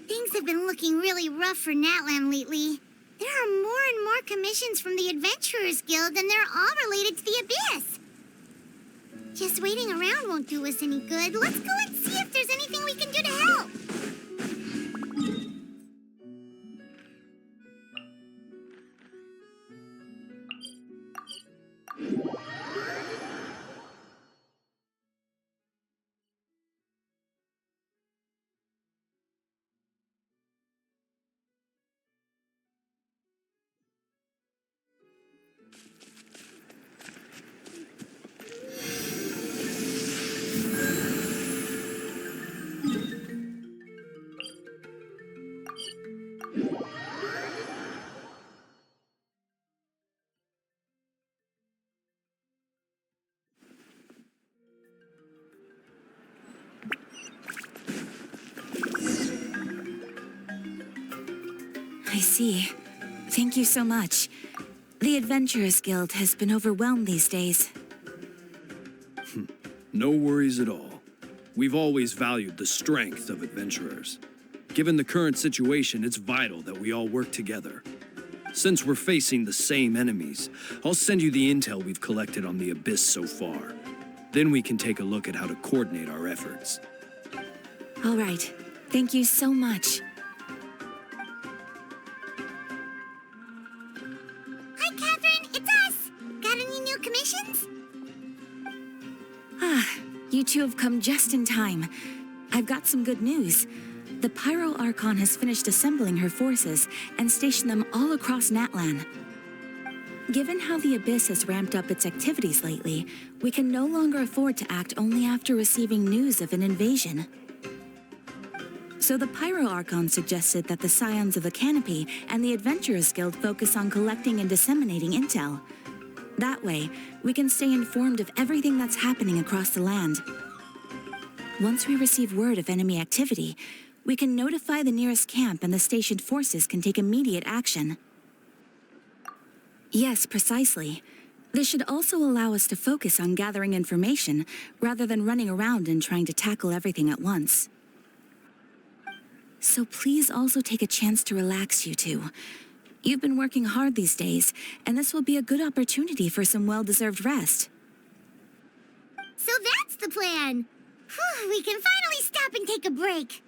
Things have been looking really rough for Natlan lately. There are more and more commissions from the Adventurers Guild, and they're all related to the Abyss. Just waiting around won't do us any good. Let's go and see if there's anything we can do to help. I see. Thank you so much. The Adventurers Guild has been overwhelmed these days. No worries at all. We've always valued the strength of adventurers. Given the current situation, it's vital that we all work together. Since we're facing the same enemies, I'll send you the intel we've collected on the Abyss so far. Then we can take a look at how to coordinate our efforts. All right. Thank you so much. Hi, Catherine. It's us. Got any new commissions? You two have come just in time. I've got some good news. The Pyro Archon has finished assembling her forces and stationed them all across Natlan. Given how the Abyss has ramped up its activities lately, we can no longer afford to act only after receiving news of an invasion. So the Pyro Archon suggested that the Scions of the Canopy and the Adventurers Guild focus on collecting and disseminating intel. That way, we can stay informed of everything that's happening across the land. Once we receive word of enemy activity, we can notify the nearest camp and the stationed forces can take immediate action. Yes, precisely. This should also allow us to focus on gathering information rather than running around and trying to tackle everything at once. So please also take a chance to relax, you two. You've been working hard these days, and this will be a good opportunity for some well-deserved rest. So that's the plan. Whew, we can finally stop and take a break.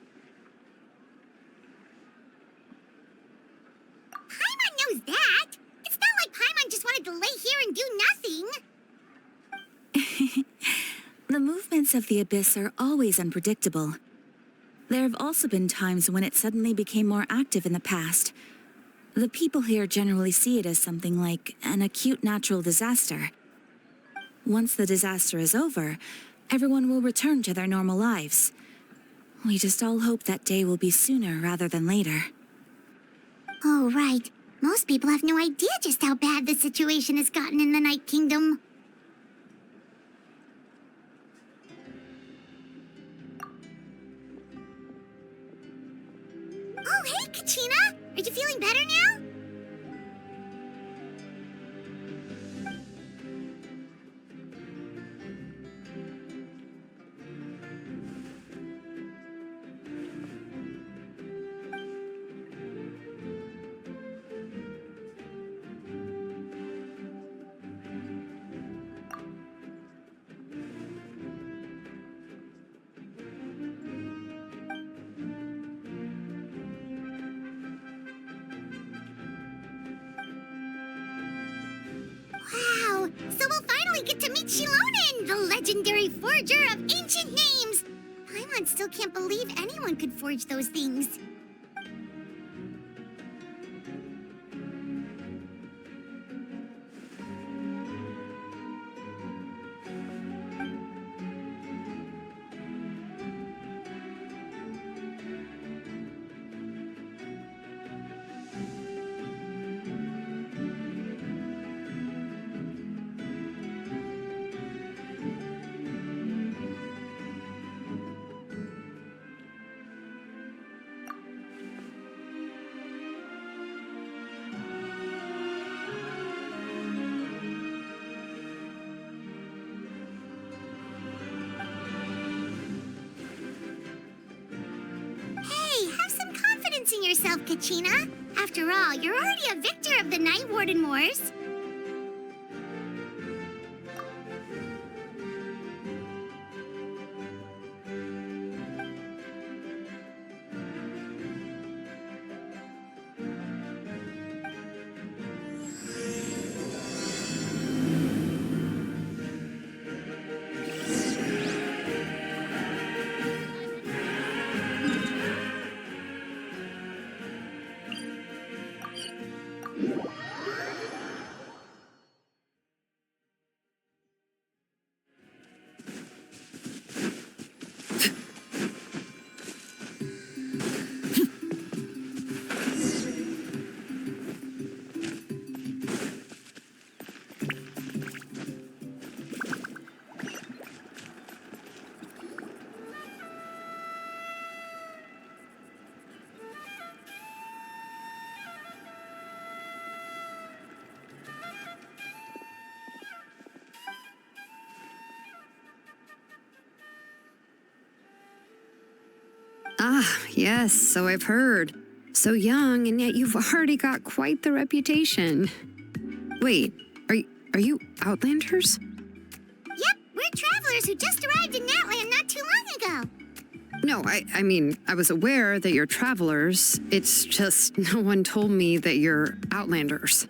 Paimon knows that. It's not like Paimon just wanted to lay here and do nothing. The movements of the Abyss are always unpredictable. There have also been times when it suddenly became more active in the past. The people here generally see it as something like an acute natural disaster. Once the disaster is over, everyone will return to their normal lives. We just all hope that day will be sooner rather than later. Oh, right. Most people have no idea just how bad the situation has gotten in the Night Kingdom. Oh, hey, Kachina! Are you feeling better now? Wow! So we'll finally get to meet Shilonen, the legendary forger of ancient names! Paimon still can't believe anyone could forge those things. yourself, Kachina. After all, you're already a victor of the Night Warden Wars. Ah, yes, so I've heard. So young, and yet you've already got quite the reputation. Wait, are you Outlanders? Yep, we're travelers who just arrived in Natlan not too long ago. No, I mean, I was aware that you're travelers. It's just no one told me that you're Outlanders.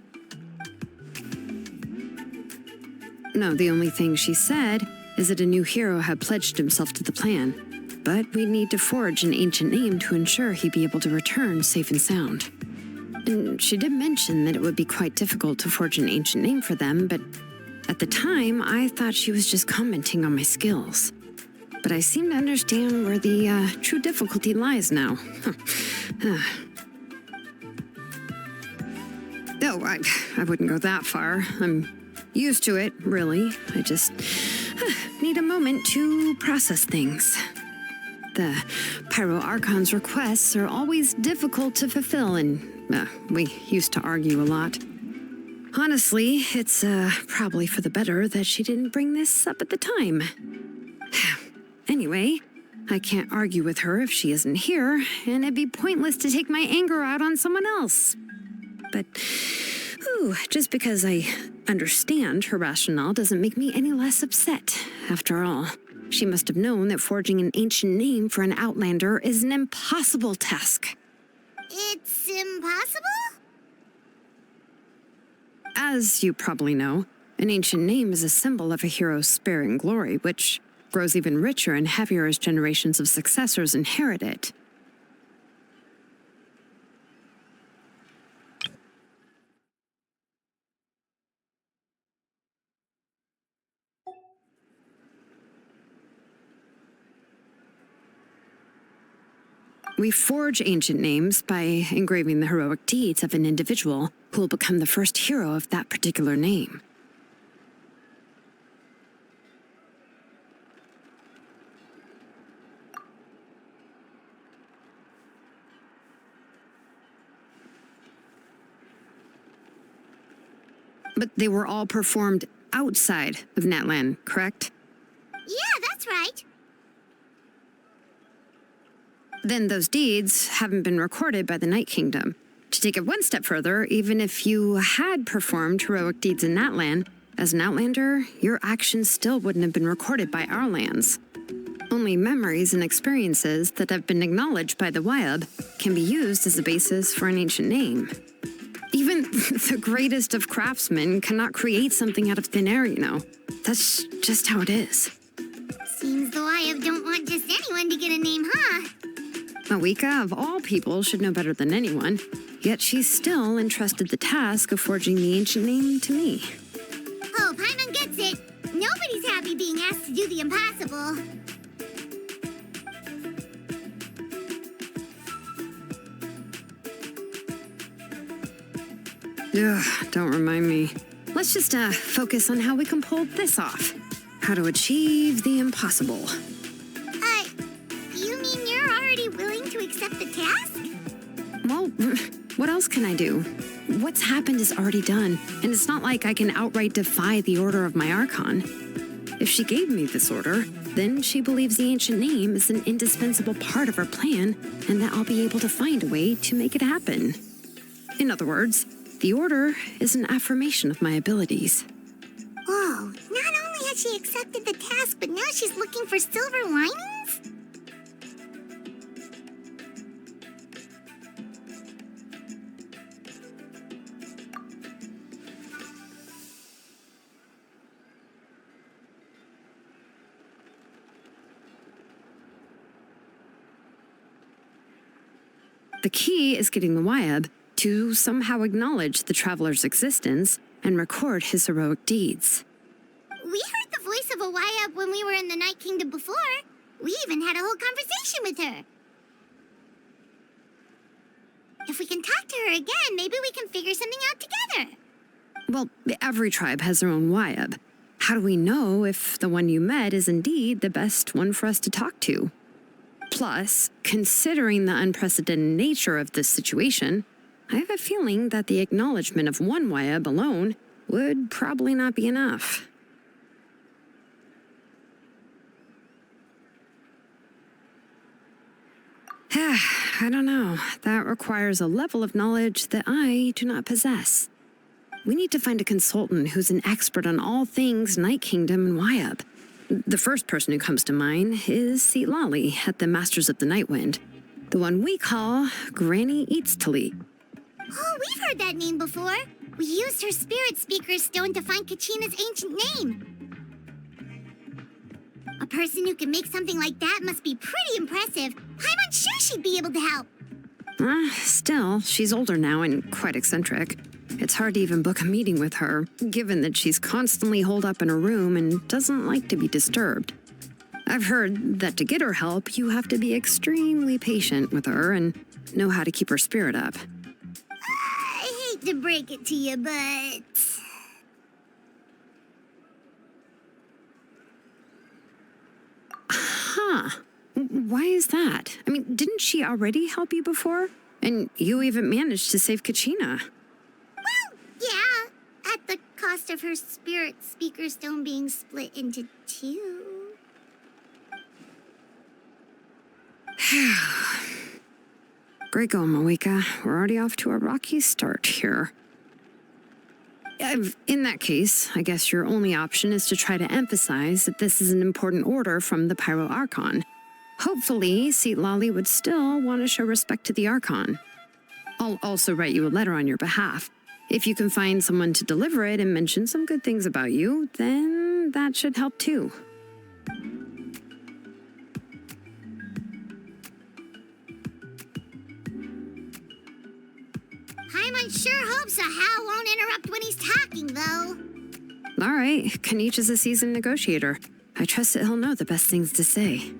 No, the only thing she said is that a new hero had pledged himself to the plan. But we'd need to forge an ancient name to ensure he'd be able to return safe and sound. And she did mention that it would be quite difficult to forge an ancient name for them, but at the time, I thought she was just commenting on my skills. But I seem to understand where the true difficulty lies now. No, I wouldn't go that far. I'm used to it, really. I just need a moment to process things. The Pyro Archon's requests are always difficult to fulfill, and we used to argue a lot. Honestly, it's probably for the better that she didn't bring this up at the time. Anyway, I can't argue with her if she isn't here, and it'd be pointless to take my anger out on someone else. But, just because I understand her rationale doesn't make me any less upset, after all. She must have known that forging an ancient name for an Outlander is an impossible task. It's impossible? As you probably know, an ancient name is a symbol of a hero's spirit and glory, which grows even richer and heavier as generations of successors inherit it. We forge ancient names by engraving the heroic deeds of an individual who will become the first hero of that particular name. But they were all performed outside of Natlan, correct? Yeah, that's right. Then those deeds haven't been recorded by the Night Kingdom. To take it one step further, even if you had performed heroic deeds in Natlan, as an Outlander, your actions still wouldn't have been recorded by our lands. Only memories and experiences that have been acknowledged by the Wyab can be used as a basis for an ancient name. Even the greatest of craftsmen cannot create something out of thin air, you know. That's just how it is. Seems the Wyab don't want just anyone to get a name, huh? Mawika, of all people, should know better than anyone, yet she's still entrusted the task of forging the ancient name to me. Oh, Paimon gets it. Nobody's happy being asked to do the impossible. Ugh, don't remind me. Let's just focus on how we can pull this off. How to achieve the impossible. You mean you're already willing to accept the task? Well, what else can I do? What's happened is already done, and it's not like I can outright defy the order of my Archon. If she gave me this order, then she believes the ancient name is an indispensable part of our plan, and that I'll be able to find a way to make it happen. In other words, the order is an affirmation of my abilities. Whoa, not only has she accepted the task, but now she's looking for silver linings? The key is getting the Wyab to somehow acknowledge the traveler's existence and record his heroic deeds. We heard the voice of a Wyab when we were in the Night Kingdom before. We even had a whole conversation with her. If we can talk to her again, maybe we can figure something out together. Well, every tribe has their own Wyab. How do we know if the one you met is indeed the best one for us to talk to? Plus, considering the unprecedented nature of this situation, I have a feeling that the acknowledgement of one Wyab alone would probably not be enough. I don't know. That requires a level of knowledge that I do not possess. We need to find a consultant who's an expert on all things Night Kingdom and Wyab. The first person who comes to mind is Lali at the Masters of the Nightwind, the one we call Granny Eats-Tali. Oh, we've heard that name before. We used her spirit speaker stone to find Kachina's ancient name. A person who can make something like that must be pretty impressive. I'm unsure she'd be able to help. Still, she's older now and quite eccentric. It's hard to even book a meeting with her, given that she's constantly holed up in her room and doesn't like to be disturbed. I've heard that to get her help, you have to be extremely patient with her and know how to keep her spirit up. I hate to break it to you, but... Huh. Why is that? I mean, didn't she already help you before? And you even managed to save Kachina. Well, yeah. At the cost of her spirit speaker stone being split into two. Great going, Moeka. We're already off to a rocky start here. In that case, I guess your only option is to try to emphasize that this is an important order from the Pyro Archon. Hopefully, Lali would still want to show respect to the Archon. I'll also write you a letter on your behalf. If you can find someone to deliver it and mention some good things about you, then that should help too. Hyman sure hopes a Hal won't interrupt when he's talking, though. All right, Kanich is a seasoned negotiator. I trust that he'll know the best things to say.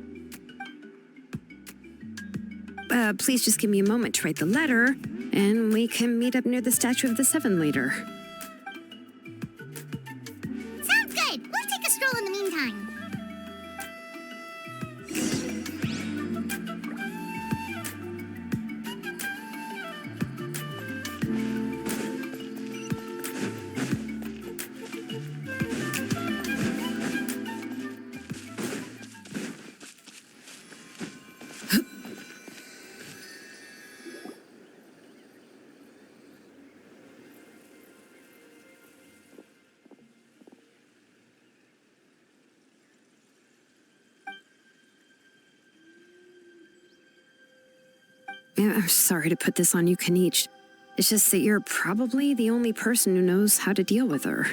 Please just give me a moment to write the letter, and we can meet up near the Statue of the Seven later. Sounds good. We'll take a stroll in the meantime. I'm sorry to put this on you, Kanich. It's just that you're probably the only person who knows how to deal with her.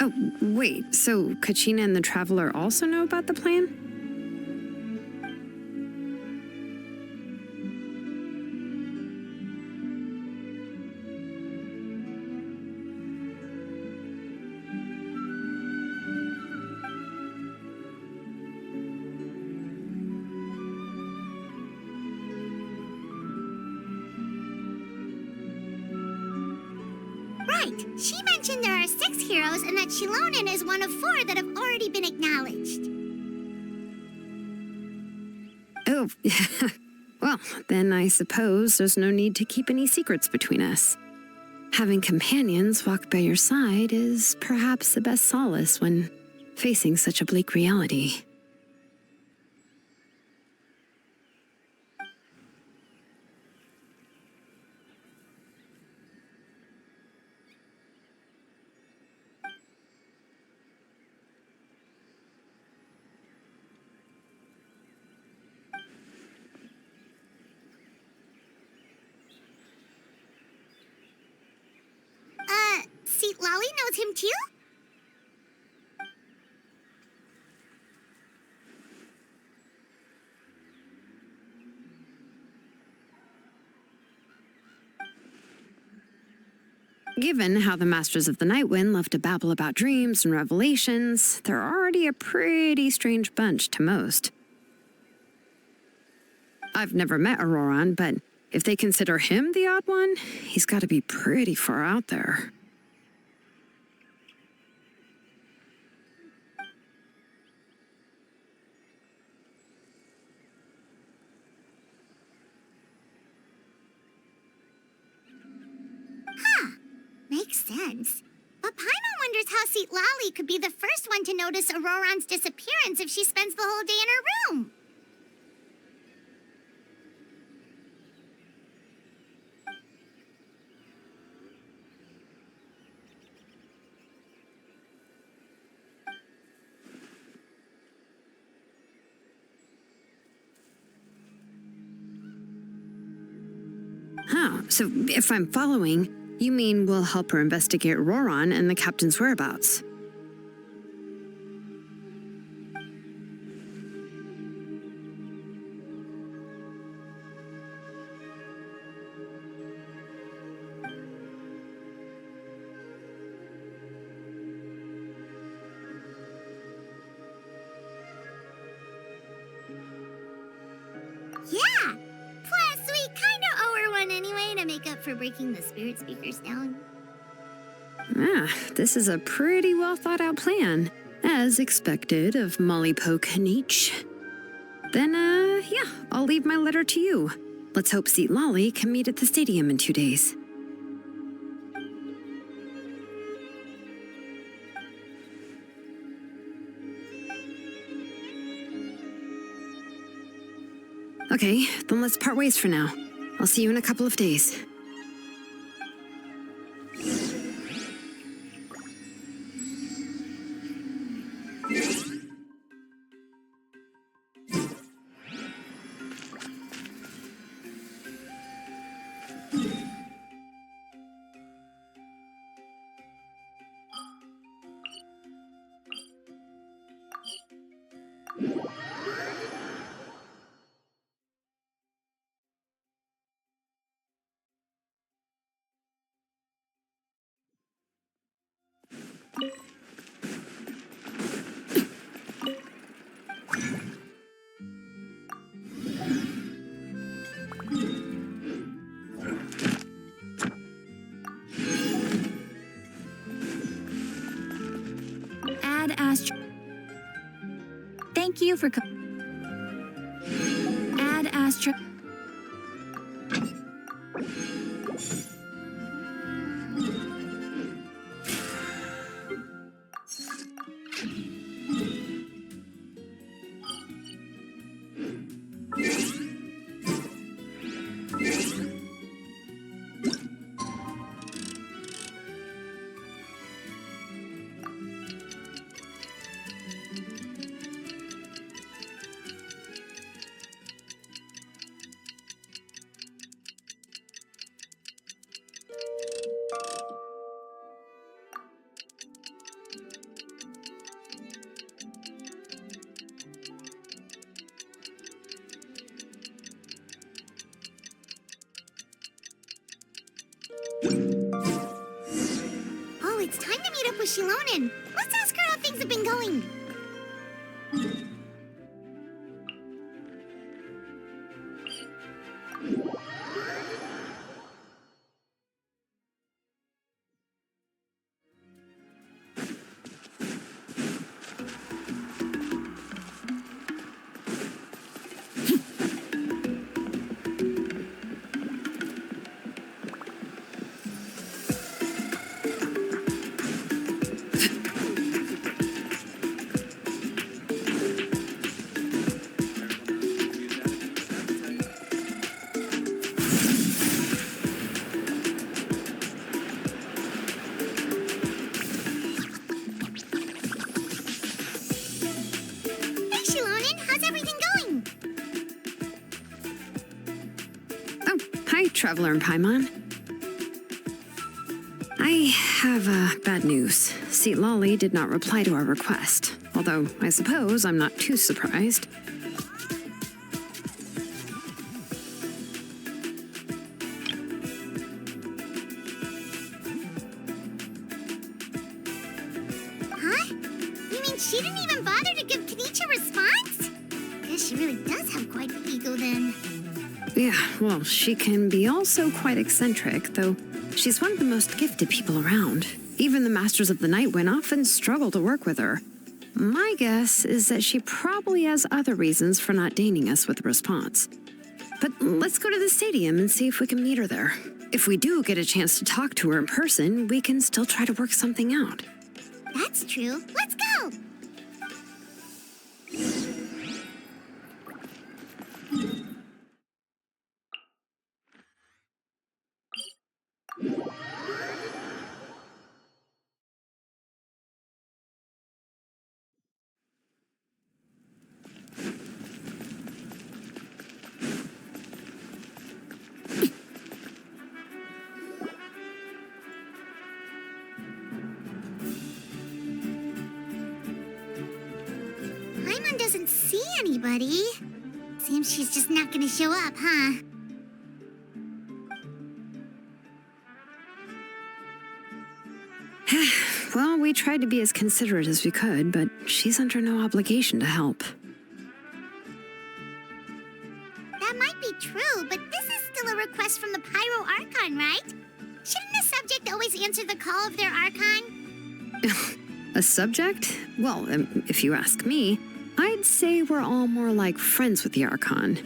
Oh, wait, so Kachina and the Traveler also know about the plan? right. She mentioned there are 6 heroes and that Shilonen is one of 4 that have already been acknowledged. Oh, well, then I suppose there's no need to keep any secrets between us. Having companions walk by your side is perhaps the best solace when facing such a bleak reality. See, Lolly knows him too? Given how the Masters of the Nightwind love to babble about dreams and revelations, they're already a pretty strange bunch to most. I've never met ORORON, but if they consider him the odd one, he's got to be pretty far out there. Makes sense. But Paimon wonders how Seat Lolly could be the first one to notice Auroron's disappearance if she spends the whole day in her room. Huh, so if I'm following, you mean we'll help her investigate ORORON and the captain's whereabouts? Yeah! Plus, we kinda owe her one anyway to make up for breaking the spirit speakers down. This is a pretty well thought out plan, as expected of Molly Poke Nietzsche. Then, yeah, I'll leave my letter to you. Let's hope Seat Lolly can meet at the stadium in 2 days. Okay, then let's part ways for now. I'll see you in a couple of days. Ad Astra. Thank you for Ad Astra. Oh, it's time to meet up with Shilonen. Let's ask her how things have been going. Traveler and Paimon. I have bad news. Lolly did not reply to our request, although I suppose I'm not too surprised. Huh? You mean she didn't even bother to give Kenichi a response? Guess she really does have quite the ego then. Yeah, well, she can be also quite eccentric, though she's one of the most gifted people around. Even the Masters of the Nightwind often struggle to work with her. My guess is that she probably has other reasons for not deigning us with a response. But let's go to the stadium and see if we can meet her there. If we do get a chance to talk to her in person, we can still try to work something out. That's true. Let's go! Paimon doesn't see anybody. Seems she's just not gonna show up, huh? Well, we tried to be as considerate as we could, but she's under no obligation to help. That might be true, but this is still a request from the Pyro Archon, right? Shouldn't the subject always answer the call of their Archon? A subject? Well, if you ask me, I'd say we're all more like friends with the Archon.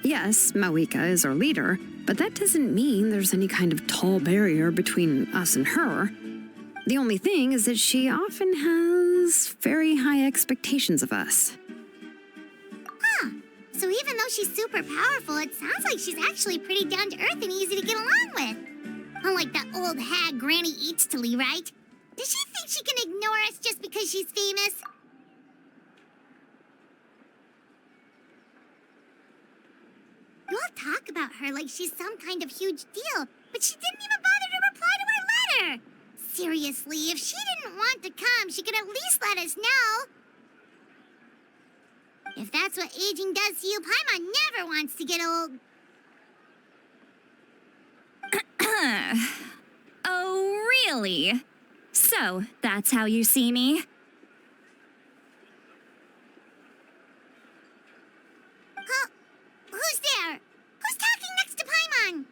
Yes, Mawika is our leader, but that doesn't mean there's any kind of tall barrier between us and her. The only thing is that she often has very high expectations of us. Huh. So even though she's super powerful, it sounds like she's actually pretty down to earth and easy to get along with. Unlike that old hag Granny Eatstily, right? Does she think she can ignore us just because she's famous? You all talk about her like she's some kind of huge deal, but she didn't even bother to reply to our letter. Seriously, if she didn't want to come, she could at least let us know. If that's what aging does to you, Paimon never wants to get old. Oh, really? So, that's how you see me? Who's there? Who's talking next to Paimon?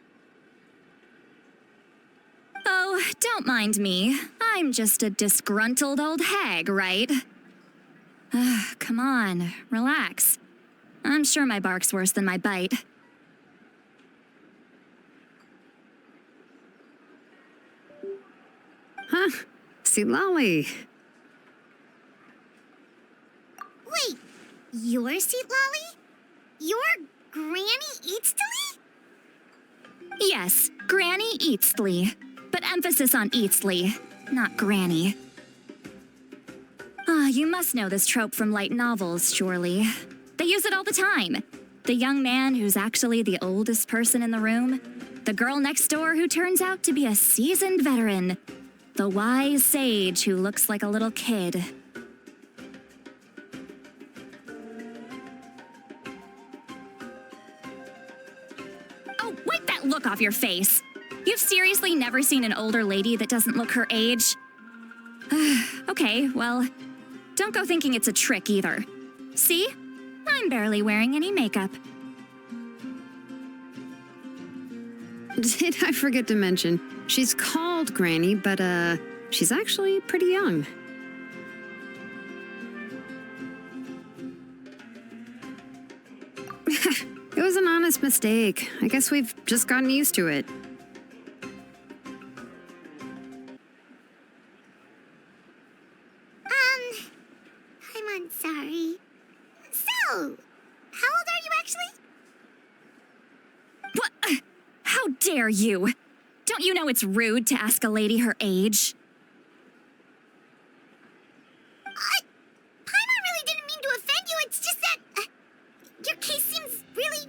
Oh, don't mind me. I'm just a disgruntled old hag, right? Come on, relax. I'm sure my bark's worse than my bite. Huh? Lolly. Wait, you're Lolly? You're Granny Eatstily? Yes, Granny Eatstly. But emphasis on Eatstly, not Granny. You must know this trope from light novels, surely. They use it all the time. The young man who's actually the oldest person in the room. The girl next door who turns out to be a seasoned veteran. The wise sage who looks like a little kid. Oh, wipe that look off your face. You've seriously never seen an older lady that doesn't look her age? Okay, well, don't go thinking it's a trick either. See? I'm barely wearing any makeup. Did I forget to mention, she's called Granny, but she's actually pretty young. It was an honest mistake. I guess we've just gotten used to it. I'm sorry. So, how old are you actually? What? How dare you? Don't you know it's rude to ask a lady her age? Paimon really didn't mean to offend you. It's just that your case seems really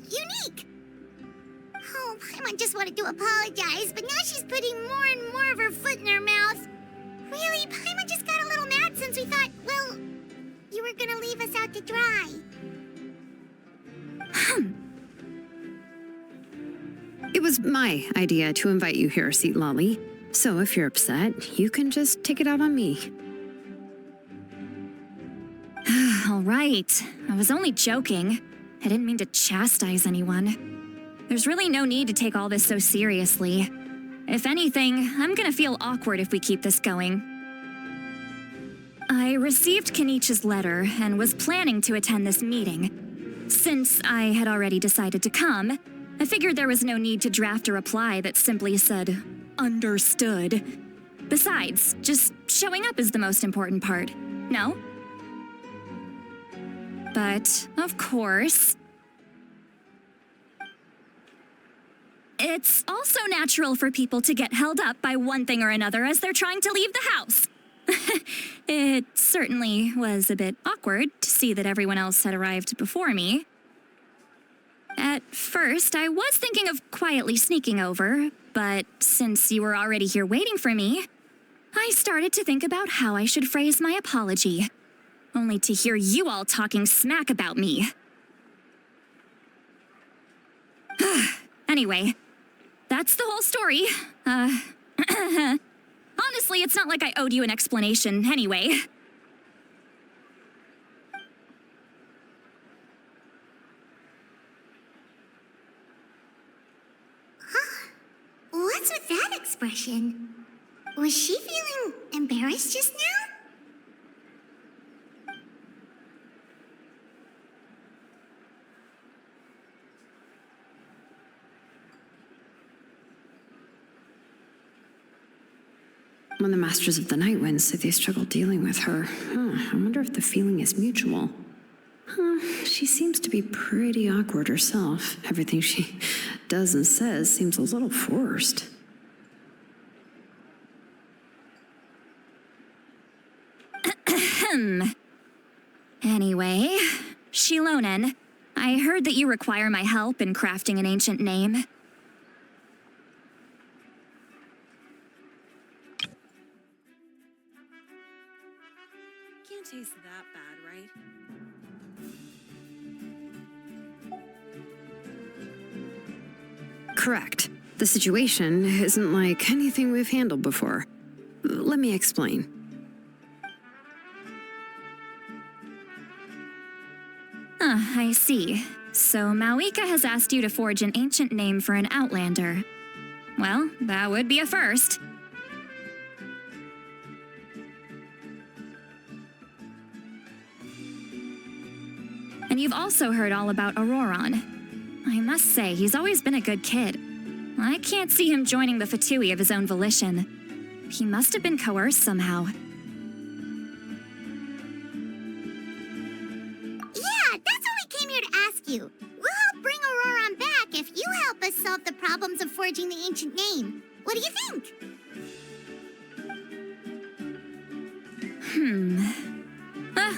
unique. to apologize, but now she's putting more and more of her foot in her mouth. Really, Paimon just got a little mad since we thought, well, you were gonna leave us out to dry. It was my idea to invite you here, Seat Lolly. So if you're upset, you can just take it out on me. All right. I was only joking. I didn't mean to chastise anyone. There's really no need to take all this so seriously. If anything, I'm gonna feel awkward if we keep this going. I received Kenichi's letter and was planning to attend this meeting. Since I had already decided to come, I figured there was no need to draft a reply that simply said, "Understood." Besides, just showing up is the most important part, no? But, of course, it's also natural for people to get held up by one thing or another as they're trying to leave the house. It certainly was a bit awkward to see that everyone else had arrived before me. At first, I was thinking of quietly sneaking over, but since you were already here waiting for me, I started to think about how I should phrase my apology, only to hear you all talking smack about me. Anyway, that's the whole story. Honestly, it's not like I owed you an explanation anyway. What's with that expression? Was she feeling embarrassed just now? When the Masters of the Night Wind said they struggled dealing with her, I wonder if the feeling is mutual. She seems to be pretty awkward herself. Everything she does and says seems a little forced. Anyway, Shilonen, I heard that you require my help in crafting an ancient name. Can't taste that bad, right? Correct. The situation isn't like anything we've handled before. Let me explain. I see. So Mawika has asked you to forge an ancient name for an Outlander. Well, that would be a first. And you've also heard all about ORORON. I must say, he's always been a good kid. I can't see him joining the Fatui of his own volition. He must have been coerced somehow. Yeah, that's what we came here to ask you. We'll help bring ORORON back if you help us solve the problems of forging the ancient name. What do you think?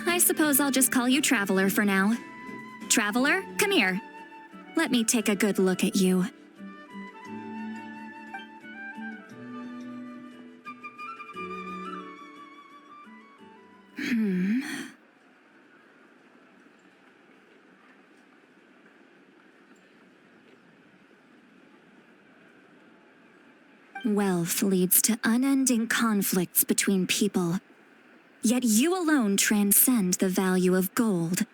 I suppose I'll just call you Traveler for now. Traveler, come here. Let me take a good look at you. Wealth leads to unending conflicts between people. Yet you alone transcend the value of gold.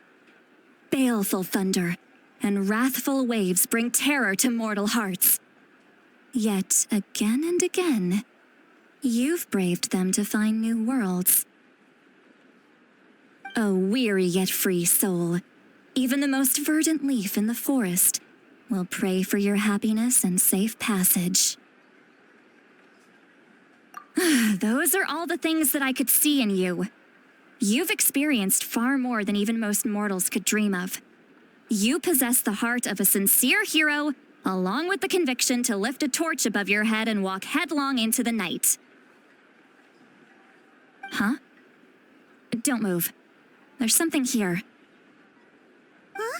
Baleful thunder and wrathful waves bring terror to mortal hearts. Yet again and again, you've braved them to find new worlds. O weary yet free soul, even the most verdant leaf in the forest will pray for your happiness and safe passage. Those are all the things that I could see in you. You've experienced far more than even most mortals could dream of. You possess the heart of a sincere hero, along with the conviction to lift a torch above your head and walk headlong into the night. Huh? Don't move. There's something here. Huh?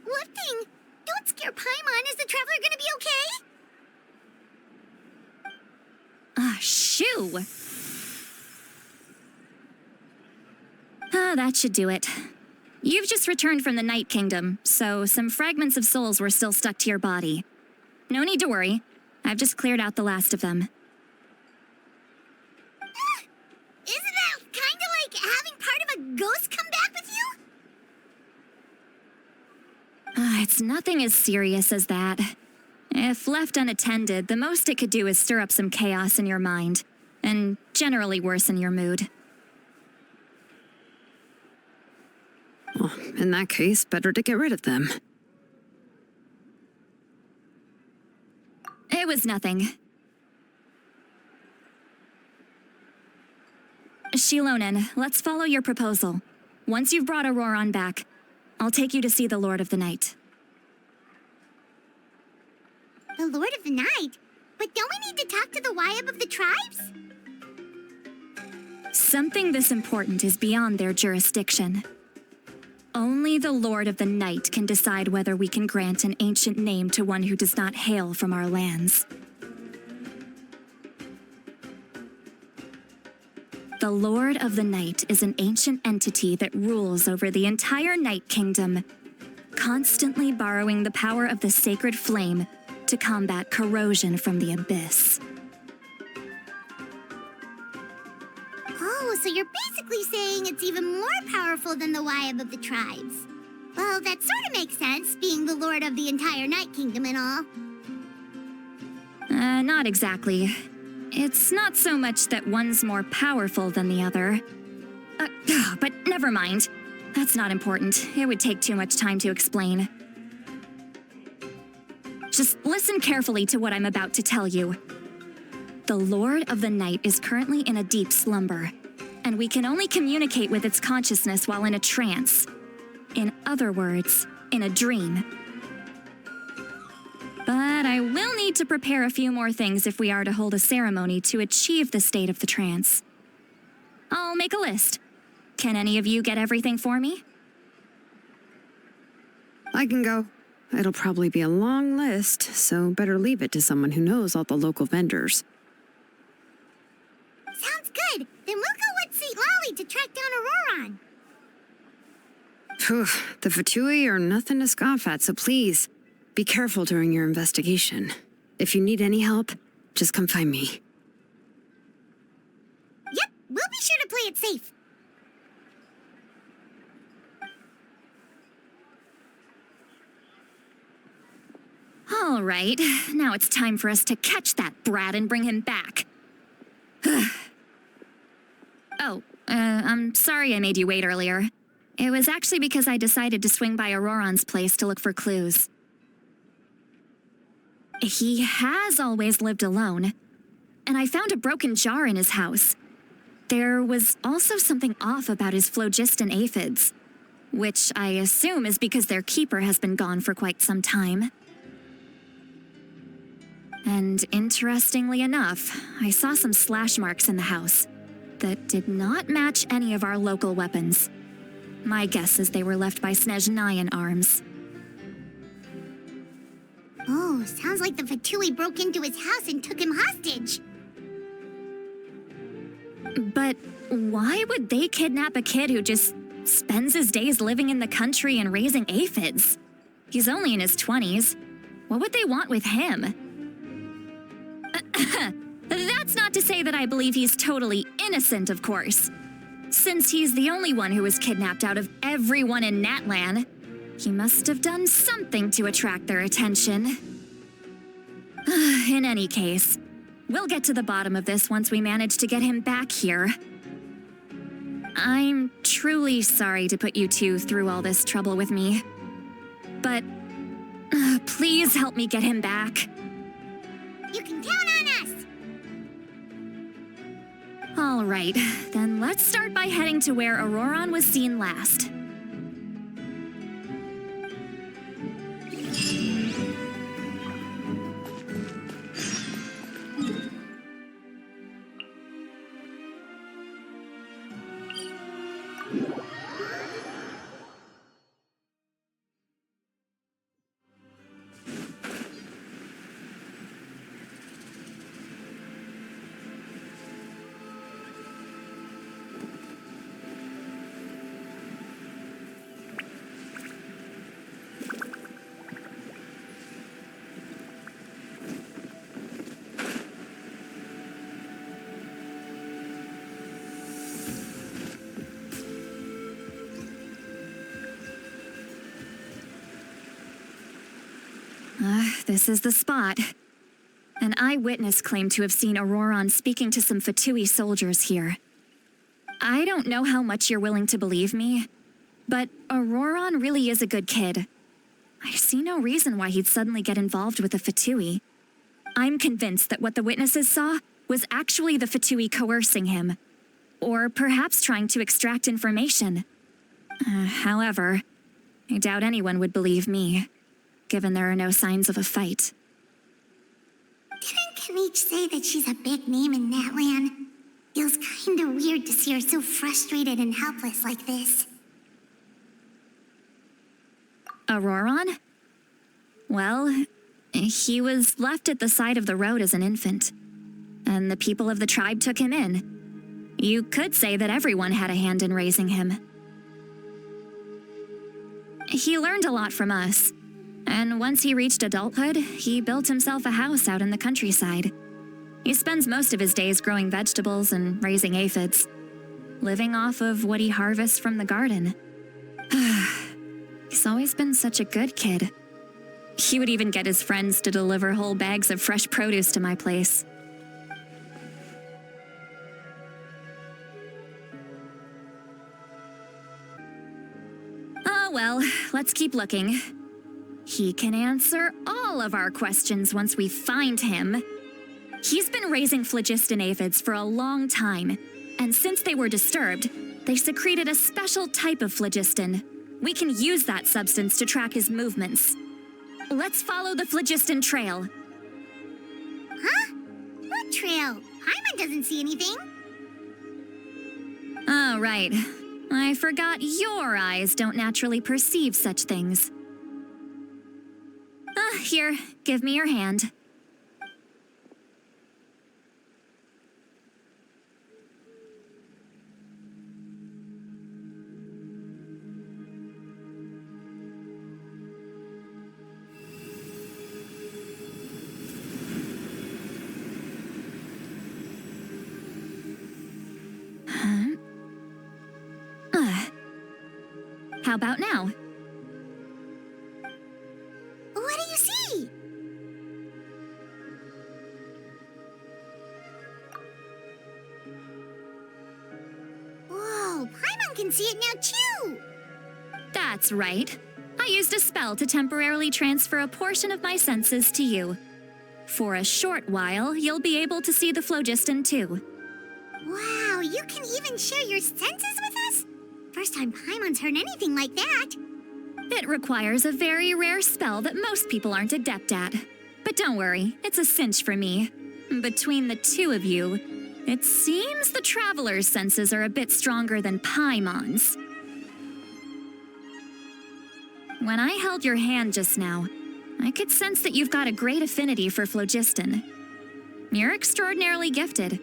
What thing? Don't scare Paimon. Is the Traveler gonna be okay? you! Ah, that should do it. You've just returned from the Night Kingdom, so some fragments of souls were still stuck to your body. No need to worry. I've just cleared out the last of them. Isn't that kinda like having part of a ghost come back with you? It's nothing as serious as that. If left unattended, the most it could do is stir up some chaos in your mind, and generally worsen your mood. Well, in that case, better to get rid of them. It was nothing. Shilonen, let's follow your proposal. Once you've brought ORORON back, I'll take you to see the Lord of the Night. The Lord of the Night? But don't we need to talk to the Wyab of the tribes? Something this important is beyond their jurisdiction. Only the Lord of the Night can decide whether we can grant an ancient name to one who does not hail from our lands. The Lord of the Night is an ancient entity that rules over the entire Night Kingdom, constantly borrowing the power of the sacred flame to combat corrosion from the abyss. Oh, so you're basically saying it's even more powerful than the Wyab of the tribes. Well, that sort of makes sense, being the lord of the entire Night Kingdom and all. Not exactly. It's not so much that one's more powerful than the other. But never mind. That's not important. It would take too much time to explain. Just listen carefully to what I'm about to tell you. The Lord of the Night is currently in a deep slumber, and we can only communicate with its consciousness while in a trance. In other words, in a dream. But I will need to prepare a few more things if we are to hold a ceremony to achieve the state of the trance. I'll make a list. Can any of you get everything for me? I can go. It'll probably be a long list, so better leave it to someone who knows all the local vendors. Sounds good. Then we'll go with St. Lolly to track down ORORON. Phew, the Fatui are nothing to scoff at, so please, be careful during your investigation. If you need any help, just come find me. Yep, we'll be sure to play it safe. All right, now it's time for us to catch that brat and bring him back. I'm sorry I made you wait earlier. It was actually because I decided to swing by ORORON's place to look for clues. He has always lived alone, and I found a broken jar in his house. There was also something off about his phlogiston aphids, which I assume is because their keeper has been gone for quite some time. And interestingly enough, I saw some slash marks in the house that did not match any of our local weapons. My guess is they were left by Snezhnayan arms. Oh, sounds like the Fatui broke into his house and took him hostage. But why would they kidnap a kid who just spends his days living in the country and raising aphids? He's only in his 20s. What would they want with him? That's not to say that I believe he's totally innocent, of course. Since he's the only one who was kidnapped out of everyone in Natlan, he must have done something to attract their attention. In any case, we'll get to the bottom of this once we manage to get him back here. I'm truly sorry to put you two through all this trouble with me. But please help me get him back. You can count on us! All right, then let's start by heading to where ORORON was seen last. This is the spot. An eyewitness claimed to have seen ORORON speaking to some Fatui soldiers here. I don't know how much you're willing to believe me, but ORORON really is a good kid. I see no reason why he'd suddenly get involved with the Fatui. I'm convinced that what the witnesses saw was actually the Fatui coercing him, or perhaps trying to extract information. However, I doubt anyone would believe me, given there are no signs of a fight. Didn't Kanich say that she's a big name in Natlan? Feels kinda weird to see her so frustrated and helpless like this. ORORON? Well, he was left at the side of the road as an infant, and the people of the tribe took him in. You could say that everyone had a hand in raising him. He learned a lot from us, and once he reached adulthood, he built himself a house out in the countryside. He spends most of his days growing vegetables and raising aphids, living off of what he harvests from the garden. He's always been such a good kid. He would even get his friends to deliver whole bags of fresh produce to my place. Oh well, let's keep looking. He can answer all of our questions once we find him. He's been raising phlogiston aphids for a long time, and since they were disturbed, they secreted a special type of phlogiston. We can use that substance to track his movements. Let's follow the phlogiston trail. Huh? What trail? Paimon doesn't see anything. Oh, right. I forgot your eyes don't naturally perceive such things. Here, give me your hand. How about now? What do you see? Whoa, Paimon can see it now too! That's right. I used a spell to temporarily transfer a portion of my senses to you. For a short while, you'll be able to see the phlogiston too. Wow, you can even share your senses with us? First time Paimon's heard anything like that. It requires a very rare spell that most people aren't adept at. But don't worry, it's a cinch for me. Between the two of you, it seems the Traveler's senses are a bit stronger than Paimon's. When I held your hand just now, I could sense that you've got a great affinity for phlogiston. You're extraordinarily gifted.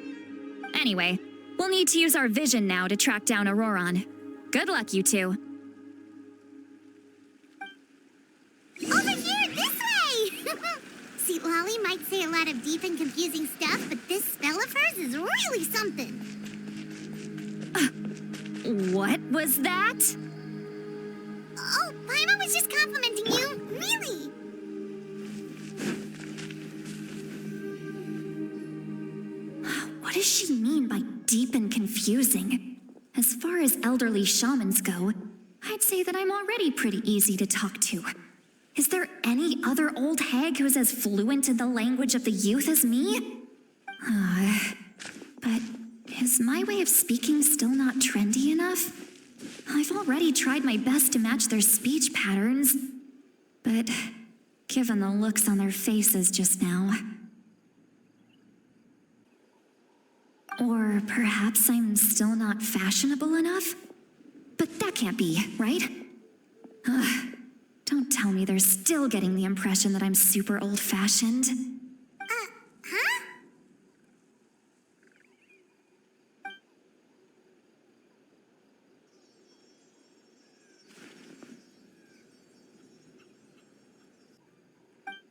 Anyway, we'll need to use our vision now to track down ORORON. Good luck, you two. Over here, this way! See, Lolly might say a lot of deep and confusing stuff, but this spell of hers is really something. What was that? Oh, Paimon was just complimenting you. Really? What does she mean by deep and confusing? As far as elderly shamans go, I'd say that I'm already pretty easy to talk to. Is there any other old hag who's as fluent in the language of the youth as me? But is my way of speaking still not trendy enough? I've already tried my best to match their speech patterns, but given the looks on their faces just now... Or perhaps I'm still not fashionable enough? But that can't be, right? Don't tell me they're still getting the impression that I'm super old-fashioned. Huh?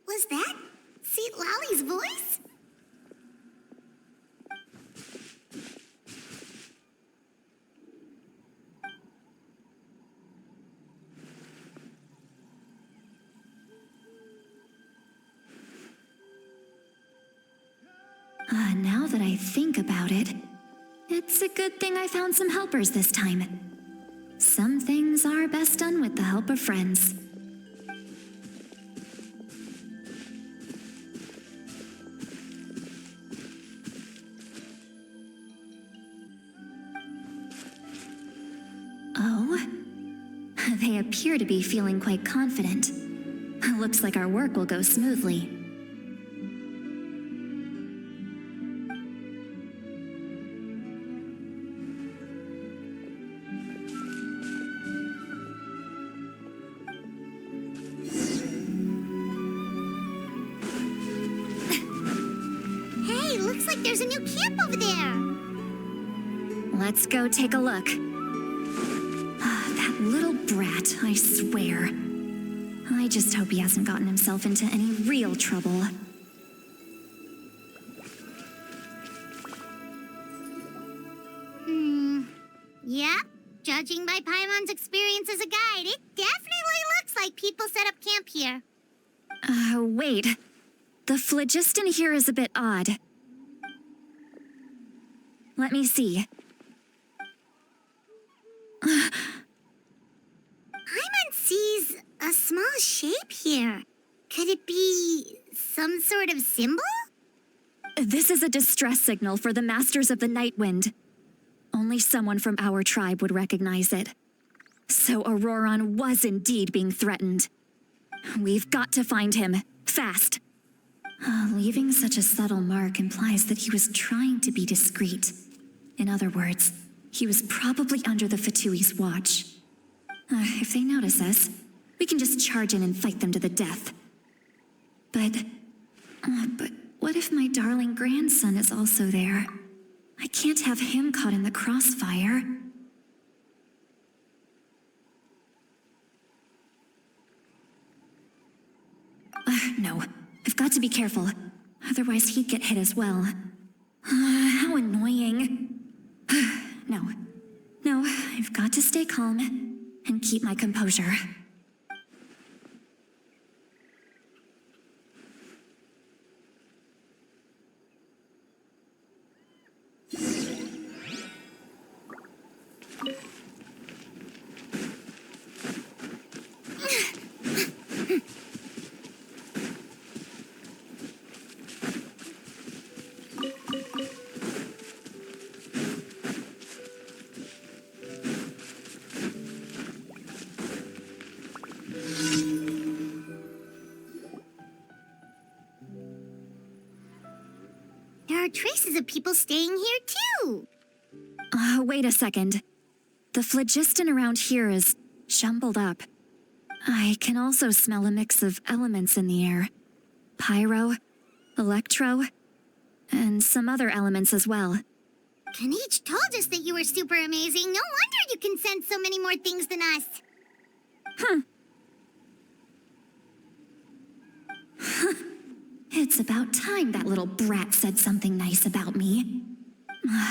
Was that St. Lolly's voice? Now that I think about it, it's a good thing I found some helpers this time. Some things are best done with the help of friends. Oh? They appear to be feeling quite confident. Looks like our work will go smoothly. Hey, looks like there's a new camp over there. Let's go take a look. That little brat, I swear. I just hope he hasn't gotten himself into any real trouble. Yep. Judging by Paimon's experience as a guide, it definitely looks like people set up camp here. Wait. The phlogiston here is a bit odd. Let me see. Paimon sees a small shape here. Could it be some sort of symbol? This is a distress signal for the Masters of the Night Wind. Only someone from our tribe would recognize it. So ORORON was indeed being threatened. We've got to find him, fast. Leaving such a subtle mark implies that he was trying to be discreet. In other words, he was probably under the Fatui's watch. If they notice us, we can just charge in and fight them to the death. But what if my darling grandson is also there? I can't have him caught in the crossfire. No, I've got to be careful. Otherwise he'd get hit as well. How annoying. No, I've got to stay calm and keep my composure. There are traces of people staying here too. Wait a second. The phlogiston around here is jumbled up. I can also smell a mix of elements in the air. Pyro, electro, and some other elements as well. Kanich told us that you were super amazing. No wonder you can sense so many more things than us. It's about time that little brat said something nice about me.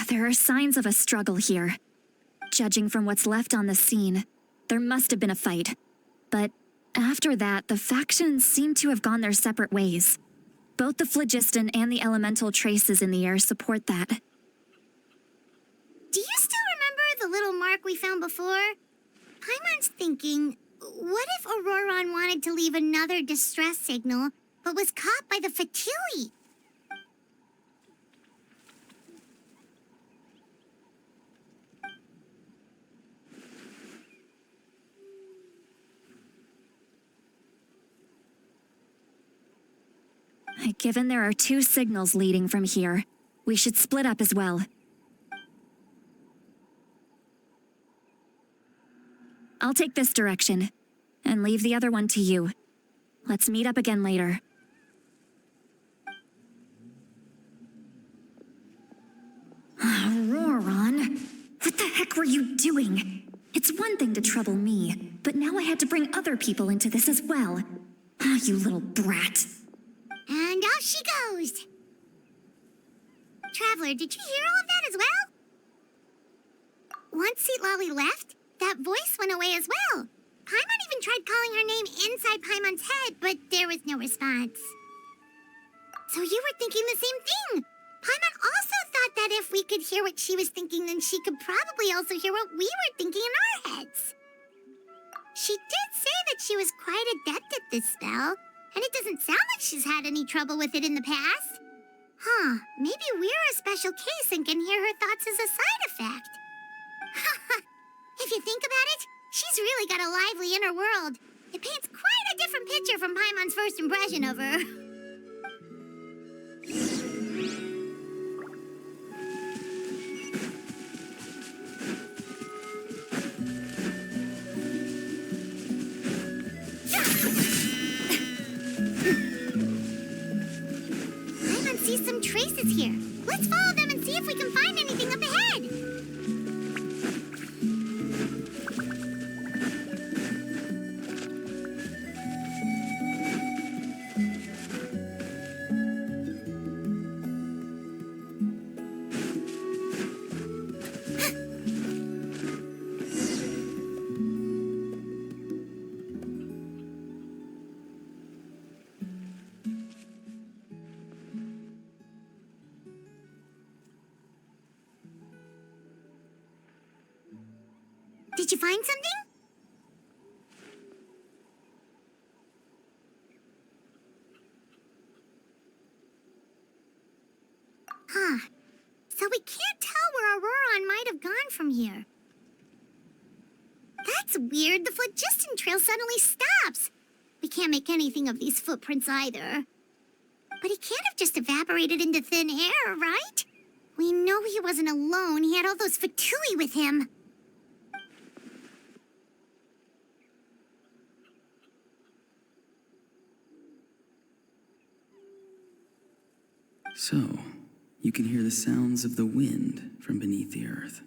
There are signs of a struggle here. Judging from what's left on the scene, there must have been a fight. But after that, the factions seem to have gone their separate ways. Both the phlogiston and the elemental traces in the air support that. Do you still remember the little mark we found before? Paimon's thinking, what if ORORON wanted to leave another distress signal, but was caught by the Fatui? Given there are 2 signals leading from here, we should split up as well. I'll take this direction, and leave the other one to you. Let's meet up again later. ORORON, what the heck were you doing? It's one thing to trouble me, but now I had to bring other people into this as well. You little brat. And off she goes. Traveler, did you hear all of that as well? Once Lolly left, that voice went away as well. Paimon even tried calling her name inside Paimon's head, but there was no response. So you were thinking the same thing. Paimon also thought that if we could hear what she was thinking, then she could probably also hear what we were thinking in our heads. She did say that she was quite adept at this spell, and it doesn't sound like she's had any trouble with it in the past. Huh, maybe we're a special case and can hear her thoughts as a side effect. If you think about it, she's really got a lively inner world. It paints quite a different picture from Paimon's first impression of her. Paimon sees some traces here. Let's follow them and see if we can find anything up ahead. Did you find something? Huh. So we can't tell where ORORON might have gone from here. That's weird. The phlogiston trail suddenly stops. We can't make anything of these footprints either. But he can't have just evaporated into thin air, right? We know he wasn't alone. He had all those Fatui with him. So, you can hear the sounds of the wind from beneath the earth.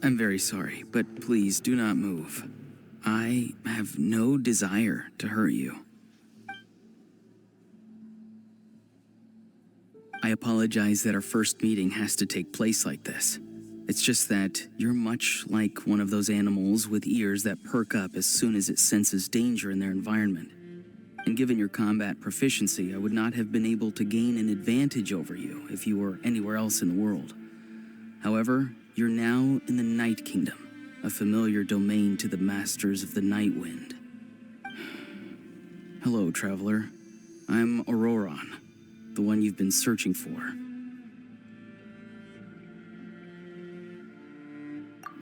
I'm very sorry, but please do not move. I have no desire to hurt you. I apologize that our first meeting has to take place like this. It's just that you're much like one of those animals with ears that perk up as soon as it senses danger in their environment. And given your combat proficiency, I would not have been able to gain an advantage over you if you were anywhere else in the world. However, you're now in the Night Kingdom, a familiar domain to the masters of the Night Wind. Hello, traveler. I'm ORORON, the one you've been searching for.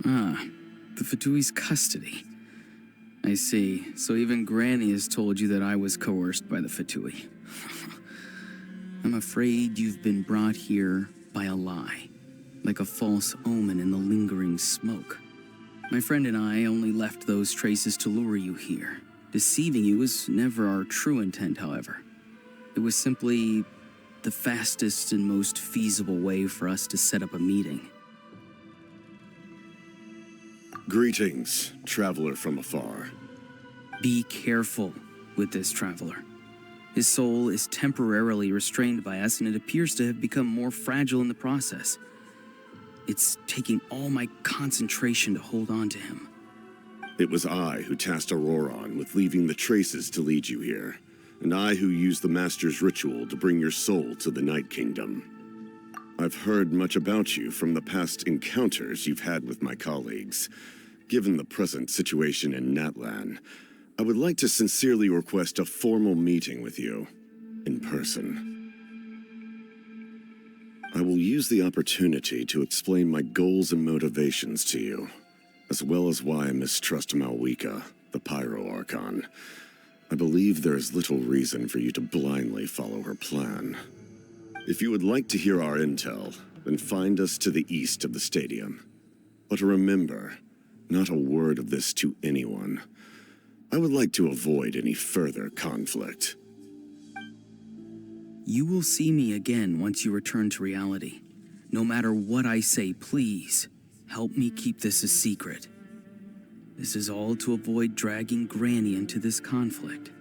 Ah, the Fatui's custody. I see. So even Granny has told you that I was coerced by the Fatui. I'm afraid you've been brought here by a lie, like a false omen in the lingering smoke. My friend and I only left those traces to lure you here. Deceiving you was never our true intent, however. It was simply the fastest and most feasible way for us to set up a meeting. Greetings, traveler from afar. Be careful with this traveler. His soul is temporarily restrained by us, and it appears to have become more fragile in the process. It's taking all my concentration to hold on to him. It was I who tasked ORORON with leaving the traces to lead you here, and I who used the Master's ritual to bring your soul to the Night Kingdom. I've heard much about you from the past encounters you've had with my colleagues. Given the present situation in Natlan, I would like to sincerely request a formal meeting with you, in person. I will use the opportunity to explain my goals and motivations to you. as well as why I mistrust Malwika, the Pyro Archon. I believe there is little reason for you to blindly follow her plan. If you would like to hear our intel, then find us to the east of the stadium. But remember, not a word of this to anyone. I would like to avoid any further conflict. You will see me again once you return to reality. No matter what I say, please, help me keep this a secret. This is all to avoid dragging Granny into this conflict.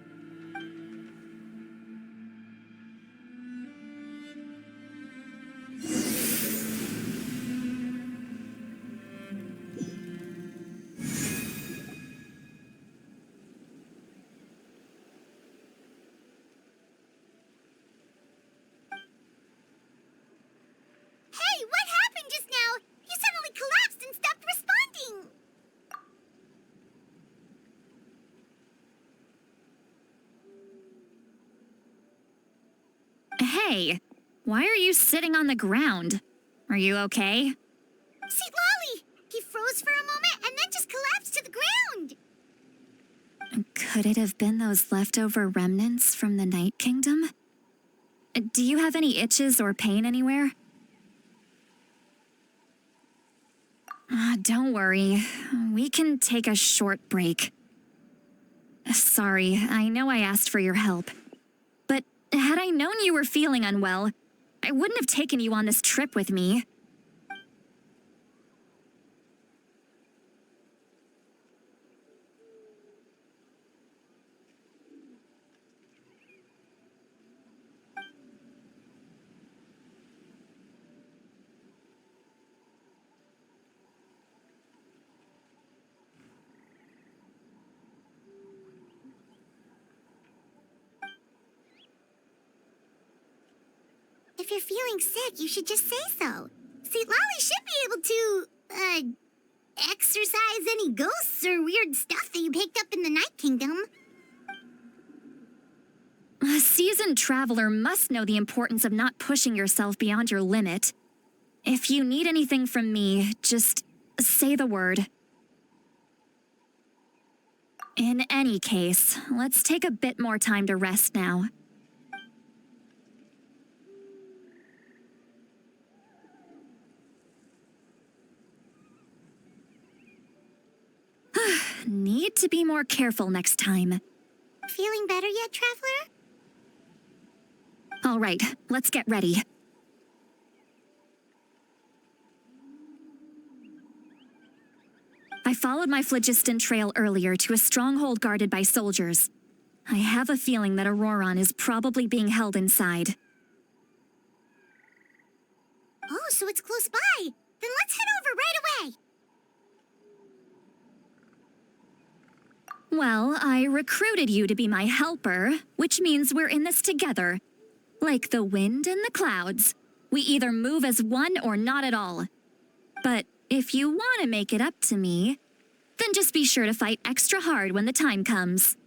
Hey, what happened just now? You suddenly collapsed and stopped responding. Hey, why are you sitting on the ground? Are you okay? See, Lolly! He froze for a moment and then just collapsed to the ground. Could it have been those leftover remnants from the Night Kingdom? Do you have any itches or pain anywhere? Don't worry. We can take a short break. Sorry, I know I asked for your help. But had I known you were feeling unwell, I wouldn't have taken you on this trip with me. If you're feeling sick, you should just say so. See, Lolly should be able to, exorcise any ghosts or weird stuff that you picked up in the Night Kingdom. A seasoned traveler must know the importance of not pushing yourself beyond your limit. If you need anything from me, just say the word. In any case, let's take a bit more time to rest now. Need to be more careful next time. Feeling better yet, Traveler? All right, let's get ready. I followed my phlogiston trail earlier to a stronghold guarded by soldiers. I have a feeling that ORORON is probably being held inside. Oh, so it's close by. Then let's head over right away. Well, I recruited you to be my helper, which means we're in this together. Like the wind and the clouds. We either move as one or not at all. But if you want to make it up to me, then just be sure to fight extra hard when the time comes.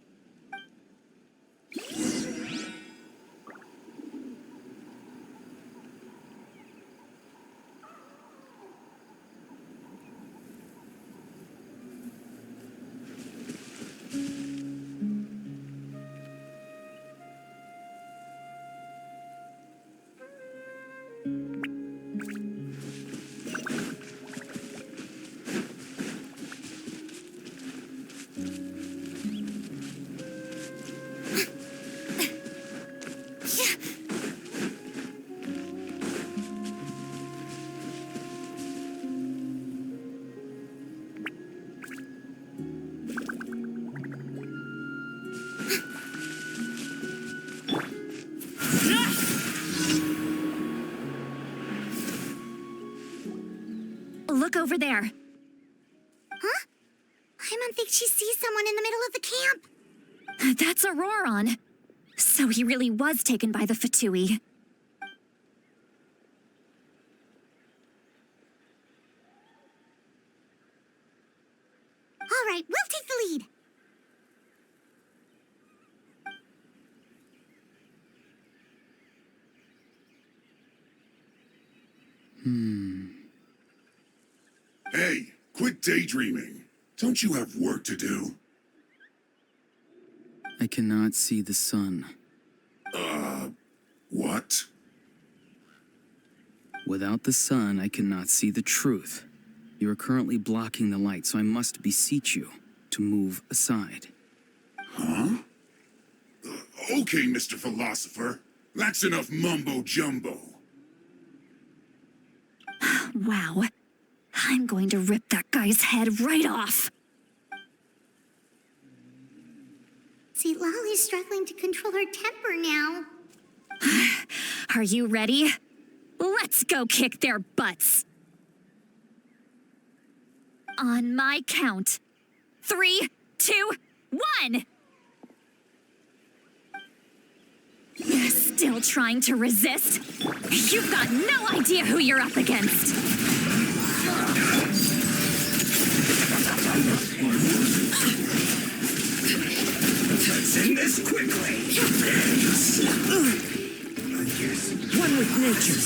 Look over there. Huh? Paimon thinks she sees someone in the middle of the camp. That's ORORON. So he really was taken by the Fatui. All right, we'll take the lead. Hey, Quit daydreaming. Don't you have work to do? I cannot see the sun. What? Without the sun, I cannot see the truth. You are currently blocking the light, so I must beseech you to move aside. Huh? Okay, Mr. Philosopher. That's enough mumbo-jumbo. Wow. I'm going to rip that guy's head right off. See, Lolly's struggling to control her temper now. Are you ready? Let's go kick their butts. On my count. 3, 2, 1! Still trying to resist? You've got no idea who you're up against. Let's end this quickly. One with nature.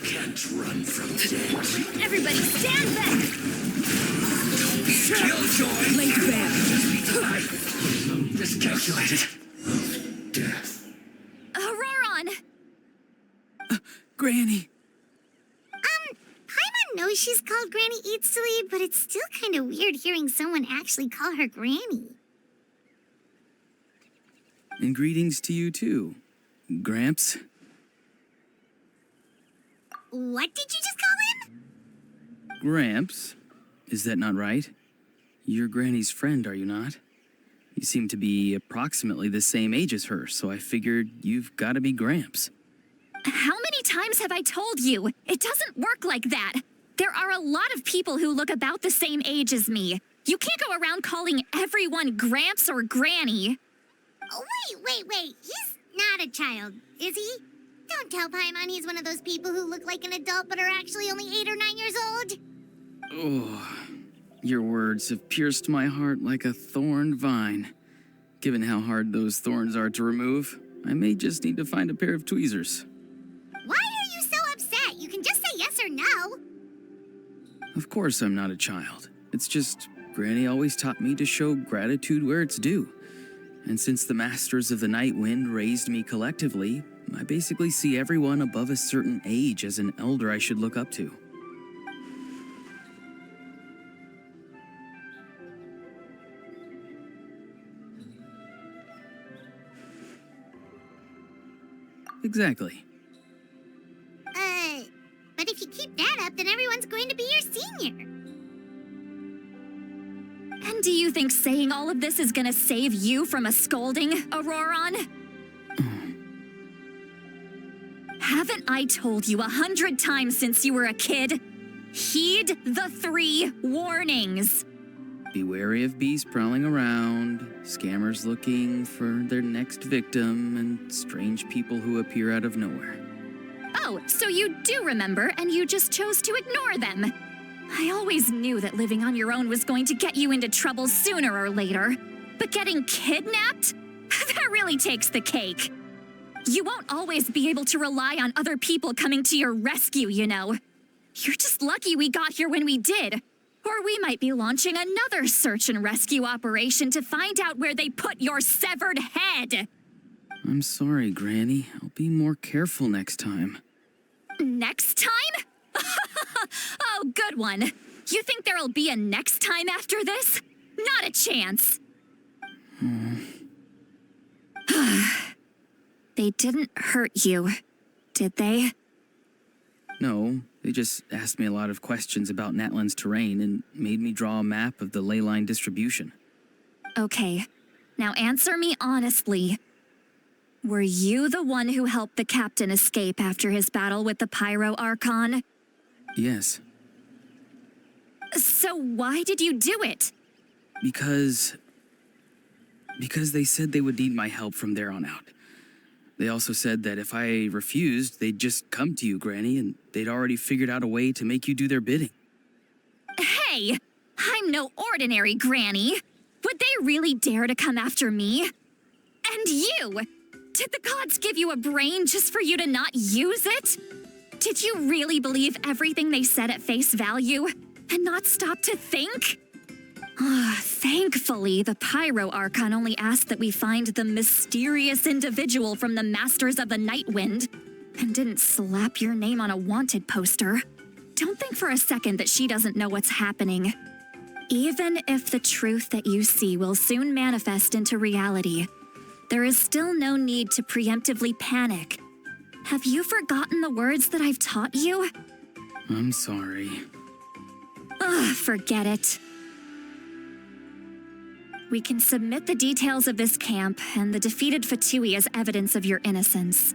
Can't run from death. Everybody stand back! Killjoy! Late bad. Miscalculated. Death. ORORON! Granny! Paimon knows she's called Granny Eats to Leave, but it's still kind of weird hearing someone actually call her Granny. And greetings to you too, Gramps. What did you just call him? Gramps? Is that not right? You're Granny's friend, are you not? You seem to be approximately the same age as her, so I figured you've got to be Gramps. How many times have I told you? It doesn't work like that. There are a lot of people who look about the same age as me. You can't go around calling everyone Gramps or Granny. Oh, wait. He's not a child, is he? Don't tell Paimon he's one of those people who look like an adult but are actually only 8 or 9 years old. Oh, your words have pierced my heart like a thorn vine. Given how hard those thorns are to remove, I may just need to find a pair of tweezers. Why are you so upset? You can just say yes or no. Of course I'm not a child. It's just Granny always taught me to show gratitude where it's due. And since the Masters of the Night Wind raised me collectively, I basically see everyone above a certain age as an elder I should look up to. Exactly. But if you keep that up, then everyone's going to be your senior. And do you think saying all of this is gonna save you from a scolding, ORORON? Haven't I told you 100 times since you were a kid? Heed the 3 warnings. Be wary of bees prowling around, scammers looking for their next victim, and strange people who appear out of nowhere. Oh, so you do remember, and you just chose to ignore them. I always knew that living on your own was going to get you into trouble sooner or later. But getting kidnapped? That really takes the cake. You won't always be able to rely on other people coming to your rescue, you know. You're just lucky we got here when we did. Or we might be launching another search and rescue operation to find out where they put your severed head. I'm sorry, Granny. I'll be more careful next time. Next time? Oh, good one. You think there'll be a next time after this? Not a chance. They didn't hurt you, did they? No, they just asked me a lot of questions about Natlan's terrain and made me draw a map of the ley line distribution. Okay, now answer me honestly. Were you the one who helped the captain escape after his battle with the Pyro Archon? Yes. So why did you do it? Because they said they would need my help from there on out. They also said that if I refused, they'd just come to you, Granny, and they'd already figured out a way to make you do their bidding. Hey, I'm no ordinary Granny. Would they really dare to come after me? And you! Did the gods give you a brain just for you to not use it? Did you really believe everything they said at face value and not stop to think? Thankfully, the Pyro Archon only asked that we find the mysterious individual from the Masters of the Night Wind and didn't slap your name on a wanted poster. Don't think for a second that she doesn't know what's happening. Even if the truth that you see will soon manifest into reality, there is still no need to preemptively panic. Have you forgotten the words that I've taught you? I'm sorry. Forget it. We can submit the details of this camp and the defeated Fatui as evidence of your innocence.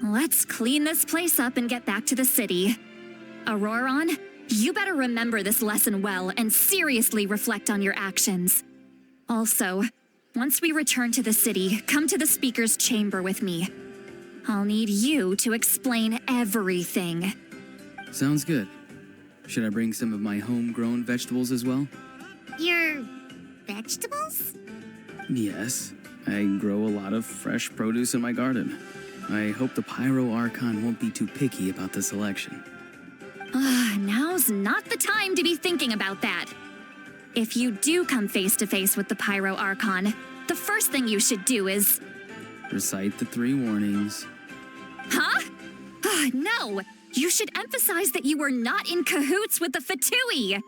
Let's clean this place up and get back to the city. ORORON, you better remember this lesson well and seriously reflect on your actions. Also, once we return to the city, come to the speaker's chamber with me. I'll need you to explain everything. Sounds good. Should I bring some of my homegrown vegetables as well? Your vegetables? Yes. I grow a lot of fresh produce in my garden. I hope the Pyro Archon won't be too picky about the selection. Now's not the time to be thinking about that. If you do come face to face with the Pyro Archon, the first thing you should do is... Recite the 3 warnings. Huh? No! You should emphasize that you were not in cahoots with the Fatui!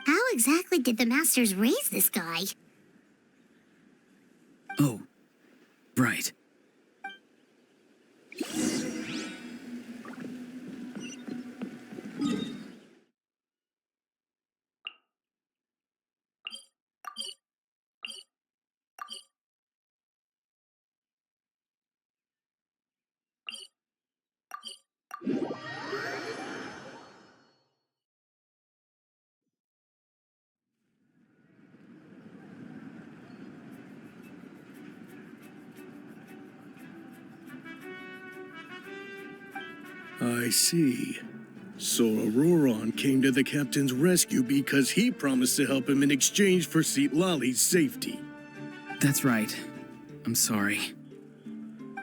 How exactly did the Masters raise this guy? Oh, right. I see. So ORORON came to the captain's rescue because he promised to help him in exchange for Lali's safety. That's right. I'm sorry.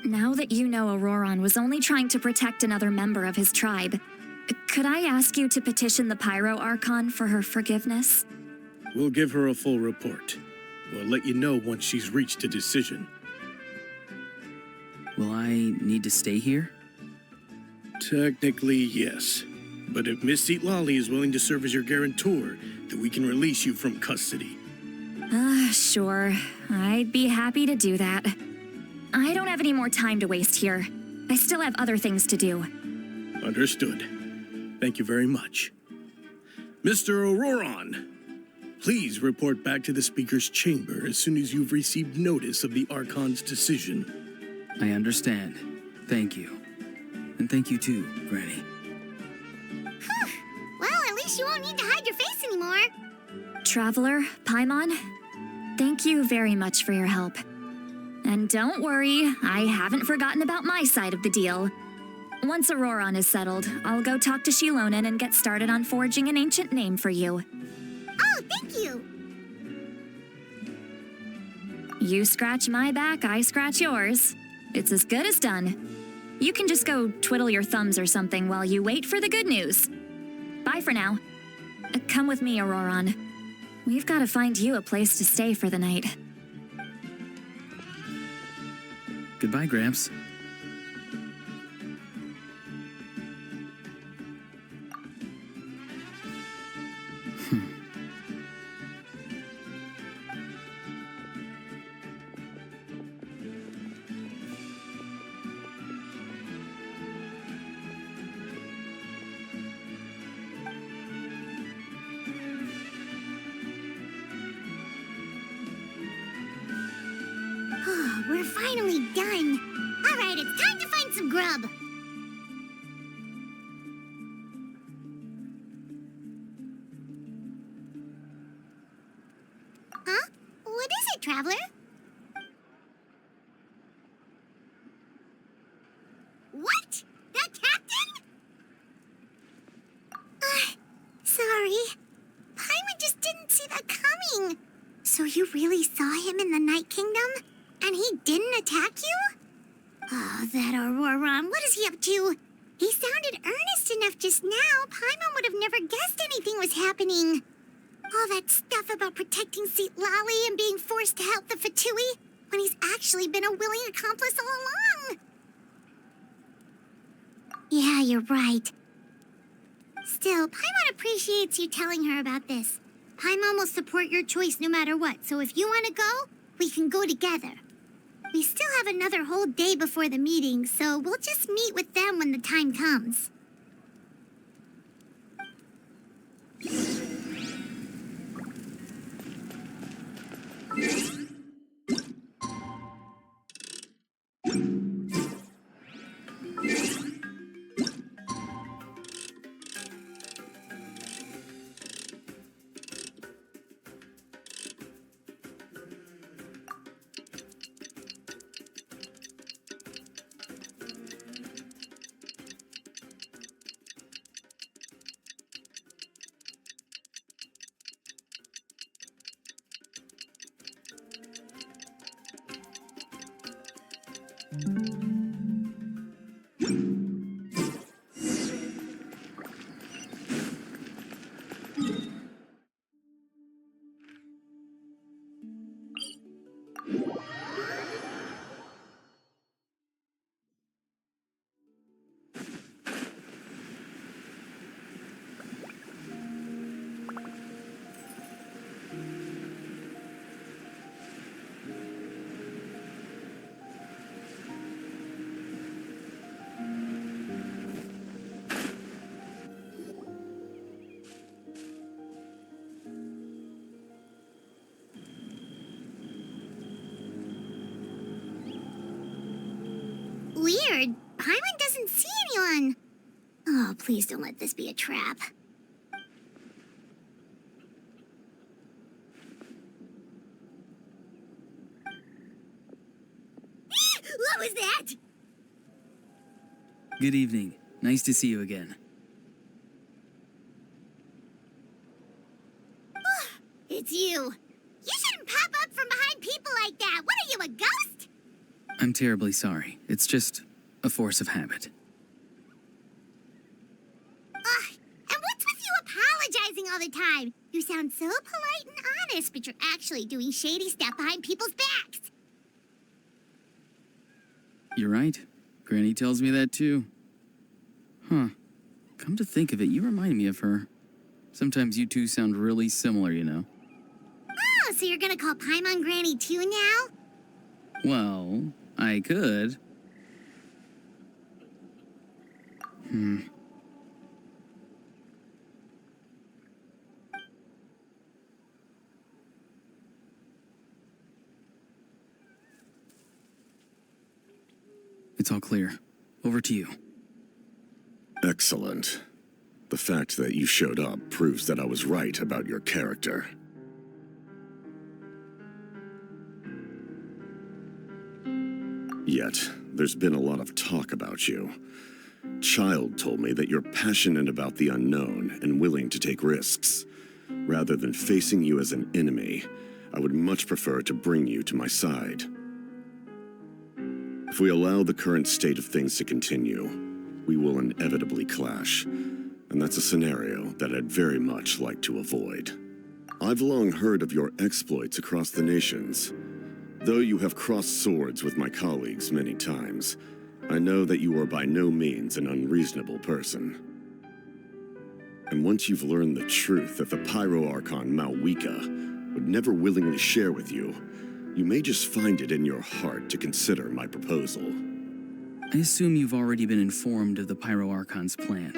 Now that you know ORORON was only trying to protect another member of his tribe, could I ask you to petition the Pyro Archon for her forgiveness? We'll give her a full report. We'll let you know once she's reached a decision. Will I need to stay here? Technically, yes. But if Miss Lali is willing to serve as your guarantor, then we can release you from custody. Sure. I'd be happy to do that. I don't have any more time to waste here. I still have other things to do. Understood. Thank you very much. Mr. ORORON, please report back to the Speaker's chamber as soon as you've received notice of the Archon's decision. I understand. Thank you. And thank you too, Granny. Well, at least you won't need to hide your face anymore. Traveler, Paimon, thank you very much for your help. And don't worry, I haven't forgotten about my side of the deal. Once ORORON is settled, I'll go talk to Shilonen and get started on forging an ancient name for you. Oh, thank you. You scratch my back, I scratch yours. It's as good as done. You can just go twiddle your thumbs or something while you wait for the good news. Bye for now. Come with me, ORORON. We've got to find you a place to stay for the night. Goodbye, Gramps. We're finally done. All right, it's time to find some grub. Huh? What is it, Traveler? What? The captain? Sorry. Paimon just didn't see that coming. So you really saw him in the Night Kingdom? And he didn't attack you? was he up to? He sounded earnest enough just now. Paimon would have never guessed anything was happening. All that stuff about protecting Seat Lally and being forced to help the Fatui, when he's actually been a willing accomplice all along. Yeah, you're right. Still, Paimon appreciates you telling her about this. Paimon will support your choice no matter what, so if you want to go, we can go together. We still have another whole day before the meeting, so we'll just meet with them when the time comes. Weird. Paimon doesn't see anyone. Oh, please don't let this be a trap. What was that? Good evening. Nice to see you again. It's you. You shouldn't pop up from behind people like that. What are you, a ghost? I'm terribly sorry. It's just a force of habit. And what's with you apologizing all the time? You sound so polite and honest, but you're actually doing shady stuff behind people's backs. You're right. Granny tells me that too. Huh. Come to think of it, you remind me of her. Sometimes you two sound really similar, you know. Oh, so you're gonna call Paimon Granny too now? Well, I could. It's all clear. Over to you. Excellent. The fact that you showed up proves that I was right about your character. Yet, there's been a lot of talk about you. Child told me that you're passionate about the unknown and willing to take risks. Rather than facing you as an enemy, I would much prefer to bring you to my side. If we allow the current state of things to continue, we will inevitably clash, and that's a scenario that I'd very much like to avoid. I've long heard of your exploits across the nations. Though you have crossed swords with my colleagues many times, I know that you are by no means an unreasonable person. And once you've learned the truth that the Pyro Archon Malwika would never willingly share with you, you may just find it in your heart to consider my proposal. I assume you've already been informed of the Pyro Archon's plan.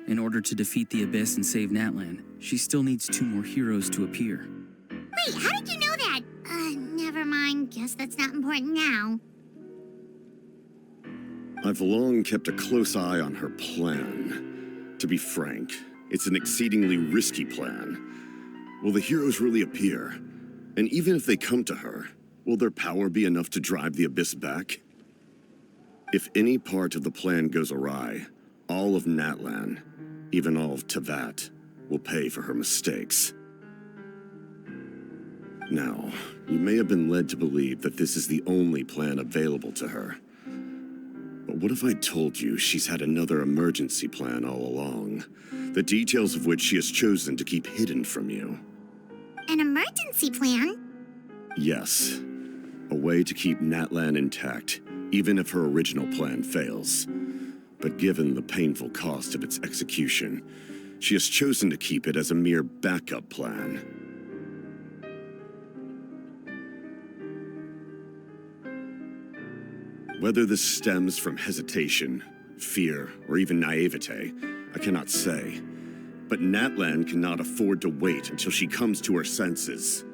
In order to defeat the Abyss and save Natlan, she still needs 2 more heroes to appear. Wait, how did you know that? Never mind. Guess that's not important now. I've long kept a close eye on her plan. To be frank, it's an exceedingly risky plan. Will the heroes really appear? And even if they come to her, will their power be enough to drive the Abyss back? If any part of the plan goes awry, all of Natlan, even all of Tevat, will pay for her mistakes. Now, you may have been led to believe that this is the only plan available to her. But What if I told you she's had another emergency plan all along, the details of which she has chosen to keep hidden from you? An emergency plan? Yes. A way to keep Natlan intact, even if her original plan fails. But given the painful cost of its execution, she has chosen to keep it as a mere backup plan. Whether this stems from hesitation, fear, or even naivete, I cannot say. But Natlan cannot afford to wait until she comes to her senses.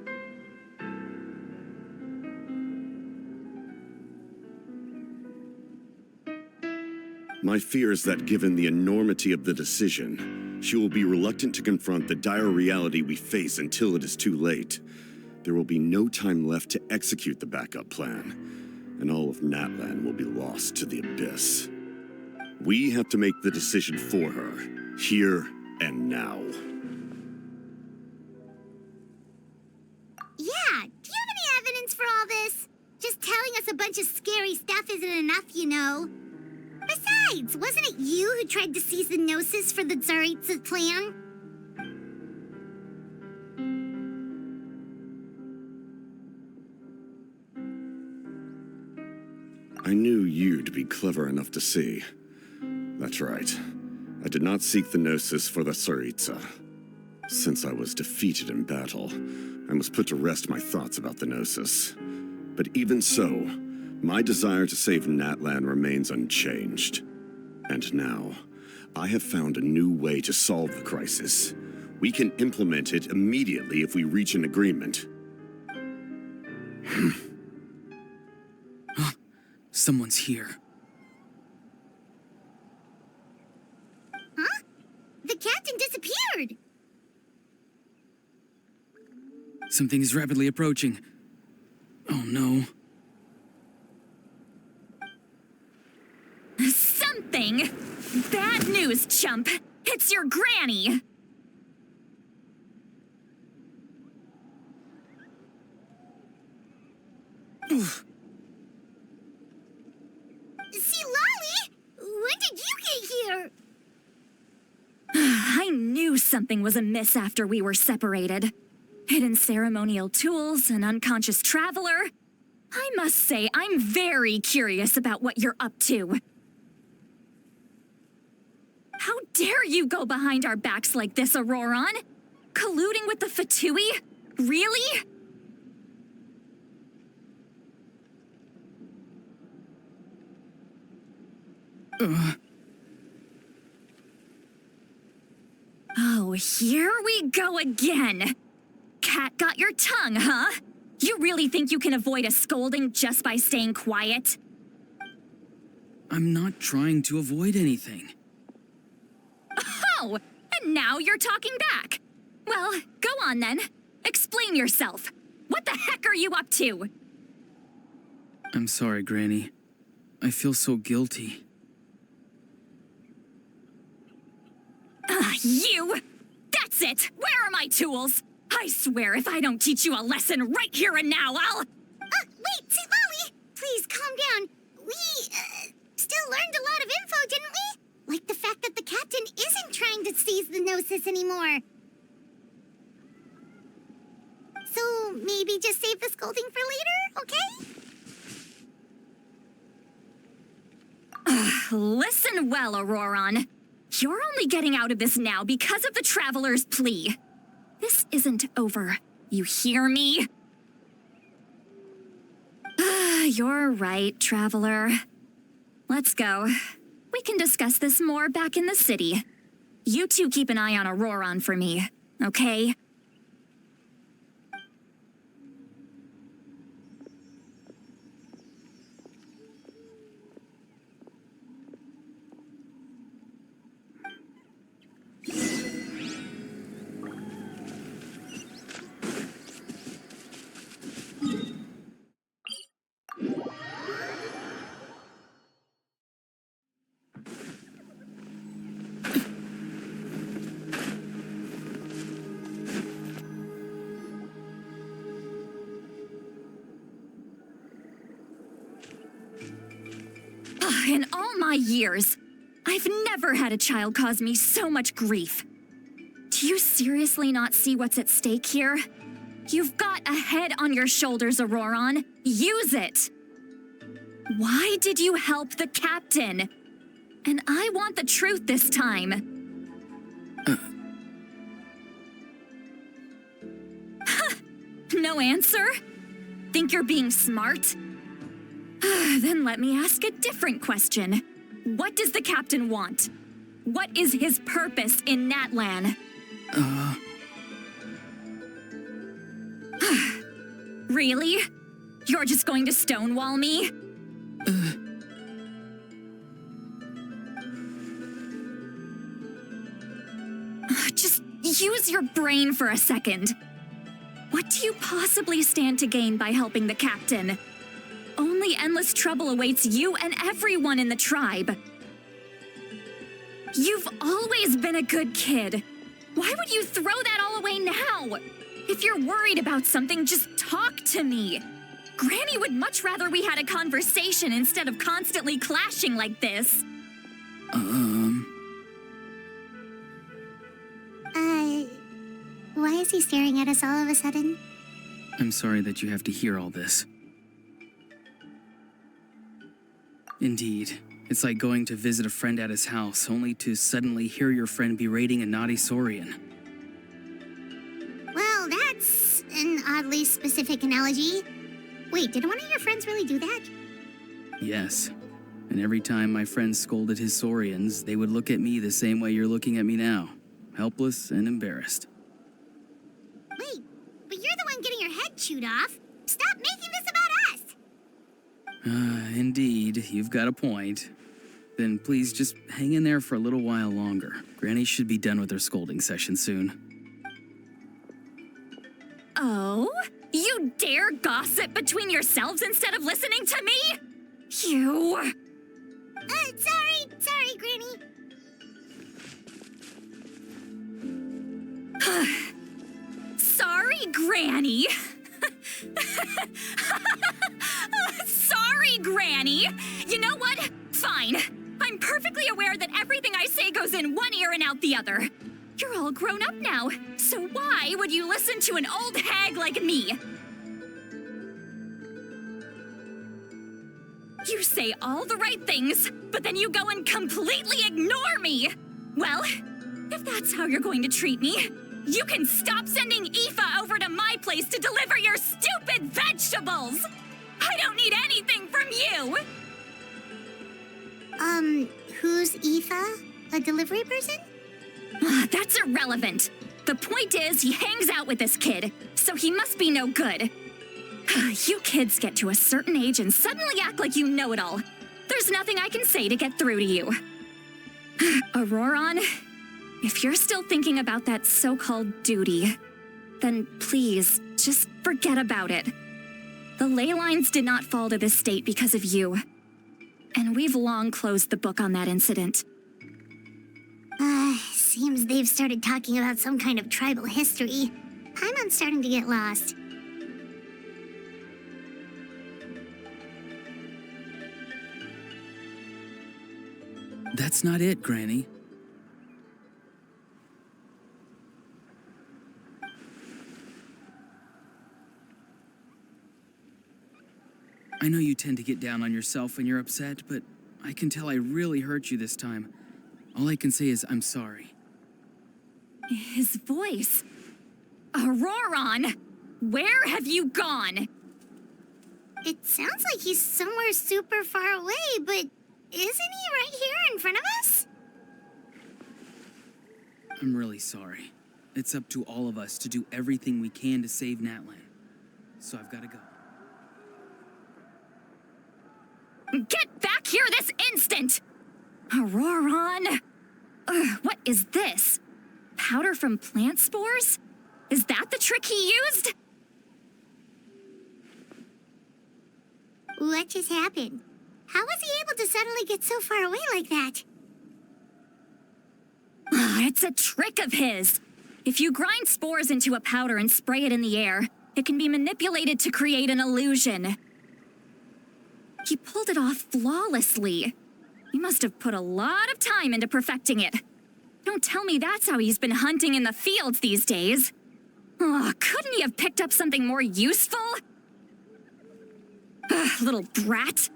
My fear is that given the enormity of the decision, she will be reluctant to confront the dire reality we face until it is too late. There will be no time left to execute the backup plan, and all of Natlan will be lost to the abyss. We have to make the decision for her, here and now. Yeah, do you have any evidence for all this? Just telling us a bunch of scary stuff isn't enough, you know. Besides, wasn't it you who tried to seize the Gnosis for the Tsaritsa plan? I knew you to be clever enough to see. That's right. I did not seek the Gnosis for the Tsaritsa. Since I was defeated in battle, I must put to rest my thoughts about the Gnosis. But even so, my desire to save Natlan remains unchanged. And now, I have found a new way to solve the crisis. We can implement it immediately if we reach an agreement. Someone's here. Huh? The captain disappeared! Something is rapidly approaching. Oh no. Something? Bad news, chump. It's your granny. See, Lolly? When did you get here? I knew something was amiss after we were separated. Hidden ceremonial tools, an unconscious traveler. I must say, I'm very curious about what you're up to. How dare you go behind our backs like this, ORORON? Colluding with the Fatui? Really? Oh, here we go again. Cat got your tongue, huh? You really think you can avoid a scolding just by staying quiet? I'm not trying to avoid anything. Oh, and now you're talking back. Well, go on then. Explain yourself. What the heck are you up to? I'm sorry, Granny. I feel so guilty. You! That's it! Where are my tools? I swear if I don't teach you a lesson right here and now, I'll... Wait, see, Lolly! Please, calm down. We, still learned a lot of info, didn't we? Like the fact that the captain isn't trying to seize the Gnosis anymore. So, maybe just save the scolding for later, okay? Listen well, ORORON. You're only getting out of this now because of the Traveler's plea. This isn't over. You hear me? You're right, Traveler. Let's go. We can discuss this more back in the city. You two keep an eye on ORORON for me, okay? In all my years, I've never had a child cause me so much grief. Do you seriously not see what's at stake here? You've got a head on your shoulders, ORORON. Use it! Why did you help the captain? And I want the truth this time. No answer? Think you're being smart? Then let me ask a different question. What does the captain want? What is his purpose in Natlan? Really? You're just going to stonewall me? Just use your brain for a second. What do you possibly stand to gain by helping the captain? Only endless trouble awaits you and everyone in the tribe. You've always been a good kid. Why would you throw that all away now? If you're worried about something, just talk to me. Granny would much rather we had a conversation instead of constantly clashing like this. Why is he staring at us all of a sudden? I'm sorry that you have to hear all this. Indeed. It's like going to visit a friend at his house, only to suddenly hear your friend berating a naughty Saurian. Well, that's an oddly specific analogy. Wait, did one of your friends really do that? Yes. And every time my friend scolded his Saurians, they would look at me the same way you're looking at me now. Helpless and embarrassed. Wait, but you're the one getting your head chewed off. Stop making this about us! Indeed, you've got a point. Then please just hang in there for a little while longer. Granny should be done with her scolding session soon. Oh? You dare gossip between yourselves instead of listening to me? You... Sorry, Granny. Sorry, Granny. Sorry, Granny. You know what? Fine. I'm perfectly aware that everything I say goes in one ear and out the other. You're all grown up now, so why would you listen to an old hag like me? You say all the right things, but then you go and completely ignore me. Well, if that's how you're going to treat me, you can stop sending Aoife over to my place to deliver your stupid vegetables! I don't need anything from you! Who's Aoife? A delivery person? That's irrelevant. The point is, he hangs out with this kid, so he must be no good. You kids get to a certain age and suddenly act like you know it all. There's nothing I can say to get through to you. ORORON, if you're still thinking about that so-called duty, then please, just forget about it. The ley lines did not fall to this state because of you. And we've long closed the book on that incident. Seems they've started talking about some kind of tribal history. I'm starting to get lost. That's not it, Granny. I know you tend to get down on yourself when you're upset, but I can tell I really hurt you this time. All I can say is I'm sorry. His voice. ORORON! Where have you gone? It sounds like he's somewhere super far away, but isn't he right here in front of us? I'm really sorry. It's up to all of us to do everything we can to save Natlan. So I've got to go. Get back here this instant! ORORON! What is this? Powder from plant spores? Is that the trick he used? What just happened? How was he able to suddenly get so far away like that? It's a trick of his. If you grind spores into a powder and spray it in the air, it can be manipulated to create an illusion. He pulled it off flawlessly. He must have put a lot of time into perfecting it. Don't tell me that's how he's been hunting in the fields these days. Oh, couldn't he have picked up something more useful? Ugh, little brat.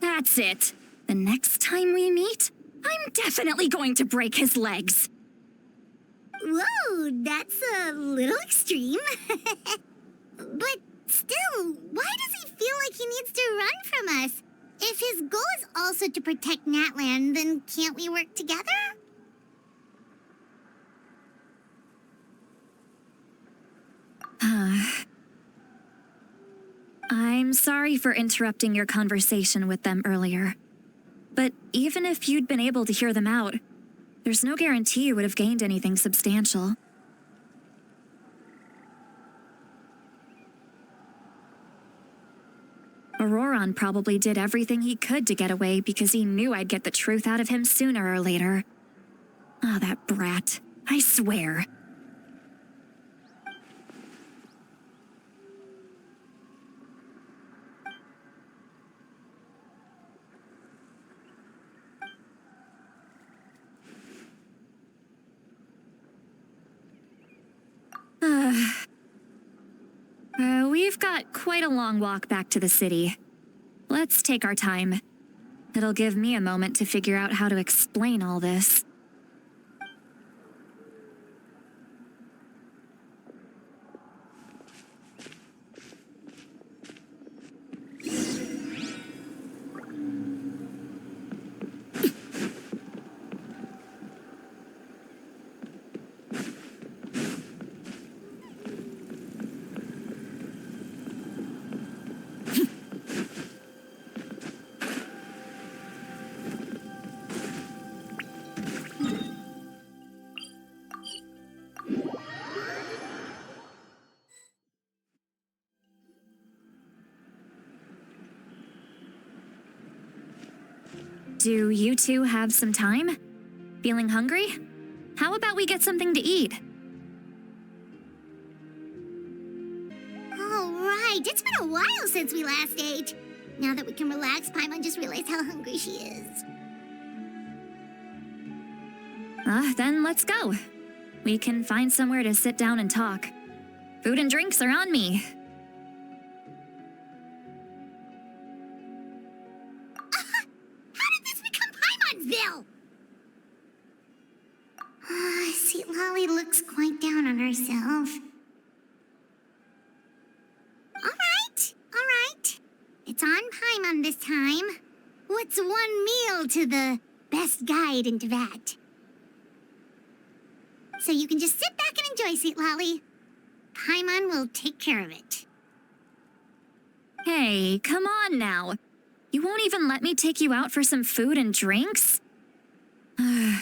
That's it. The next time we meet, I'm definitely going to break his legs. Whoa, that's a little extreme. But still, why does he feel like he needs to run from us? If his goal is also to protect Natlan, then can't we work together? I'm sorry for interrupting your conversation with them earlier. But even if you'd been able to hear them out, there's no guarantee you would have gained anything substantial. ORORON probably did everything he could to get away because he knew I'd get the truth out of him sooner or later. Ah, that brat. I swear. We've got quite a long walk back to the city. Let's take our time. It'll give me a moment to figure out how to explain all this. Do you two have some time? Feeling hungry? How about we get something to eat? All right, it's been a while since we last ate. Now that we can relax, Paimon just realized how hungry she is. Then let's go. We can find somewhere to sit down and talk. Food and drinks are on me. Bill! Sweet Lolly looks quite down on herself. All right. It's on Paimon this time. What's one meal to the best guide into that? So you can just sit back and enjoy, Sweet Lolly. Paimon will take care of it. Hey, come on now. You won't even let me take you out for some food and drinks? I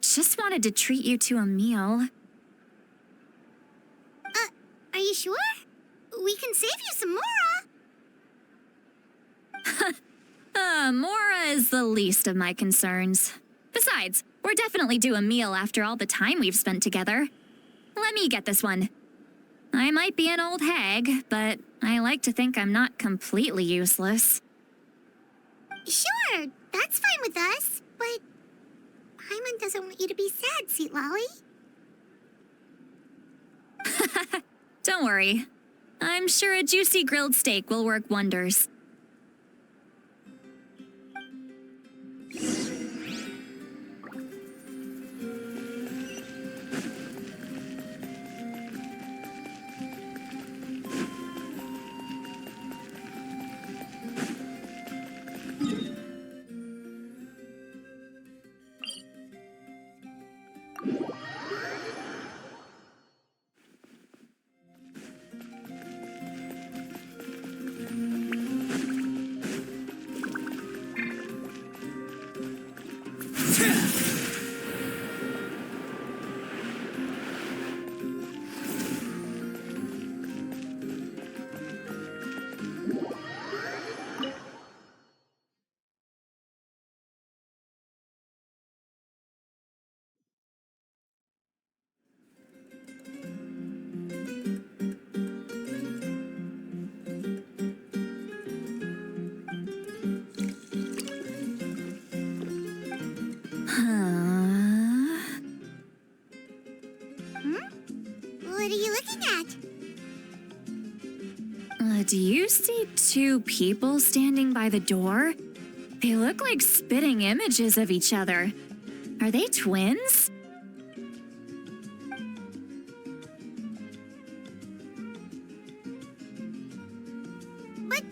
just wanted to treat you to a meal. Are you sure? We can save you some Mora. Mora is the least of my concerns. Besides, we're definitely due a meal after all the time we've spent together. Let me get this one. I might be an old hag, but I like to think I'm not completely useless. Sure, that's fine with us, but Paimon doesn't want you to be sad, Sweet Lolly. Don't worry. I'm sure a juicy grilled steak will work wonders. you see two people standing by the door? They look like spitting images of each other. Are they twins? But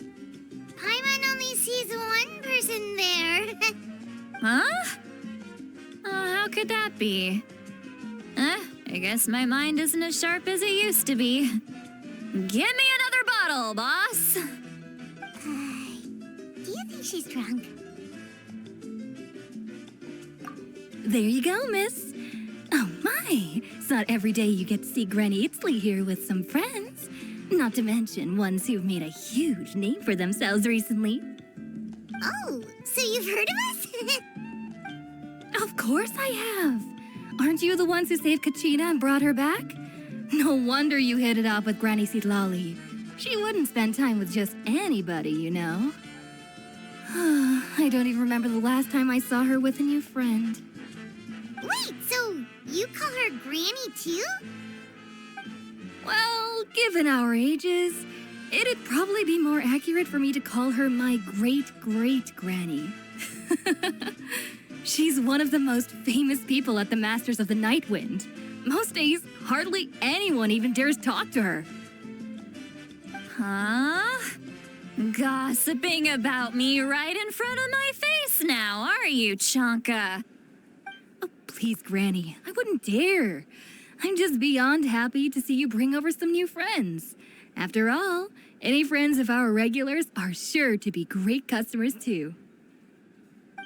Paimon only sees one person there. Huh? How could that be? I guess my mind isn't as sharp as it used to be. Give me another bottle, boss. Do you think she's drunk? There you go, miss. Oh my, it's not every day you get to see Granny Itzley here with some friends. Not to mention ones who've made a huge name for themselves recently. Oh, so you've heard of us? Of course I have. Aren't you the ones who saved Kachina and brought her back? No wonder you hit it off with Granny Sitlali. She wouldn't spend time with just anybody, you know. I don't even remember the last time I saw her with a new friend. Wait, so you call her Granny too? Well, given our ages, it'd probably be more accurate for me to call her my great-great-granny. She's one of the most famous people at the Masters of the Nightwind. Most days, hardly anyone even dares talk to her. Huh? Gossiping about me right in front of my face now, are you, Chonka? Oh, please, Granny, I wouldn't dare. I'm just beyond happy to see you bring over some new friends. After all, any friends of our regulars are sure to be great customers too.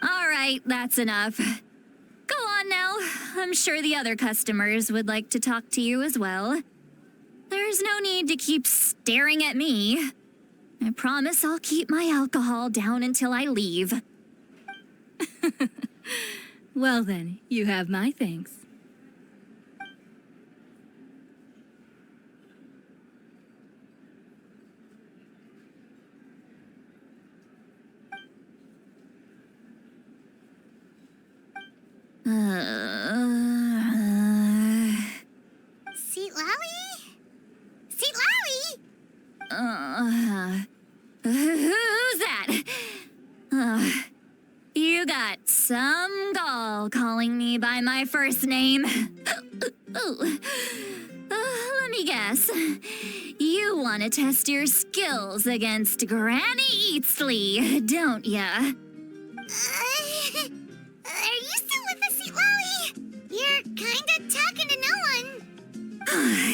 All right, that's enough. Go on now. I'm sure the other customers would like to talk to you as well. There's no need to keep staring at me. I promise I'll keep my alcohol down until I leave. Well then, you have my thanks. Sitlali? Sitlali? Who's that? You got some gall calling me by my first name. Let me guess. You want to test your skills against Granny Eatsley, don't ya? Are you still with us, Sitlali? You're kinda talking to no one.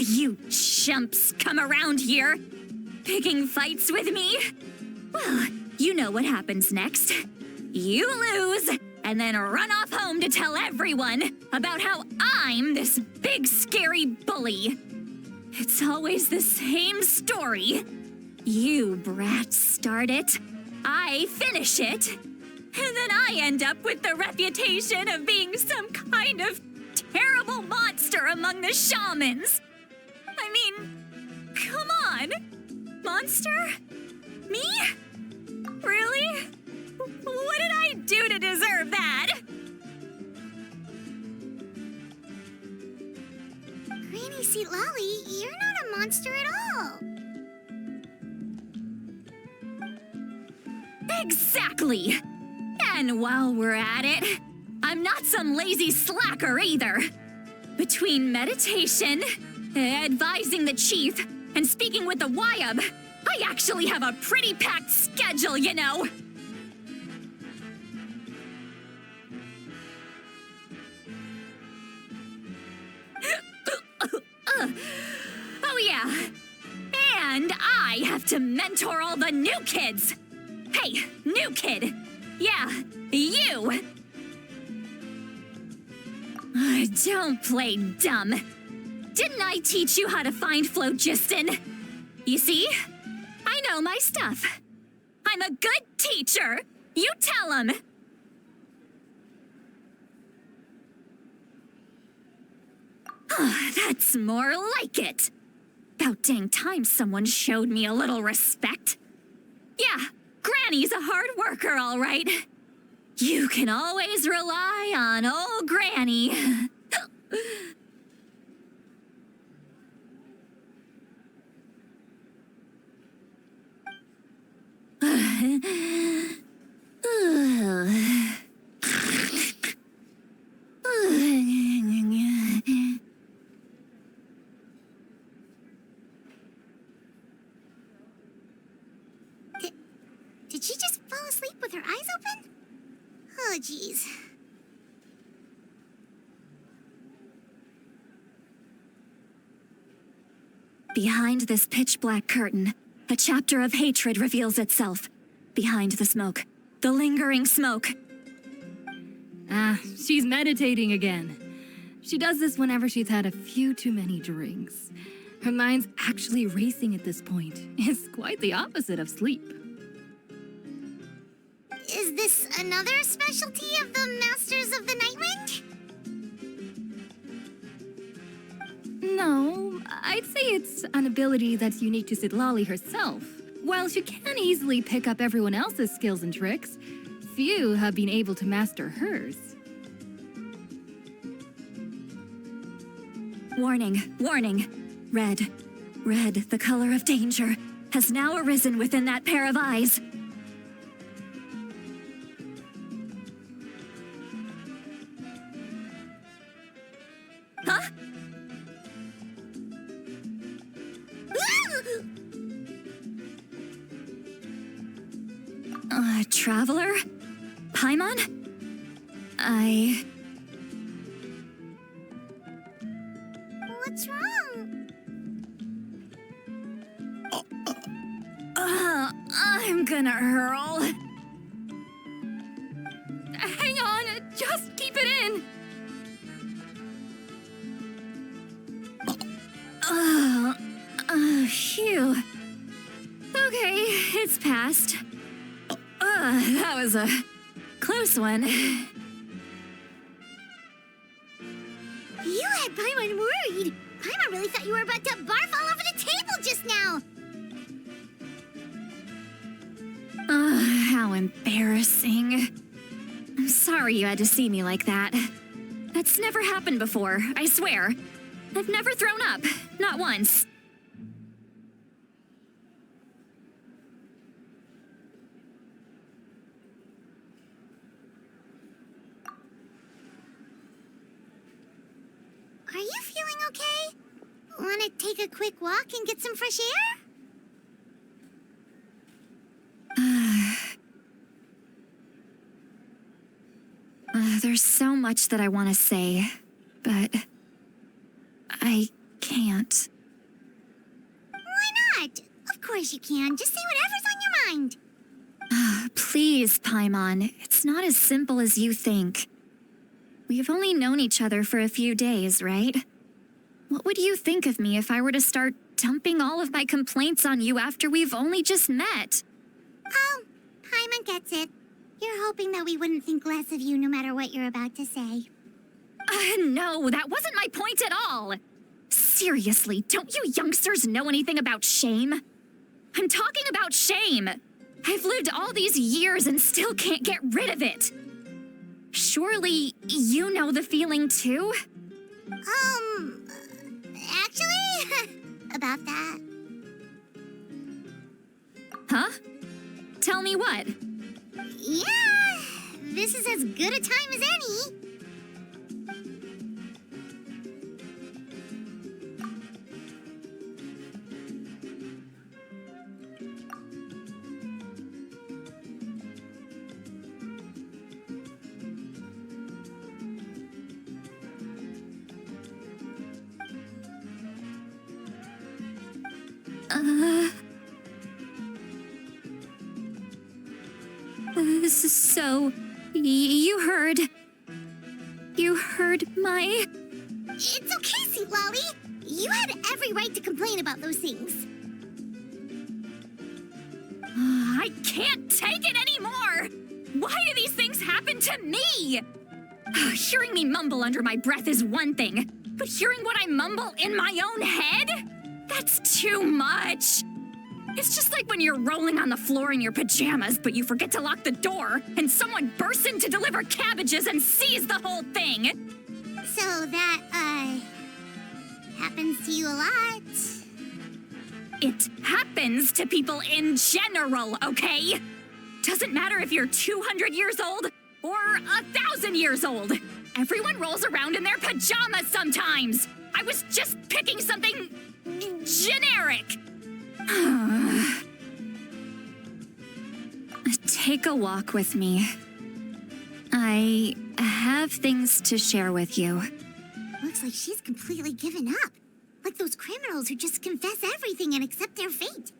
You chumps come around here, picking fights with me? Well, you know what happens next. You lose, and then run off home to tell everyone about how I'm this big, scary bully. It's always the same story. You brats start it, I finish it, and then I end up with the reputation of being some kind of terrible monster among the shamans. I mean, come on. Monster? Me? Really? What did I do to deserve that? Granny Sitlali, you're not a monster at all. Exactly. And while we're at it, I'm not some lazy slacker either. Between meditation, advising the chief, and speaking with the Wyab, I actually have a pretty packed schedule, you know. Oh yeah. And I have to mentor all the new kids. Hey, new kid. Yeah, you. Don't play dumb. Didn't I teach you how to find phlogiston? You see? I know my stuff. I'm a good teacher. You tell him. That's more like it. About dang time someone showed me a little respect. Yeah, Granny's a hard worker, all right. You can always rely on old Granny. Did she just fall asleep with her eyes open? Oh, jeez. Behind this pitch-black curtain, a chapter of hatred reveals itself. Behind the smoke, the lingering smoke. Ah, she's meditating again. She does this whenever she's had a few too many drinks. Her mind's actually racing at this point. It's quite the opposite of sleep. Is this another specialty of the Masters of the Nightwind? No, I'd say it's an ability that's unique to Sidlali herself. While she can easily pick up everyone else's skills and tricks, few have been able to master hers. Warning, warning. Red, the color of danger, has now arisen within that pair of eyes. Huh? Traveler? Paimon? What's wrong? I'm gonna hurl. Hang on, just keep it in. Phew. Okay, it's passed. That was a close one. You had Paimon worried. Paimon really thought you were about to barf all over the table just now. How embarrassing. I'm sorry you had to see me like that. That's never happened before, I swear. I've never thrown up, not once. Are you feeling okay? Want to take a quick walk and get some fresh air? There's so much that I want to say, but I can't. Why not? Of course you can. Just say whatever's on your mind. Please, Paimon, it's not as simple as you think. We've only known each other for a few days, right? What would you think of me if I were to start dumping all of my complaints on you after we've only just met? Oh, Paimon gets it. You're hoping that we wouldn't think less of you no matter what you're about to say. No, that wasn't my point at all. Seriously, don't you youngsters know anything about shame? I'm talking about shame. I've lived all these years and still can't get rid of it. Surely you know the feeling too? Actually, about that. Huh? Tell me what? Yeah, this is as good a time as any. This is so... You heard my... It's okay, Sweet Lolly. You had every right to complain about those things. I can't take it anymore! Why do these things happen to me? Hearing me mumble under my breath is one thing, but hearing what I mumble in my own head? That's too much! It's just like when you're rolling on the floor in your pajamas, but you forget to lock the door, and someone bursts in to deliver cabbages and sees the whole thing! So that, happens to you a lot. It happens to people in general, okay? Doesn't matter if you're 200 years old or 1,000 years old. Everyone rolls around in their pajamas sometimes. I was just picking something generic. Take a walk with me. I have things to share with you. Looks like she's completely given up. Like those criminals who just confess everything and accept their fate.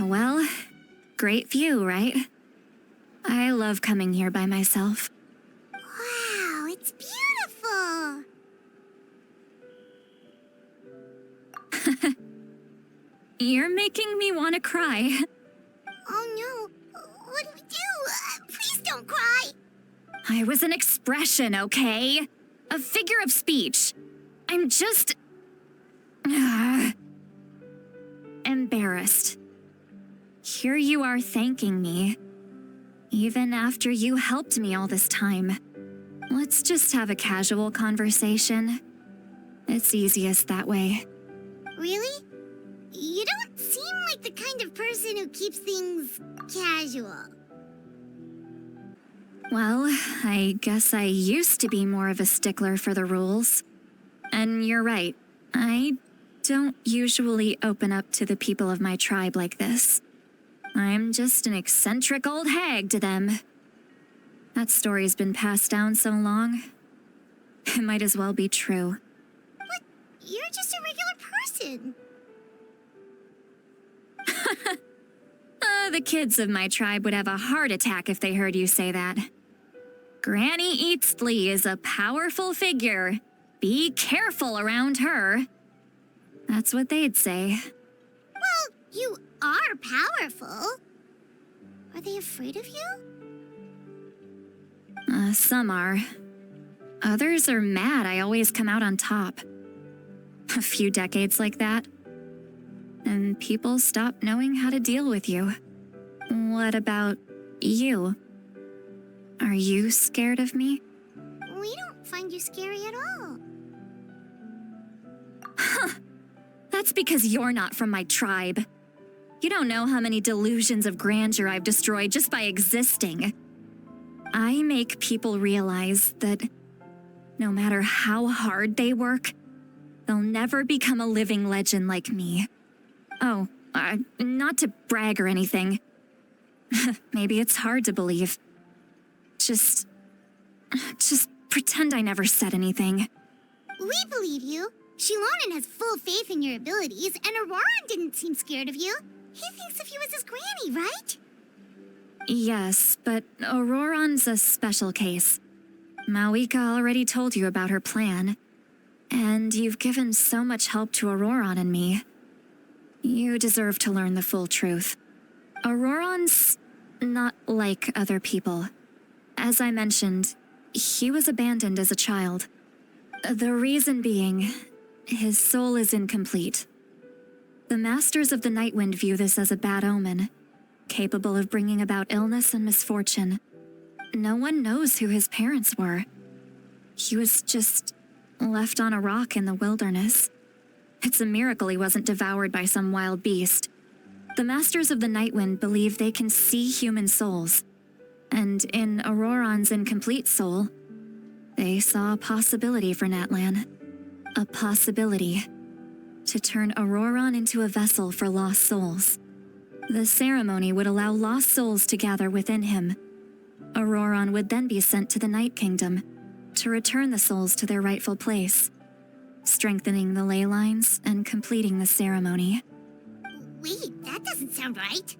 Well, great view, right? I love coming here by myself. Wow, it's beautiful. You're making me want to cry. Oh no, what do we do? Please don't cry. I was an expression, okay? A figure of speech. I'm just... embarrassed. Here you are thanking me. Even after you helped me all this time. Let's just have a casual conversation. It's easiest that way. Really? You don't seem like the kind of person who keeps things casual. Well, I guess I used to be more of a stickler for the rules. And you're right, I don't usually open up to the people of my tribe like this. I'm just an eccentric old hag to them. That story's been passed down so long, it might as well be true. But you're just a regular person. The kids of my tribe would have a heart attack if they heard you say that. Granny Eatsley is a powerful figure. Be careful around her. That's what they'd say. Well, you are powerful. Are they afraid of you? Some are. Others are mad I always come out on top. A few decades like that, and people stop knowing how to deal with you. What about you? Are you scared of me? We don't find you scary at all. That's because you're not from my tribe. You don't know how many delusions of grandeur I've destroyed just by existing. I make people realize that no matter how hard they work, they'll never become a living legend like me. Oh, not to brag or anything. Maybe it's hard to believe. Just pretend I never said anything. We believe you. Shilonen has full faith in your abilities, and ORORON didn't seem scared of you. He thinks of you as his granny, right? Yes, but ORORON's a special case. Mawika already told you about her plan. And you've given so much help to ORORON and me. You deserve to learn the full truth. ORORON's not like other people. As I mentioned, he was abandoned as a child. The reason being, his soul is incomplete. The Masters of the Nightwind view this as a bad omen, capable of bringing about illness and misfortune. No one knows who his parents were. He was just left on a rock in the wilderness. It's a miracle he wasn't devoured by some wild beast. The Masters of the Nightwind believe they can see human souls. And in ORORON's incomplete soul, they saw a possibility for Natlan. A possibility to turn ORORON into a vessel for lost souls. The ceremony would allow lost souls to gather within him. ORORON would then be sent to the Night Kingdom to return the souls to their rightful place, strengthening the ley lines and completing the ceremony. Wait, that doesn't sound right.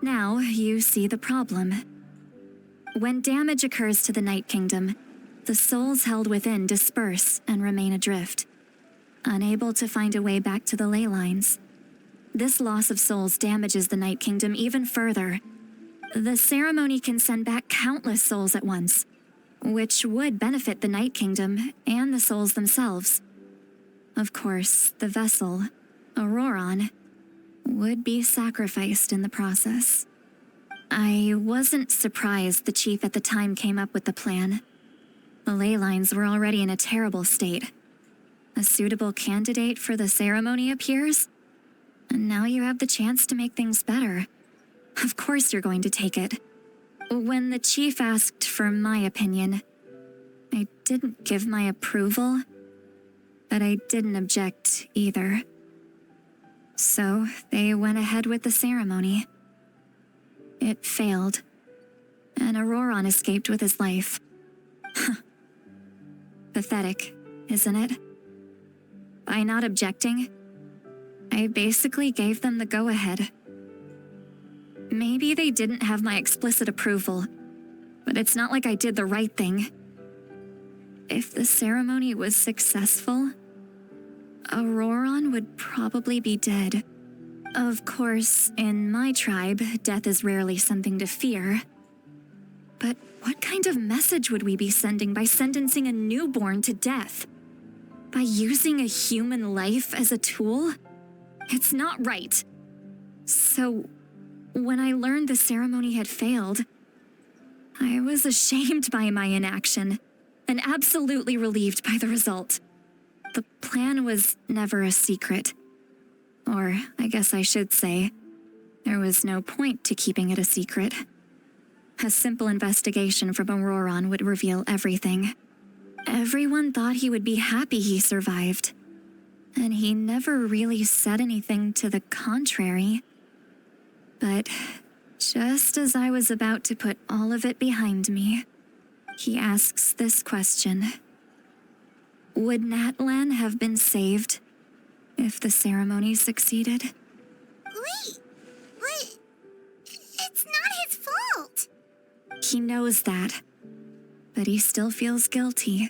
Now you see the problem. When damage occurs to the Night Kingdom, the souls held within disperse and remain adrift, unable to find a way back to the ley lines. This loss of souls damages the Night Kingdom even further. The ceremony can send back countless souls at once, which would benefit the Night Kingdom and the souls themselves. Of course, the vessel, ORORON, would be sacrificed in the process. I wasn't surprised the chief at the time came up with the plan. The ley lines were already in a terrible state. A suitable candidate for the ceremony appears, and now you have the chance to make things better. Of course you're going to take it. When the chief asked for my opinion, I didn't give my approval, but I didn't object either. So they went ahead with the ceremony. It failed, and ORORON escaped with his life. Pathetic, isn't it? By not objecting, I basically gave them the go-ahead. Maybe they didn't have my explicit approval, but it's not like I did the right thing. If the ceremony was successful, ORORON would probably be dead. Of course, in my tribe, death is rarely something to fear. But what kind of message would we be sending by sentencing a newborn to death? By using a human life as a tool? It's not right. So, when I learned the ceremony had failed, I was ashamed by my inaction and absolutely relieved by the result. The plan was never a secret. Or, I guess I should say, there was no point to keeping it a secret. A simple investigation from ORORON would reveal everything. Everyone thought he would be happy he survived, and he never really said anything to the contrary. But just as I was about to put all of it behind me, he asks this question. Would Natlan have been saved if the ceremony succeeded? Wait, what? It's not his fault. He knows that, but he still feels guilty.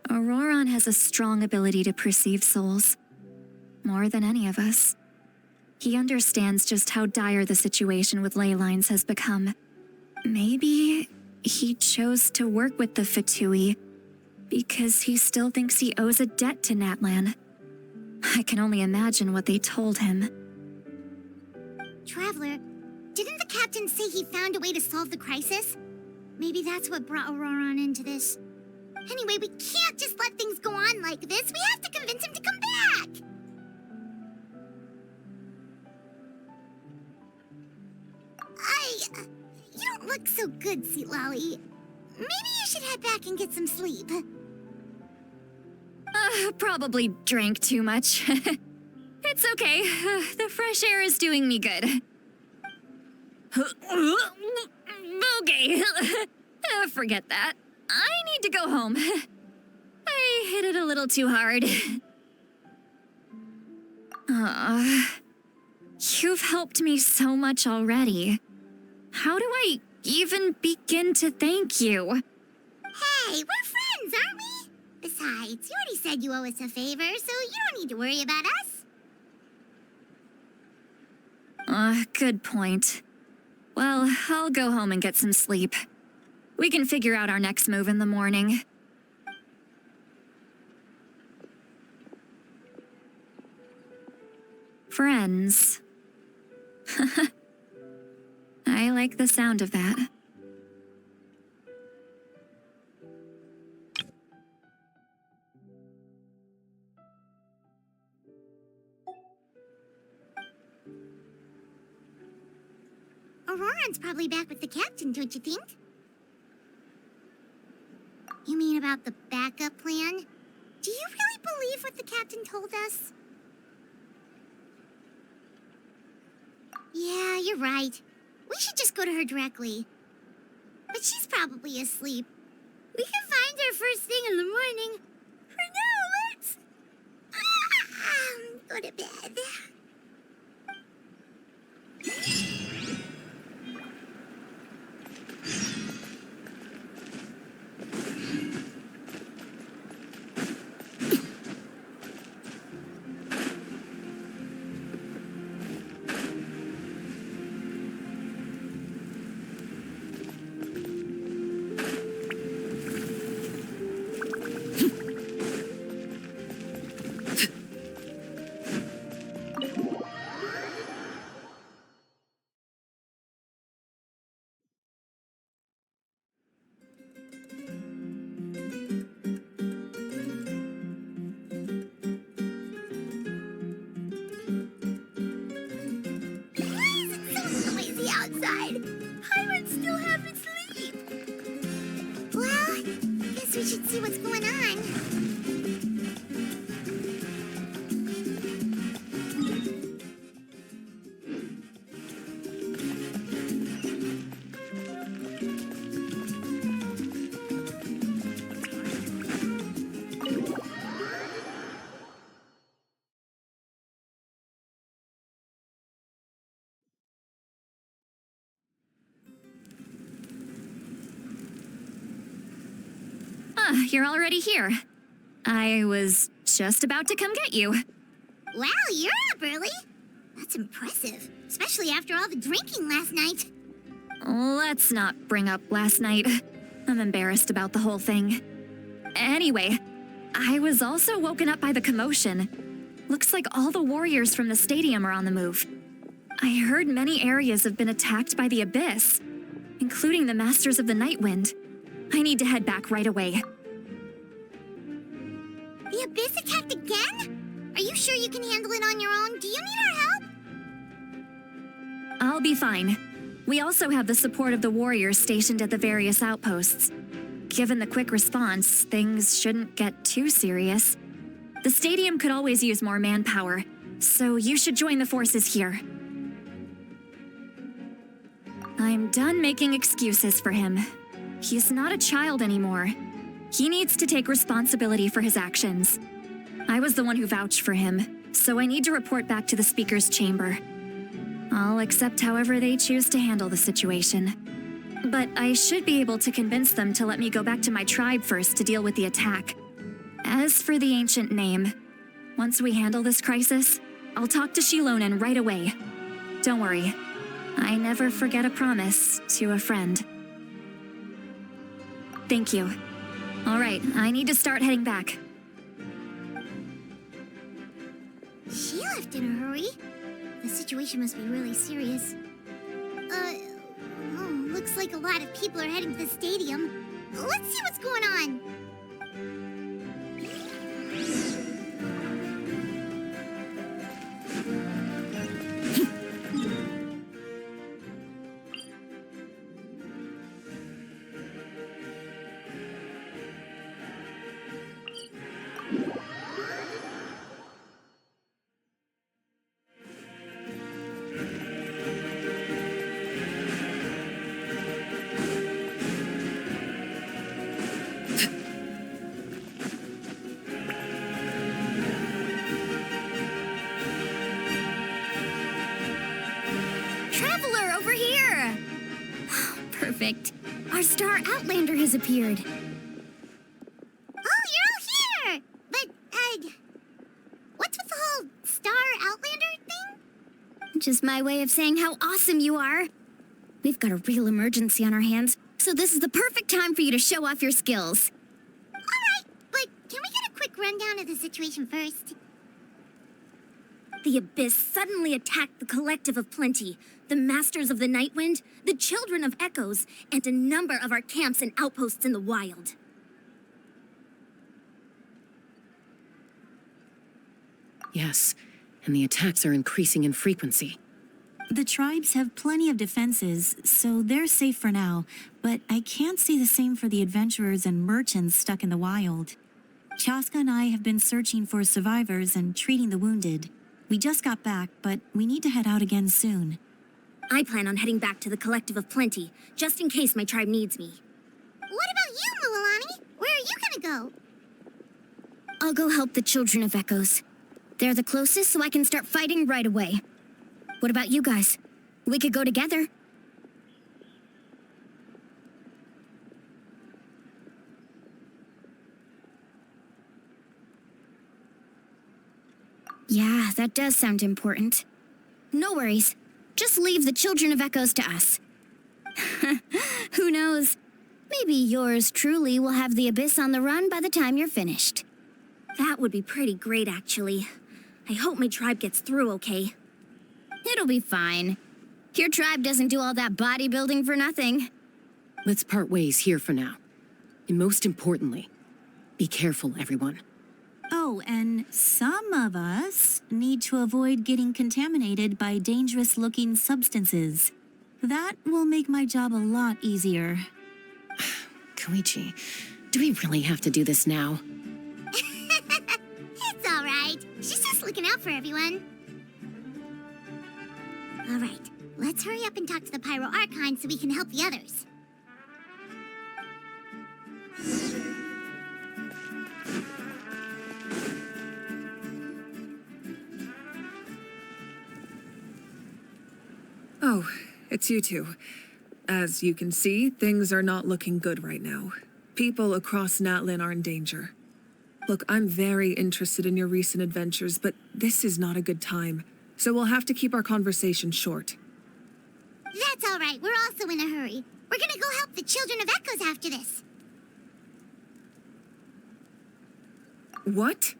ORORON has a strong ability to perceive souls, more than any of us. He understands just how dire the situation with ley lines has become. Maybe he chose to work with the Fatui because he still thinks he owes a debt to Natlan. I can only imagine what they told him. Traveler, didn't the captain say he found a way to solve the crisis? Maybe that's what brought ORORON into this. Anyway, we can't just let things go on like this. We have to convince him to come back! You don't look so good, Lolly. Maybe you should head back and get some sleep. Probably drank too much. It's okay. The fresh air is doing me good. Okay. Forget that. I need to go home. I hit it a little too hard. You've helped me so much already. How do I even begin to thank you? Hey, we're friends, aren't we? Besides, you already said you owe us a favor, so you don't need to worry about us. Good point. Well, I'll go home and get some sleep. We can figure out our next move in the morning. Friends. I like the sound of that. ORORON's probably back with the captain, don't you think? thinking about the backup plan. Do you really believe what the captain told us? Yeah, you're right. We should just go to her directly. But she's probably asleep. We can find her first thing in the morning. For now, let's... go to bed. Outside. Hyman still half asleep. Well, guess we should see what's going on. You're already here. I was just about to come get you. Wow, you're up early. That's impressive, especially after all the drinking last night. Let's not bring up last night. I'm embarrassed about the whole thing. Anyway, I was also woken up by the commotion. Looks like all the warriors from the stadium are on the move. I heard many areas have been attacked by the Abyss, including the Masters of the Nightwind. I need to head back right away. The Abyss attacked again? Are you sure you can handle it on your own? Do you need our help? I'll be fine. We also have the support of the warriors stationed at the various outposts. Given the quick response, things shouldn't get too serious. The stadium could always use more manpower, so you should join the forces here. I'm done making excuses for him. He's not a child anymore. He needs to take responsibility for his actions. I was the one who vouched for him, so I need to report back to the Speaker's chamber. I'll accept however they choose to handle the situation. But I should be able to convince them to let me go back to my tribe first to deal with the attack. As for the ancient name, once we handle this crisis, I'll talk to Shilonen right away. Don't worry, I never forget a promise to a friend. Thank you. All right, I need to start heading back. She left in a hurry. The situation must be really serious. Looks like a lot of people are heading to the stadium. Let's see what's going on. Traveler, over here! Perfect. Our star Outlander has appeared. Oh, you're all here! But, what's with the whole Star Outlander thing? Just my way of saying how awesome you are. We've got a real emergency on our hands, so this is the perfect time for you to show off your skills. Alright, but can we get a quick rundown of the situation first? The Abyss suddenly attacked the Collective of Plenty, the Masters of the Nightwind, the Children of Echoes, and a number of our camps and outposts in the wild. Yes, and the attacks are increasing in frequency. The tribes have plenty of defenses, so they're safe for now, but I can't say the same for the adventurers and merchants stuck in the wild. Chaska and I have been searching for survivors and treating the wounded. We just got back, but we need to head out again soon. I plan on heading back to the Collective of Plenty, just in case my tribe needs me. What about you, Mualani? Where are you gonna go? I'll go help the Children of Echoes. They're the closest, so I can start fighting right away. What about you guys? We could go together. Yeah, that does sound important. No worries. Just leave the Children of Echoes to us. Who knows? Maybe yours truly will have the Abyss on the run by the time you're finished. That would be pretty great, actually. I hope my tribe gets through okay. It'll be fine. Your tribe doesn't do all that bodybuilding for nothing. Let's part ways here for now. And most importantly, be careful, everyone. Oh, and some of us need to avoid getting contaminated by dangerous-looking substances. That will make my job a lot easier. Koichi, do we really have to do this now? It's all right. She's just looking out for everyone. All right, let's hurry up and talk to the Pyro Archon so we can help the others. Oh, it's you two. As you can see, things are not looking good right now. People across Natlan are in danger. Look, I'm very interested in your recent adventures, but this is not a good time. So we'll have to keep our conversation short. That's all right. We're also in a hurry. We're gonna go help the Children of Echoes after this. What?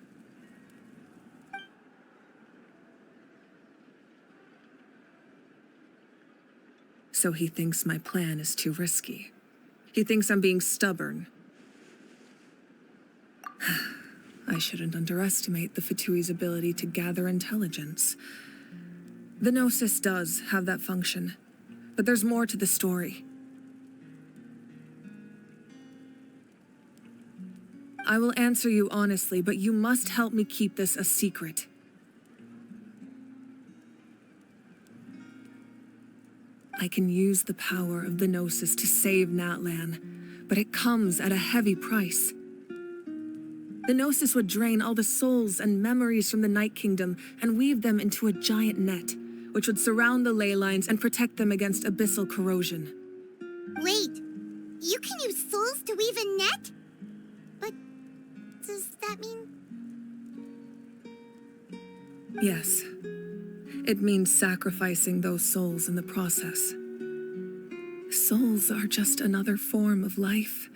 So he thinks my plan is too risky. He thinks I'm being stubborn. I shouldn't underestimate the Fatui's ability to gather intelligence. The Gnosis does have that function, but there's more to the story. I will answer you honestly, but you must help me keep this a secret. I can use the power of the Gnosis to save Natlan, but it comes at a heavy price. The Gnosis would drain all the souls and memories from the Night Kingdom and weave them into a giant net, which would surround the ley lines and protect them against abyssal corrosion. Wait, you can use souls to weave a net? But does that mean... Yes. It means sacrificing those souls in the process. Souls are just another form of life.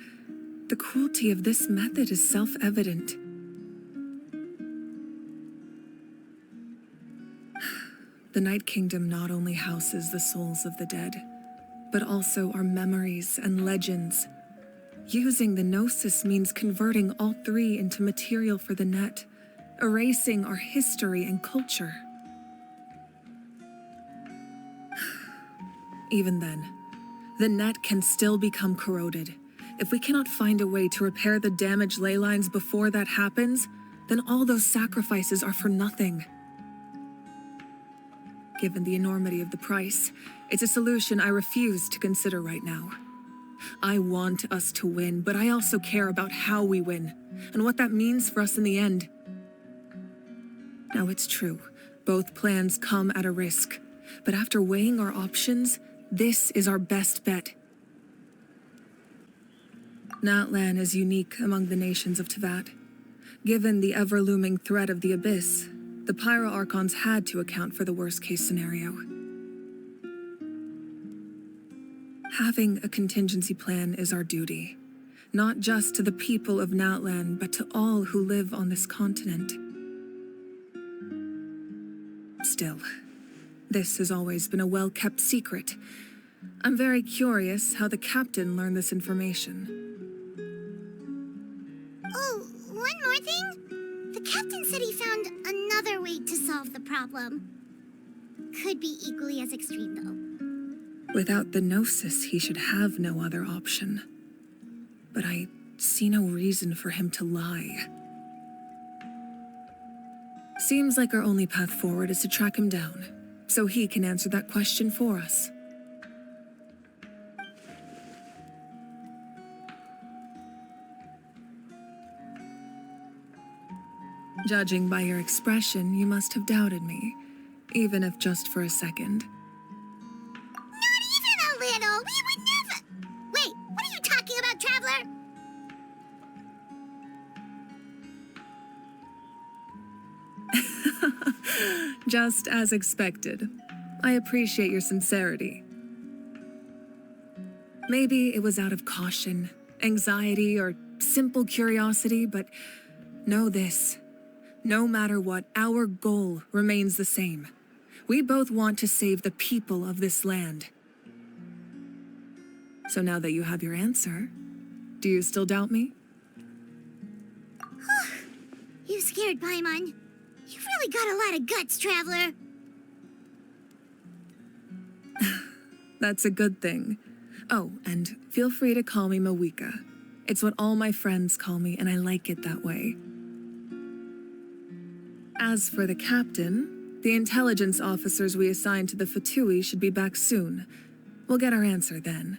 The cruelty of this method is self-evident. The Night Kingdom not only houses the souls of the dead, but also our memories and legends. Using the Gnosis means converting all three into material for the net, erasing our history and culture. Even then, the net can still become corroded. If we cannot find a way to repair the damaged ley lines before that happens, then all those sacrifices are for nothing. Given the enormity of the price, it's a solution I refuse to consider right now. I want us to win, but I also care about how we win, and what that means for us in the end. Now, it's true, both plans come at a risk, but after weighing our options, this is our best bet. Natlan is unique among the nations of Teyvat. Given the ever-looming threat of the Abyss, the Pyro Archons had to account for the worst-case scenario. Having a contingency plan is our duty, not just to the people of Natlan, but to all who live on this continent. Still, this has always been a well-kept secret. I'm very curious how the captain learned this information. Oh, one more thing. The captain said he found another way to solve the problem. could be equally as extreme, though. Without the Gnosis, he should have no other option. But I see no reason for him to lie. Seems like our only path forward is to track him down, so he can answer that question for us. Judging by your expression, you must have doubted me, even if just for a second. Not even a little! We would never— Wait, what are you talking about, Traveler? Just as expected. I appreciate your sincerity. Maybe it was out of caution, anxiety, or simple curiosity, but know this. No matter what, our goal remains the same. We both want to save the people of this land. So now that you have your answer, do you still doubt me? You scared, Paimon. You've really got a lot of guts, Traveler. That's a good thing. Oh, and feel free to call me Mawika. It's what all my friends call me, and I like it that way. As for the captain, the intelligence officers we assigned to the Fatui should be back soon. We'll get our answer then.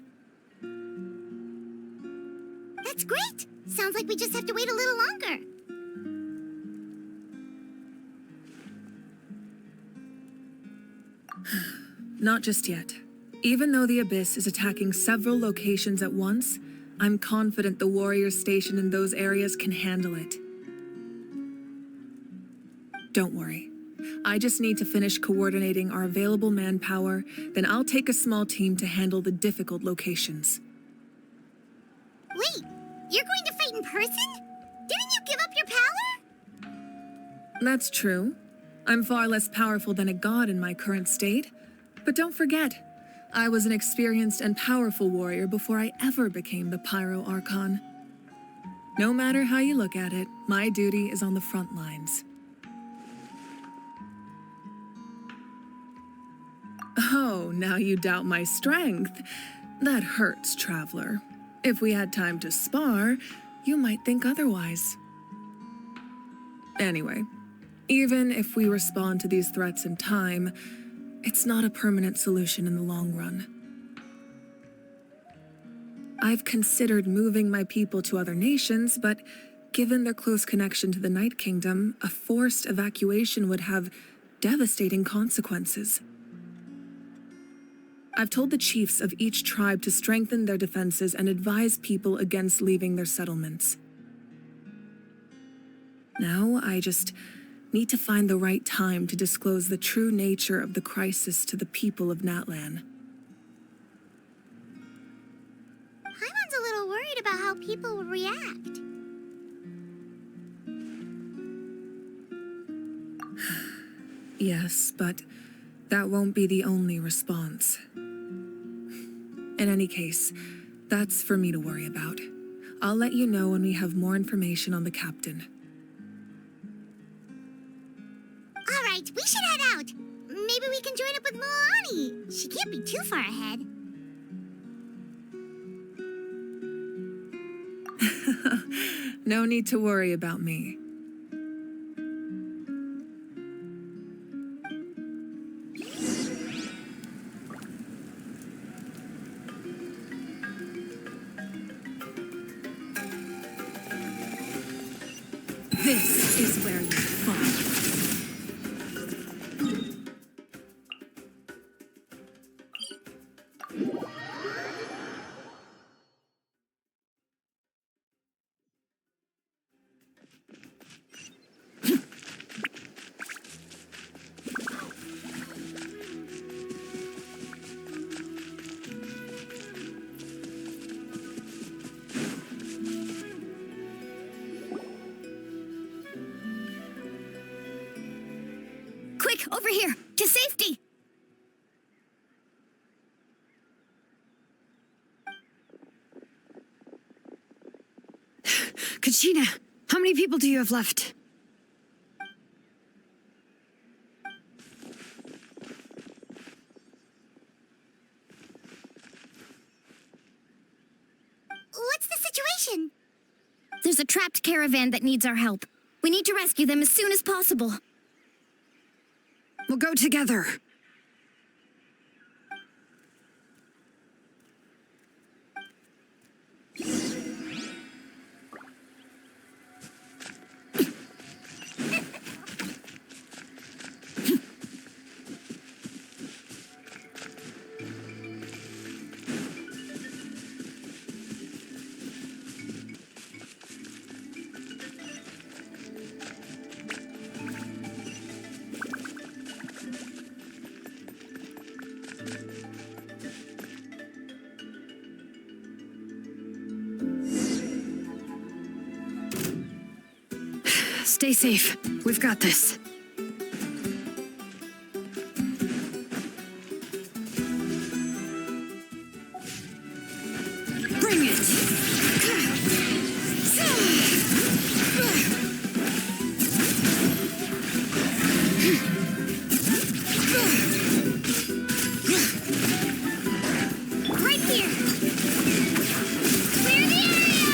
That's great! Sounds like we just have to wait a little longer. Not just yet. Even though the Abyss is attacking several locations at once, I'm confident the warriors stationed in those areas can handle it. Don't worry. I just need to finish coordinating our available manpower, then I'll take a small team to handle the difficult locations. Wait, you're going to fight in person? Didn't you give up your power? That's true. I'm far less powerful than a god in my current state. But don't forget, I was an experienced and powerful warrior before I ever became the Pyro Archon. No matter how you look at it, my duty is on the front lines. Oh, now you doubt my strength. That hurts, Traveler. If we had time to spar, you might think otherwise. Anyway, even if we respond to these threats in time, it's not a permanent solution in the long run. I've considered moving my people to other nations, but given their close connection to the Night Kingdom, a forced evacuation would have devastating consequences. I've told the chiefs of each tribe to strengthen their defenses and advise people against leaving their settlements. Now I just need to find the right time to disclose the true nature of the crisis to the people of Natlan. Paimon's a little worried about how people will react. Yes, but that won't be the only response. In any case, that's for me to worry about. I'll let you know when we have more information on the captain. All right, we should head out. Maybe we can join up with Milani. She can't be too far ahead. No need to worry about me. This is where you fall. Quick, over here! To safety! Kachina, how many people do you have left? situation? There's a trapped caravan that needs our help. We need to rescue them as soon as possible. We'll go together. Stay safe. We've got this. Bring it! Right here! Clear the area!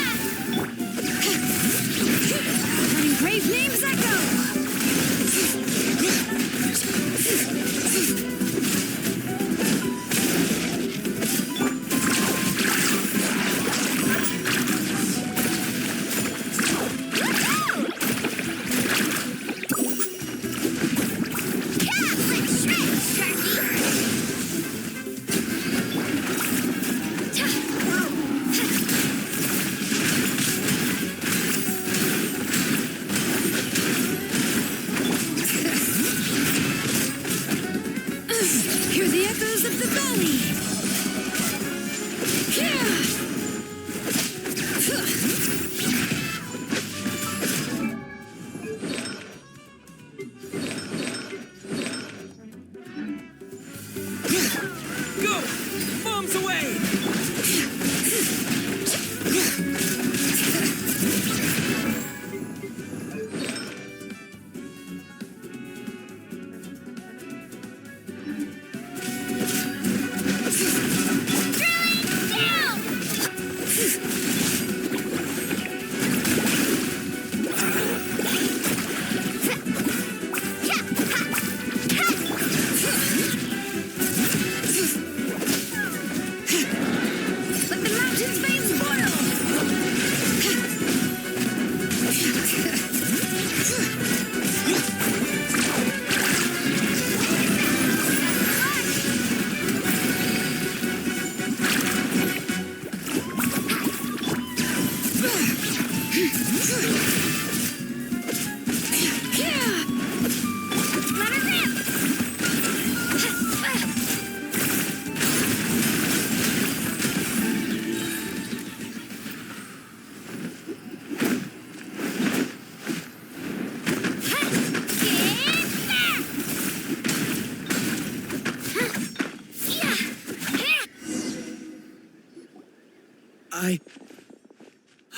Letting brave names echo! Hear the echoes of the valley! Go! Bombs away! Let the mountain's veins boil! Let her rip!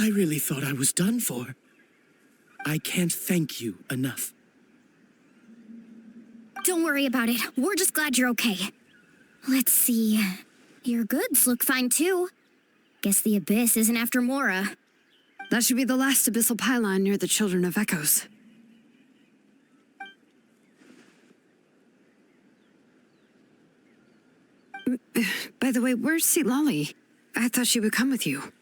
I really thought I was done for. I can't thank you enough. Don't worry about it. We're just glad you're okay. Let's see. Your goods look fine too. Guess the Abyss isn't after Mora. That should be the last abyssal pylon near the Children of Echoes. By the way, where's Lolly? I thought she would come with you.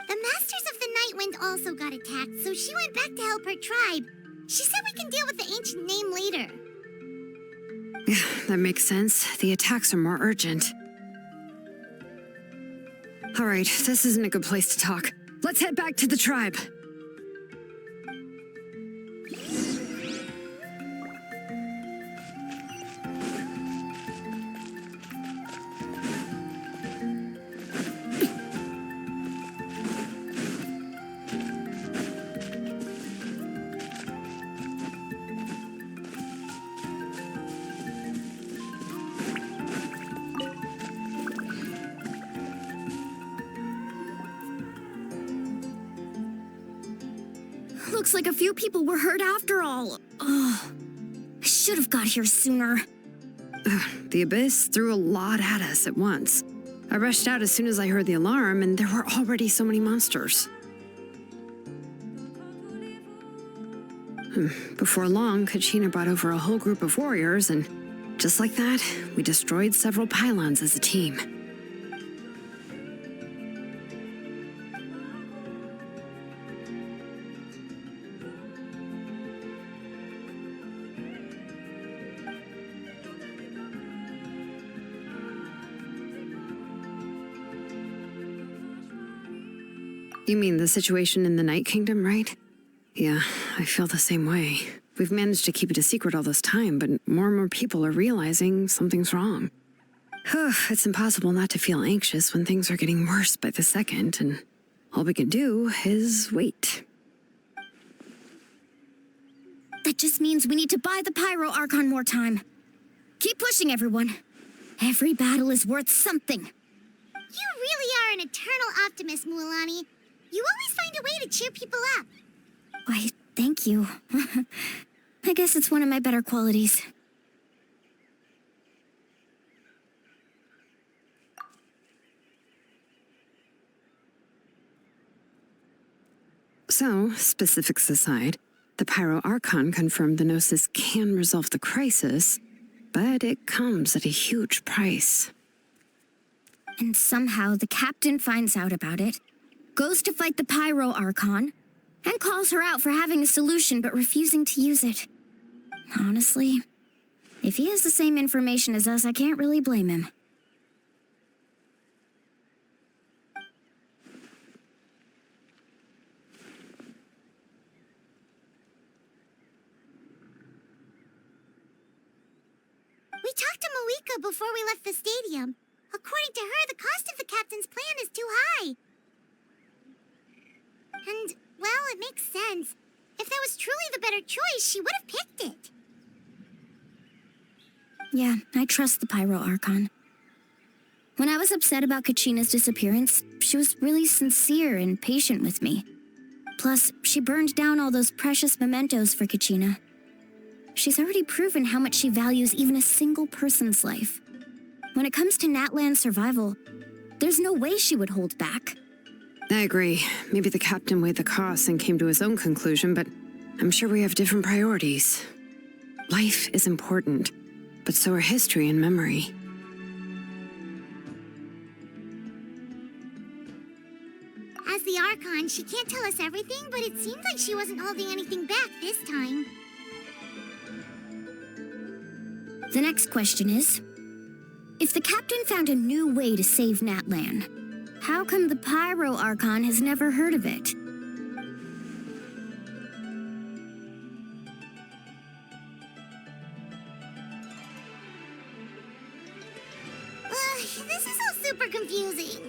The Masters of the Night Wind also got attacked, so she went back to help her tribe. She said we can deal with the ancient name later. Yeah, that makes sense. The attacks are more urgent. All right, this isn't a good place to talk. Let's head back to the tribe. Looks like a few people were hurt after all. Oh, I should have got here sooner. The Abyss threw a lot at us at once. I rushed out as soon as I heard the alarm, and there were already so many monsters. Before long, Kachina brought over a whole group of warriors, and just like that, we destroyed several pylons as a team. You mean the situation in the Night Kingdom, right? Yeah, I feel the same way. We've managed to keep it a secret all this time, but more and more people are realizing something's wrong. It's impossible not to feel anxious when things are getting worse by the second, and all we can do is wait. That just means we need to buy the Pyro Archon more time. Keep pushing, everyone. Every battle is worth something. You really are an eternal optimist, Mualani. You always find a way to cheer people up. Why, thank you. I guess it's one of my better qualities. So, specifics aside, the Pyro Archon confirmed the Gnosis can resolve the crisis, but it comes at a huge price. And somehow the captain finds out about it, goes to fight the Pyro Archon, and calls her out for having a solution but refusing to use it. Honestly, if he has the same information as us, I can't really blame him. We talked to Moika before we left the stadium. According to her, the cost of the captain's plan is too high. And, well, it makes sense. If that was truly the better choice, she would have picked it. Yeah, I trust the Pyro Archon. When I was upset about Kachina's disappearance, she was really sincere and patient with me. Plus, she burned down all those precious mementos for Kachina. She's already proven how much she values even a single person's life. When it comes to Natlan's survival, there's no way she would hold back. I agree. Maybe the captain weighed the costs and came to his own conclusion, but I'm sure we have different priorities. Life is important, but so are history and memory. As the Archon, she can't tell us everything, but it seems like she wasn't holding anything back this time. The next question is, if the captain found a new way to save Natlan, how come the Pyro Archon has never heard of it? This is all super confusing.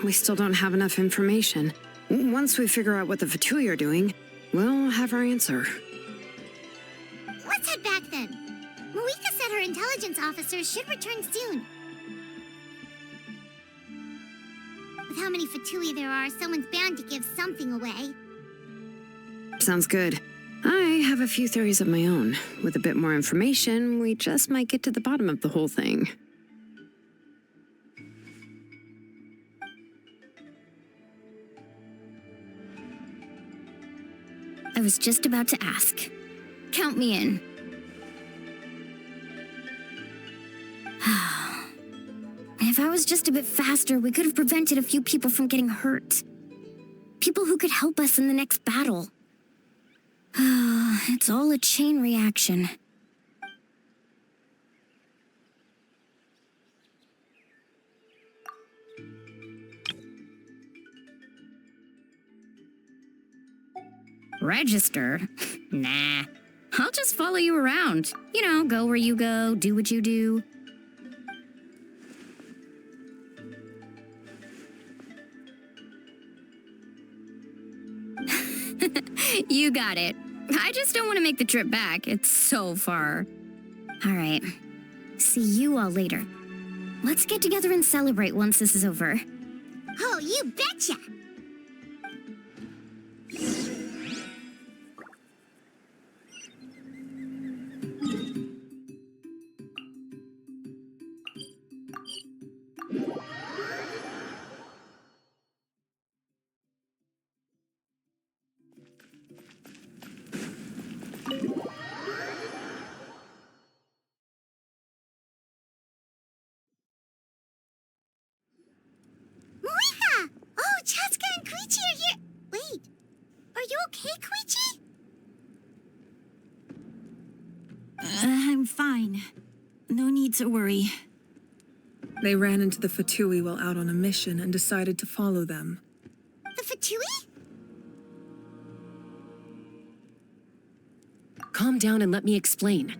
We still don't have enough information. Once we figure out what the Fatui are doing, we'll have our answer. Let's head back then. Moika said her intelligence officers should return soon. With how many Fatui there are, someone's bound to give something away. Sounds good. I have a few theories of my own. With a bit more information, we just might get to the bottom of the whole thing. I was just about to ask. Count me in. If I was just a bit faster, we could have prevented a few people from getting hurt. People who could help us in the next battle. It's all a chain reaction. Register? Nah. I'll just follow you around. You know, go where you go, do what you do. You got it. I just don't want to make the trip back. It's so far. All right. See you all later. Let's get together and celebrate once this is over. Oh, you betcha! fine. No need to worry. They ran into the Fatui while out on a mission and decided to follow them. The Fatui? Calm down and let me explain.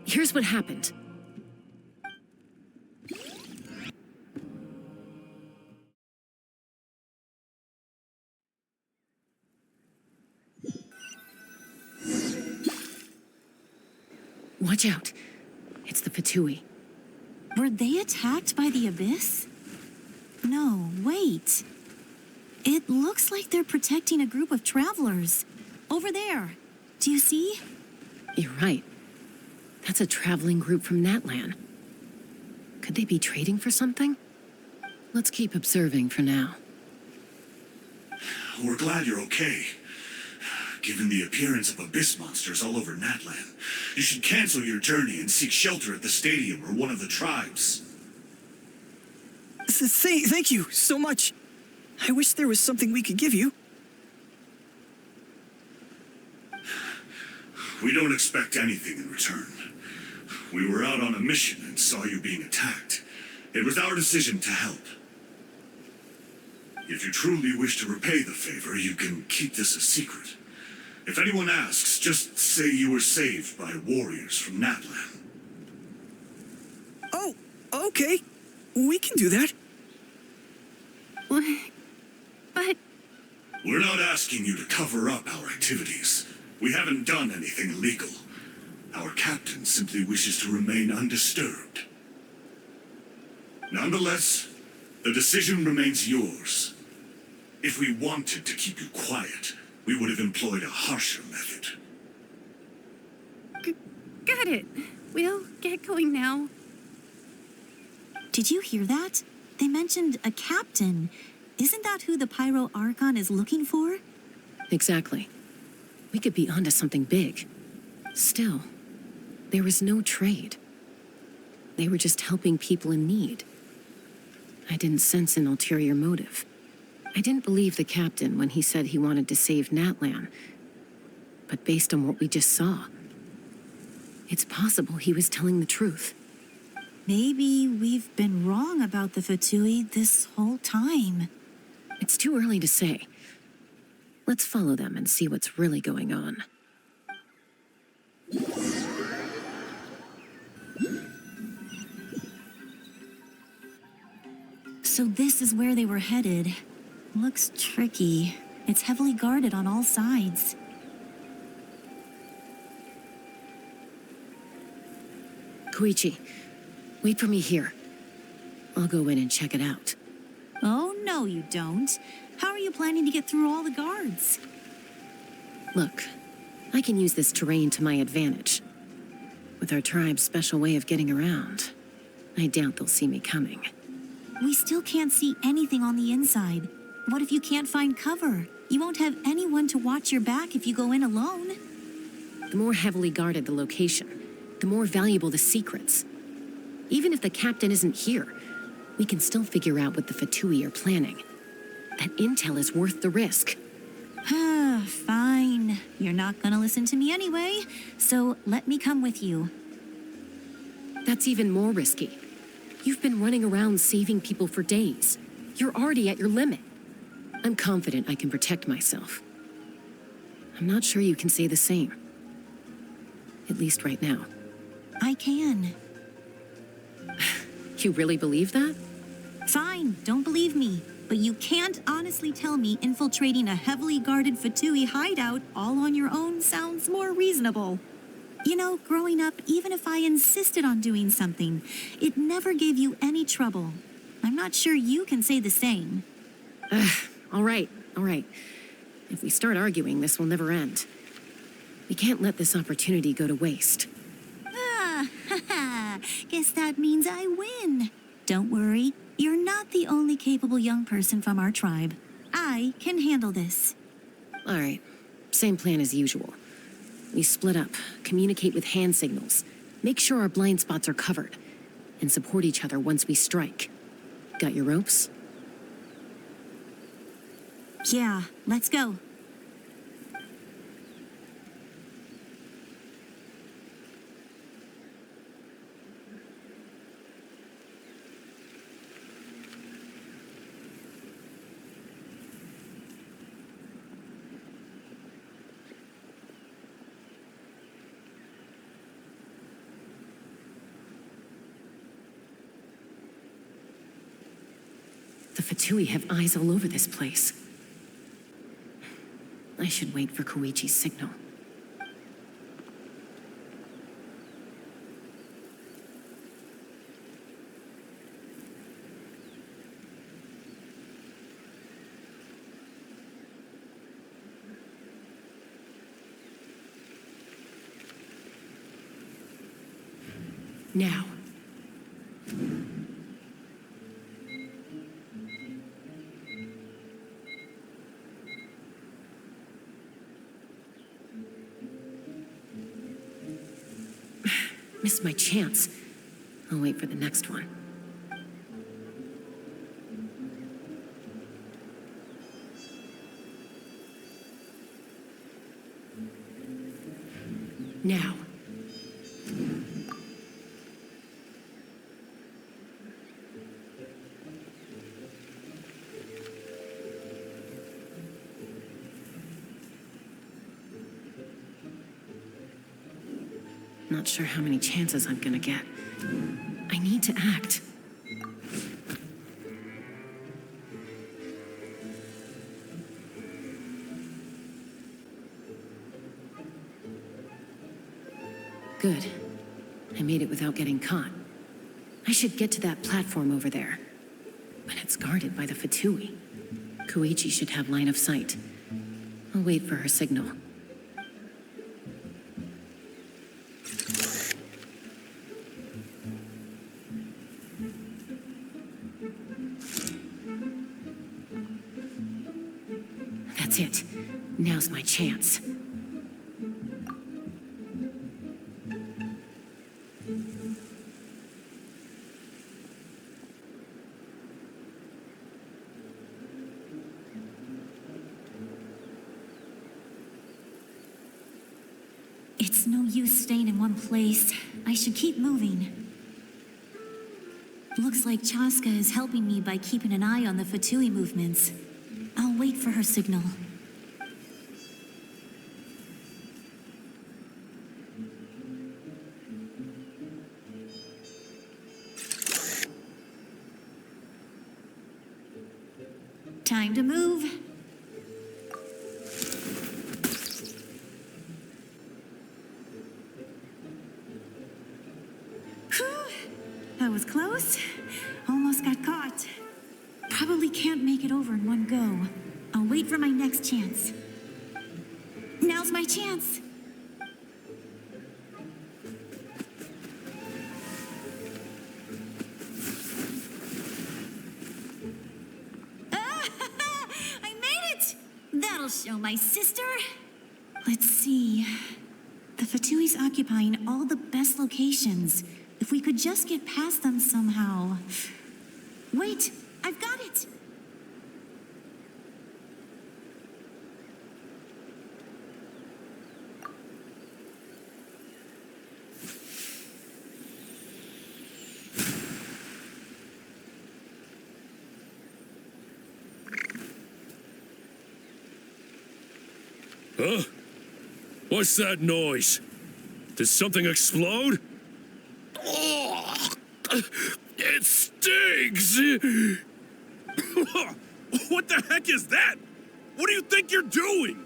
Here's what happened. Watch out. It's the Fatui. Were they attacked by the Abyss? No, wait. It looks like they're protecting a group of travelers. Over there. Do you see? You're right. That's a traveling group from Natlan. Could they be trading for something? Let's keep observing for now. We're glad you're okay. Given the appearance of abyss monsters all over Natlan, you should cancel your journey and seek shelter at the stadium or one of the tribes. Thank you so much. I wish there was something we could give you. We don't expect anything in return. We were out on a mission and saw you being attacked. It was our decision to help. If you truly wish to repay the favor, you can keep this a secret. If anyone asks, just say you were saved by warriors from Natlan. Oh, okay. We can do that. But... We're not asking you to cover up our activities. We haven't done anything illegal. Our captain simply wishes to remain undisturbed. Nonetheless, the decision remains yours. If we wanted to keep you quiet, we would have employed a harsher method. Got it. We'll get going now. Did you hear that? They mentioned a captain. Isn't that who the Pyro Archon is looking for? Exactly. We could be onto something big. Still, there was no trade. They were just helping people in need. I didn't sense an ulterior motive. I didn't believe the captain when he said he wanted to save Natlan. But based on what we just saw, it's possible he was telling the truth. Maybe we've been wrong about the Fatui this whole time. It's too early to say. Let's follow them and see what's really going on. So this is where they were headed. Looks tricky. It's heavily guarded on all sides. Koichi, wait for me here. I'll go in and check it out. Oh, no, you don't. How are you planning to get through all the guards? Look, I can use this terrain to my advantage. With our tribe's special way of getting around, I doubt they'll see me coming. We still can't see anything on the inside. What if you can't find cover? You won't have anyone to watch your back if you go in alone. The more heavily guarded the location, the more valuable the secrets. Even if the captain isn't here, we can still figure out what the Fatui are planning. That intel is worth the risk. Fine. You're not gonna listen to me anyway, so let me come with you. That's even more risky. You've been running around saving people for days. You're already at your limit. I'm confident I can protect myself. I'm not sure you can say the same. At least right now. I can. You really believe that? Fine, don't believe me. But you can't honestly tell me infiltrating a heavily guarded Fatui hideout all on your own sounds more reasonable. You know, growing up, even if I insisted on doing something, it never gave you any trouble. I'm not sure you can say the same. All right. If we start arguing, this will never end. We can't let this opportunity go to waste. Guess that means I win. Don't worry, you're not the only capable young person from our tribe. I can handle this. All right, same plan as usual. We split up, communicate with hand signals, make sure our blind spots are covered, and support each other once we strike. Got your ropes? Yeah, let's go. The Fatui have eyes all over this place. I should wait for Koichi's signal. Now. Missed my chance. I'll wait for the next one. Now. Not sure how many chances I'm gonna get. I need to act. Good. I made it without getting caught. I should get to that platform over there. But it's guarded by the Fatui. Koichi should have line of sight. I'll wait for her signal. That's it. Now's my chance. It's no use staying in one place. I should keep moving. Looks like Chaska is helping me by keeping an eye on the Fatui movements. I'll wait for her signal. Time to move. That was close. Almost got caught. Probably can't make it over in one go. I'll wait for my next chance. Now's my chance. I made it! That'll show my sister. Let's see. The Fatui's occupying all the best locations. If we could just get past them somehow. Wait, I've got it! Huh? What's that noise? Did something explode? Oh, it stings! What the heck is that? What do you think you're doing?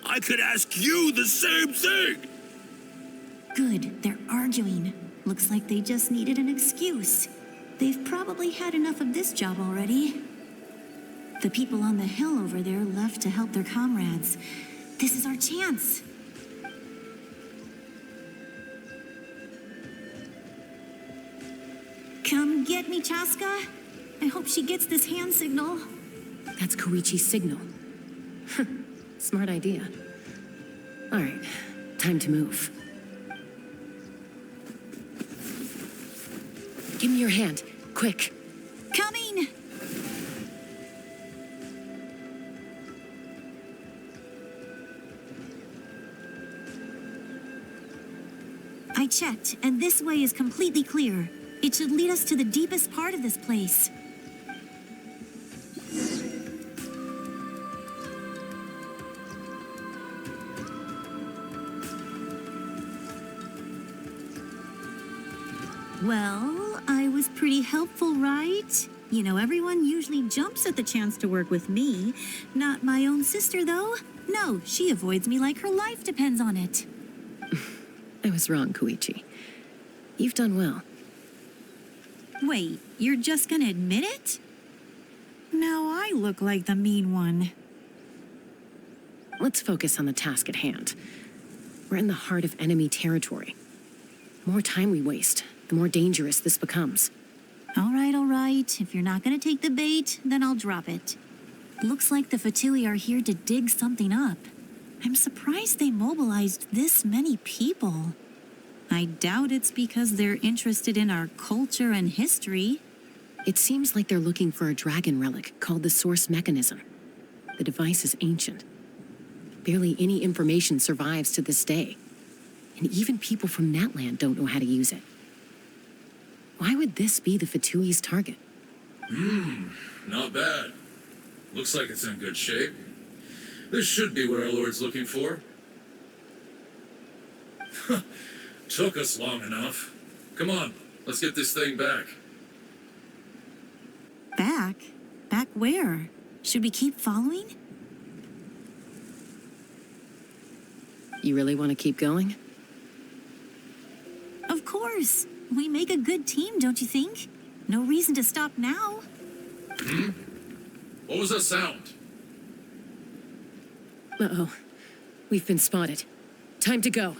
I could ask you the same thing! Good, they're arguing. Looks like they just needed an excuse. They've probably had enough of this job already. The people on the hill over there left to help their comrades. This is our chance. Come get me, Chaska. I hope she gets this hand signal. That's Koichi's signal. Smart idea. All right, time to move. Give me your hand, quick. Coming! I checked, and this way is completely clear. It should lead us to the deepest part of this place. Well, I was pretty helpful, right? You know, everyone usually jumps at the chance to work with me. Not my own sister, though. No, she avoids me like her life depends on it. I was wrong, Koichi. You've done well. Wait, you're just gonna admit it? Now I look like the mean one. Let's focus on the task at hand. We're in the heart of enemy territory. The more time we waste, the more dangerous this becomes. All right, all right. If you're not gonna take the bait, then I'll drop it. Looks like the Fatui are here to dig something up. I'm surprised they mobilized this many people. I doubt it's because they're interested in our culture and history. It seems like they're looking for a dragon relic called the Source Mechanism. The device is ancient. Barely any information survives to this day. And even people from Natlan don't know how to use it. Why would this be the Fatui's target? Not bad. Looks like it's in good shape. This should be what our Lord's looking for. Took us long enough. Come on, let's get this thing back. Back? Back where? Should we keep following? You really want to keep going? Of course. We make a good team, don't you think? No reason to stop now. What was that sound? Uh-oh. We've been spotted. Time to go.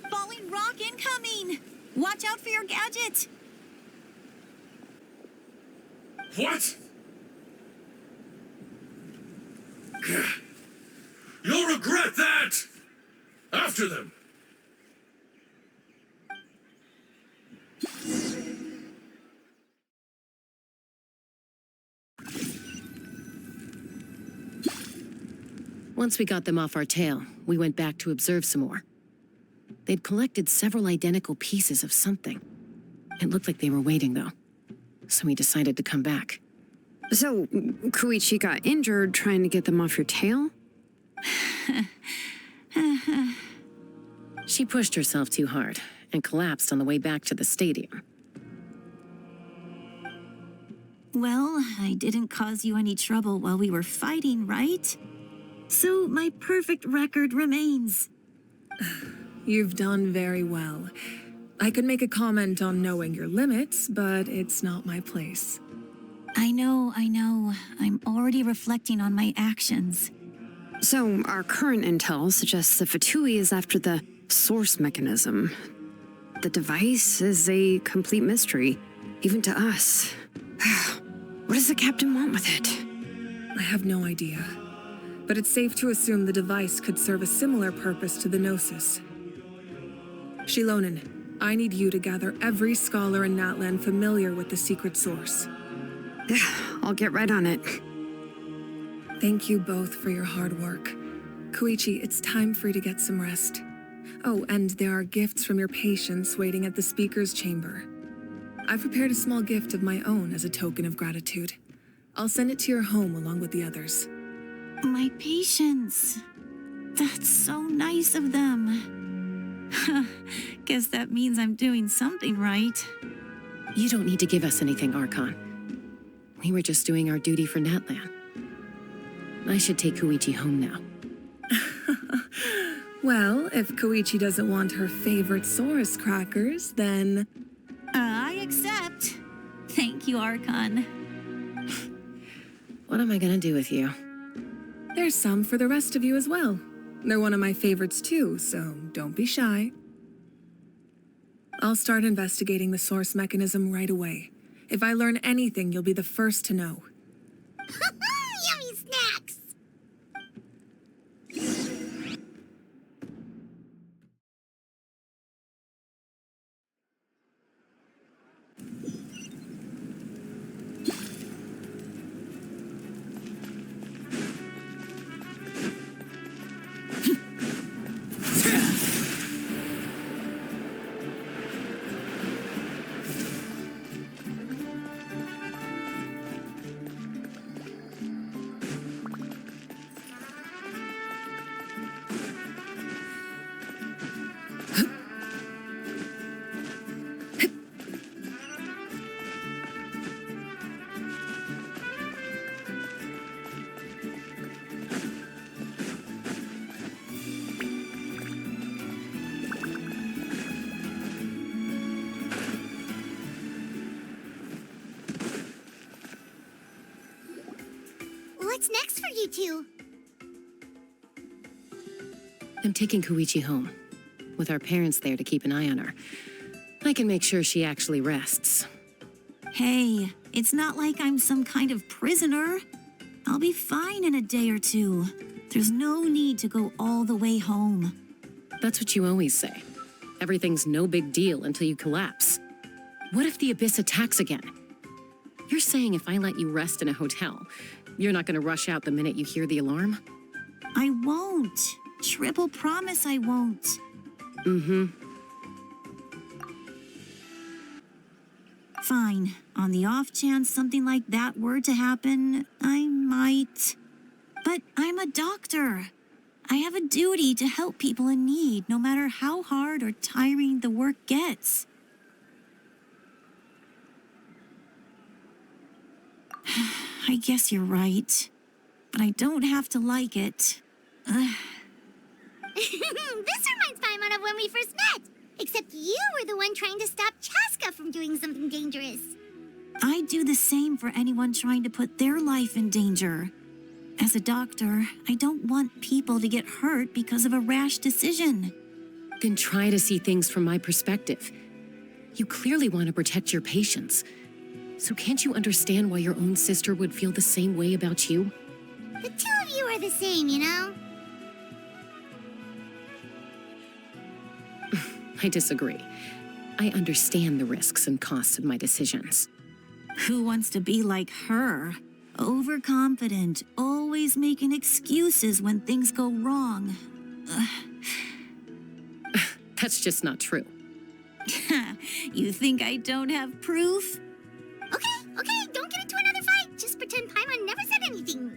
Falling rock incoming! Watch out for your gadget! What? You'll regret that! After them! Once we got them off our tail, we went back to observe some more. They'd collected several identical pieces of something. It looked like they were waiting, though. So we decided to come back. So, Koichi got injured trying to get them off your tail? She pushed herself too hard and collapsed on the way back to the stadium. Well, I didn't cause you any trouble while we were fighting, right? So my perfect record remains. You've done very well. I could make a comment on knowing your limits, but it's not my place. I know. I'm already reflecting on my actions. So, our current intel suggests the Fatui is after the Source Mechanism. The device is a complete mystery, even to us. What does the captain want with it? I have no idea. But it's safe to assume the device could serve a similar purpose to the Gnosis. Shilonen, I need you to gather every scholar in Natlan familiar with the secret source. I'll get right on it. Thank you both for your hard work. Koichi, it's time for you to get some rest. Oh, and there are gifts from your patients waiting at the speaker's chamber. I've prepared a small gift of my own as a token of gratitude. I'll send it to your home along with the others. My patience. That's so nice of them. Guess that means I'm doing something right. You don't need to give us anything, Archon. We were just doing our duty for Natlan. I should take Koichi home now. Well, if Koichi doesn't want her favorite Saurus crackers, then... I accept. Thank you, Archon. What am I gonna do with you? There's some for the rest of you as well. They're one of my favorites too, so don't be shy. I'll start investigating the Source Mechanism right away. If I learn anything, you'll be the first to know. Yummy snacks! you two? I'm taking Koichi home. With our parents there to keep an eye on her, I can make sure she actually rests. Hey, it's not like I'm some kind of prisoner. I'll be fine in a day or two. There's no need to go all the way home. That's what you always say. Everything's no big deal until you collapse. What if the Abyss attacks again? You're saying if I let you rest in a hotel, you're not going to rush out the minute you hear the alarm? I won't. Triple promise I won't. Mm-hmm. Fine. On the off chance something like that were to happen, I might. But I'm a doctor. I have a duty to help people in need, no matter how hard or tiring the work gets. I guess you're right. But I don't have to like it. This reminds Paimon of when we first met. Except you were the one trying to stop Chaska from doing something dangerous. I'd do the same for anyone trying to put their life in danger. As a doctor, I don't want people to get hurt because of a rash decision. Then try to see things from my perspective. You clearly want to protect your patients. So can't you understand why your own sister would feel the same way about you? The two of you are the same, you know? I disagree. I understand the risks and costs of my decisions. Who wants to be like her? Overconfident, always making excuses when things go wrong. That's just not true. You think I don't have proof? Okay, don't get into another fight. Just pretend Paimon never said anything.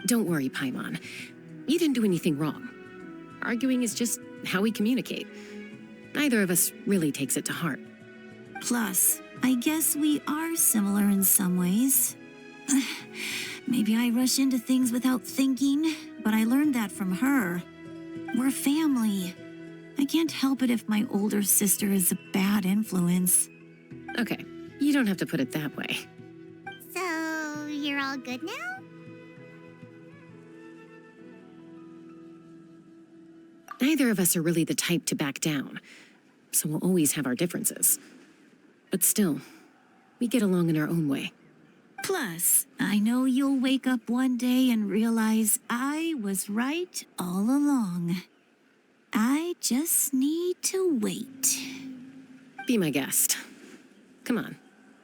Don't worry, Paimon. You didn't do anything wrong. Arguing is just how we communicate. Neither of us really takes it to heart. Plus, I guess we are similar in some ways. Maybe I rush into things without thinking, but I learned that from her. We're family. I can't help it if my older sister is a bad influence. Okay, you don't have to put it that way. So, you're all good now? Neither of us are really the type to back down, so we'll always have our differences. But still, we get along in our own way. Plus, I know you'll wake up one day and realize I was right all along. I just need to wait. Be my guest. Come on,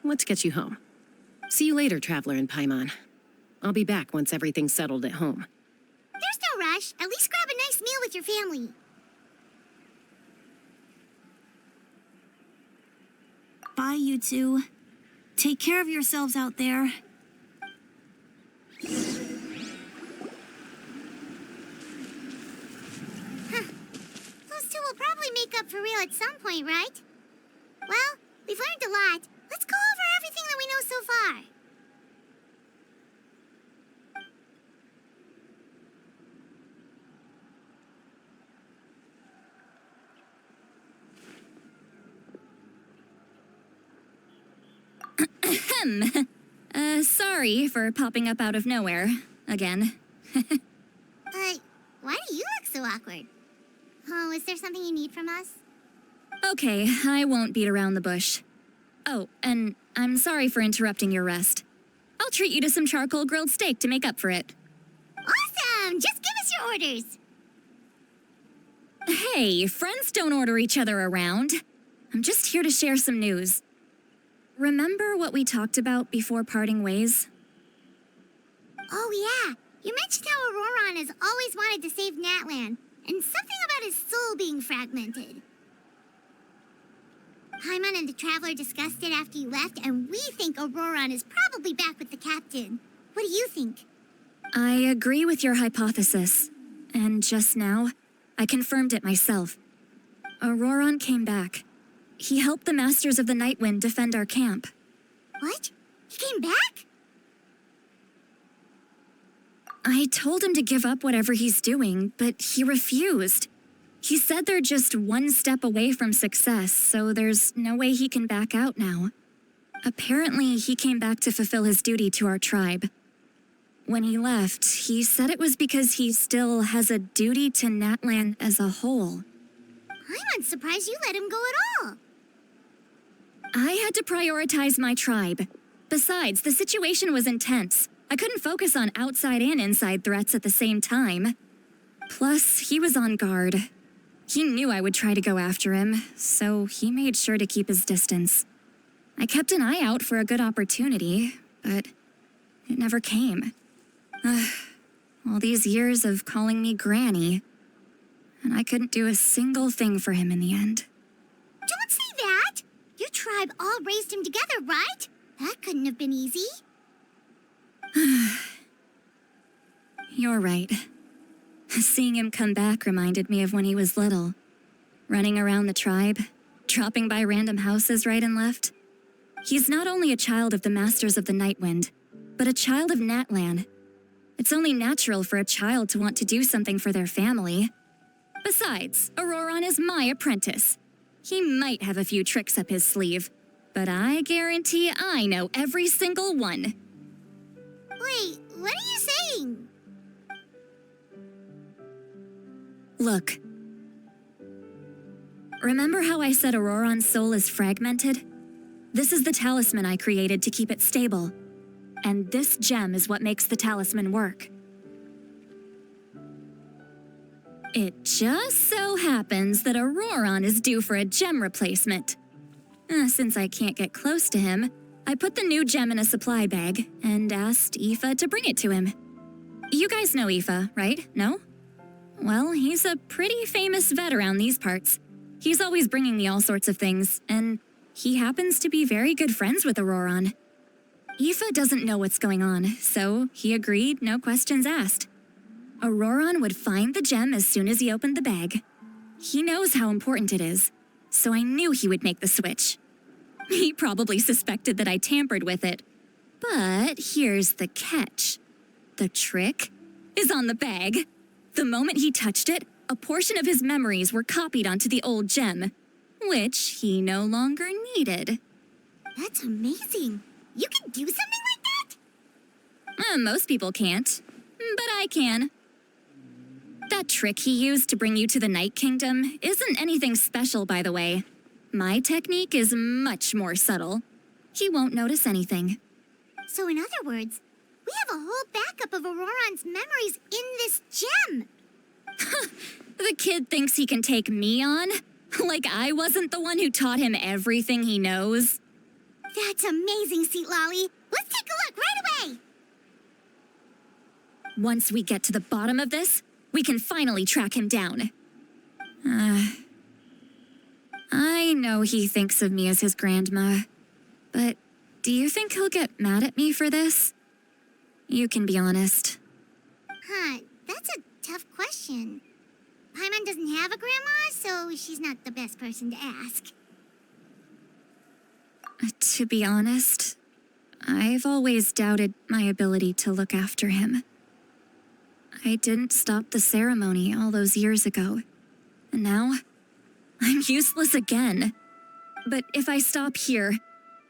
let's get you home. See you later, Traveler and Paimon. I'll be back once everything's settled at home. There's no rush. At least grab a nice meal with your family. Bye, you two. Take care of yourselves out there. Those two will probably make up for real at some point, right? Well, we've learned a lot. Let's go over everything that we know so far. Sorry for popping up out of nowhere. Again. Why do you look so awkward? Oh, is there something you need from us? Okay, I won't beat around the bush. Oh, and I'm sorry for interrupting your rest. I'll treat you to some charcoal grilled steak to make up for it. Awesome! Just give us your orders. Hey, friends don't order each other around. I'm just here to share some news. Remember what we talked about before parting ways? Oh, yeah. You mentioned how ORORON has always wanted to save Natlan, and something about his soul being fragmented. Paimon and the Traveler discussed it after you left, and we think ORORON is probably back with the captain. What do you think? I agree with your hypothesis. And just now, I confirmed it myself. ORORON came back. He helped the Masters of the Nightwind defend our camp. What? He came back? I told him to give up whatever he's doing, but he refused. He said they're just one step away from success, so there's no way he can back out now. Apparently, he came back to fulfill his duty to our tribe. When he left, he said it was because he still has a duty to Natlan as a whole. I'm unsurprised you let him go at all. I had to prioritize my tribe. Besides, the situation was intense. I couldn't focus on outside and inside threats at the same time. Plus, he was on guard. He knew I would try to go after him, so he made sure to keep his distance. I kept an eye out for a good opportunity, but it never came. All these years of calling me Granny, and I couldn't do a single thing for him in the end. Don't say that! Your tribe all raised him together, right? That couldn't have been easy. You're right. Seeing him come back reminded me of when he was little. Running around the tribe, dropping by random houses right and left. He's not only a child of the Masters of the Nightwind, but a child of Natlan. It's only natural for a child to want to do something for their family. Besides, ORORON is my apprentice. He might have a few tricks up his sleeve, but I guarantee I know every single one. Wait, what are you saying? Look. Remember how I said ORORON's soul is fragmented? This is the talisman I created to keep it stable. And this gem is what makes the talisman work. It just so happens that ORORON is due for a gem replacement. Since I can't get close to him, I put the new gem in a supply bag and asked Aoife to bring it to him. You guys know Aoife, right? No? Well, he's a pretty famous vet around these parts. He's always bringing me all sorts of things, and he happens to be very good friends with ORORON. Aoife doesn't know what's going on, so he agreed, no questions asked. ORORON would find the gem as soon as he opened the bag. He knows how important it is, so I knew he would make the switch. He probably suspected that I tampered with it. But here's the catch. The trick is on the bag. The moment he touched it, a portion of his memories were copied onto the old gem, which he no longer needed. That's amazing. You can do something like that? Most people can't, but I can. That trick he used to bring you to the Night Kingdom isn't anything special, by the way. My technique is much more subtle. He won't notice anything. So in other words, we have a whole backup of ORORON's memories in this gem. The kid thinks he can take me on? Like I wasn't the one who taught him everything he knows? That's amazing, Seatlolly. Let's take a look right away. Once we get to the bottom of this, we can finally track him down. I know he thinks of me as his grandma, but do you think he'll get mad at me for this? You can be honest. That's a tough question. Paimon doesn't have a grandma, so she's not the best person to ask. To be honest, I've always doubted my ability to look after him. I didn't stop the ceremony all those years ago, and now I'm useless again. But if I stop here,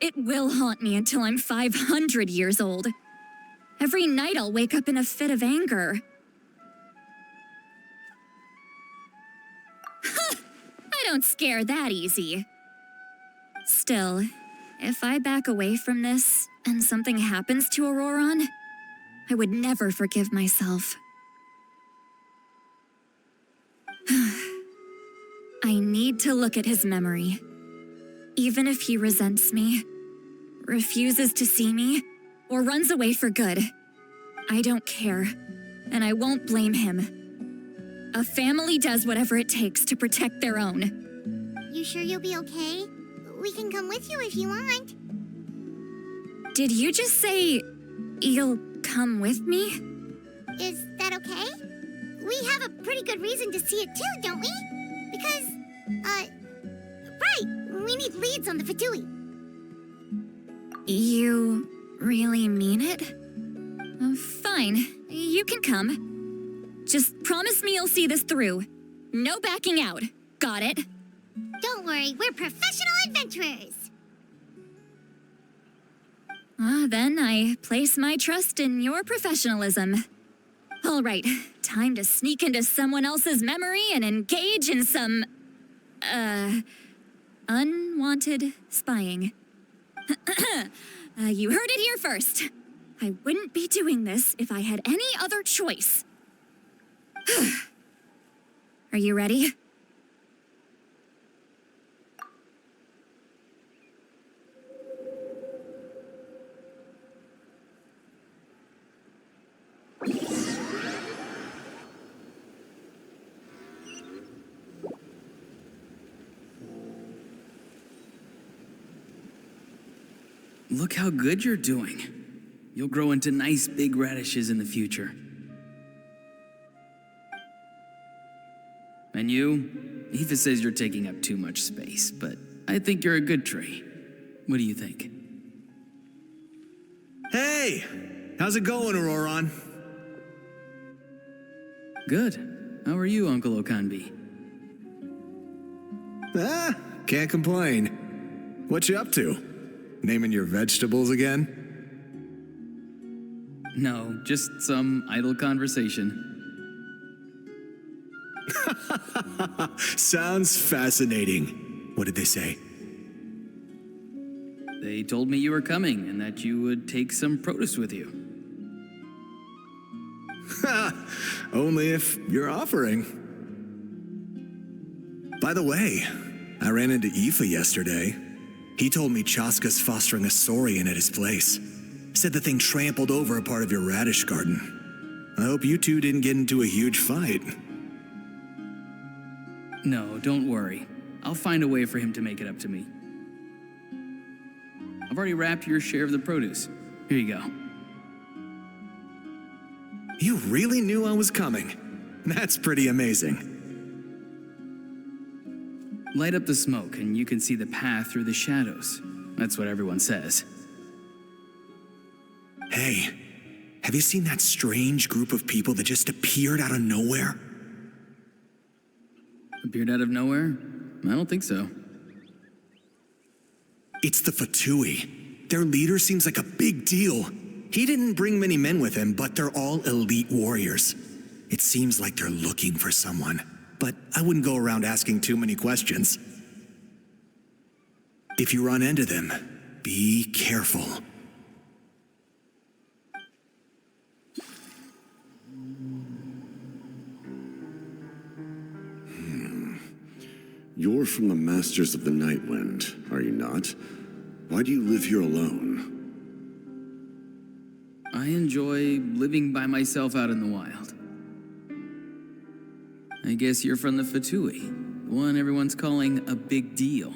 it will haunt me until I'm 500 years old. Every night I'll wake up in a fit of anger. I don't scare that easy. Still, if I back away from this and something happens to ORORON, I would never forgive myself. I need to look at his memory. Even if he resents me, refuses to see me, or runs away for good, I don't care, and I won't blame him. A family does whatever it takes to protect their own. You sure you'll be okay? We can come with you if you want. Did you just say you'll come with me? Is that okay? We have a pretty good reason to see it too, don't we? Because, right, we need leads on the Fatui. You really mean it? Fine, you can come. Just promise me you'll see this through. No backing out. Got it? Don't worry, we're professional adventurers. Then I place my trust in your professionalism. All right, time to sneak into someone else's memory and engage in some, unwanted spying. You heard it here first. I wouldn't be doing this if I had any other choice. Are you ready? Look how good you're doing. You'll grow into nice big radishes in the future. And you? Eva says you're taking up too much space, but I think you're a good tree. What do you think? Hey! How's it going, ORORON? Good. How are you, Uncle Okanbi? Can't complain. What you up to? Naming your vegetables again? No, just some idle conversation. Sounds fascinating. What did they say? They told me you were coming and that you would take some produce with you. Only if you're offering. By the way, I ran into Aoife yesterday. He told me Chaska's fostering a saurian at his place. Said the thing trampled over a part of your radish garden. I hope you two didn't get into a huge fight. No, don't worry. I'll find a way for him to make it up to me. I've already wrapped your share of the produce. Here you go. You really knew I was coming. That's pretty amazing. Light up the smoke and you can see the path through the shadows. That's what everyone says. Hey, have you seen that strange group of people that just appeared out of nowhere? Appeared out of nowhere? I don't think so. It's the Fatui. Their leader seems like a big deal. He didn't bring many men with him, but they're all elite warriors. It seems like they're looking for someone, but I wouldn't go around asking too many questions. If you run into them, be careful. You're from the Masters of the Nightwind, are you not? Why do you live here alone? I enjoy living by myself out in the wild. I guess you're from the Fatui, the one everyone's calling a big deal.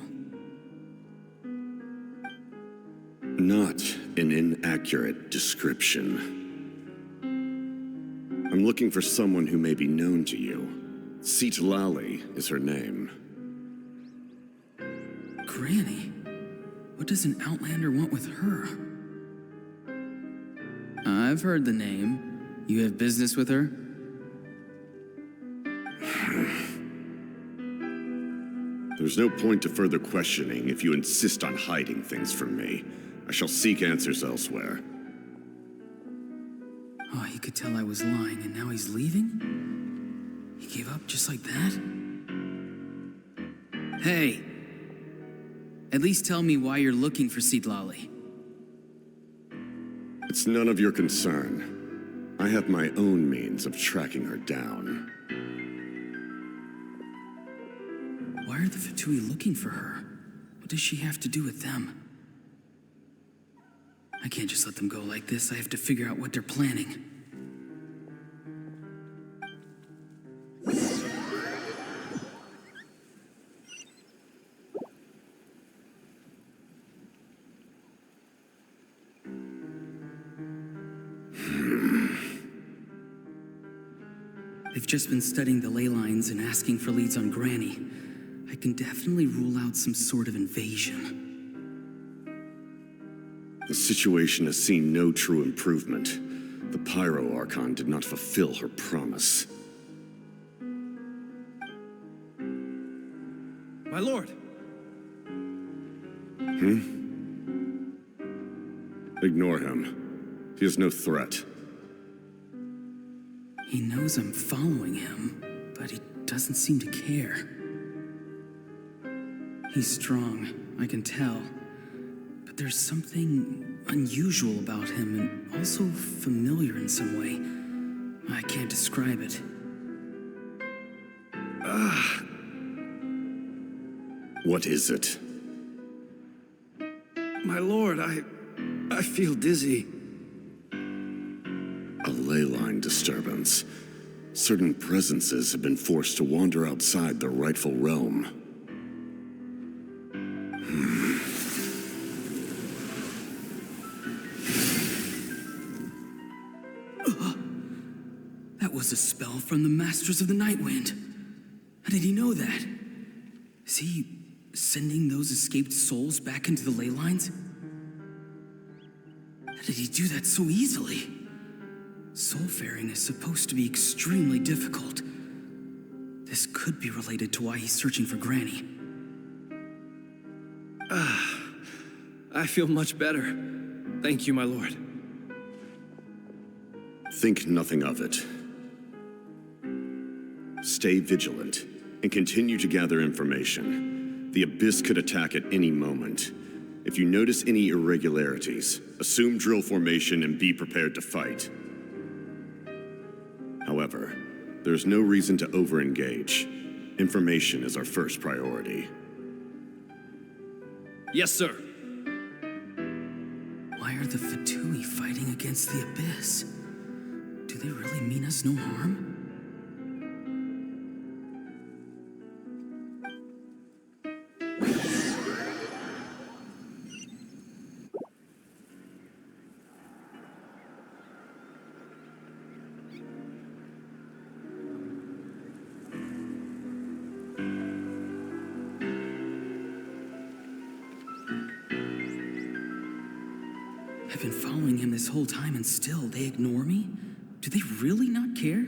Not an inaccurate description. I'm looking for someone who may be known to you. Sitlali is her name. Granny? What does an Outlander want with her? I've heard the name. You have business with her? There's no point to further questioning if you insist on hiding things from me. I shall seek answers elsewhere. Oh, he could tell I was lying, and now he's leaving? He gave up just like that? Hey! At least tell me why you're looking for Sitlali. It's none of your concern. I have my own means of tracking her down. Why are the Fatui looking for her? What does she have to do with them? I can't just let them go like this. I have to figure out what they're planning. They've just been studying the ley lines and asking for leads on Granny. I can definitely rule out some sort of invasion. The situation has seen no true improvement. The Pyro Archon did not fulfill her promise. My lord! Ignore him. He is no threat. He knows I'm following him, but he doesn't seem to care. He's strong, I can tell. But there's something unusual about him and also familiar in some way. I can't describe it. What is it? My lord, I feel dizzy. A ley line disturbance. Certain presences have been forced to wander outside their rightful realm. That was a spell from the Masters of the Night Wind. How did he know that? Is he sending those escaped souls back into the ley lines? How did he do that so easily? Soulfaring is supposed to be extremely difficult. This could be related to why he's searching for Granny. I feel much better. Thank you, my lord. Think nothing of it. Stay vigilant and continue to gather information. The Abyss could attack at any moment. If you notice any irregularities, assume drill formation and be prepared to fight. However, there's no reason to over-engage. Information is our first priority. Yes, sir. Why are the Fatui fighting against the Abyss? Do they really mean us no harm? I've been following him this whole time and still they ignore me? Do they really not care?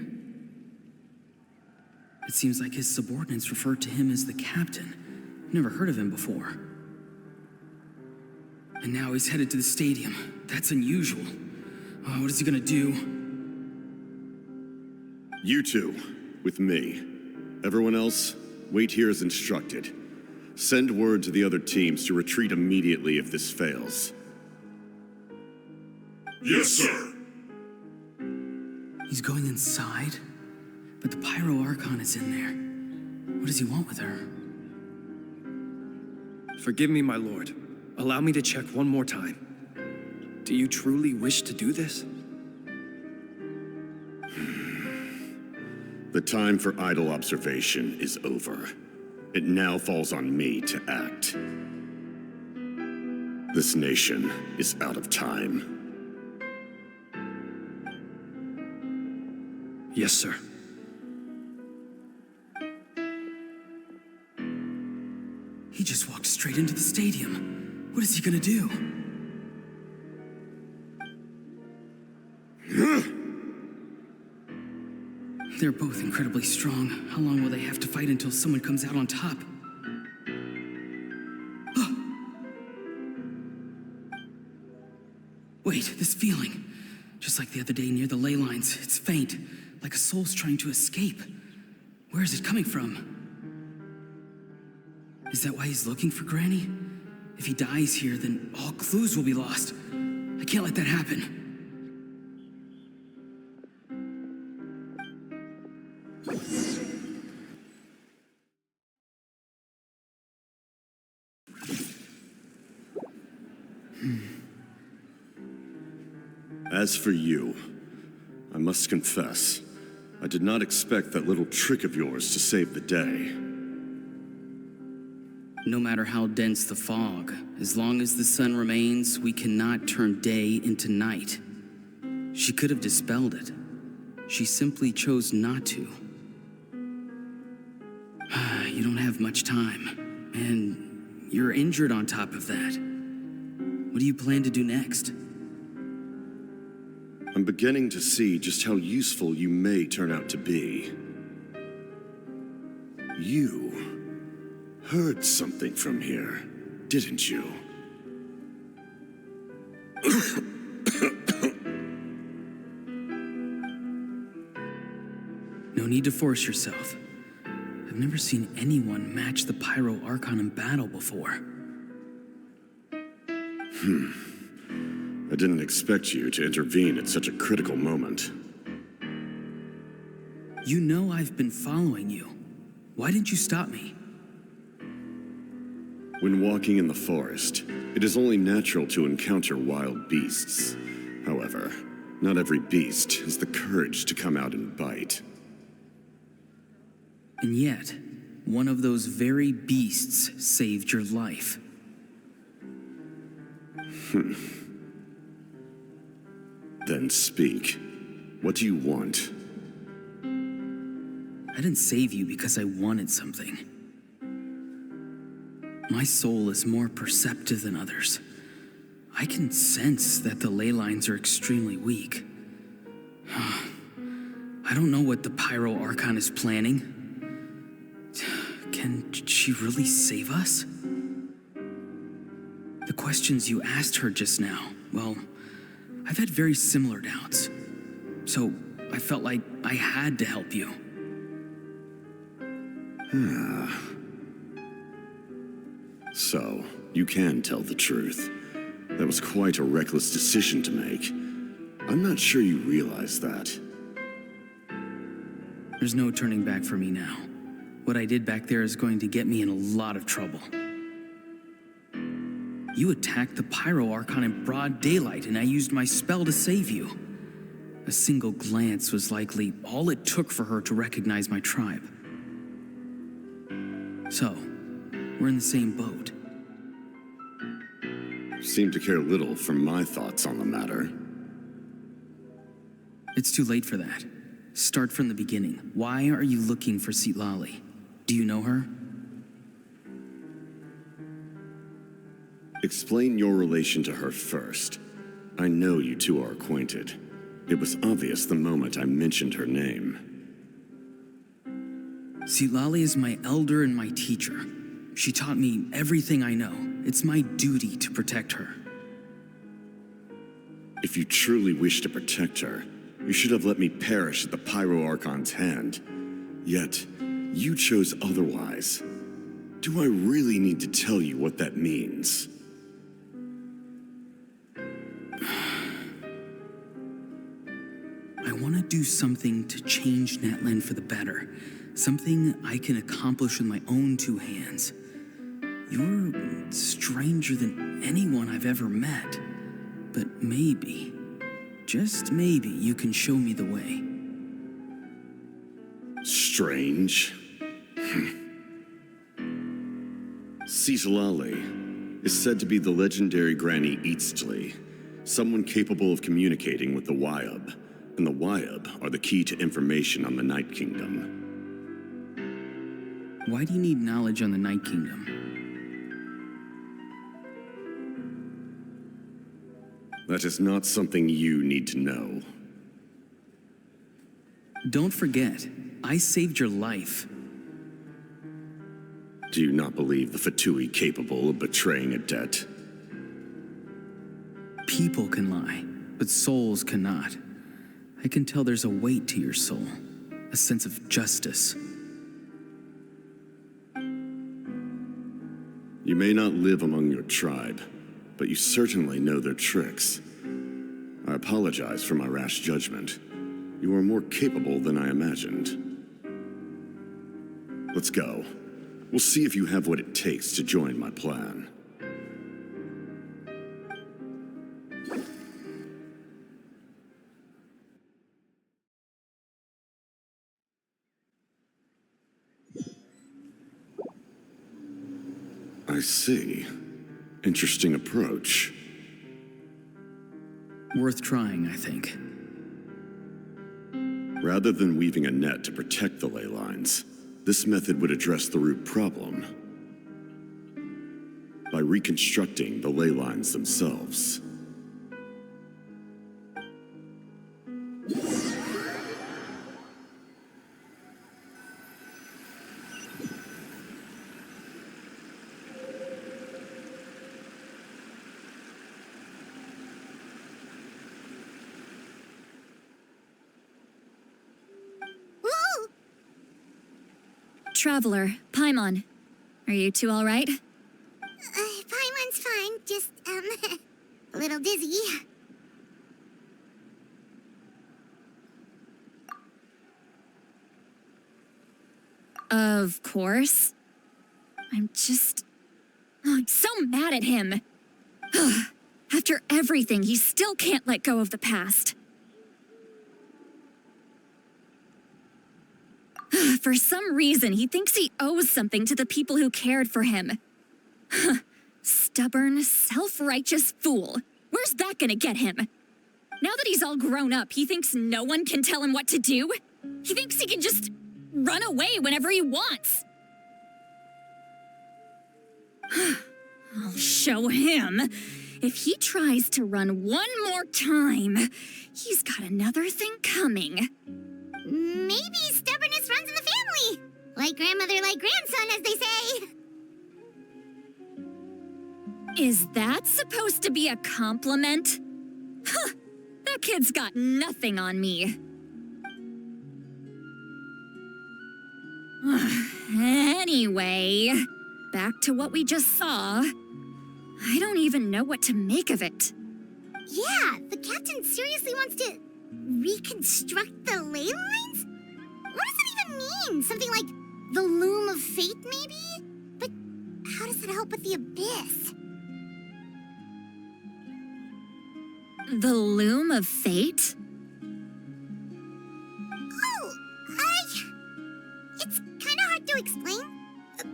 It seems like his subordinates refer to him as the captain. Never heard of him before. And now he's headed to the stadium. That's unusual. What is he gonna do? You two, with me. Everyone else, wait here as instructed. Send word to the other teams to retreat immediately if this fails. Yes, sir. He's going inside? But the Pyro Archon is in there. What does he want with her? Forgive me, my lord. Allow me to check one more time. Do you truly wish to do this? The time for idle observation is over. It now falls on me to act. This nation is out of time. Yes, sir. He just walked straight into the stadium. What is he gonna do? They're both incredibly strong. How long will they have to fight until someone comes out on top? Wait, this feeling. Just like the other day near the ley lines, it's faint, like a soul's trying to escape. Where is it coming from? Is that why he's looking for Granny? If he dies here, then all clues will be lost. I can't let that happen. As for you, I must confess, I did not expect that little trick of yours to save the day. No matter how dense the fog, as long as the sun remains, we cannot turn day into night. She could have dispelled it. She simply chose not to. You don't have much time, and you're injured on top of that. What do you plan to do next? I'm beginning to see just how useful you may turn out to be. You heard something from here, didn't you? No need to force yourself. I've never seen anyone match the Pyro Archon in battle before. I didn't expect you to intervene at such a critical moment. You know I've been following you. Why didn't you stop me? When walking in the forest, it is only natural to encounter wild beasts. However, not every beast has the courage to come out and bite. And yet, one of those very beasts saved your life. Then speak. What do you want? I didn't save you because I wanted something. My soul is more perceptive than others. I can sense that the ley lines are extremely weak. I don't know what the Pyro Archon is planning. Can she really save us? The questions you asked her just now, well, I've had very similar doubts. So I felt like I had to help you. So, you can tell the truth. That was quite a reckless decision to make. I'm not sure you realize that. There's no turning back for me now. What I did back there is going to get me in a lot of trouble. You attacked the Pyro Archon in broad daylight, and I used my spell to save you. A single glance was likely all it took for her to recognize my tribe. So, we're in the same boat. Seem to care little for my thoughts on the matter. It's too late for that. Start from the beginning. Why are you looking for Sitlali? Do you know her? Explain your relation to her first. I know you two are acquainted. It was obvious the moment I mentioned her name. Sitlali is my elder and my teacher. She taught me everything I know. It's my duty to protect her. If you truly wish to protect her, you should have let me perish at the Pyro Archon's hand. Yet, you chose otherwise. Do I really need to tell you what that means? I want to do something to change Natlan for the better. Something I can accomplish with my own two hands. You're stranger than anyone I've ever met. But maybe, just maybe, you can show me the way. Strange? Sitlali is said to be the legendary Granny Eastly, someone capable of communicating with the Wyab, and the Wyab are the key to information on the Night Kingdom. Why do you need knowledge on the Night Kingdom? That is not something you need to know. Don't forget, I saved your life. Do you not believe the Fatui capable of betraying a debt? People can lie, but souls cannot. I can tell there's a weight to your soul, a sense of justice. You may not live among your tribe, but you certainly know their tricks. I apologize for my rash judgment. You are more capable than I imagined. Let's go. We'll see if you have what it takes to join my plan. I see. Interesting approach. Worth trying, I think. Rather than weaving a net to protect the ley lines, this method would address the root problem by reconstructing the ley lines themselves. Traveler, Paimon, are you two all right? Paimon's fine, just, a little dizzy. Of course. I'm so mad at him. After everything, he still can't let go of the past. For some reason, he thinks he owes something to the people who cared for him. Stubborn, self-righteous fool. Where's that gonna get him? Now that he's all grown up, he thinks no one can tell him what to do? He thinks he can just run away whenever he wants. I'll show him. If he tries to run one more time, he's got another thing coming. Maybe stubbornness runs in the family. Like grandmother, like grandson, as they say. Is that supposed to be a compliment? Huh, that kid's got nothing on me. Anyway, back to what we just saw. I don't even know what to make of it. Yeah, the captain seriously wants to reconstruct the ley lines? What does that even mean? Something like the loom of fate, maybe? But how does that help with the abyss? The loom of fate? It's kind of hard to explain.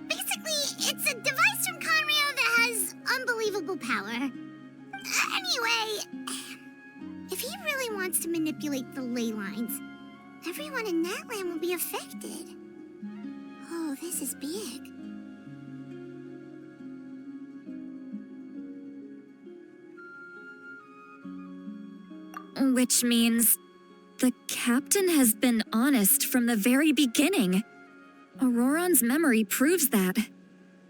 Basically, it's a device from Conrio that has unbelievable power. Anyway, if he really wants to manipulate the ley lines, everyone in Natlan will be affected. Oh, this is big. Which means the captain has been honest from the very beginning. ORORON's memory proves that.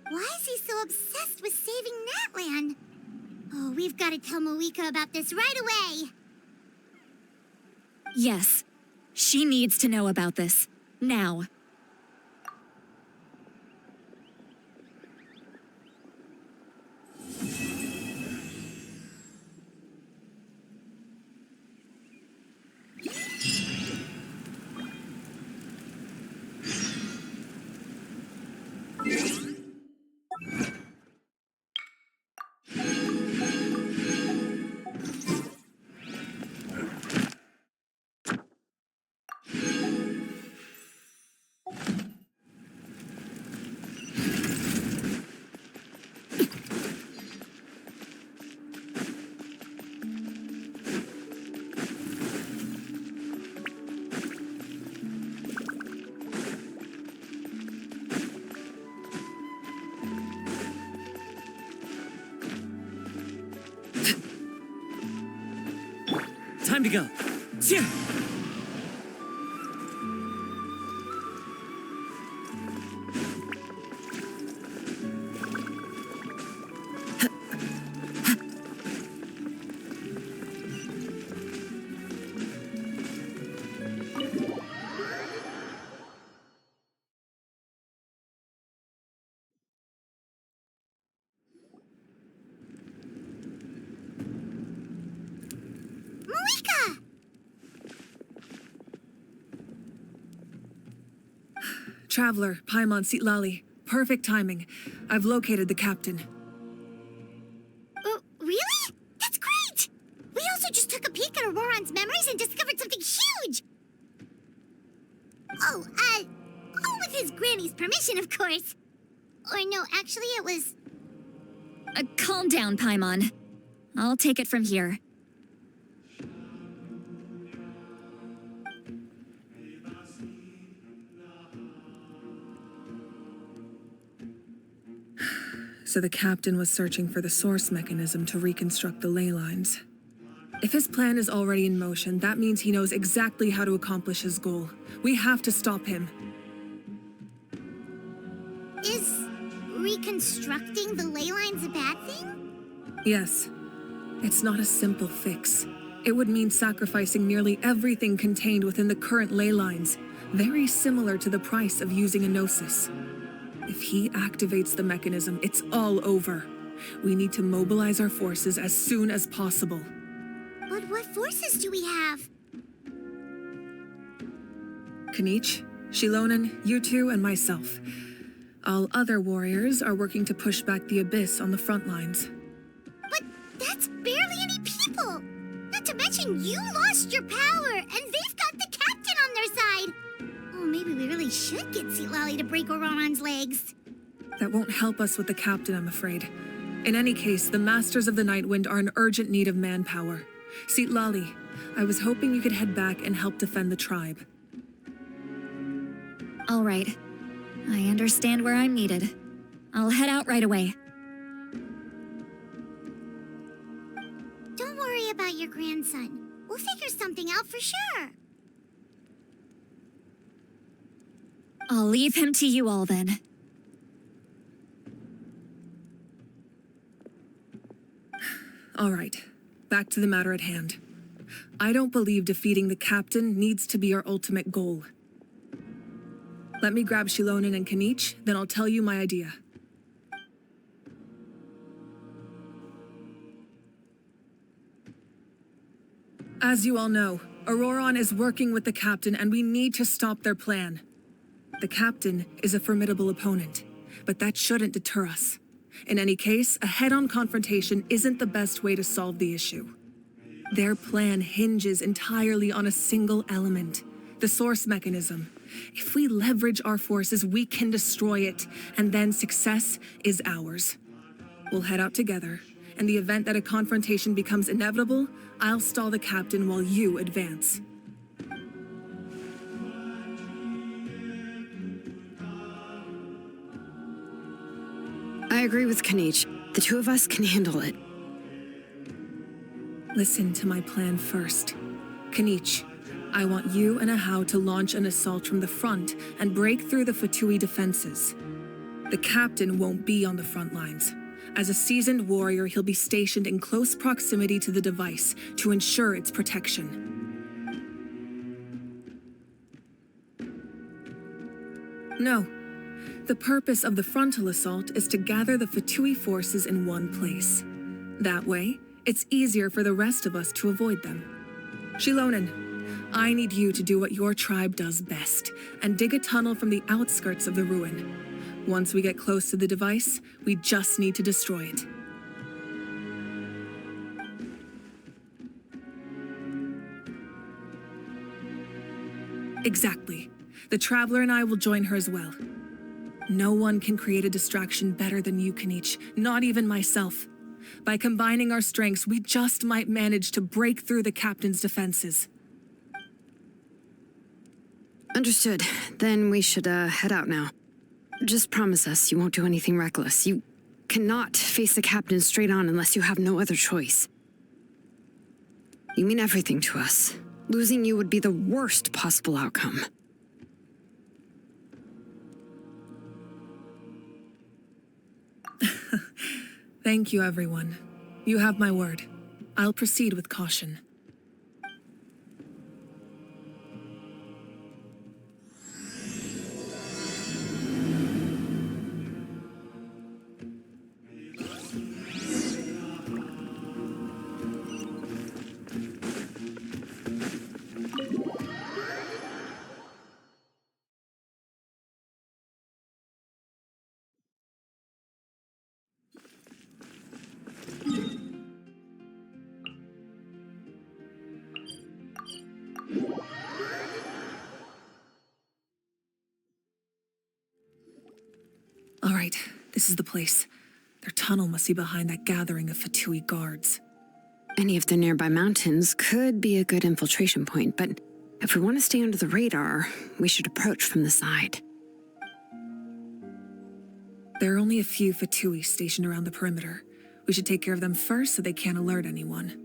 Why is he so obsessed with saving Natlan? Oh, we've got to tell Moika about this right away. Yes, she needs to know about this. Now. Time to go. Yeah. Traveler, Paimon Sitlali. Perfect timing. I've located the captain. Really? That's great! We also just took a peek at ORORON's memories and discovered something huge! Oh, all with his granny's permission, of course. Or no, actually it was... Calm down, Paimon. I'll take it from here. So the captain was searching for the source mechanism to reconstruct the ley lines. If his plan is already in motion, that means he knows exactly how to accomplish his goal. We have to stop him. Is reconstructing the ley lines a bad thing? Yes. It's not a simple fix. It would mean sacrificing nearly everything contained within the current ley lines. very similar to the price of using a gnosis. If he activates the mechanism, it's all over. We need to mobilize our forces as soon as possible. But what forces do we have? Kanich, Shilonen, you two, and myself. All other warriors are working to push back the Abyss on the front lines. But that's barely any people! Not to mention you lost your power, and they've got the captain on their side! Oh, maybe we really should get Citlali to break ORORON's legs. That won't help us with the captain, I'm afraid. In any case, the Masters of the Nightwind are in urgent need of manpower. Citlali, I was hoping you could head back and help defend the tribe. All right. I understand where I'm needed. I'll head out right away. Don't worry about your grandson. We'll figure something out for sure. I'll leave him to you all then. All right, back to the matter at hand. I don't believe defeating the captain needs to be our ultimate goal. Let me grab Shilonen and Kanich, then I'll tell you my idea. As you all know, ORORON is working with the captain and we need to stop their plan. The captain is a formidable opponent, but that shouldn't deter us. In any case, a head-on confrontation isn't the best way to solve the issue. Their plan hinges entirely on a single element, the source mechanism. If we leverage our forces, we can destroy it, and then success is ours. We'll head out together. In the event that a confrontation becomes inevitable, I'll stall the captain while you advance. I agree with Kanich. The two of us can handle it. Listen to my plan first. Kanich, I want you and Ahau to launch an assault from the front and break through the Fatui defenses. The captain won't be on the front lines. As a seasoned warrior, he'll be stationed in close proximity to the device to ensure its protection. No. The purpose of the frontal assault is to gather the Fatui forces in one place. That way, it's easier for the rest of us to avoid them. Shilonen, I need you to do what your tribe does best and dig a tunnel from the outskirts of the ruin. Once we get close to the device, we just need to destroy it. Exactly. The Traveler and I will join her as well. No one can create a distraction better than you, Kanich, not even myself. By combining our strengths, we just might manage to break through the captain's defenses. Understood. Then we should head out now. Just promise us you won't do anything reckless. You cannot face the captain straight on unless you have no other choice. You mean everything to us. Losing you would be the worst possible outcome. Thank you, everyone. You have my word. I'll proceed with caution. All right, this is the place. Their tunnel must be behind that gathering of Fatui guards. Any of the nearby mountains could be a good infiltration point, but if we want to stay under the radar, we should approach from the side. There are only a few Fatui stationed around the perimeter. We should take care of them first so they can't alert anyone.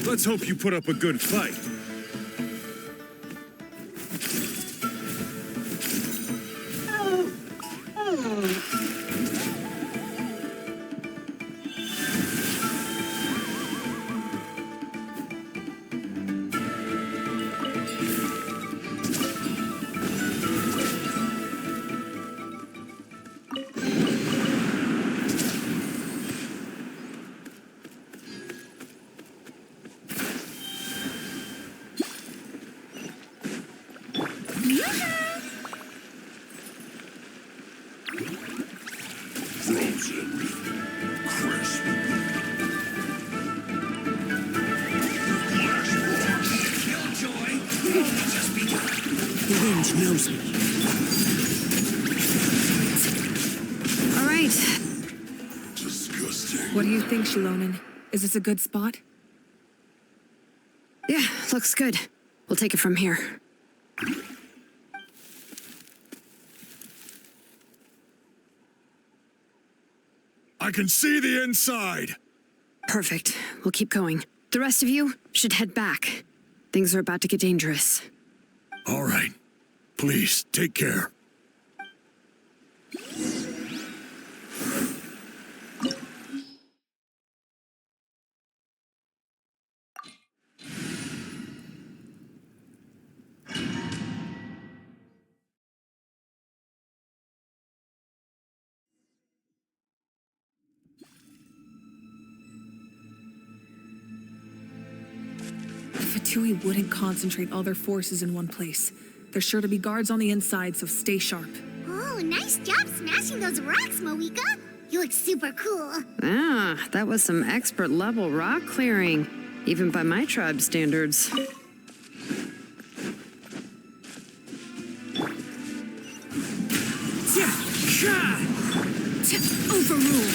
Let's hope you put up a good fight. All right. What do you think, Shilonen? Is this a good spot? Yeah, looks good. We'll take it from here. I can see the inside. Perfect. We'll keep going. The rest of you should head back. Things are about to get dangerous. All right. Please, take care. The Fatui wouldn't concentrate all their forces in one place. There's sure to be guards on the inside, so stay sharp. Oh, nice job smashing those rocks, Moika. You look super cool. Ah, that was some expert level rock clearing, even by my tribe's standards. Overruled.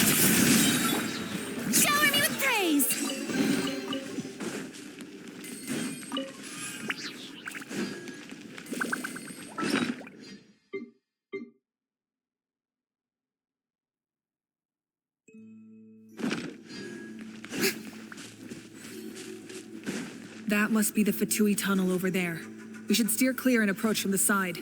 Shower me with praise. That must be the Fatui tunnel over there. We should steer clear and approach from the side.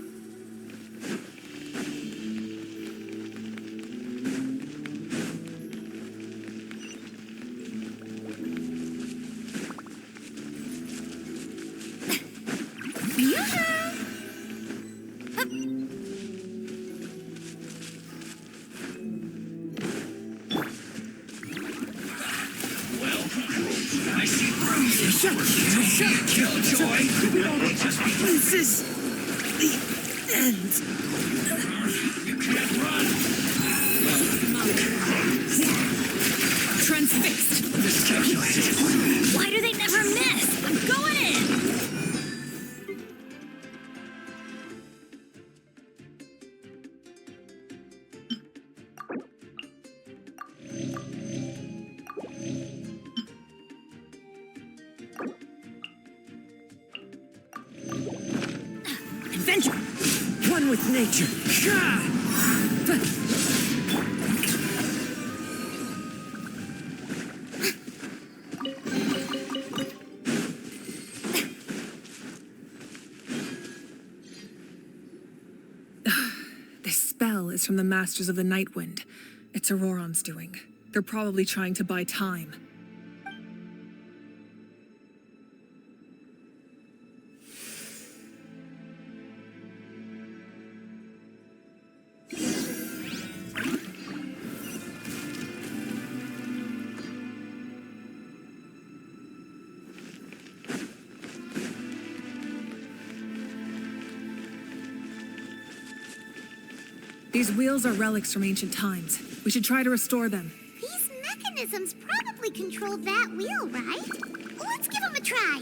This is the end. You can't run. Transfixed. Why do they never miss? I'm going in. Adventure. One with nature. This spell is from the Masters of the Night Wind. It's ORORON's doing. They're probably trying to buy time. These wheels are relics from ancient times. We should try to restore them. These mechanisms probably control that wheel, right? Let's give them a try.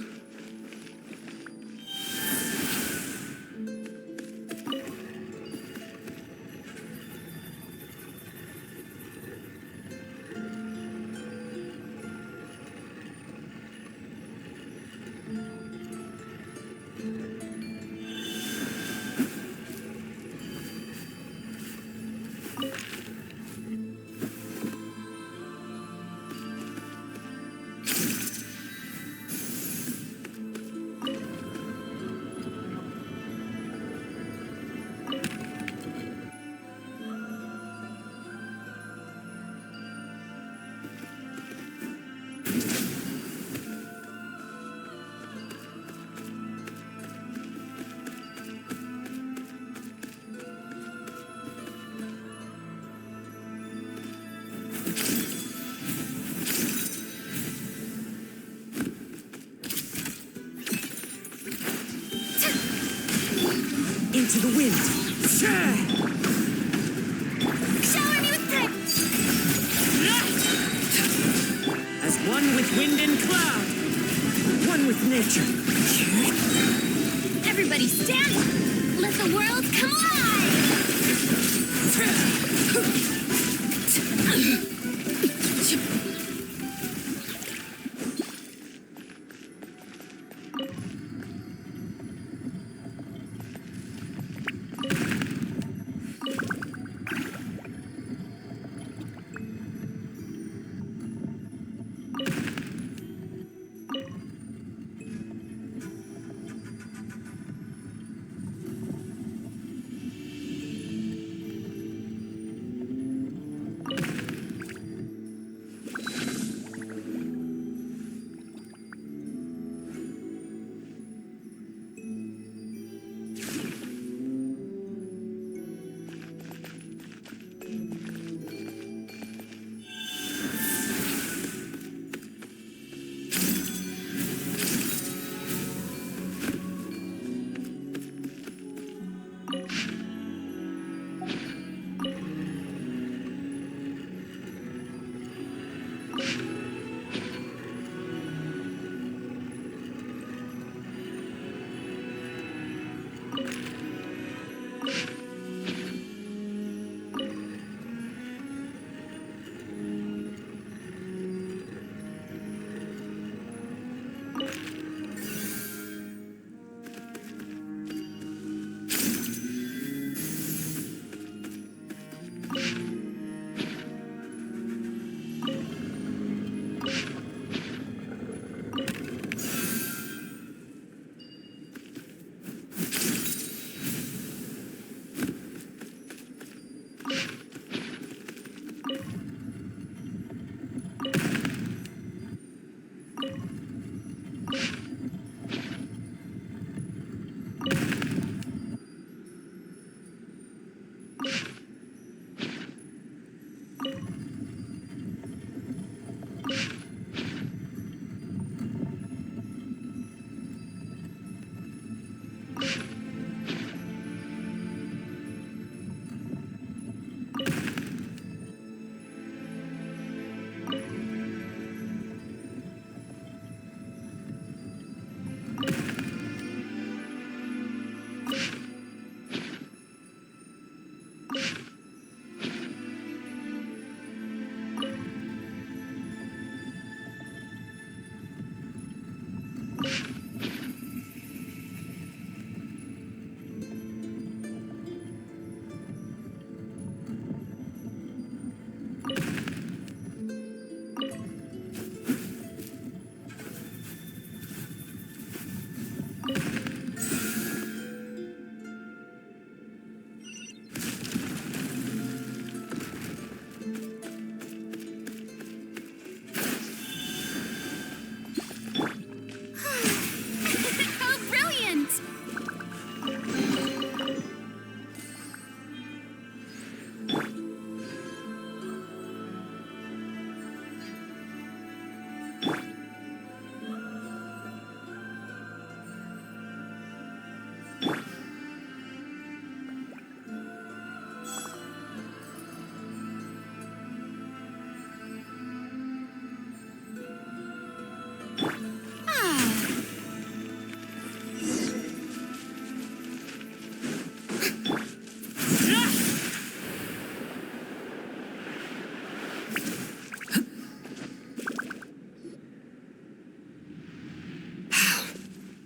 Into the wind. Shower me with drip! As one with wind and cloud. One with nature. Everybody stand! Let the world come alive!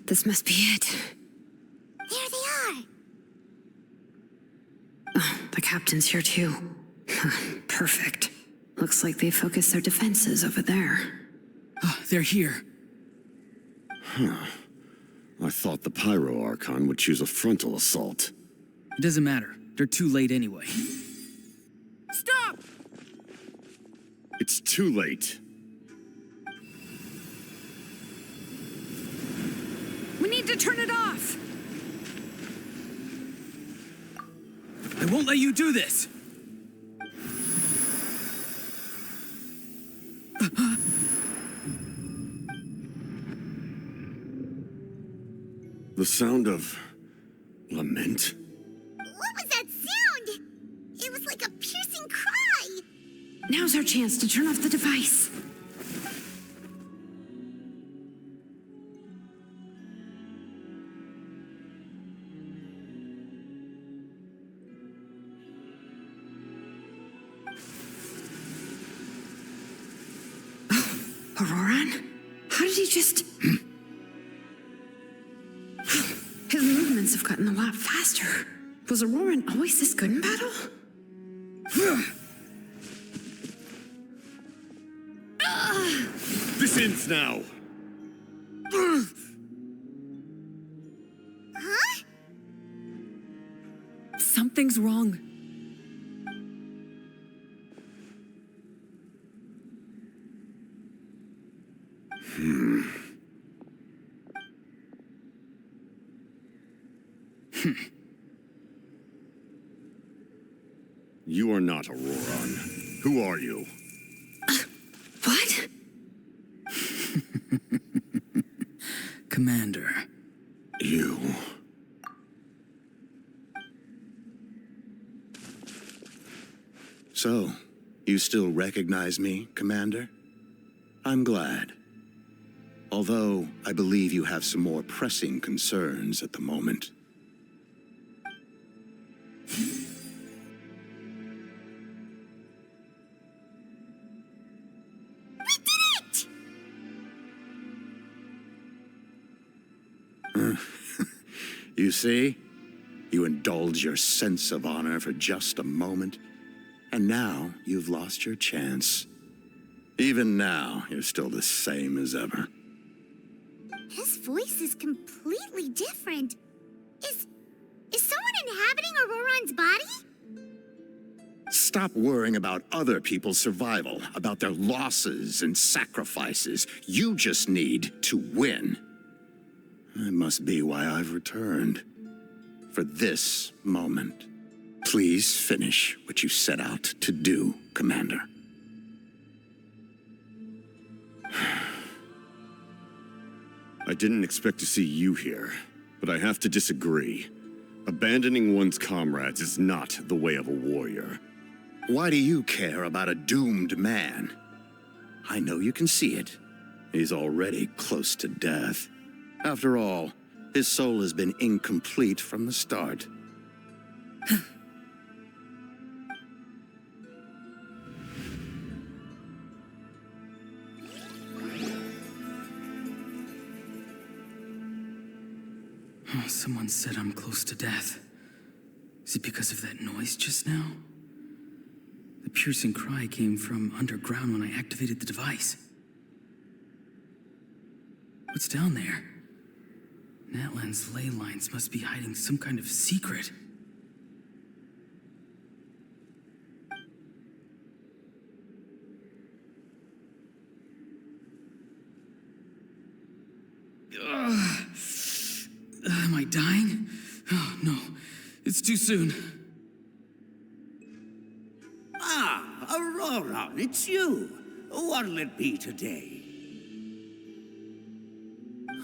This must be it. There they are! Oh, the captain's here too. Perfect. Looks like they focused their defenses over there. Oh, they're here. Huh. I thought the Pyro Archon would choose a frontal assault. It doesn't matter. They're too late anyway. Stop! It's too late. We need to turn it off! I won't let you do this! The sound of lament? What was that sound? It was like a piercing cry. Now's our chance to turn off the device. ORORON? How did he just... His movements have gotten a lot faster. Was ORORON always this good in battle? This ends now! Huh? Something's wrong. You are not ORORON. Who are you? What? Commander. You. So, you still recognize me, Commander? I'm glad. Although, I believe you have some more pressing concerns at the moment. You see? You indulge your sense of honor for just a moment, and now you've lost your chance. Even now, you're still the same as ever. His voice is completely different. Is someone inhabiting ORORON's body? Stop worrying about other people's survival, about their losses and sacrifices. You just need to win. That must be why I've returned. For this moment. Please finish what you set out to do, Commander. I didn't expect to see you here, but I have to disagree. Abandoning one's comrades is not the way of a warrior. Why do you care about a doomed man? I know you can see it. He's already close to death. After all, his soul has been incomplete from the start. Oh, someone said I'm close to death. Is it because of that noise just now? The piercing cry came from underground when I activated the device. What's down there? Natlan's ley lines must be hiding some kind of secret. Am I dying? Oh, no. It's too soon. Ah, ORORON, it's you. What'll it be today?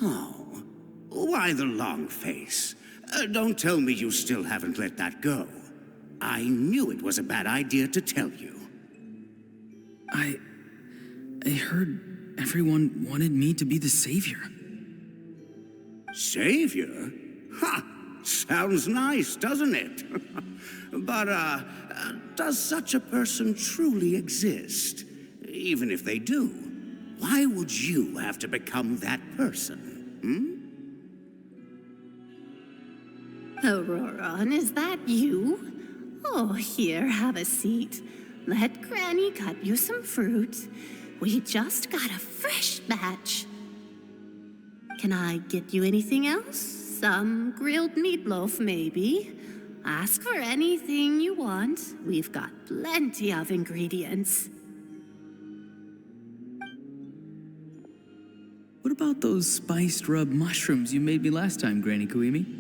Oh, why the long face? Don't tell me you still haven't let that go. I knew it was a bad idea to tell you. I heard everyone wanted me to be the savior. Savior? Ha! Sounds nice, doesn't it? But, does such a person truly exist? Even if they do, why would you have to become that person, ORORON, is that you? Oh, here, have a seat. Let Granny cut you some fruit. We just got a fresh batch. Can I get you anything else? Some grilled meatloaf, maybe? Ask for anything you want. We've got plenty of ingredients. What about those spiced rub mushrooms you made me last time, Granny Kuimi?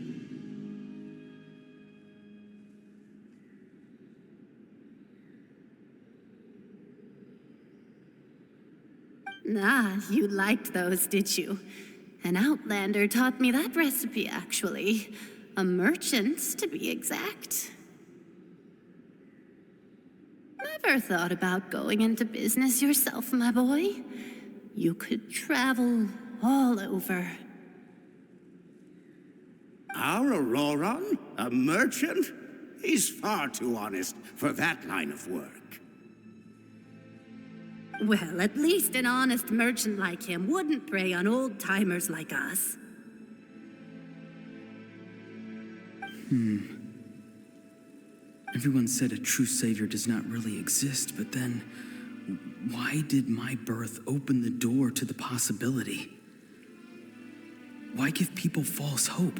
Ah, you liked those, did you? An outlander taught me that recipe, actually. A merchant, to be exact. Never thought about going into business yourself, my boy? You could travel all over. Our ORORON? A merchant? He's far too honest for that line of work. Well, at least an honest merchant like him wouldn't prey on old-timers like us. Everyone said a true savior does not really exist, but then why did my birth open the door to the possibility? Why give people false hope?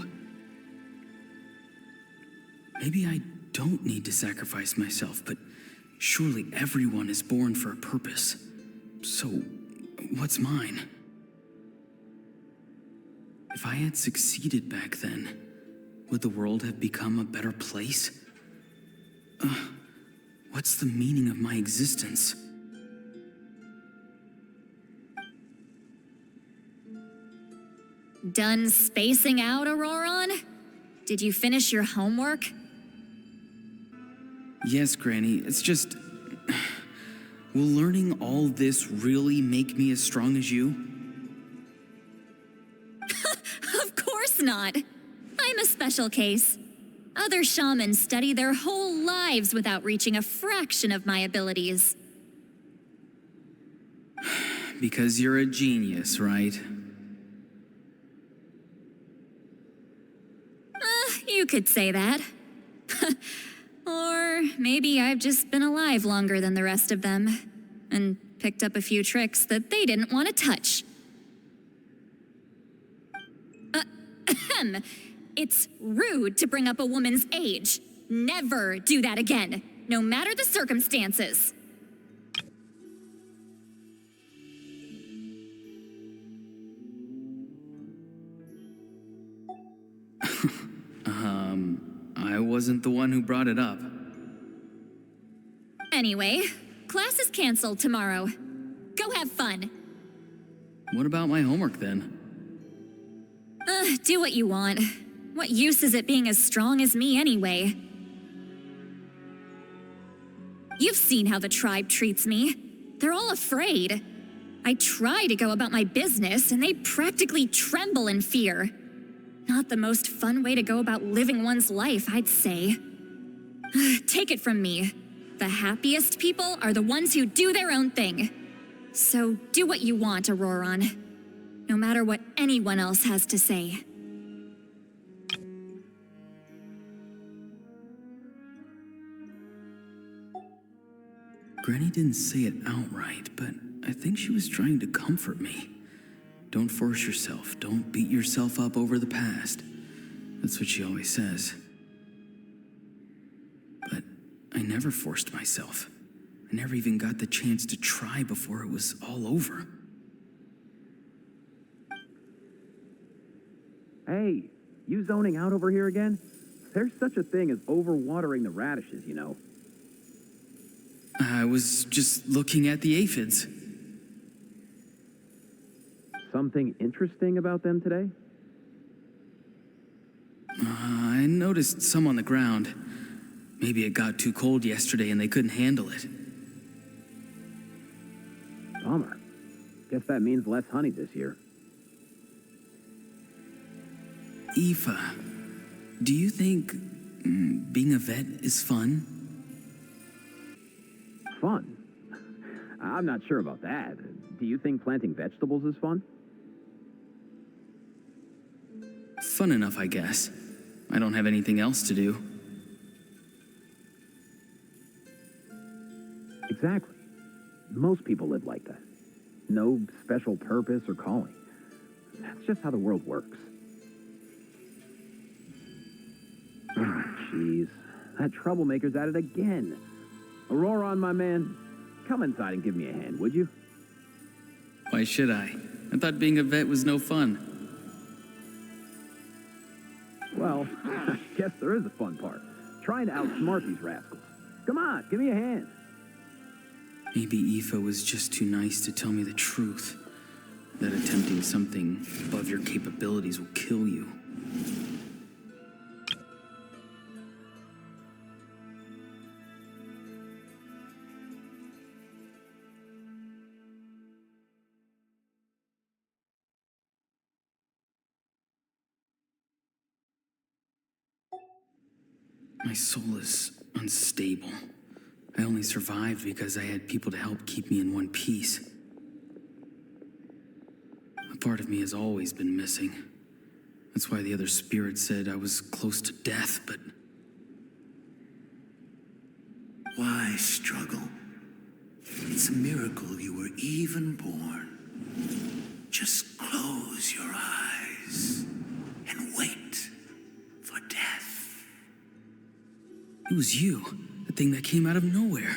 Maybe I don't need to sacrifice myself, but surely everyone is born for a purpose. So, what's mine? If I had succeeded back then, would the world have become a better place? What's the meaning of my existence? Done spacing out, ORORON? Did you finish your homework? Yes, Granny, it's just... Will learning all this really make me as strong as you? Of course not. I'm a special case. Other shamans study their whole lives without reaching a fraction of my abilities. Because you're a genius, right? You could say that. Or maybe I've just been alive longer than the rest of them, and picked up a few tricks that they didn't want to touch. It's rude to bring up a woman's age. Never do that again, no matter the circumstances. I wasn't the one who brought it up. Anyway, class is canceled tomorrow. Go have fun. What about my homework then? Do what you want. What use is it being as strong as me anyway? You've seen how the tribe treats me. They're all afraid. I try to go about my business, and they practically tremble in fear. Not the most fun way to go about living one's life, I'd say. Take it from me. The happiest people are the ones who do their own thing. So do what you want, ORORON. No matter what anyone else has to say. Granny didn't say it outright, but I think she was trying to comfort me. Don't force yourself. Don't beat yourself up over the past. That's what she always says. But I never forced myself. I never even got the chance to try before it was all over. Hey, you zoning out over here again? There's such a thing as overwatering the radishes, you know. I was just looking at the aphids. Something interesting about them today? I noticed some on the ground. Maybe it got too cold yesterday and they couldn't handle it. Bummer. Guess that means less honey this year. Aoife, do you think being a vet is fun? Fun? I'm not sure about that. Do you think planting vegetables is fun? Fun enough, I guess. I don't have anything else to do. Exactly. Most people live like that. No special purpose or calling. That's just how the world works. Jeez. That troublemaker's at it again. ORORON, my man. Come inside and give me a hand, would you? Why should I? I thought being a vet was no fun. Well, I guess there is a fun part. Trying to outsmart these rascals. Come on, give me a hand. Maybe Aoife was just too nice to tell me the truth. That attempting something above your capabilities will kill you. My soul is unstable. I only survived because I had people to help keep me in one piece. A part of me has always been missing. That's why the other spirits said I was close to death, but... Why struggle? It's a miracle you were even born. Just close your eyes and wait for death. It was you, the thing that came out of nowhere.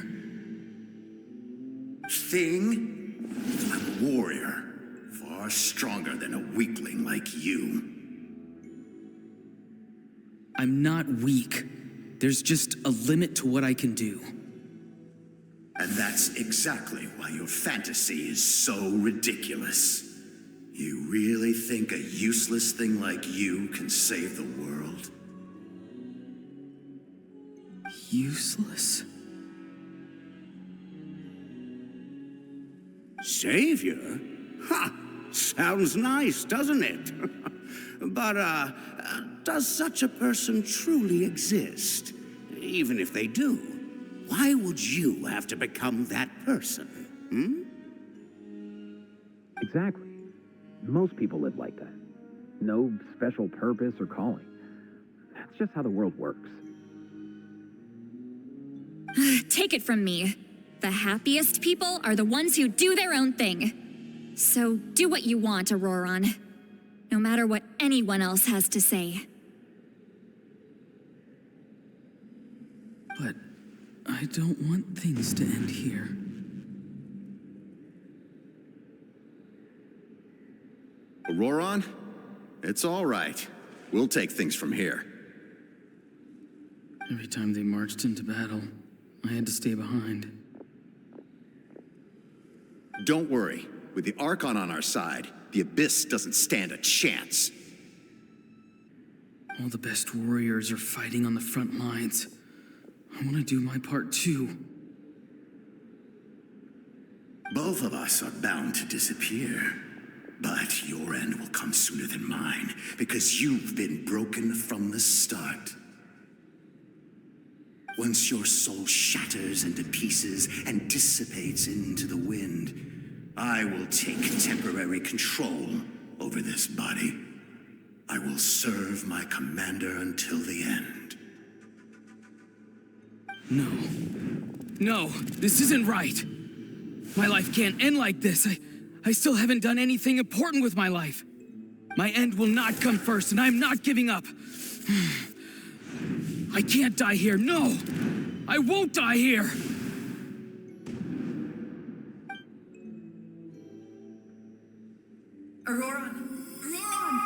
Thing? I'm a warrior. Far stronger than a weakling like you. I'm not weak. There's just a limit to what I can do. And that's exactly why your fantasy is so ridiculous. You really think a useless thing like you can save the world? Useless? Savior? Ha! Sounds nice, doesn't it? But, does such a person truly exist? Even if they do, why would you have to become that person? Exactly. Most people live like that. No special purpose or calling. That's just how the world works. Take it from me. The happiest people are the ones who do their own thing. So do what you want, ORORON. No matter what anyone else has to say. But I don't want things to end here. ORORON? It's all right. We'll take things from here. Every time they marched into battle, I had to stay behind. Don't worry. With the Archon on our side, the Abyss doesn't stand a chance. All the best warriors are fighting on the front lines. I want to do my part too. Both of us are bound to disappear. But your end will come sooner than mine, because you've been broken from the start. Once your soul shatters into pieces and dissipates into the wind, I will take temporary control over this body. I will serve my commander until the end. No. No, this isn't right. My life can't end like this. I still haven't done anything important with my life. My end will not come first, and I'm not giving up. I can't die here. No! I won't die here! ORORON! ORORON!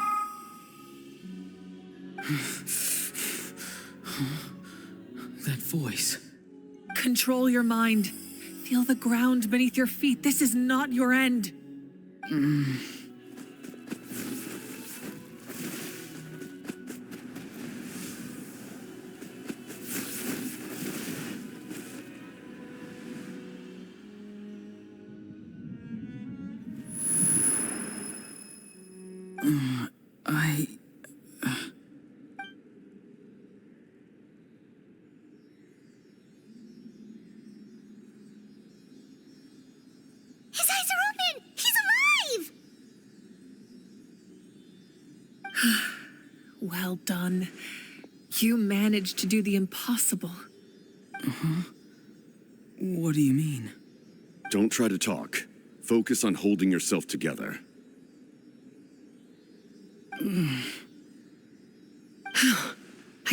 That voice. Control your mind. Feel the ground beneath your feet. This is not your end. His eyes are open! He's alive! Well done. You managed to do the impossible. What do you mean? Don't try to talk. Focus on holding yourself together. I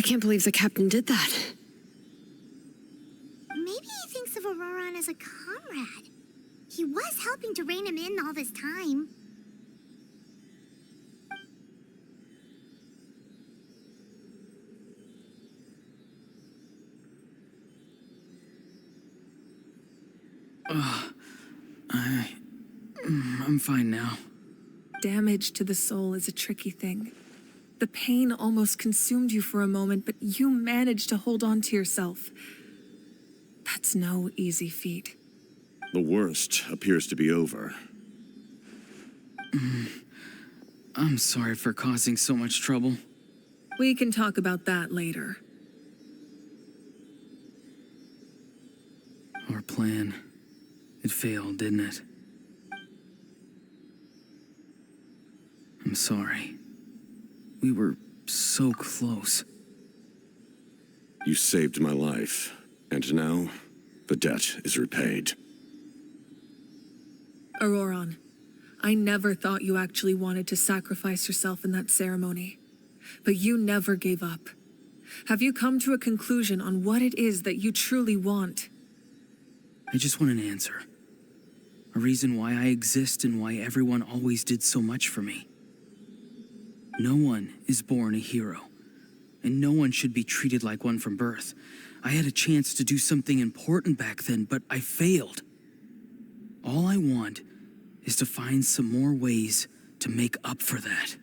can't believe the captain did that. Maybe he thinks of ORORON as a comrade. He was helping to rein him in all this time. I'm fine now. Damage to the soul is a tricky thing. The pain almost consumed you for a moment, but you managed to hold on to yourself. That's no easy feat. The worst appears to be over. I'm sorry for causing so much trouble. We can talk about that later. Our plan, it failed, didn't it? I'm sorry. We were so close. You saved my life, and now the debt is repaid. ORORON, I never thought you actually wanted to sacrifice yourself in that ceremony. But you never gave up. Have you come to a conclusion on what it is that you truly want? I just want an answer. A reason why I exist and why everyone always did so much for me. No one is born a hero, and no one should be treated like one from birth. I had a chance to do something important back then, but I failed. All I want is to find some more ways to make up for that.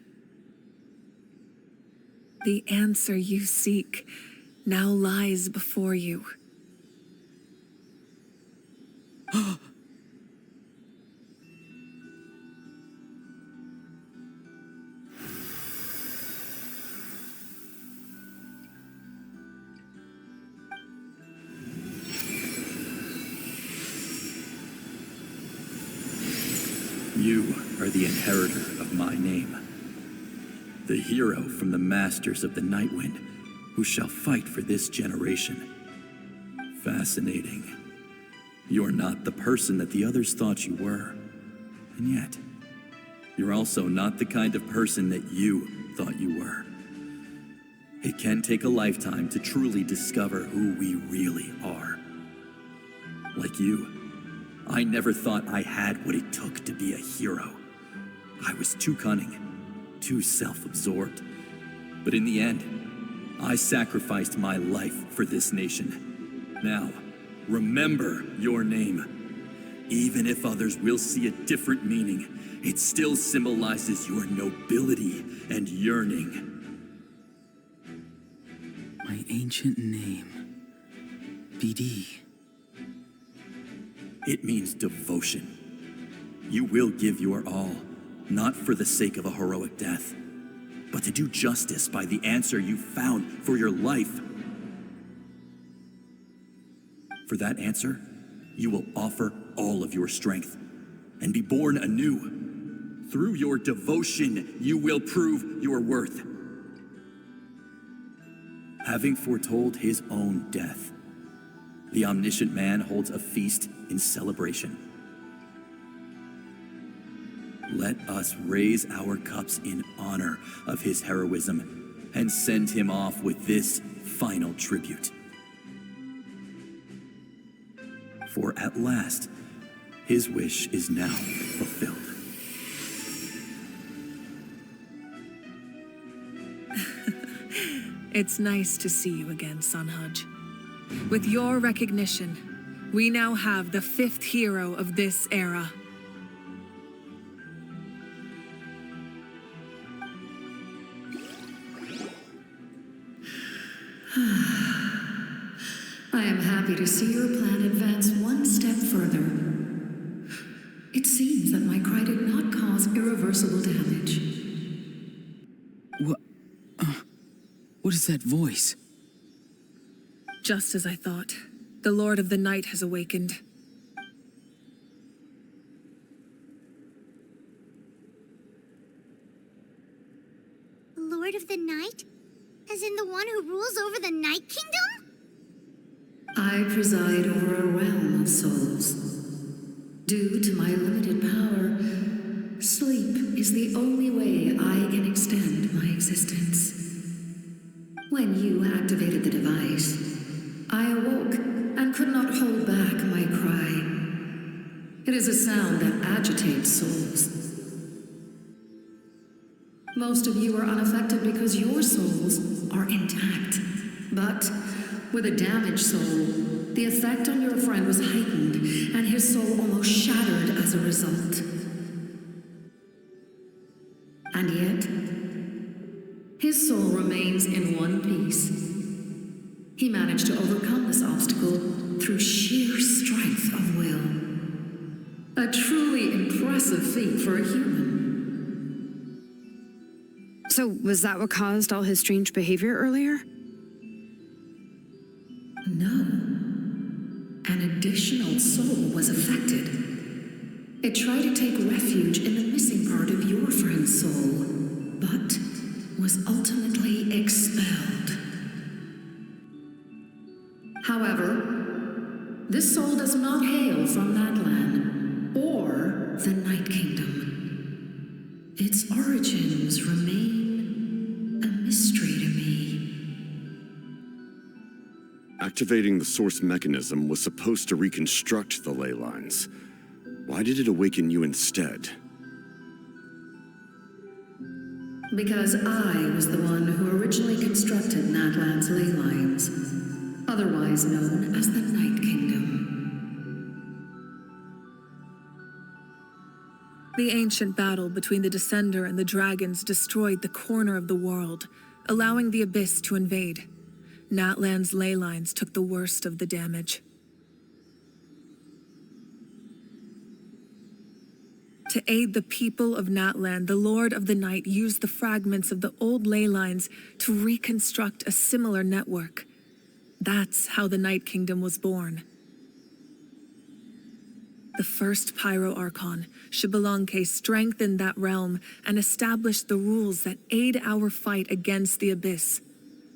The answer you seek now lies before you. You are the inheritor of my name. The hero from the masters of the Nightwind, who shall fight for this generation. Fascinating. You're not the person that the others thought you were. And yet, you're also not the kind of person that you thought you were. It can take a lifetime to truly discover who we really are. Like you, I never thought I had what it took to be a hero. I was too cunning, too self-absorbed. But in the end, I sacrificed my life for this nation. Now, remember your name. Even if others will see a different meaning, it still symbolizes your nobility and yearning. My ancient name, BD. It means devotion. You will give your all, not for the sake of a heroic death, but to do justice by the answer you found for your life. For that answer, you will offer all of your strength and be born anew. Through your devotion, you will prove your worth. Having foretold his own death, the omniscient man holds a feast in celebration. Let us raise our cups in honor of his heroism and send him off with this final tribute. For at last, his wish is now fulfilled. It's nice to see you again, Sunhudge. With your recognition, we now have the 5th hero of this era. I am happy to see your plan advance one step further. It seems that my cry did not cause irreversible damage. What is that voice? Just as I thought, the Lord of the Night has awakened. Lord of the Night? As in the one who rules over the Night Kingdom? I preside over a realm of souls. Due to my limited power, sleep is the only way I can extend my existence. When you activated the device, I awoke and could not hold back my cry. It is a sound that agitates souls. Most of you are unaffected because your souls are intact. But with a damaged soul, the effect on your friend was heightened, and his soul almost shattered as a result. And yet, his soul remains in one piece. He managed to overcome this obstacle through sheer strength of will. A truly impressive feat for a human. So, was that what caused all his strange behavior earlier? No. An additional soul was affected. It tried to take refuge in the missing part of your friend's soul, but was ultimately expelled. However, this soul does not hail from Natlan or the Night Kingdom. Its origins remain a mystery to me. Activating the source mechanism was supposed to reconstruct the ley lines. Why did it awaken you instead? Because I was the one who originally constructed Natlan's ley lines, otherwise known as the Night Kingdom. The ancient battle between the Descender and the dragons destroyed the corner of the world, allowing the Abyss to invade. Natlan's ley lines took the worst of the damage. To aid the people of Natlan, the Lord of the Night used the fragments of the old ley lines to reconstruct a similar network. That's how the Night Kingdom was born. The first Pyro Archon, Xbalanque, strengthened that realm and established the rules that aid our fight against the Abyss.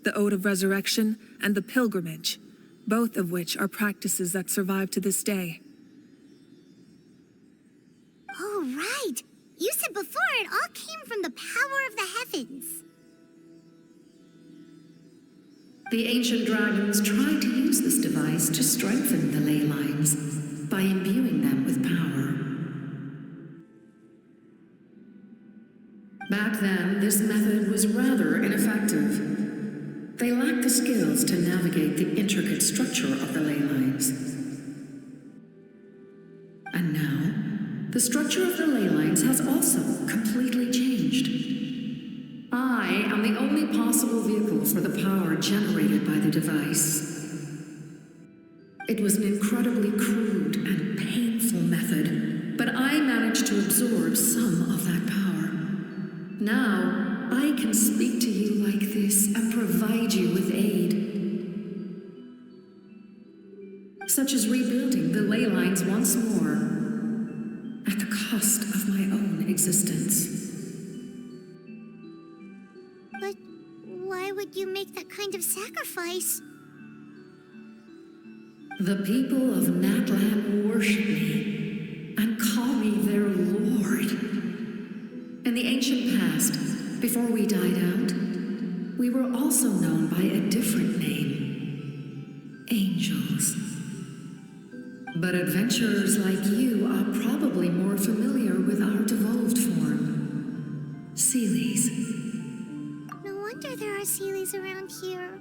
The Ode of Resurrection and the Pilgrimage, both of which are practices that survive to this day. Oh, right. You said before it all came from the power of the heavens. The ancient dragons tried to use this device to strengthen the ley lines by imbuing them with power. Back then, this method was rather ineffective. They lacked the skills to navigate the intricate structure of the ley lines. And now, the structure of the ley lines has also completely changed. I am the only possible vehicle for the power generated by the device. It was an incredibly crude and painful method, but I managed to absorb some of that power. Now, I can speak to you like this and provide you with aid. Such as rebuilding the ley lines once more, at the cost of my own existence. But why would you make that kind of sacrifice? The people of Natlan worship me and call me their lord. In the ancient past, before we died out, we were also known by a different name, angels. But adventurers like you are probably more familiar with our devolved form, Seelies. No wonder there are Seelies around here.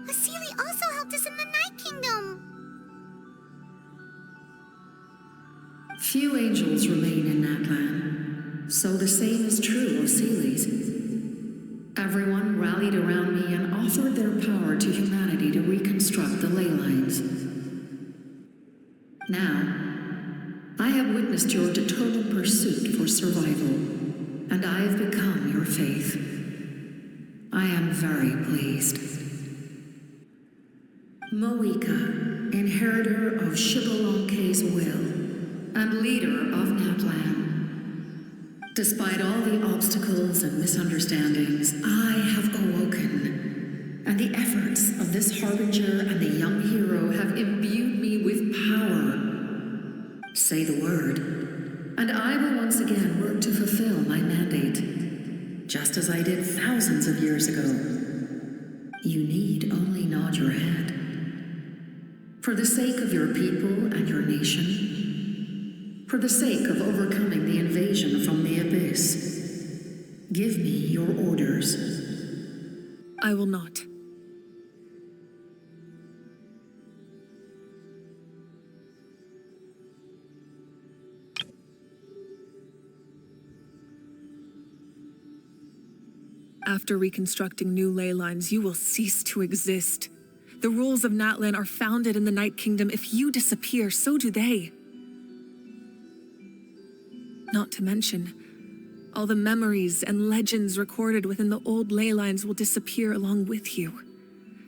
A Seelie also helped us in the Night Kingdom. Few angels remain in Natlan, so the same is true of Seelies. Everyone rallied around me and offered their power to humanity to reconstruct the ley lines. Now, I have witnessed your determined pursuit for survival, and I have become your faith. I am very pleased. Moika, inheritor of Xbalanque's will, and leader of Natlan. Despite all the obstacles and misunderstandings, I have awoken, and the efforts of this harbinger and the young hero have imbued me with power. Say the word, and I will once again work to fulfill my mandate, just as I did thousands of years ago. You need only nod your head. For the sake of your people and your nation, for the sake of overcoming the invasion from the Abyss, give me your orders. I will not. After reconstructing new ley lines, you will cease to exist. The rules of Natlan are founded in the Night Kingdom. If you disappear, so do they. Not to mention, all the memories and legends recorded within the old ley lines will disappear along with you.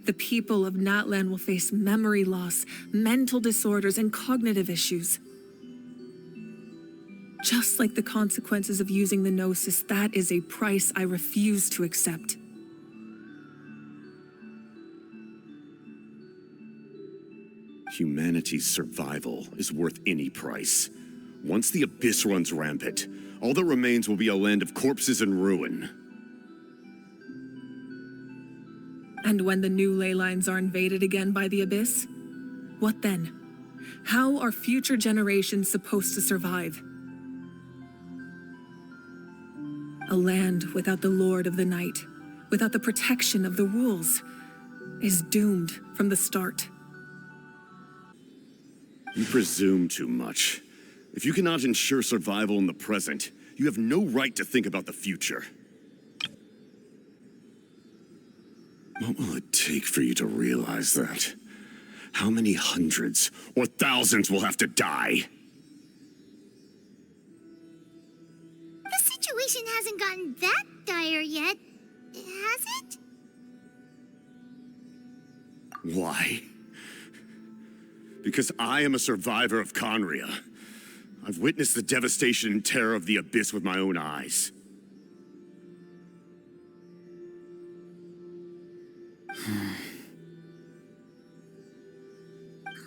The people of Natlan will face memory loss, mental disorders, and cognitive issues. Just like the consequences of using the Gnosis, that is a price I refuse to accept. Humanity's survival is worth any price. Once the Abyss runs rampant, all that remains will be a land of corpses and ruin. And when the new ley lines are invaded again by the Abyss, what then? How are future generations supposed to survive? A land without the Lord of the Night, without the protection of the rules, is doomed from the start. You presume too much. If you cannot ensure survival in the present, you have no right to think about the future. What will it take for you to realize that? How many hundreds or thousands will have to die? The situation hasn't gotten that dire yet, has it? Why? Because I am a survivor of Conria. I've witnessed the devastation and terror of the Abyss with my own eyes.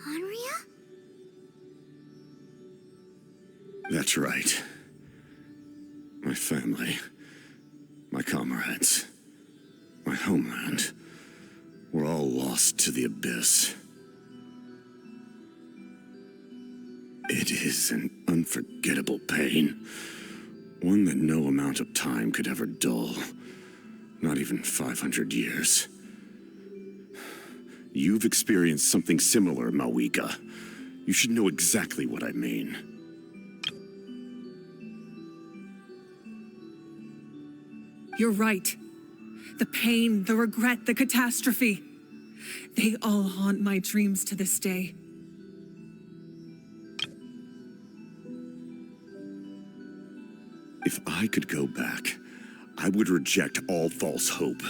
Conria? That's right. My family, my comrades, my homeland, were all lost to the Abyss. It is an unforgettable pain, one that no amount of time could ever dull, not even 500 years. You've experienced something similar, Mawika. You should know exactly what I mean. You're right. The pain, the regret, the catastrophe. They all haunt my dreams to this day. If I could go back, I would reject all false hope.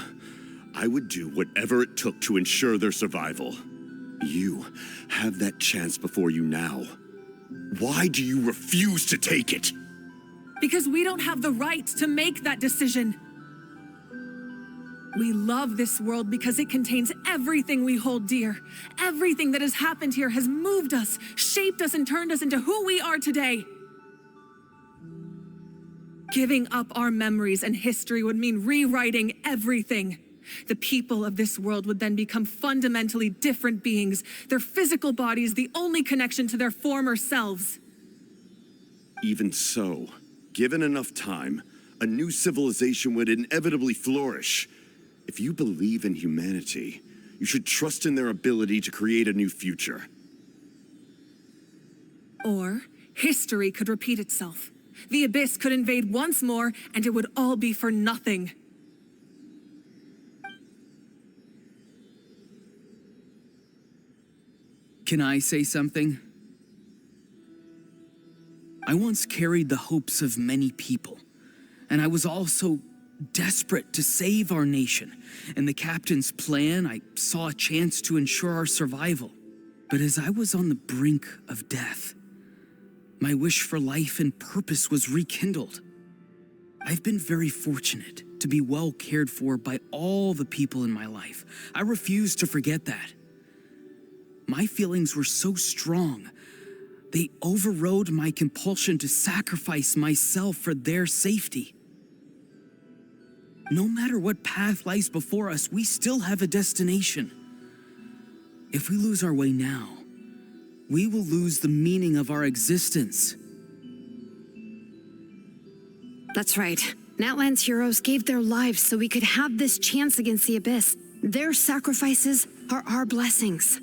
I would do whatever it took to ensure their survival. You have that chance before you now. Why do you refuse to take it? Because we don't have the right to make that decision. We love this world because it contains everything we hold dear. Everything that has happened here has moved us, shaped us, and turned us into who we are today. Giving up our memories and history would mean rewriting everything. The people of this world would then become fundamentally different beings, their physical bodies the only connection to their former selves. Even so, given enough time, a new civilization would inevitably flourish. If you believe in humanity, you should trust in their ability to create a new future. Or history could repeat itself. The Abyss could invade once more, and it would all be for nothing. Can I say something? I once carried the hopes of many people, and I was also desperate to save our nation. In the captain's plan, I saw a chance to ensure our survival. But as I was on the brink of death, my wish for life and purpose was rekindled. I've been very fortunate to be well cared for by all the people in my life. I refuse to forget that. My feelings were so strong, they overrode my compulsion to sacrifice myself for their safety. No matter what path lies before us, we still have a destination. If we lose our way now, we will lose the meaning of our existence. That's right. Natlan's heroes gave their lives so we could have this chance against the Abyss. Their sacrifices are our blessings.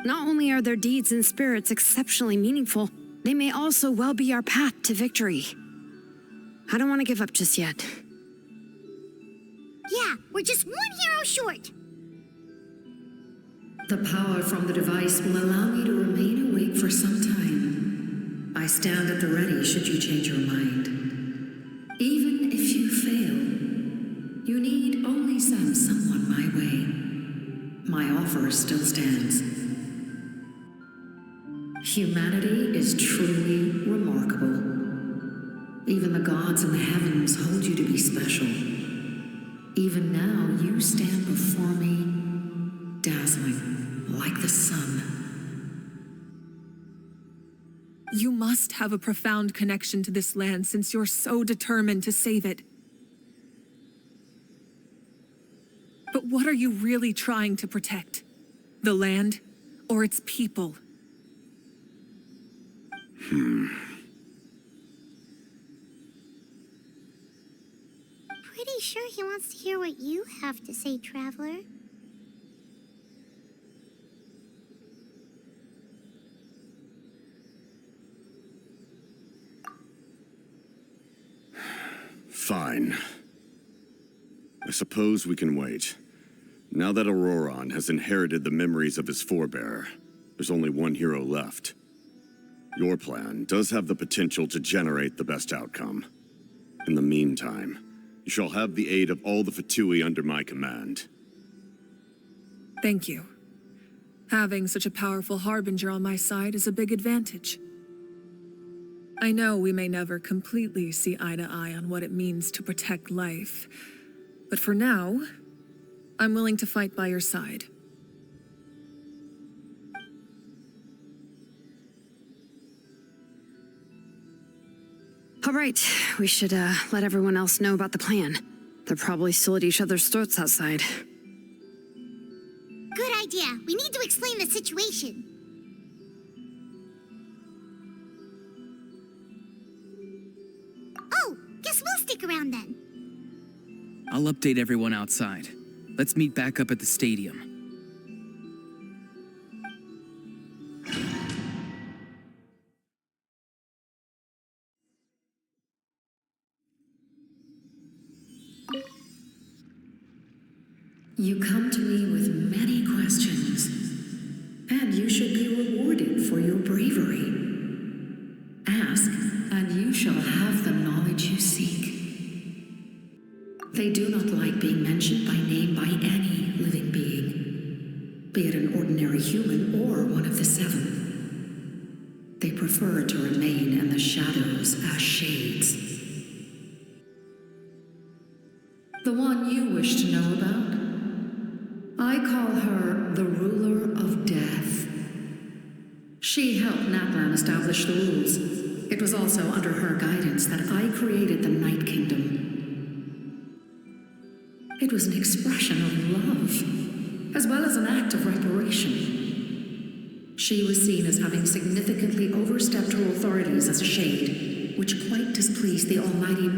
Not only are their deeds and spirits exceptionally meaningful, they may also well be our path to victory. I don't want to give up just yet. Yeah, we're just one hero short. The power from the device will allow me to remain awake for some time. I stand at the ready should you change your mind. Even if you fail, you need only send someone my way. My offer still stands. Humanity is truly remarkable. Even the gods in the heavens hold you to be special. Even now, you stand before me, dazzling like the sun. You must have a profound connection to this land since you're so determined to save it. But what are you really trying to protect? The land or its people? Pretty sure he wants to hear what you have to say, Traveler. Fine. I suppose we can wait. Now that ORORON has inherited the memories of his forebear, there's only one hero left. Your plan does have the potential to generate the best outcome. In the meantime, you shall have the aid of all the Fatui under my command. Thank you. Having such a powerful harbinger on my side is a big advantage. I know we may never completely see eye to eye on what it means to protect life, but for now, I'm willing to fight by your side. All right, we should let everyone else know about the plan. They're probably still at each other's throats outside. Good idea. We need to explain the situation. Oh, guess we'll stick around then. I'll update everyone outside. Let's meet back up at the stadium. You come to me with many questions, and you should be rewarded for your bravery. Ask, and you shall have the knowledge you seek. They do not like being mentioned by name by any living being, be it an ordinary human or one of the seven. They prefer to remain in the shadows as shades. The one you wish to know about? I call her the ruler of death. She helped Natlan establish the rules. It was also under her guidance that I created the Night Kingdom. It was an expression of love, as well as an act of reparation. She was seen as having significantly overstepped her authorities as a shade, which quite displeased the almighty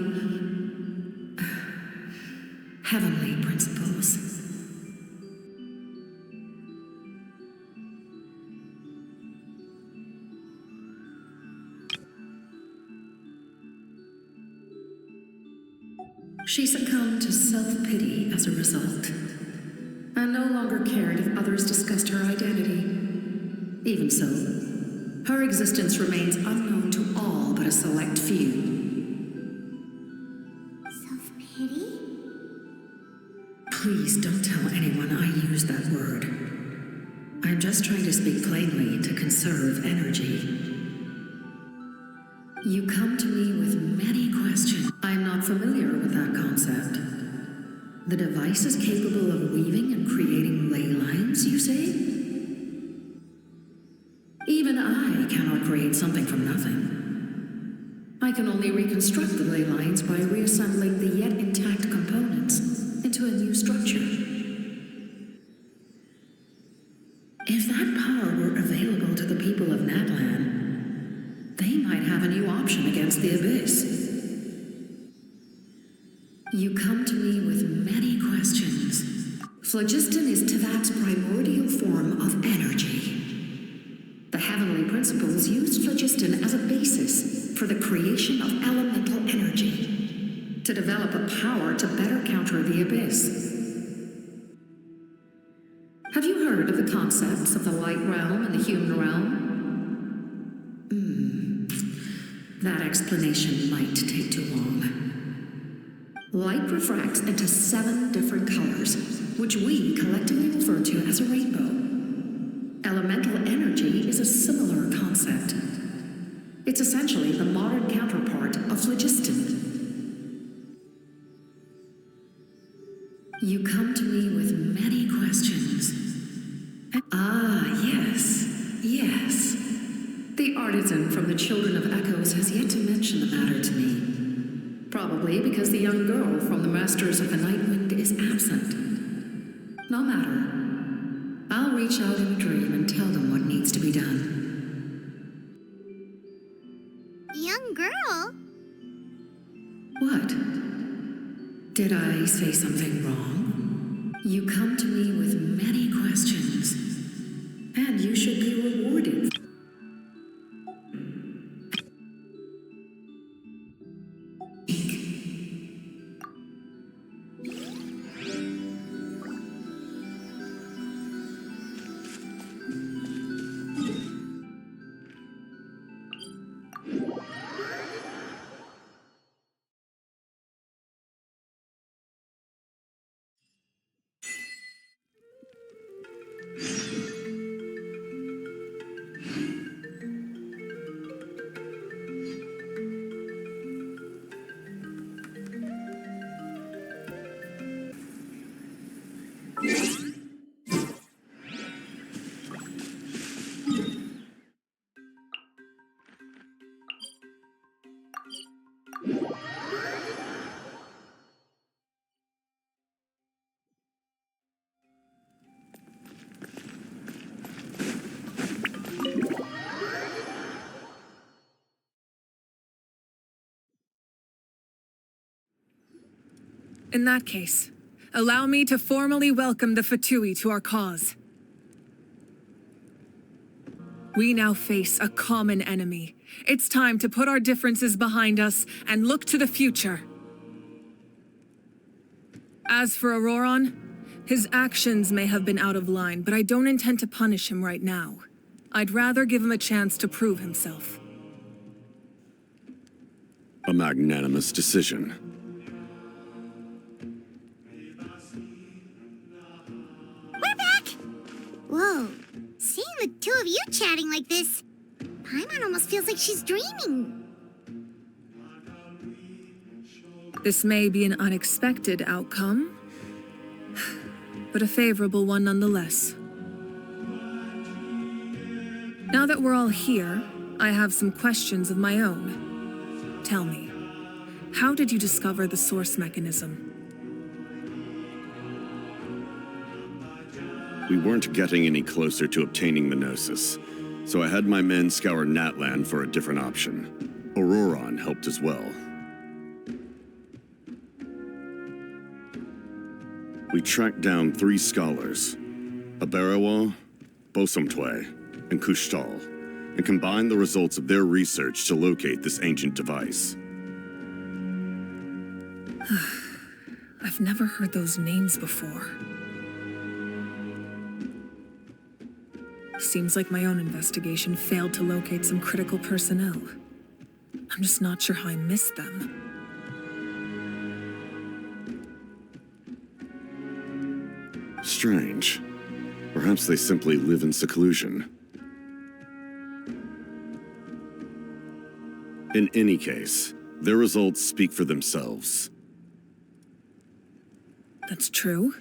heavenly principles. She succumbed to self-pity as a result, and no longer cared if others discussed her identity. Even so, her existence remains unknown to all but a select few. Self-pity? Please don't tell anyone I use that word. I'm just trying to speak plainly to conserve energy. You come to me with many questions. I'm not familiar with that concept. The device is capable of weaving and creating ley lines, you say? Even I cannot create something from nothing. I can only reconstruct the ley lines by reassembling the yet intact components into a new structure. If that power were available to the people of Natlan, they might have a new option against the Abyss. You come to me with many questions. Phlogiston is Tevat's primordial form of energy. The heavenly principles used phlogiston as a basis for the creation of elemental energy, to develop a power to better counter the abyss. Have you heard of the concepts of the light realm and the human realm? That explanation might take too long. Light refracts into 7 different colors, which we collectively refer to as a rainbow. Elemental energy is a similar concept. It's essentially the modern counterpart of phlogiston. You come to me with many questions. Yes. The artisan from the Children of Echoes has yet to mention the matter to me. Probably because the young girl from the Masters of the Nightwind is absent. No matter. I'll reach out in a dream and tell them what needs to be done. Young girl? What? Did I say something wrong? You come to me with many questions, and you should be rewarded. In that case, allow me to formally welcome the Fatui to our cause. We now face a common enemy. It's time to put our differences behind us and look to the future. As for ORORON, his actions may have been out of line, but I don't intend to punish him right now. I'd rather give him a chance to prove himself. A magnanimous decision. We're back! Whoa, seeing the two of you chatting like this, Paimon almost feels like she's dreaming. This may be an unexpected outcome, but a favorable one nonetheless. Now that we're all here, I have some questions of my own. Tell me, how did you discover the source mechanism? We weren't getting any closer to obtaining the Gnosis, so I had my men scour Natlan for a different option. ORORON helped as well. We tracked down 3 scholars, Aberawa, Bosomtwe, and Kushtal, and combined the results of their research to locate this ancient device. I've never heard those names before. Seems like my own investigation failed to locate some critical personnel. I'm just not sure how I missed them. Strange. Perhaps they simply live in seclusion. In any case, their results speak for themselves. That's true.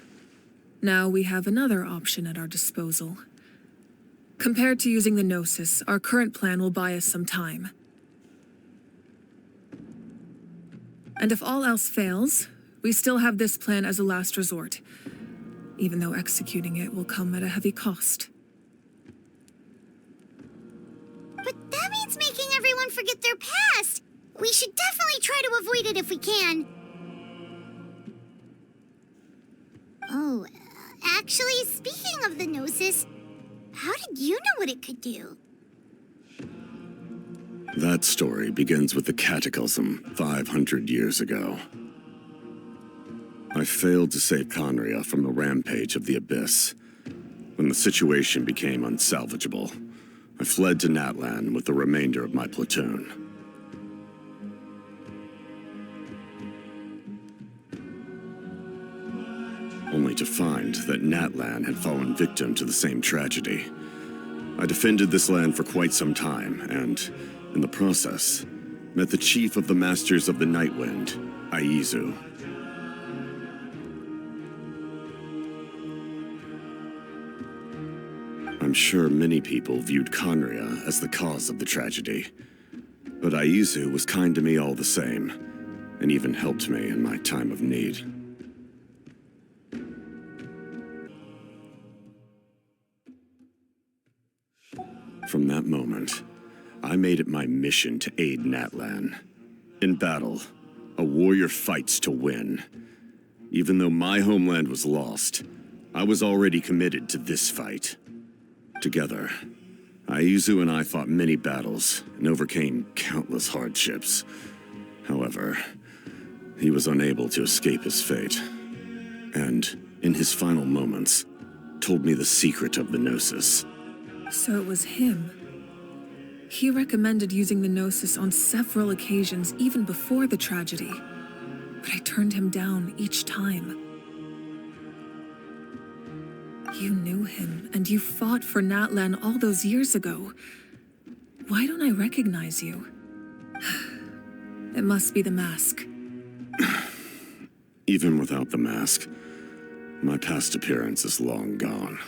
Now we have another option at our disposal. Compared to using the Gnosis, our current plan will buy us some time. And if all else fails, we still have this plan as a last resort, even though executing it will come at a heavy cost. But that means making everyone forget their past. We should definitely try to avoid it if we can. Oh, actually, speaking of the Gnosis, how did you know what it could do? That story begins with the Cataclysm 500 years ago. I failed to save Conria from the rampage of the Abyss. When the situation became unsalvageable, I fled to Natlan with the remainder of my platoon. Only to find that Natlan had fallen victim to the same tragedy. I defended this land for quite some time, and, in the process, met the chief of the Masters of the Nightwind, Aizu. I'm sure many people viewed Conria as the cause of the tragedy, but Aizu was kind to me all the same, and even helped me in my time of need. From that moment, I made it my mission to aid Natlan. In battle, a warrior fights to win. Even though my homeland was lost, I was already committed to this fight. Together, Aizu and I fought many battles and overcame countless hardships. However, he was unable to escape his fate, and, in his final moments, told me the secret of the Gnosis. So it was him. He recommended using the Gnosis on several occasions, even before the tragedy. But I turned him down each time. You knew him, and you fought for Natlan all those years ago. Why don't I recognize you? It must be the mask. Even without the mask, my past appearance is long gone.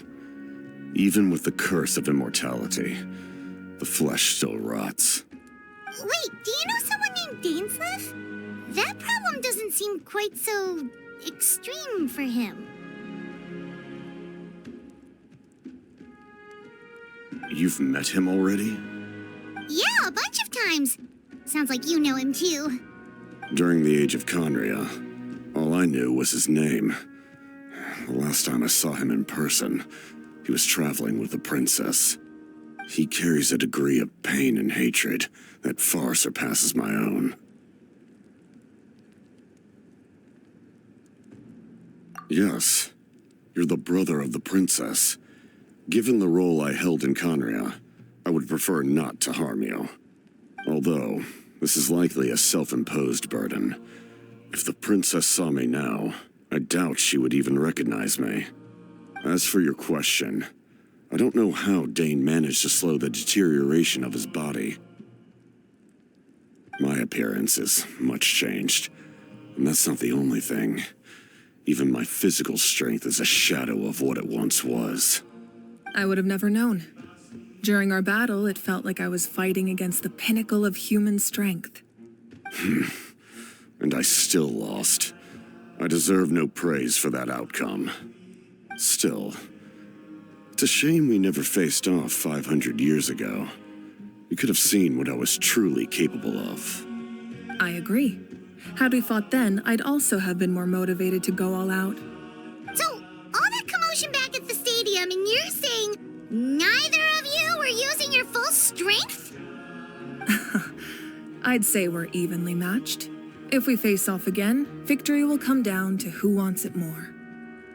Even with the curse of immortality, the flesh still rots. Wait, do you know someone named Dainsleif? That problem doesn't seem quite so extreme for him. You've met him already? Yeah, a bunch of times. Sounds like you know him too. During the age of Conria, all I knew was his name. The last time I saw him in person, he was traveling with a princess. He carries a degree of pain and hatred that far surpasses my own. Yes, you're the brother of the princess. Given the role I held in Conria, I would prefer not to harm you. Although, this is likely a self-imposed burden. If the princess saw me now, I doubt she would even recognize me. As for your question, I don't know how Dane managed to slow the deterioration of his body. My appearance is much changed, and that's not the only thing. Even my physical strength is a shadow of what it once was. I would have never known. During our battle, it felt like I was fighting against the pinnacle of human strength. And I still lost. I deserve no praise for that outcome. Still, it's a shame we never faced off 500 years ago. You could have seen what I was truly capable of. I agree. Had we fought then, I'd also have been more motivated to go all out. So, all that commotion back at the stadium, and you're saying neither of you were using your full strength? I'd say we're evenly matched. If we face off again, victory will come down to who wants it more.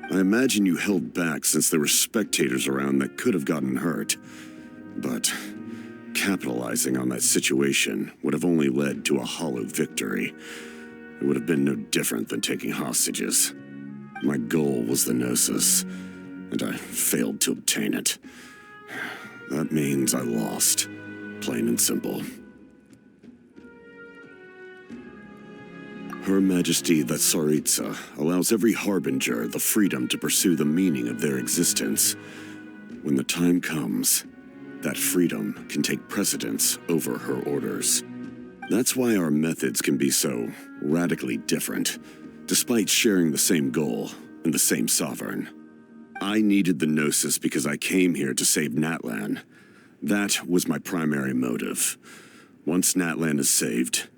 I imagine you held back since there were spectators around that could have gotten hurt. But capitalizing on that situation would have only led to a hollow victory. It would have been no different than taking hostages. My goal was the Gnosis, and I failed to obtain it. That means I lost, plain and simple. Her Majesty the Tsaritsa allows every harbinger the freedom to pursue the meaning of their existence. When the time comes, that freedom can take precedence over her orders. That's why our methods can be so radically different, despite sharing the same goal and the same sovereign. I needed the Gnosis because I came here to save Natlan. That was my primary motive. Once Natlan is saved,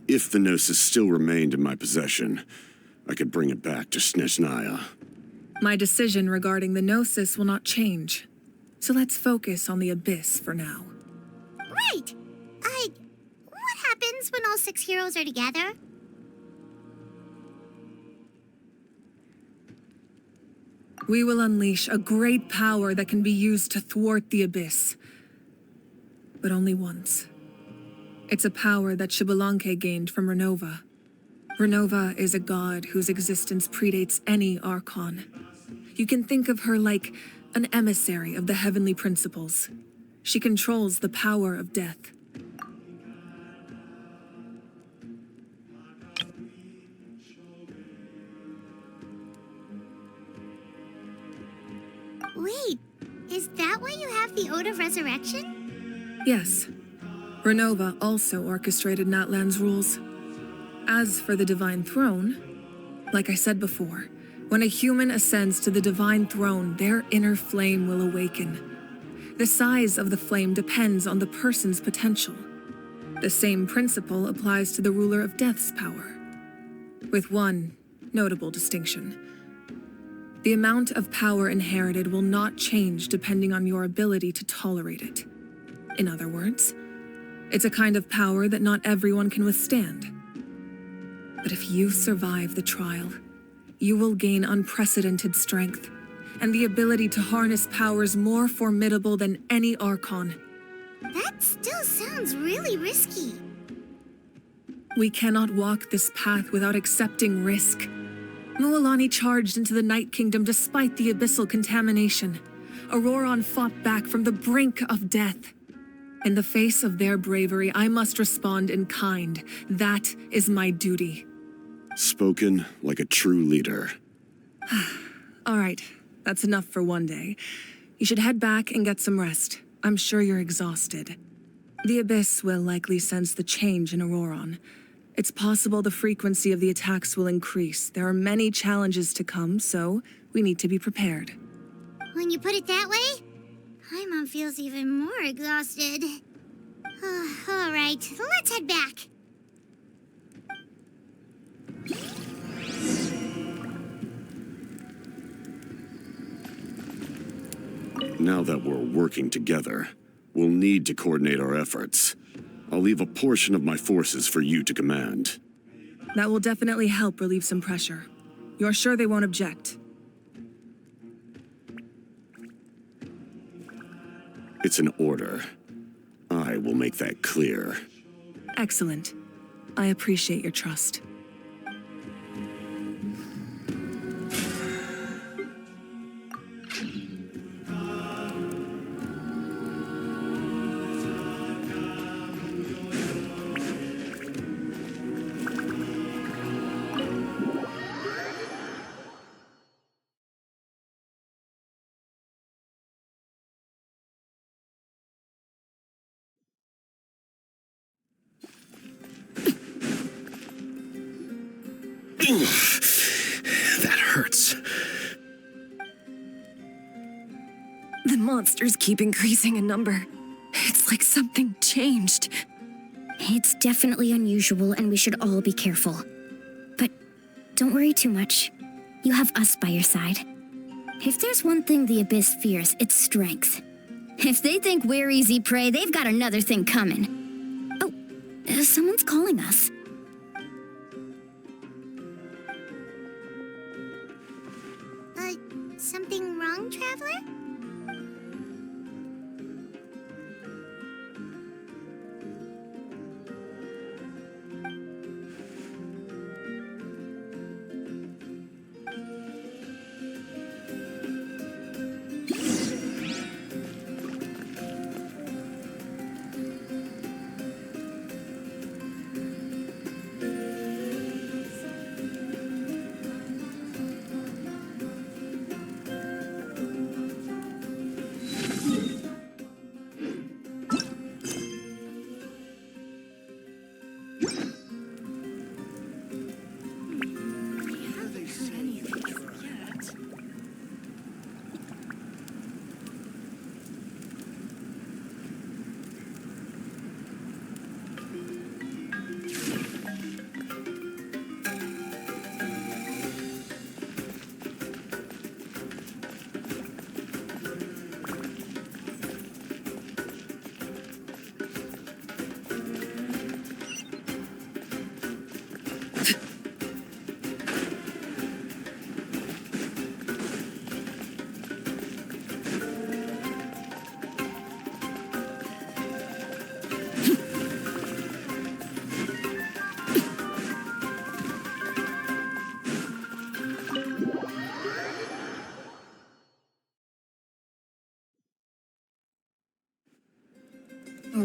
if the Gnosis still remained in my possession, I could bring it back to Snezhnaya. My decision regarding the Gnosis will not change. So let's focus on the Abyss for now. Right. happens when all 6 heroes are together? We will unleash a great power that can be used to thwart the Abyss. But only once. It's a power that Xbalanque gained from Renova. Renova is a god whose existence predates any Archon. You can think of her like an emissary of the heavenly principles. She controls the power of death. Wait, is that why you have the Ode of Resurrection? Yes. Renova also orchestrated Natlan's rules. As for the Divine Throne, like I said before, when a human ascends to the Divine Throne, their inner flame will awaken. The size of the flame depends on the person's potential. The same principle applies to the Ruler of Death's power, with one notable distinction. The amount of power inherited will not change depending on your ability to tolerate it. In other words, it's a kind of power that not everyone can withstand. But if you survive the trial, you will gain unprecedented strength and the ability to harness powers more formidable than any Archon. That still sounds really risky. We cannot walk this path without accepting risk. Mualani charged into the Night Kingdom despite the abyssal contamination. ORORON fought back from the brink of death. In the face of their bravery, I must respond in kind. That is my duty. Spoken like a true leader. All right, that's enough for one day. You should head back and get some rest. I'm sure you're exhausted. The Abyss will likely sense the change in ORORON. It's possible the frequency of the attacks will increase. There are many challenges to come, so we need to be prepared. When you put it that way, Paimon feels even more exhausted. All right, let's head back. Now that we're working together, we'll need to coordinate our efforts. I'll leave a portion of my forces for you to command. That will definitely help relieve some pressure. You're sure they won't object? It's an order. I will make that clear. Excellent. I appreciate your trust. That hurts. The monsters keep increasing in number. It's like something changed. It's definitely unusual, and we should all be careful. But don't worry too much. You have us by your side. If there's one thing the Abyss fears, it's strength. If they think we're easy prey, they've got another thing coming. Oh, someone's calling us. Something wrong, Traveler?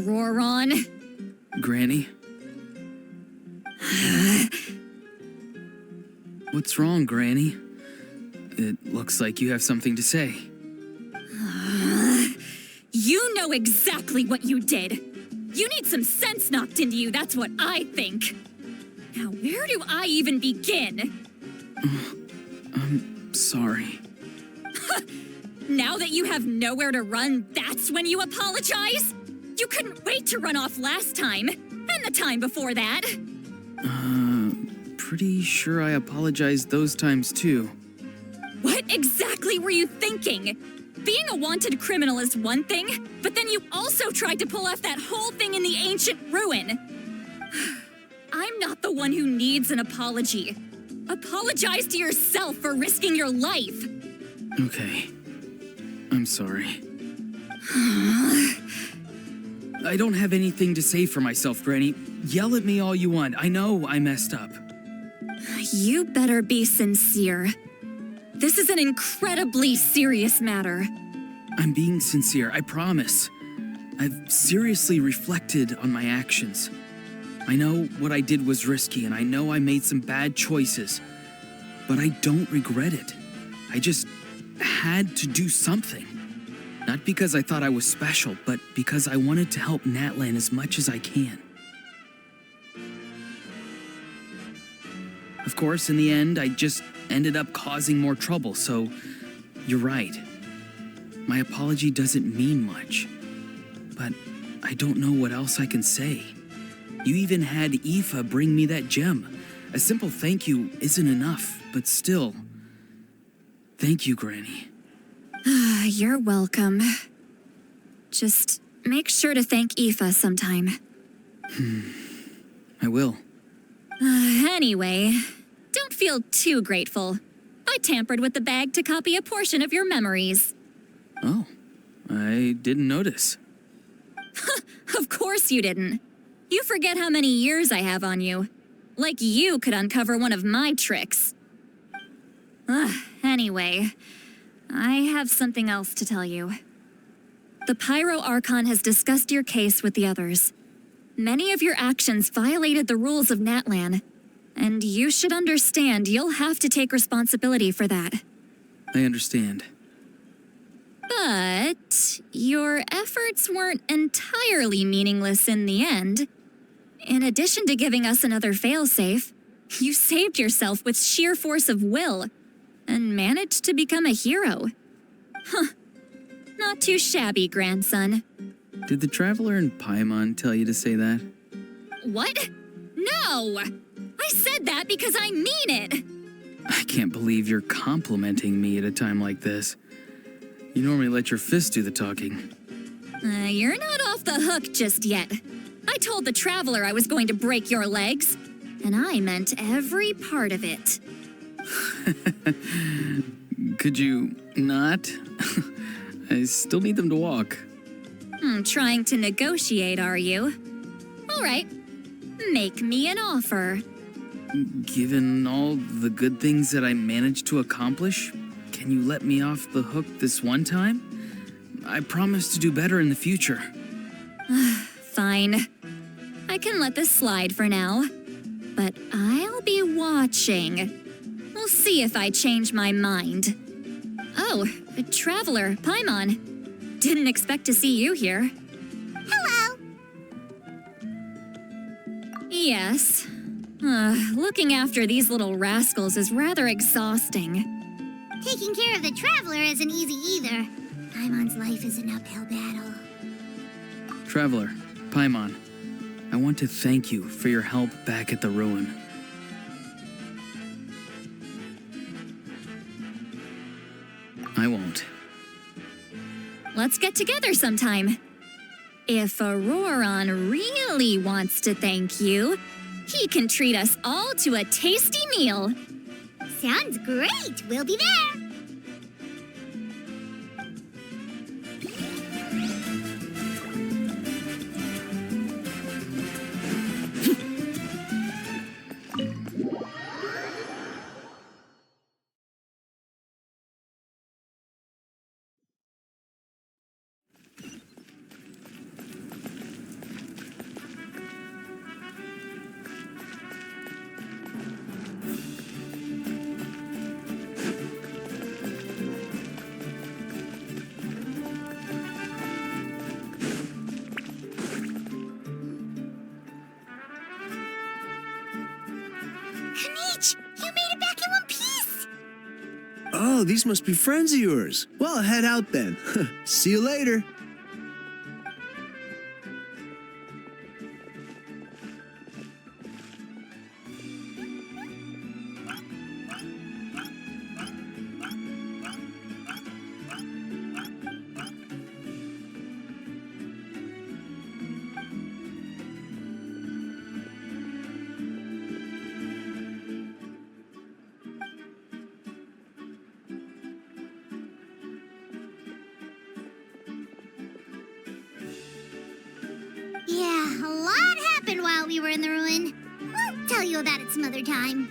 ORORON. Granny? What's wrong, Granny? It looks like you have something to say. You know exactly what you did. You need some sense knocked into you, that's what I think. Now, where do I even begin? I'm sorry. Now that you have nowhere to run, that's when you apologize? You couldn't wait to run off last time, and the time before that. Pretty sure I apologized those times too. What exactly were you thinking? Being a wanted criminal is one thing, but then you also tried to pull off that whole thing in the ancient ruin. I'm not the one who needs an apology. Apologize to yourself for risking your life. Okay. I'm sorry. I don't have anything to say for myself, Granny. Yell at me all you want. I know I messed up. You better be sincere. This is an incredibly serious matter. I'm being sincere, I promise. I've seriously reflected on my actions. I know what I did was risky, and I know I made some bad choices. But I don't regret it. I just had to do something. Not because I thought I was special, but because I wanted to help Natlan as much as I can. Of course, in the end, I just ended up causing more trouble, so you're right. My apology doesn't mean much, but I don't know what else I can say. You even had Aoife bring me that gem. A simple thank you isn't enough, but still. Thank you, Granny. You're welcome. Just make sure to thank Aoife sometime. I will. Anyway, don't feel too grateful. I tampered with the bag to copy a portion of your memories. Oh, I didn't notice. Of course you didn't. You forget how many years I have on you. Like you could uncover one of my tricks. Anyway, I have something else to tell you. The Pyro Archon has discussed your case with the others. Many of your actions violated the rules of Natlan, and you should understand you'll have to take responsibility for that. I understand. But your efforts weren't entirely meaningless in the end. In addition to giving us another failsafe, you saved yourself with sheer force of will and managed to become a hero. Huh. Not too shabby, grandson. Did the Traveler in Paimon tell you to say that? What? No! I said that because I mean it! I can't believe you're complimenting me at a time like this. You normally let your fist do the talking. You're not off the hook just yet. I told the Traveler I was going to break your legs, and I meant every part of it. Could you not? I still need them to walk. Trying to negotiate, are you? All right. Make me an offer. Given all the good things that I managed to accomplish, can you let me off the hook this one time? I promise to do better in the future. Fine. I can let this slide for now. But I'll be watching. We'll see if I change my mind. Oh, Traveler, Paimon. Didn't expect to see you here. Hello! Yes. Looking after these little rascals is rather exhausting. Taking care of the Traveler isn't easy either. Paimon's life is an uphill battle. Traveler, Paimon, I want to thank you for your help back at the ruin. I won't. Let's get together sometime. If ORORON really wants to thank you, he can treat us all to a tasty meal. Sounds great! We'll be there! Kanich, you made it back in one piece! Oh, these must be friends of yours. Well, head out then. See you later. Yeah, a lot happened while we were in the ruin. We'll tell you about it some other time.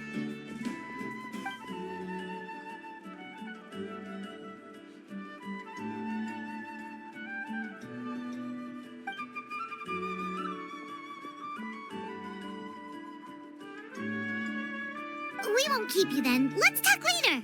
We won't keep you then. Let's talk later.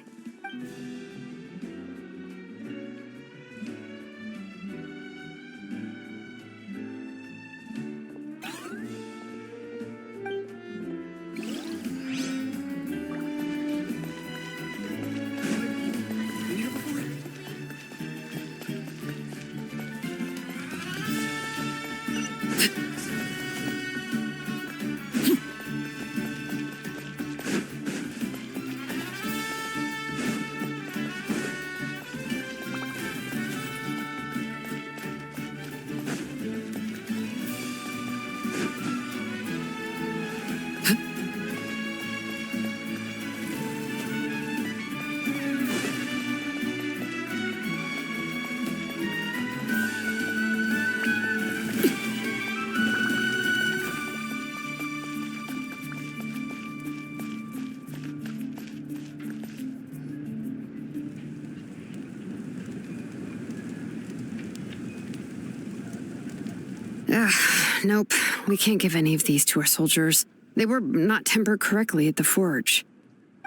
Nope, we can't give any of these to our soldiers. They were not tempered correctly at the forge.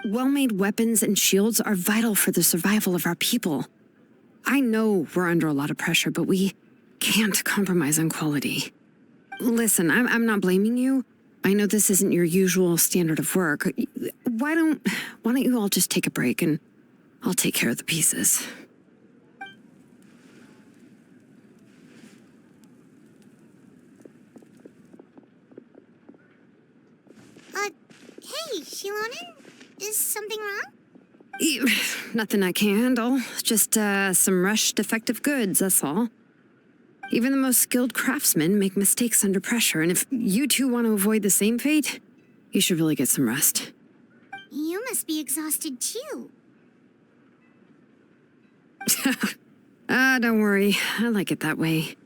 Well-made weapons and shields are vital for the survival of our people. I know we're under a lot of pressure, but we can't compromise on quality. Listen, I'm not blaming you. I know this isn't your usual standard of work. Why don't you all just take a break and I'll take care of the pieces. Hey, Shilonen? Is something wrong? Nothing I can handle. Just some rushed defective goods, that's all. Even the most skilled craftsmen make mistakes under pressure, and if you two want to avoid the same fate, you should really get some rest. You must be exhausted too. Don't worry. I like it that way.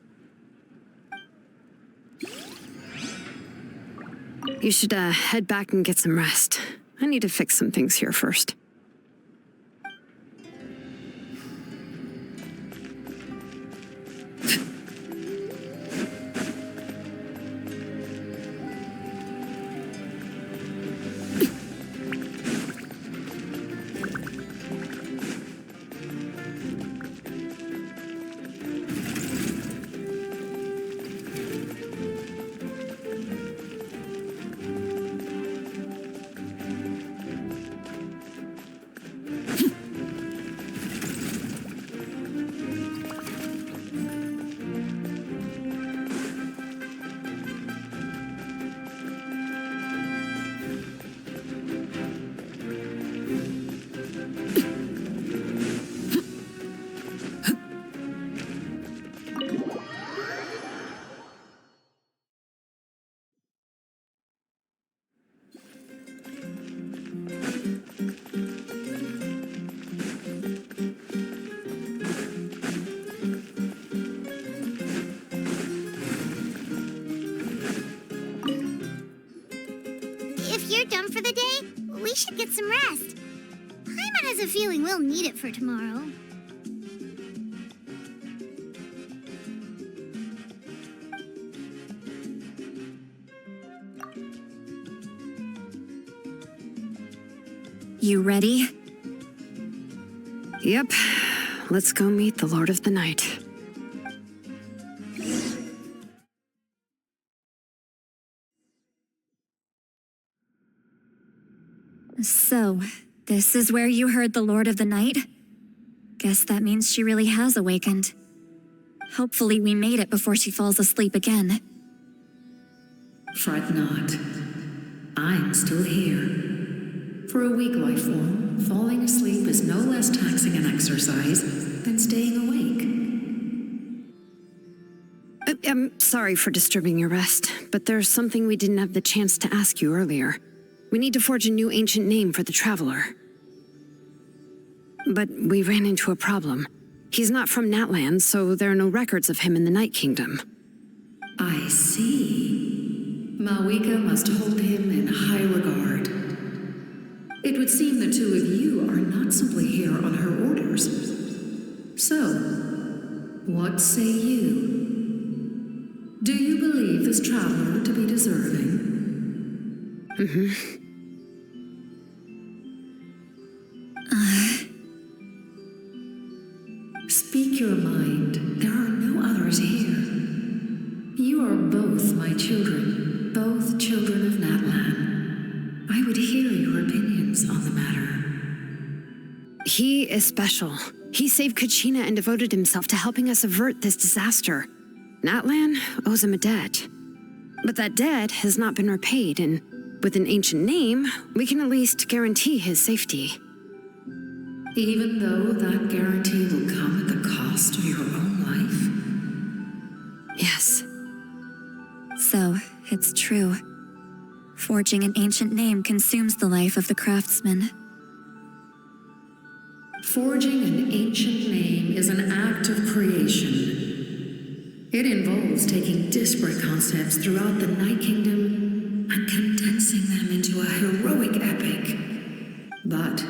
You should head back and get some rest. I need to fix some things here first. If you're done for the day, we should get some rest. Paimon has a feeling we'll need it for tomorrow. You ready? Yep. Let's go meet the Lord of the Night. So, this is where you heard the Lord of the Night? Guess that means she really has awakened. Hopefully we made it before she falls asleep again. Fret not. I'm still here. For a weak life form, falling asleep is no less taxing an exercise than staying awake. I'm sorry for disturbing your rest, but there's something we didn't have the chance to ask you earlier. We need to forge a new ancient name for the Traveler. But we ran into a problem. He's not from Natlan, so there are no records of him in the Night Kingdom. I see. Mawika must hold him in high regard. It would seem the two of you are not simply here on her orders. So, what say you? Do you believe this traveler to be deserving? Speak your mind. There are no others here. You are both my children, both children of Natlan. I would hear your opinions on the matter. He is special. He saved Kachina and devoted himself to helping us avert this disaster. Natlan owes him a debt. But that debt has not been repaid, and with an ancient name, we can at least guarantee his safety. Even though that guarantee will come at the cost of your own life? Yes. So, it's true. Forging an ancient name consumes the life of the craftsman. Forging an ancient name is an act of creation. It involves taking disparate concepts throughout the Night Kingdom and condensing them into a heroic epic. But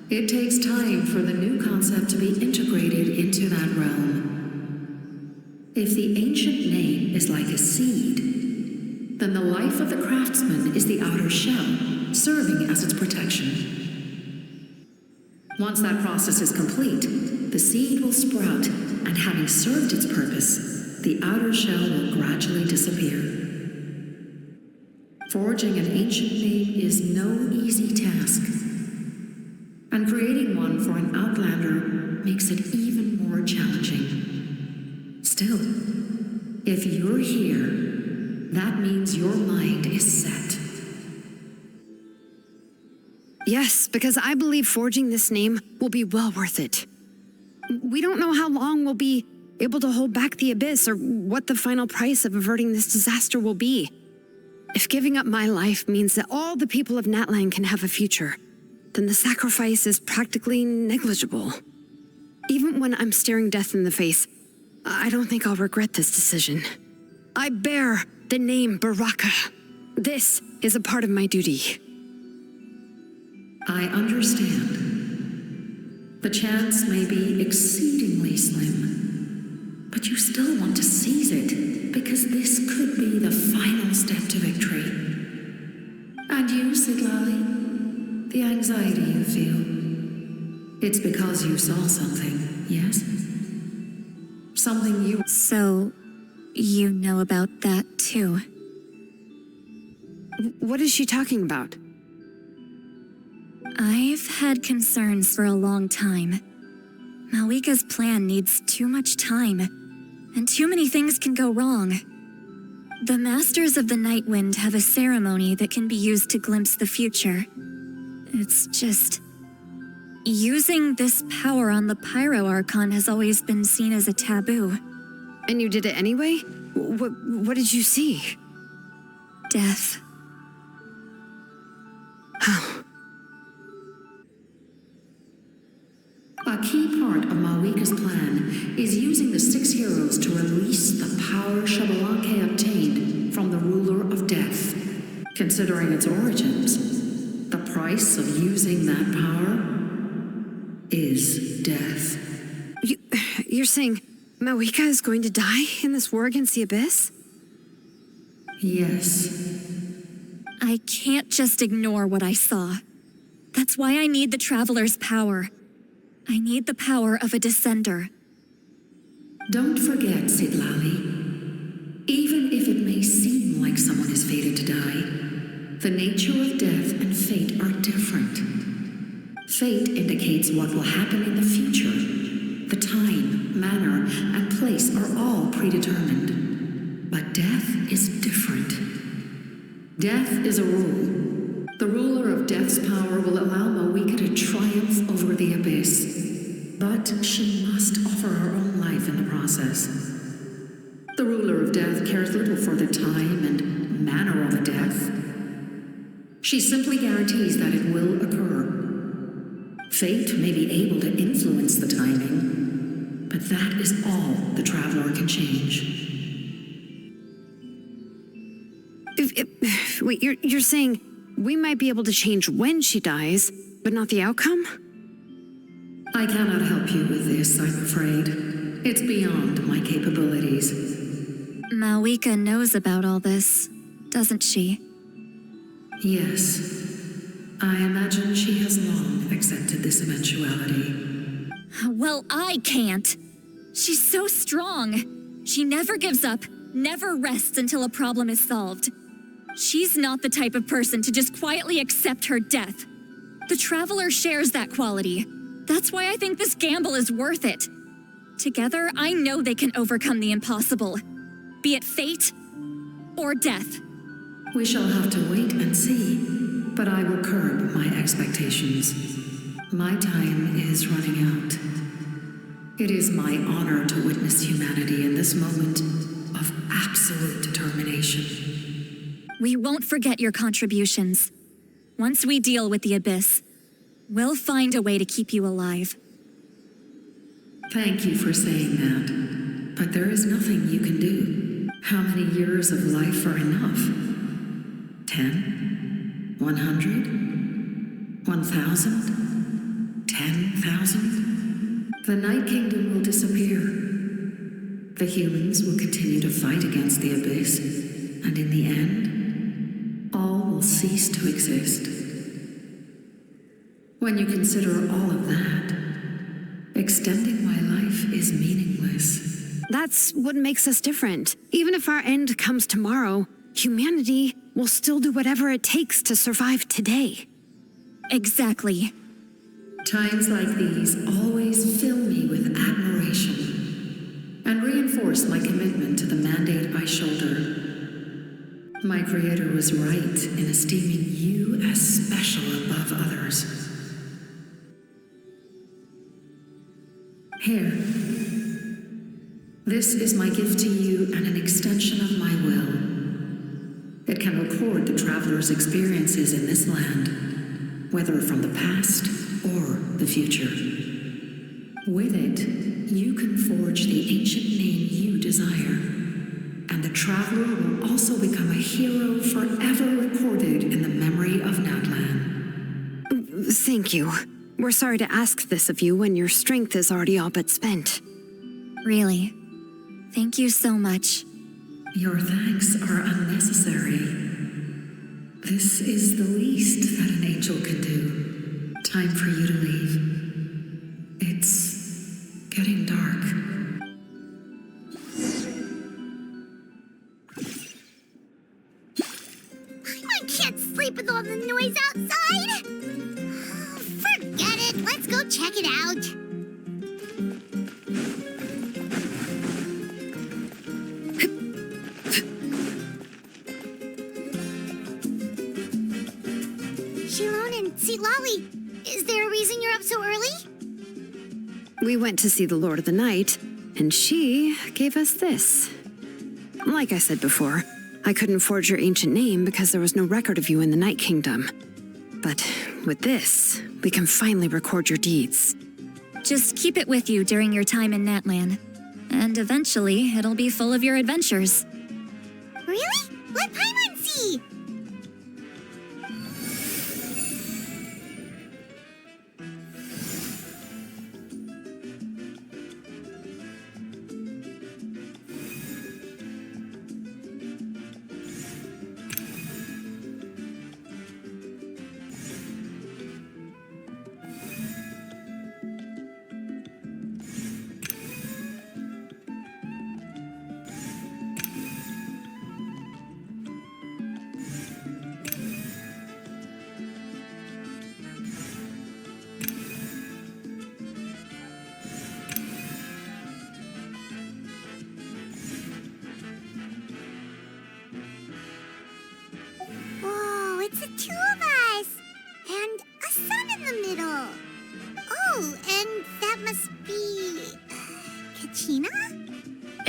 it takes time for the new concept to be integrated into that realm. If the ancient name is like a seed, then the life of the craftsman is the outer shell, serving as its protection. Once that process is complete, the seed will sprout, and having served its purpose, the outer shell will gradually disappear. Forging an ancient name is no easy task, and creating one for an outlander makes it even more challenging. Still, if you're here, that means your mind is set. Yes, because I believe forging this name will be well worth it. We don't know how long we'll be able to hold back the abyss or what the final price of averting this disaster will be. If giving up my life means that all the people of Natlan can have a future, then the sacrifice is practically negligible. Even when I'm staring death in the face, I don't think I'll regret this decision. I bear the name Baraka. This is a part of my duty. I understand. The chance may be exceedingly slim, but you still want to seize it because this could be the final step to victory. And you, Siglali, the anxiety you feel, it's because you saw something, yes? Something you... So, you know about that too? What is she talking about? I've had concerns for a long time. Mawika's plan needs too much time, and too many things can go wrong. The Masters of the Nightwind have a ceremony that can be used to glimpse the future. It's just... using this power on the Pyro Archon has always been seen as a taboo. And you did it anyway? What did you see? Death. A key part of Mawika's plan is using the 6 heroes to release the power Shabalanke obtained from the ruler of death. Considering its origins, the price of using that power is death. You're saying Mawika is going to die in this war against the Abyss? Yes. I can't just ignore what I saw. That's why I need the Traveler's power. I need the power of a Descender. Don't forget, Siglali. Even if it may seem like someone is fated to die, The nature of death and fate are different. Fate indicates what will happen in the future. The time, manner, and place are all predetermined. But death is different. Death is a rule. The ruler of death's power will allow Mawika to triumph over the abyss. But she must offer her own life in the process. The ruler of death cares little for the time and manner of a death. She simply guarantees that it will occur. Fate may be able to influence the timing, but that is all the traveler can change. Wait, you're saying we might be able to change when she dies, but not the outcome? I cannot help you with this, I'm afraid. It's beyond my capabilities. Mawika knows about all this, doesn't she? Yes. I imagine she has long accepted this eventuality. Well, I can't. She's so strong. She never gives up, never rests until a problem is solved. She's not the type of person to just quietly accept her death. The Traveler shares that quality. That's why I think this gamble is worth it. Together, I know they can overcome the impossible. Be it fate or death. We shall have to wait and see, but I will curb my expectations. My time is running out. It is my honor to witness humanity in this moment of absolute determination. We won't forget your contributions. Once we deal with the Abyss, we'll find a way to keep you alive. Thank you for saying that, but there is nothing you can do. How many years of life are enough? 10? 100? 1,000? 10,000? The Night Kingdom will disappear. The humans will continue to fight against the Abyss, and in the end, all will cease to exist. When you consider all of that, extending my life is meaningless. That's what makes us different. Even if our end comes tomorrow, humanity will still do whatever it takes to survive today. Exactly. Times like these always fill me with admiration and reinforce my commitment to the mandate I shoulder. My Creator was right in esteeming you as special above others. Here. This is my gift to you and an extension of my will. It can record the traveler's experiences in this land, whether from the past or the future. With it, you can forge the ancient name you desire. And the traveler will also become a hero forever recorded in the memory of Natlan. Thank you. We're sorry to ask this of you when your strength is already all but spent. Really. Thank you so much. Your thanks are unnecessary. This is the least that an angel can do. Time for you to leave. It's getting dark. I can't sleep with all the noise outside. Forget it. Let's go check it out. Shilon and Sitlali, is there a reason you're up so early? We went to see the Lord of the Night, and she gave us this. Like I said before, I couldn't forge your ancient name because there was no record of you in the Night Kingdom. But with this, we can finally record your deeds. Just keep it with you during your time in Natlan. And eventually, it'll be full of your adventures. Really? Let Paimon see!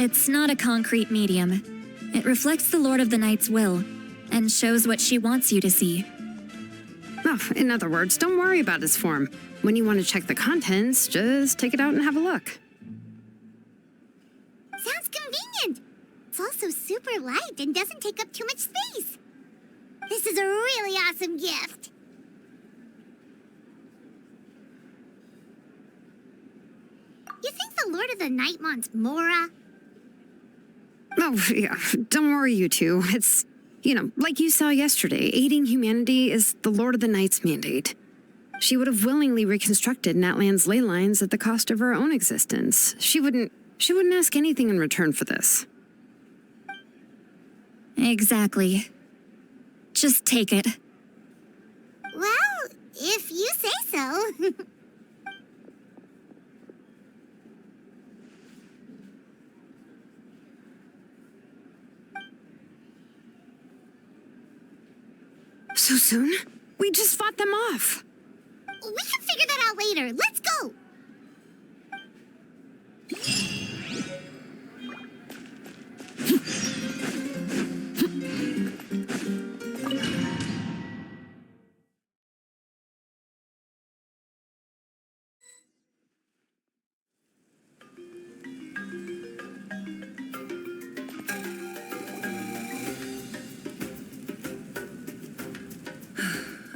It's not a concrete medium. It reflects the Lord of the Night's will, and shows what she wants you to see. Oh, in other words, don't worry about its form. When you want to check the contents, just take it out and have a look. Sounds convenient. It's also super light and doesn't take up too much space. This is a really awesome gift. You think the Lord of the Night wants Mora? Oh, yeah, don't worry, you two. It's, like you saw yesterday, aiding humanity is the Lord of the Night's mandate. She would have willingly reconstructed Natlan's ley lines at the cost of her own existence. She wouldn't ask anything in return for this. Exactly. Just take it. Well, if you say so. So soon? We just fought them off. We can figure that out later. Let's go!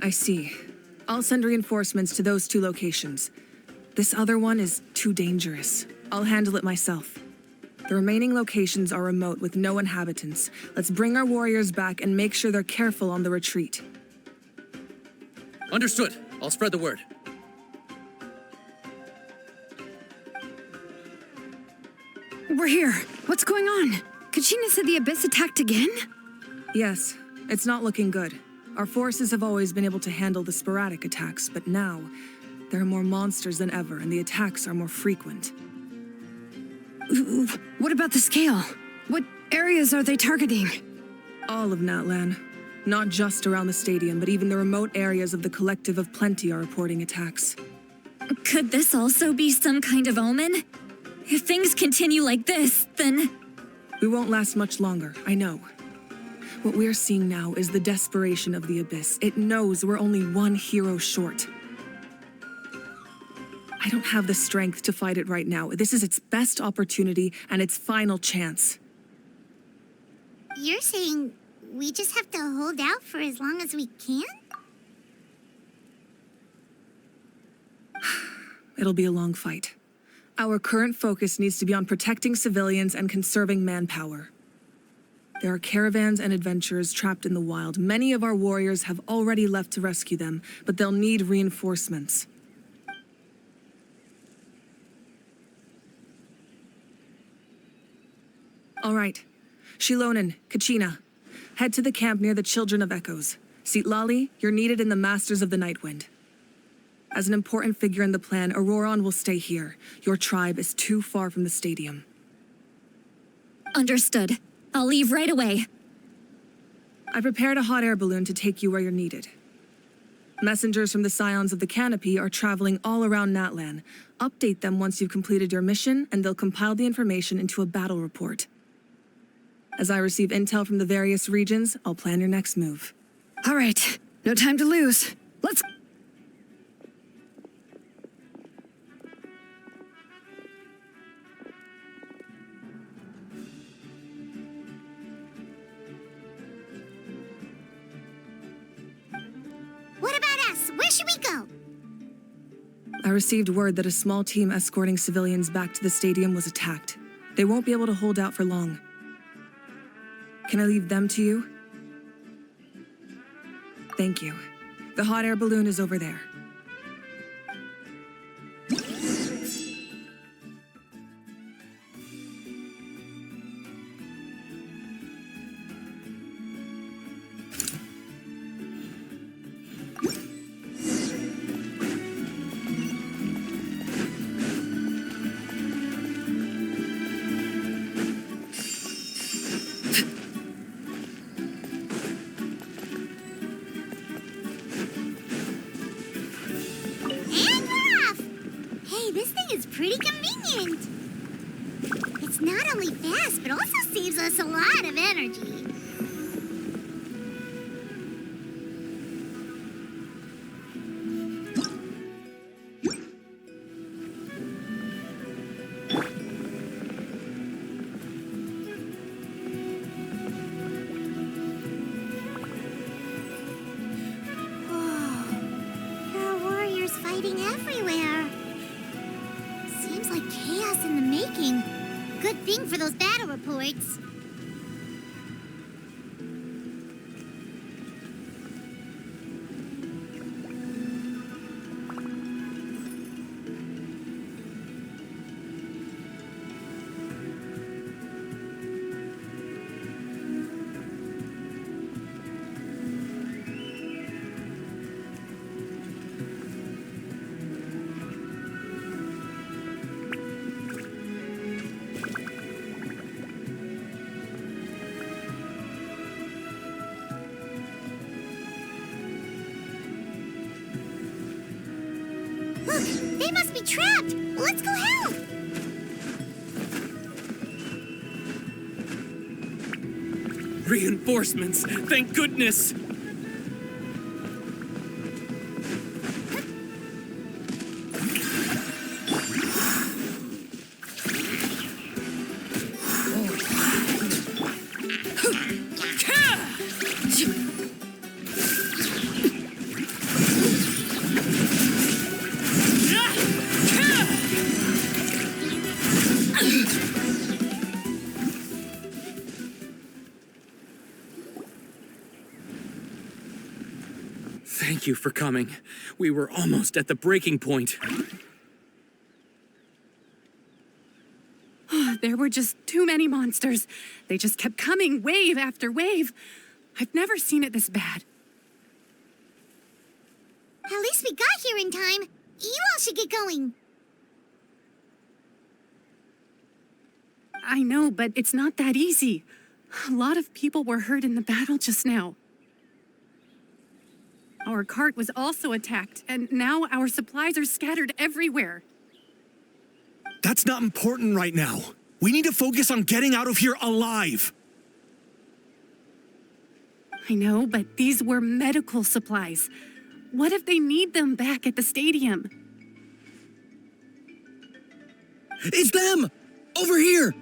I see. I'll send reinforcements to those 2 locations. This other one is too dangerous. I'll handle it myself. The remaining locations are remote with no inhabitants. Let's bring our warriors back and make sure they're careful on the retreat. Understood. I'll spread the word. We're here. What's going on? Kachina said the Abyss attacked again? Yes, it's not looking good. Our forces have always been able to handle the sporadic attacks, but now there are more monsters than ever, and the attacks are more frequent. What about the scale? What areas are they targeting? All of Natlan. Not just around the stadium, but even the remote areas of the Collective of Plenty are reporting attacks. Could this also be some kind of omen? If things continue like this, then... We won't last much longer, I know. What we're seeing now is the desperation of the Abyss. It knows we're only one hero short. I don't have the strength to fight it right now. This is its best opportunity and its final chance. You're saying we just have to hold out for as long as we can? It'll be a long fight. Our current focus needs to be on protecting civilians and conserving manpower. There are caravans and adventurers trapped in the wild. Many of our warriors have already left to rescue them, but they'll need reinforcements. All right. Shilonen, Kachina, head to the camp near the Children of Echoes. Sitlali, you're needed in the Masters of the Nightwind. As an important figure in the plan, ORORON will stay here. Your tribe is too far from the stadium. Understood. I'll leave right away. I prepared a hot air balloon to take you where you're needed. Messengers from the Scions of the Canopy are traveling all around Natlan. Update them once you've completed your mission, and they'll compile the information into a battle report. As I receive intel from the various regions, I'll plan your next move. All right, no time to lose. Let's... What about us? Where should we go? I received word that a small team escorting civilians back to the stadium was attacked. They won't be able to hold out for long. Can I leave them to you? Thank you. The hot air balloon is over there. Pretty convenient. It's It's not only fast, but also saves us a lot of energy. Good thing for those battle reports. Look, they must be trapped. Let's go help. Reinforcements, thank goodness! Thank you for coming. We were almost at the breaking point. There were just too many monsters. They just kept coming, wave after wave. I've never seen it this bad. At least we got here in time. You all should get going. I know, but it's not that easy. A lot of people were hurt in the battle just now. Our cart was also attacked, and now our supplies are scattered everywhere. That's not important right now. We need to focus on getting out of here alive. I know, but these were medical supplies. What if they need them back at the stadium? It's them! Over here!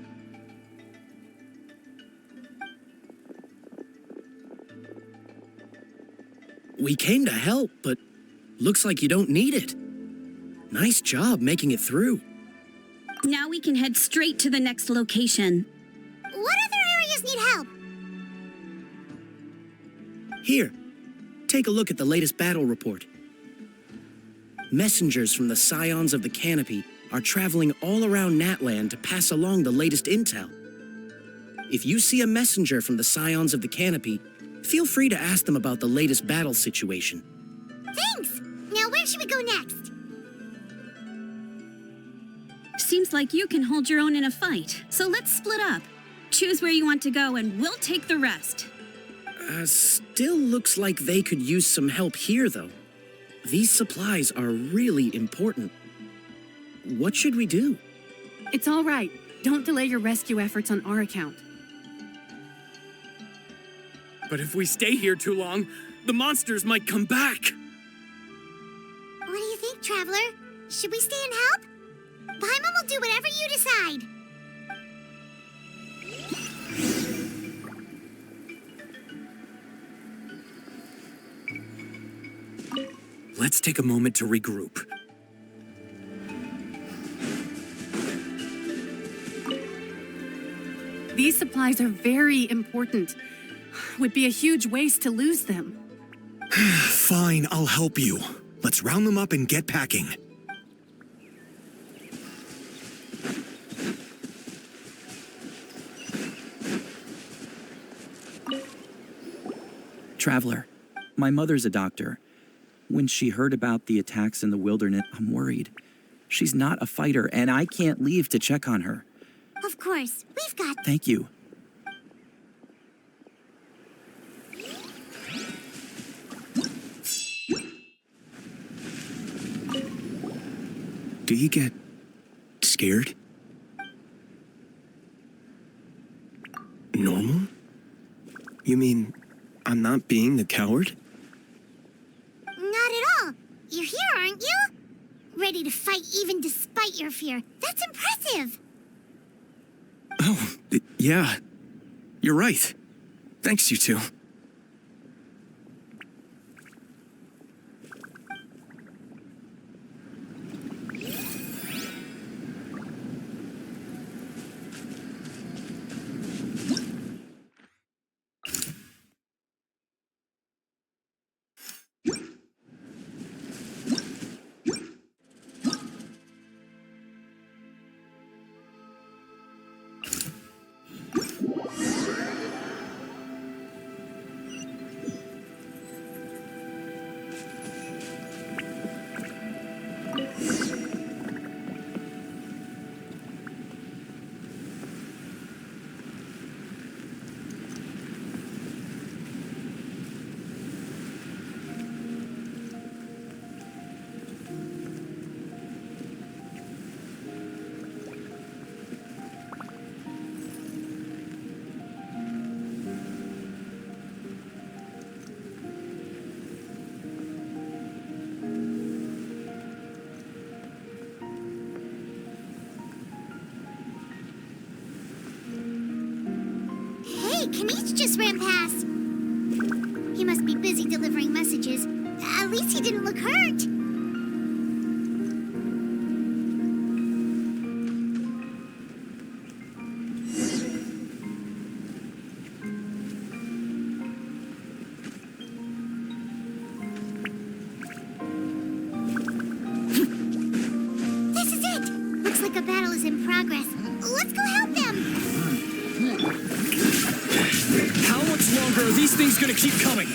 We came to help, but looks like you don't need it. Nice job making it through. Now we can head straight to the next location. What other areas need help? Here, take a look at the latest battle report. Messengers from the Scions of the Canopy are traveling all around Natlan to pass along the latest intel. If you see a messenger from the Scions of the Canopy, feel free to ask them about the latest battle situation. Thanks! Now where should we go next? Seems like you can hold your own in a fight, so let's split up. Choose where you want to go and we'll take the rest. Still looks like they could use some help here, though. These supplies are really important. What should we do? It's all right. Don't delay your rescue efforts on our account. But if we stay here too long, the monsters might come back. What do you think, Traveler? Should we stay and help? Paimon will do whatever you decide. Let's take a moment to regroup. These supplies are very important. Would be a huge waste to lose them. Fine, I'll help you. Let's round them up and get packing. Traveler, my mother's a doctor. When she heard about the attacks in the wilderness, I'm worried. She's not a fighter, and I can't leave to check on her. Of course, we've got... Thank you. Do you get scared? You mean I'm not being a coward? Not at all. You're here, aren't you? Ready to fight even despite your fear. That's impressive. Oh, yeah. You're right. Thanks, you two. Kanish just ran past. He must be busy delivering messages. At least he didn't look hurt. This is it. Looks like a battle is in progress. Let's go help them. How much longer are these things gonna keep coming?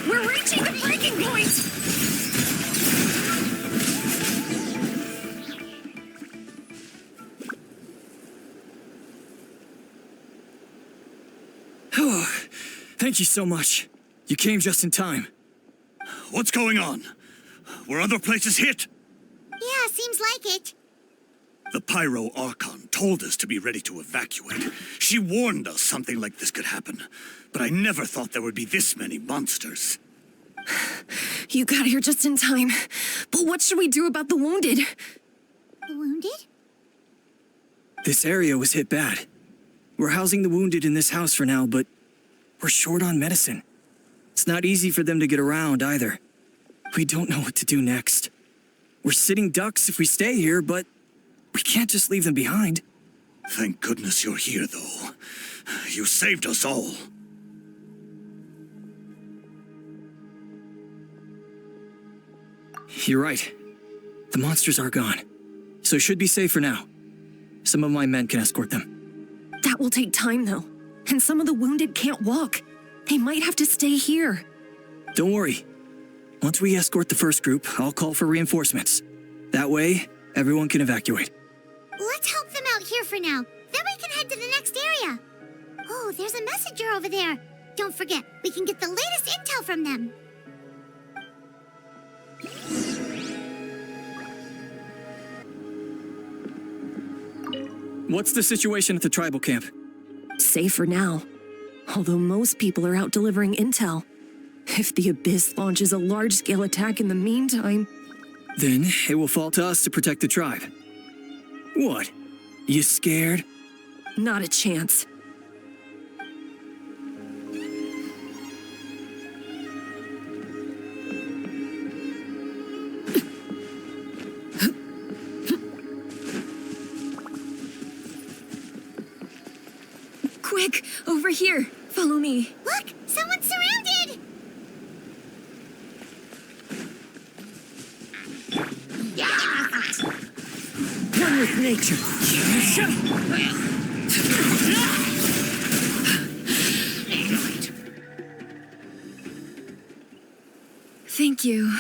We're reaching the breaking point! Thank you so much. You came just in time. What's going on? Were other places hit? Yeah, seems like it. The Pyro Archon told us to be ready to evacuate. She warned us something like this could happen. But I never thought there would be this many monsters. You got here just in time. But what should we do about the wounded? The wounded? This area was hit bad. We're housing the wounded in this house for now, but we're short on medicine. It's not easy for them to get around either. We don't know what to do next. We're sitting ducks if we stay here, but we can't just leave them behind. Thank goodness you're here, though. You saved us all. You're right. The monsters are gone, so should be safe for now. Some of my men can escort them. That will take time, though. And some of the wounded can't walk. They might have to stay here. Don't worry. Once we escort the first group, I'll call for reinforcements. That way, everyone can evacuate. Let's help them out here for now. Then we can head to the next area. Oh, there's a messenger over there. Don't forget, we can get the latest intel from them. What's the situation at the tribal camp? Safe for now. Although most people are out delivering intel. If the Abyss launches a large-scale attack in the meantime... Then it will fall to us to protect the tribe. What? You scared? Not a chance. Quick, over here. Follow me. Look, someone's surrounded! One with nature. Thank you.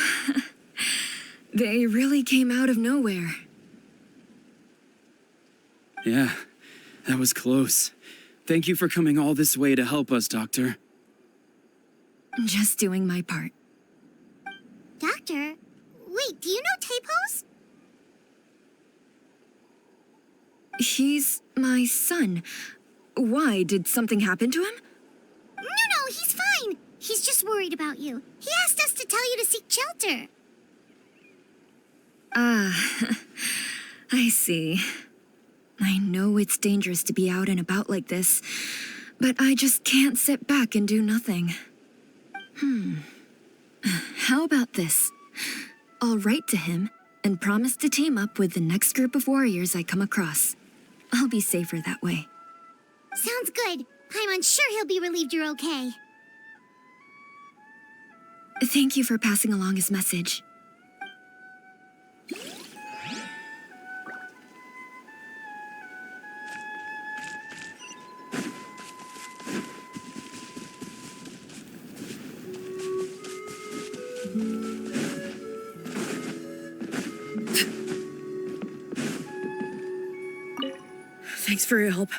They really came out of nowhere. Yeah, that was close. Thank you for coming all this way to help us, Doctor. Just doing my part. Doctor, wait, do you know Tapos? He's my son. Why? Did something happen to him? No, he's fine. He's just worried about you. He asked us to tell you to seek shelter. Ah, I see. I know it's dangerous to be out and about like this, but I just can't sit back and do nothing. How about this? I'll write to him and promise to team up with the next group of warriors I come across. I'll be safer that way. Sounds good. I'm sure he'll be relieved you're okay. Thank you for passing along his message. Thanks for your help.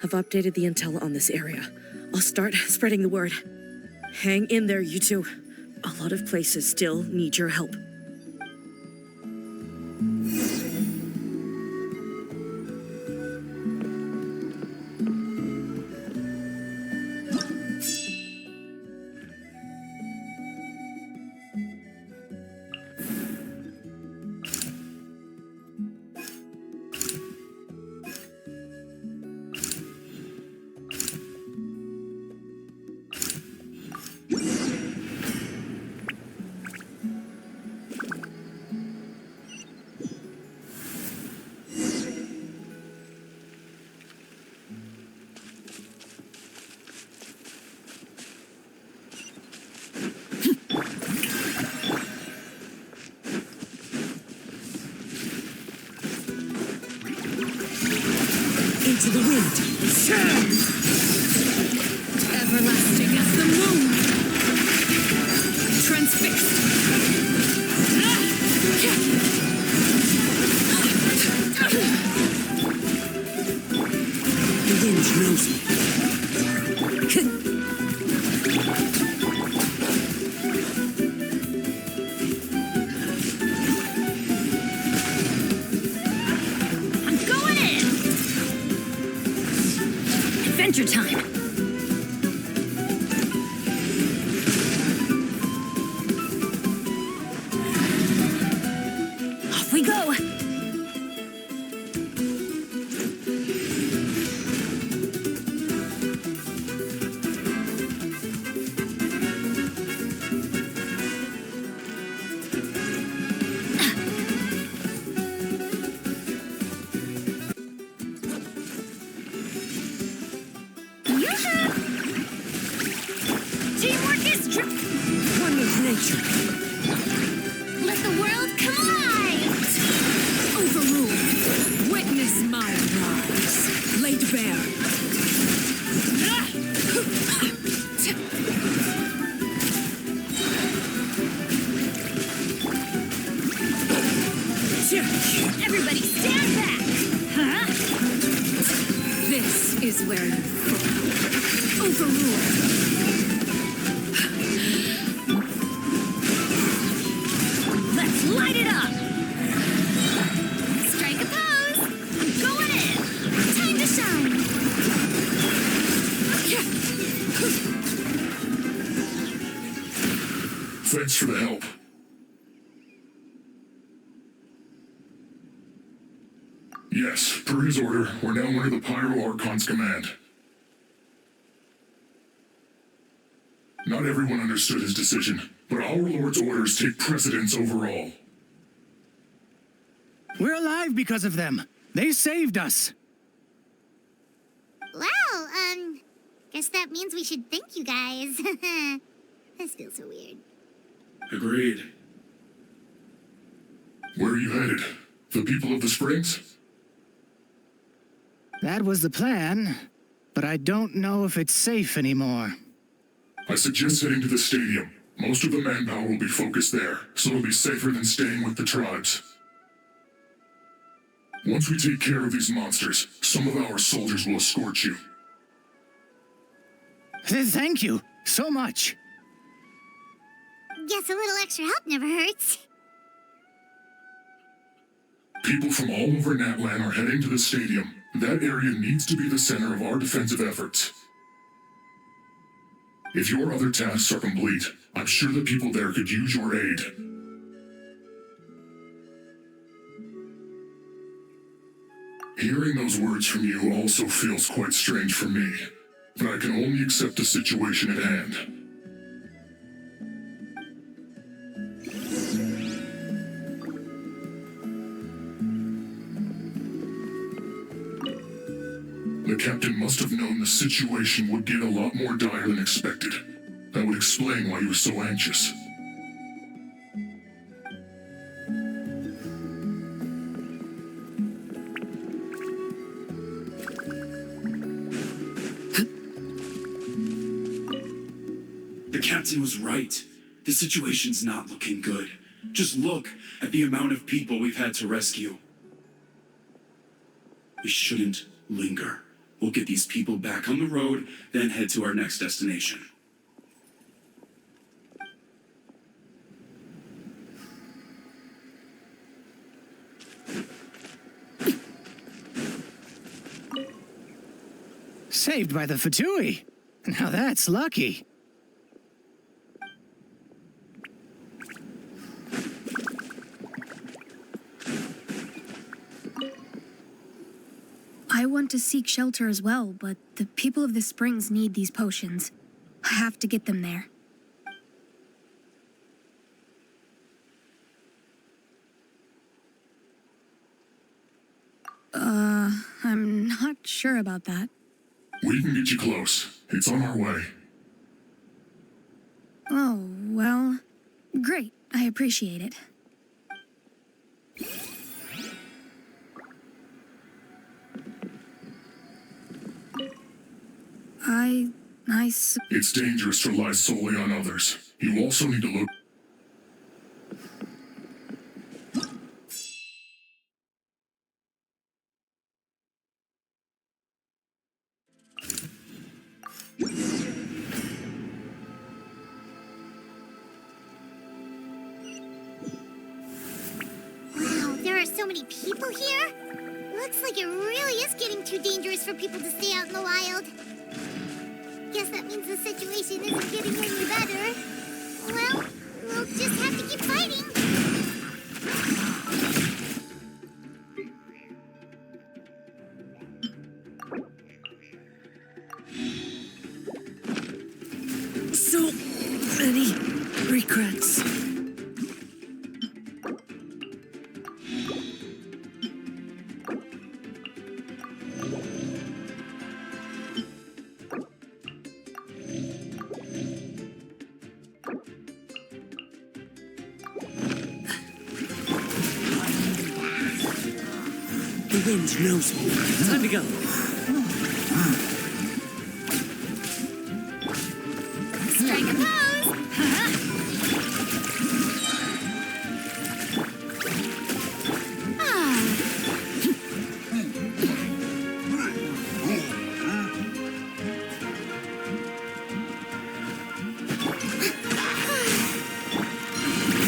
I've updated the intel on this area. I'll start spreading the word. Hang in there, you two. A lot of places still need your help. Into the wind. Everlasting as the moon. Transfixed. The wind knows me. Adventure time! Off we go! Teamwork is one with nature. Let the world come alive! Overruled. Witness my rise. Laid bare. Everybody stand back! Huh? This is where you fall. Overruled. Let's light it up! Strike a pose! I'm going in! Time to shine! Thanks for the help. Yes, per his order, we're now under the Pyro Archon's command. Not everyone understood his decision, but our Lord's orders take precedence over all. We're alive because of them. They saved us. Well, guess that means we should thank you guys. This feels so weird. Agreed. Where are you headed? The people of the Springs? That was the plan, but I don't know if it's safe anymore. I suggest heading to the stadium. Most of the manpower will be focused there, so it'll be safer than staying with the tribes. Once we take care of these monsters, some of our soldiers will escort you. Thank you so much. Guess a little extra help never hurts. People from all over Natlan are heading to the stadium. That area needs to be the center of our defensive efforts. If your other tasks are complete, I'm sure the people there could use your aid. Hearing those words from you also feels quite strange for me, but I can only accept the situation at hand. The captain must have known the situation would get a lot more dire than expected. That would explain why he was so anxious. The captain was right. The situation's not looking good. Just look at the amount of people we've had to rescue. We shouldn't linger. We'll get these people back on the road, then head to our next destination. Saved by the Fatui. Now that's lucky. I want to seek shelter as well, but the people of the springs need these potions. I have to get them there. I'm not sure about that. We can get you close. It's on our way. Oh, well, great. I appreciate it. It's dangerous to rely solely on others. You also need to look. Wow, there are so many people here? Looks like it really is getting too dangerous for people to stay out in the wild. Guess that means the situation isn't getting any better. Well, we'll just have to keep fighting. So many regrets. The wind knows me. Time to go. Strike a pose!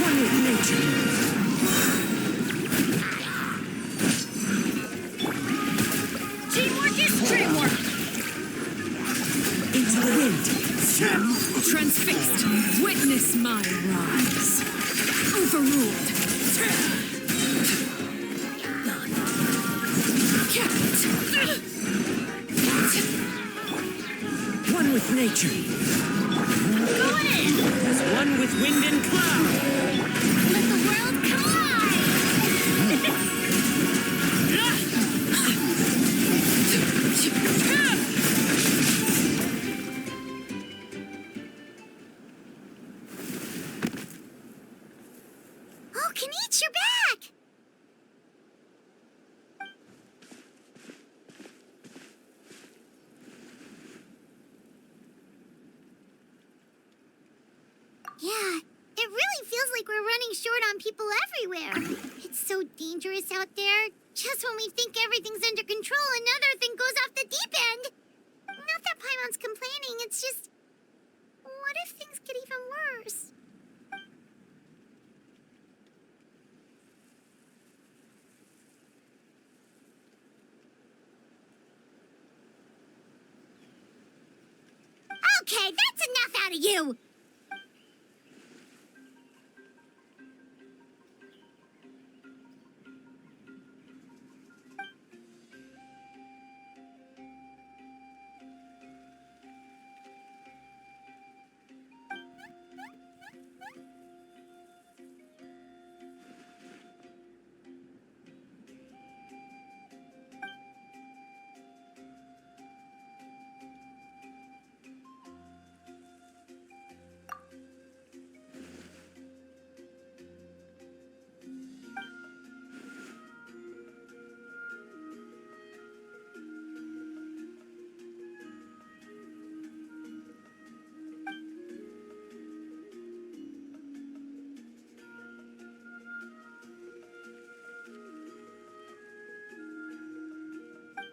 One with nature. Teamwork is dreamwork! Into the wind. Transfixed, witness my rise. Overruled. One with nature. Going in! As one with wind and cloud. Let the world collide! Oh, Kenichi, you're back! Yeah, it really feels like we're running short on people everywhere. It's so dangerous out there. Just when we think everything's under control, another thing goes off the deep end. Not that Paimon's complaining, it's just... What if things get even worse? Okay, that's enough out of you!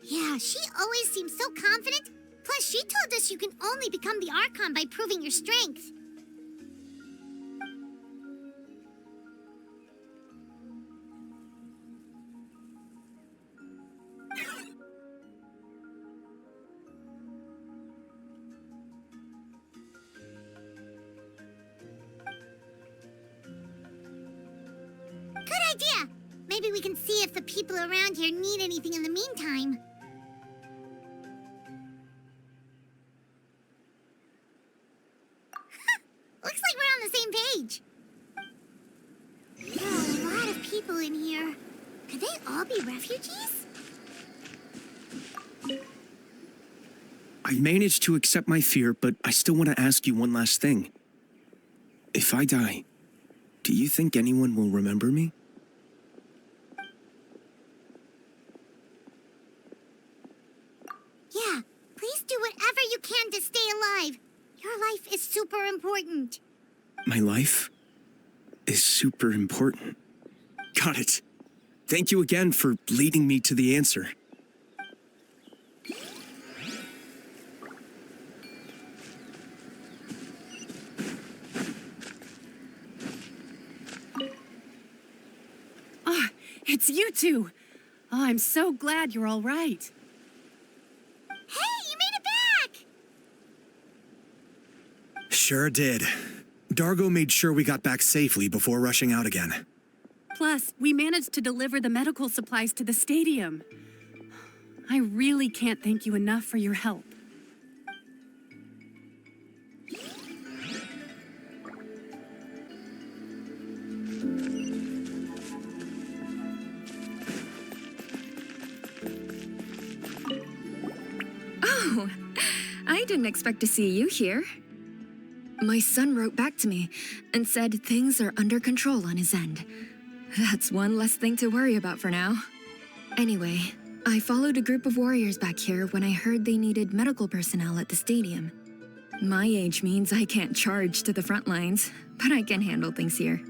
Yeah, she always seems so confident. Plus, she told us you can only become the Archon by proving your strength. Good idea! Maybe we can see if the people around here need anything in the meantime. Looks like we're on the same page. There are a lot of people in here. Could they all be refugees? I managed to accept my fear, but I still want to ask you one last thing. If I die, do you think anyone will remember me? Yeah, please do whatever you can to stay alive. Your life is super important. My life is super important. Got it. Thank you again for leading me to the answer. Ah, it's you two. Oh, I'm so glad you're all right. Hey, you made it back! Sure did. Dargo made sure we got back safely before rushing out again. Plus, we managed to deliver the medical supplies to the stadium. I really can't thank you enough for your help. Oh, I didn't expect to see you here. My son wrote back to me and said things are under control on his end. That's one less thing to worry about for now. Anyway, I followed a group of warriors back here when I heard they needed medical personnel at the stadium. My age means I can't charge to the front lines, but I can handle things here.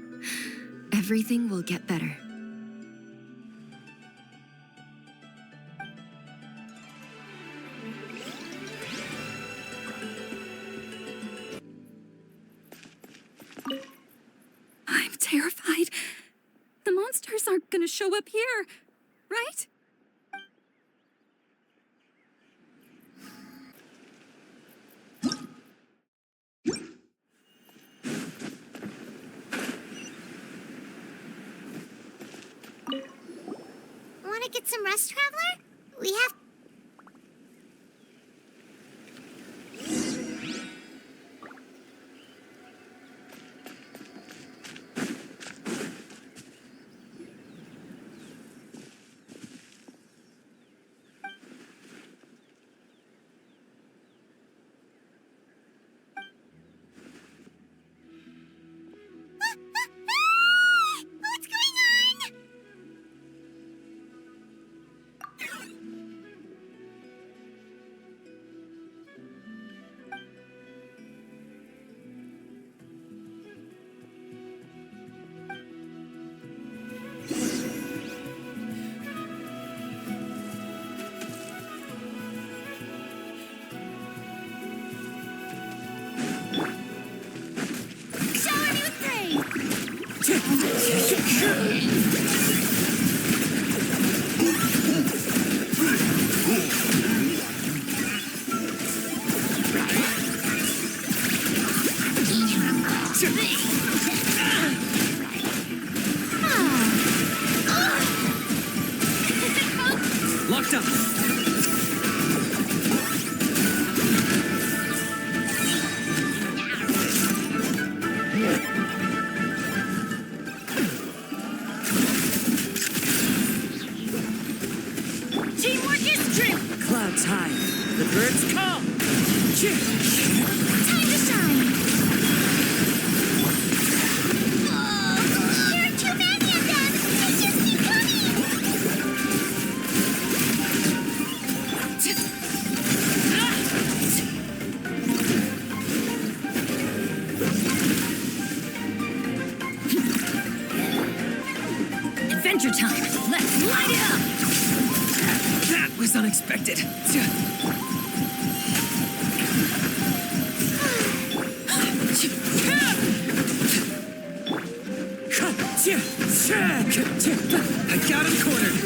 Everything will get better. I'm terrified. The monsters aren't gonna show up here, right? Want to get some rest, Traveler? We have... What's going on? Show a new thing! Locked up. Teamwork is strength! Clouds high. The birds call. Time to shine! There are too many of them! They just keep coming! Adventure time! Let's light it up! That was unexpected. I got him cornered.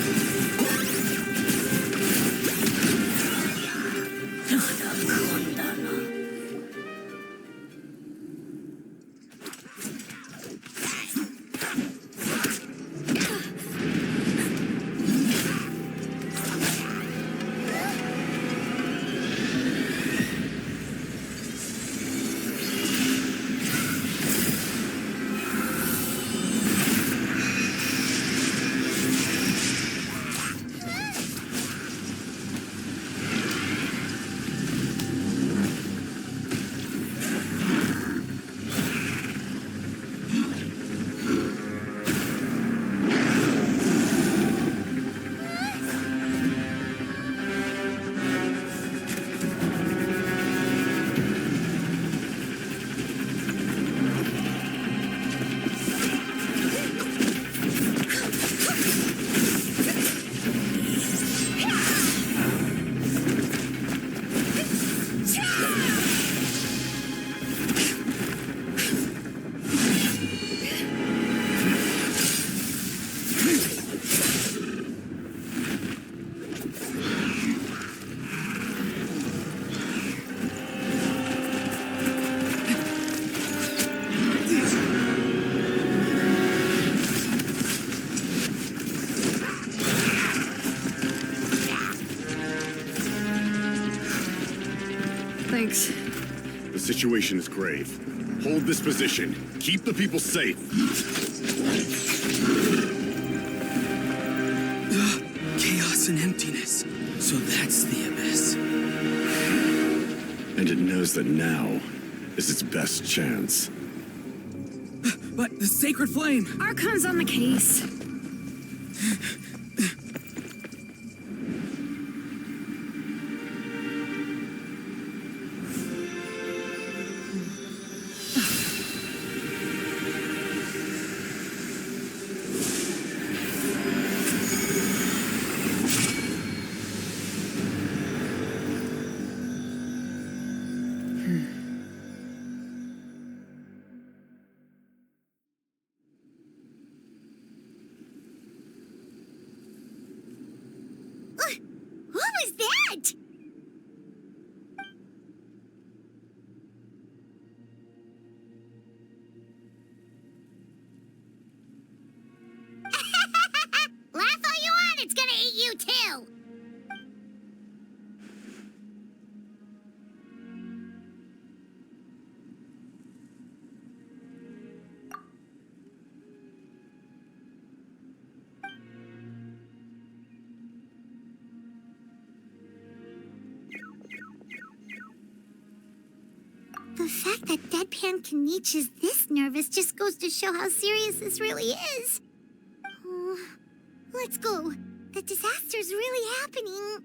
Thanks. The situation is grave. Hold this position. Keep the people safe. Chaos and emptiness. So that's the abyss. And it knows that now is its best chance. But the sacred flame! Archon's on the case. What was that? Laugh all you want, it's gonna eat you too! The fact that Deadpan Kaniche is this nervous just goes to show how serious this really is. Oh, let's go. The disaster's really happening.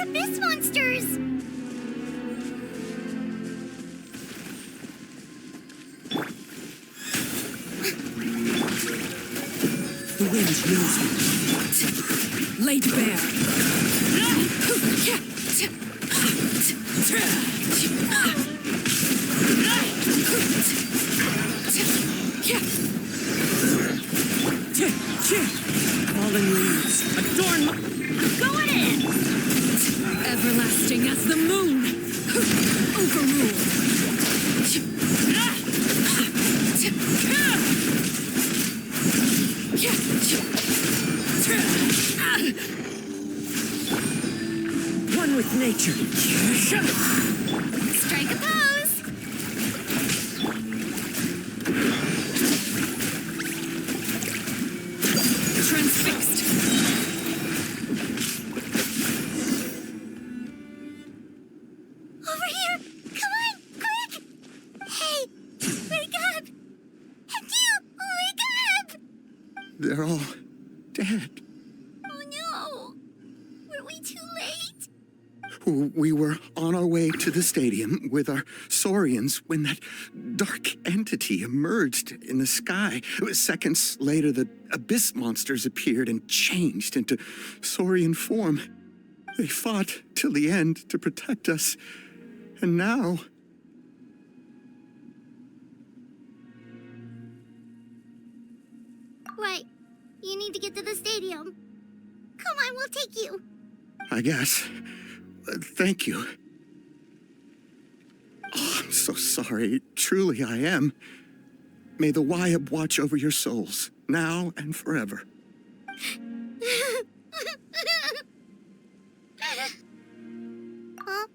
abyss monsters! The wind knows me. Laid bare. Fallen leaves adorn my... Going in! Everlasting as the moon. Overruled. One with nature. Strike a pose! Transfixed. Over here! Come on, quick! Hey, wake up! And you, wake up! They're all dead. Oh no! Were we too late? We were on our way to the stadium with our saurians when that dark entity emerged in the sky. Seconds later, the abyss monsters appeared and changed into saurian form. They fought till the end to protect us. And now... Right. You need to get to the stadium. Come on, we'll take you. I guess. Thank you. Oh, I'm so sorry. Truly, I am. May the Wyab watch over your souls, now and forever. Huh?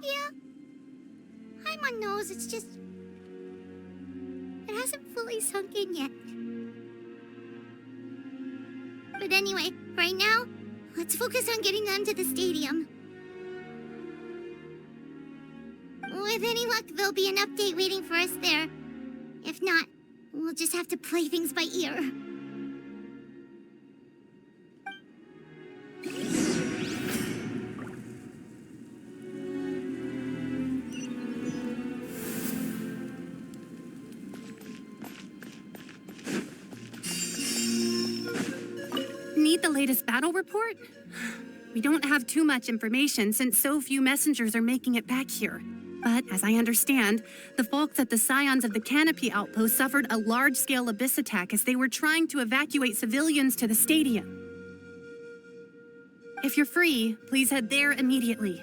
Yeah. Hi, my nose. It's just... It hasn't fully sunk in yet. But anyway, right now, let's focus on getting them to the stadium. With any luck, there'll be an update waiting for us there. If not, we'll just have to play things by ear. Need the latest battle report? We don't have too much information since so few messengers are making it back here. But as I understand, the folks at the Scions of the Canopy outpost suffered a large-scale abyss attack as they were trying to evacuate civilians to the stadium. If you're free, please head there immediately.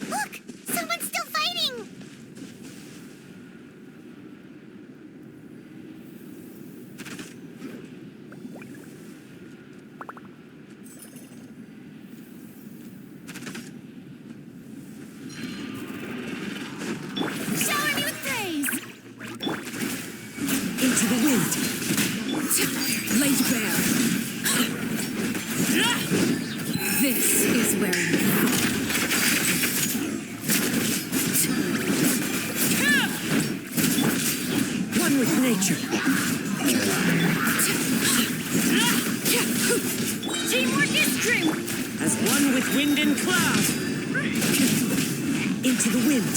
Look! Someone's still fighting! Shower me with praise! Into the wind. Laid bare. This is where you fall. One with nature. Teamwork is true! As one with wind and cloud. Into the wind.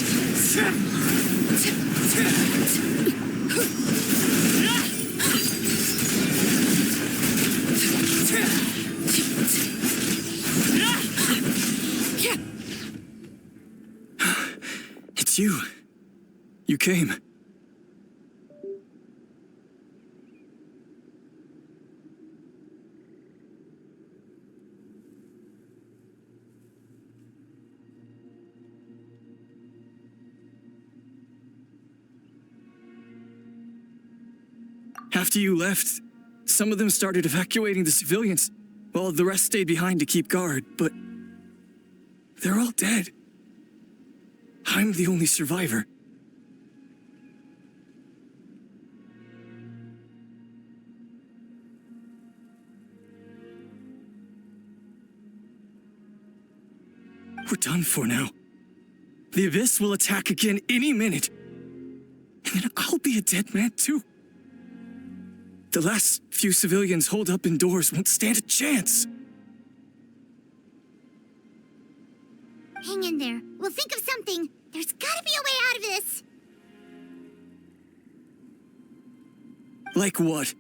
You came. After you left, some of them started evacuating the civilians, while the rest stayed behind to keep guard, but they're all dead. I'm the only survivor. We're done for now. The Abyss will attack again any minute. And then I'll be a dead man too. The last few civilians holed up indoors won't stand a chance. Hang in there. We'll think of something. There's gotta be a way out of this. Like what?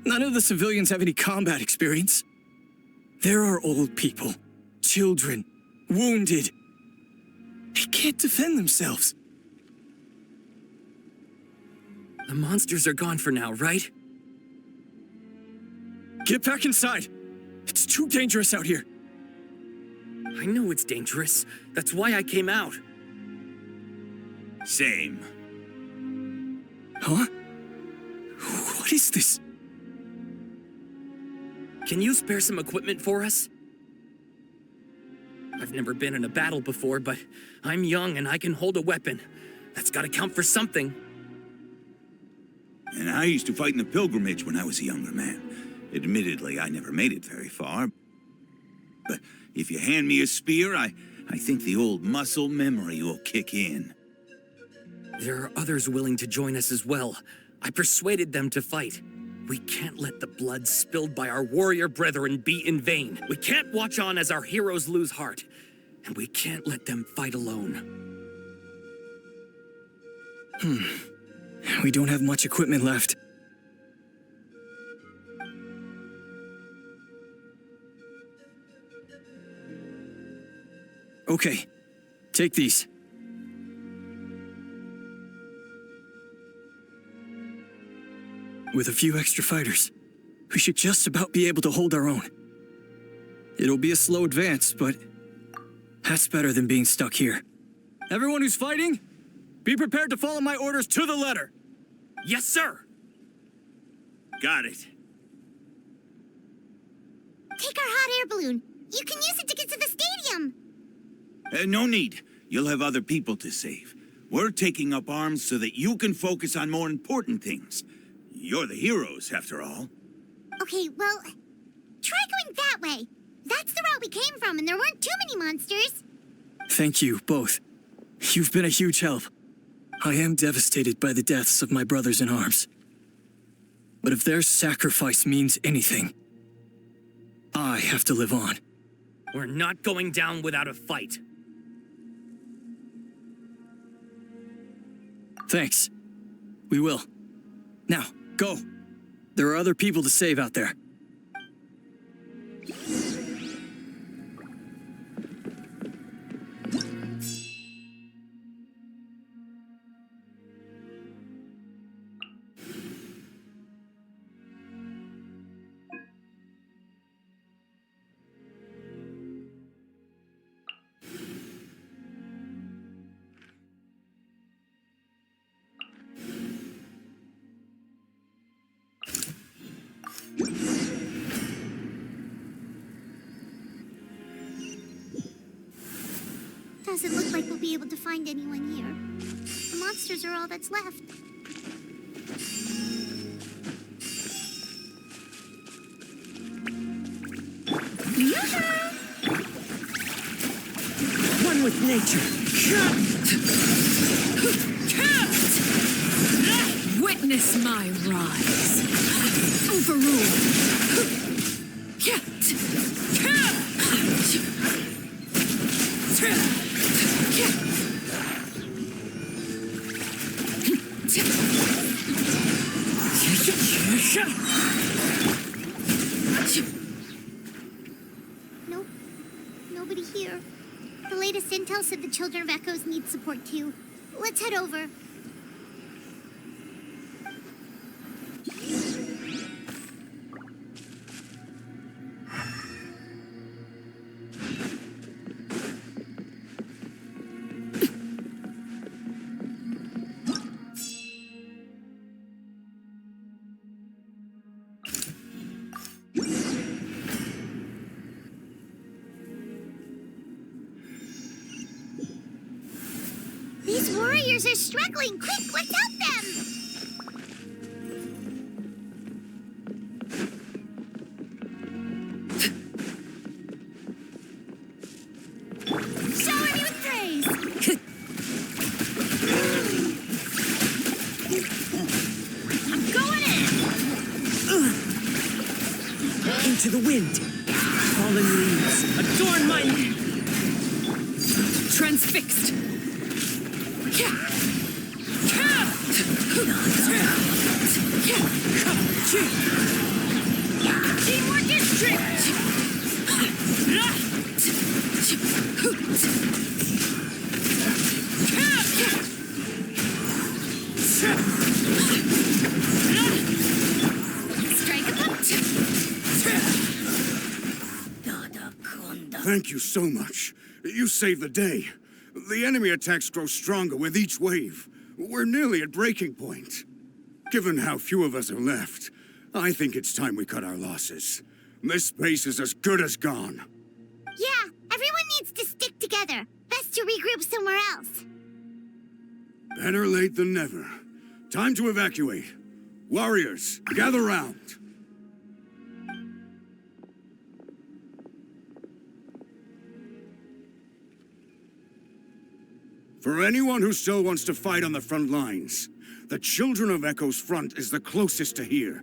None of the civilians have any combat experience. There are old people, children, wounded. They can't defend themselves. The monsters are gone for now, right? Get back inside. It's too dangerous out here. I know it's dangerous. That's why I came out. Same. Huh? What is this? Can you spare some equipment for us? I've never been in a battle before, but I'm young and I can hold a weapon. That's gotta count for something. And I used to fight in the pilgrimage when I was a younger man. Admittedly, I never made it very far. But if you hand me a spear, I think the old muscle memory will kick in. There are others willing to join us as well. I persuaded them to fight. We can't let the blood spilled by our warrior brethren be in vain. We can't watch on as our heroes lose heart. And we can't let them fight alone. We don't have much equipment left. Okay, take these. With a few extra fighters, we should just about be able to hold our own. It'll be a slow advance, but that's better than being stuck here. Everyone who's fighting, be prepared to follow my orders to the letter. Yes, sir. Got it. Take our hot air balloon. You can use it to get to the stadium. No need. You'll have other people to save. We're taking up arms so that you can focus on more important things. You're the heroes, after all. Okay, well, try going that way. That's the route we came from, and there weren't too many monsters. Thank you, both. You've been a huge help. I am devastated by the deaths of my brothers in arms. But if their sacrifice means anything, I have to live on. We're not going down without a fight. Thanks. We will. Now, go. There are other people to save out there. Doesn't look like we'll be able to find anyone here. The monsters are all that's left. One with nature. Witness my rise. Overrule. Nope. Nobody here. The latest intel said the Children of Echoes need support too. Let's head over. warriors are struggling. Quick, let's help them! Shower me with praise! I'm going in! Into the wind. Fallen leaves, adorn my... Transfixed. Teamwork is strict! Strike a Thank you so much. You saved the day. The enemy attacks grow stronger with each wave. We're nearly at breaking point. Given how few of us are left, I think it's time we cut our losses. This base is as good as gone. Yeah, everyone needs to stick together. Best to regroup somewhere else. Better late than never. Time to evacuate. Warriors, gather round. For anyone who still wants to fight on the front lines, the Children of Echo's front is the closest to here.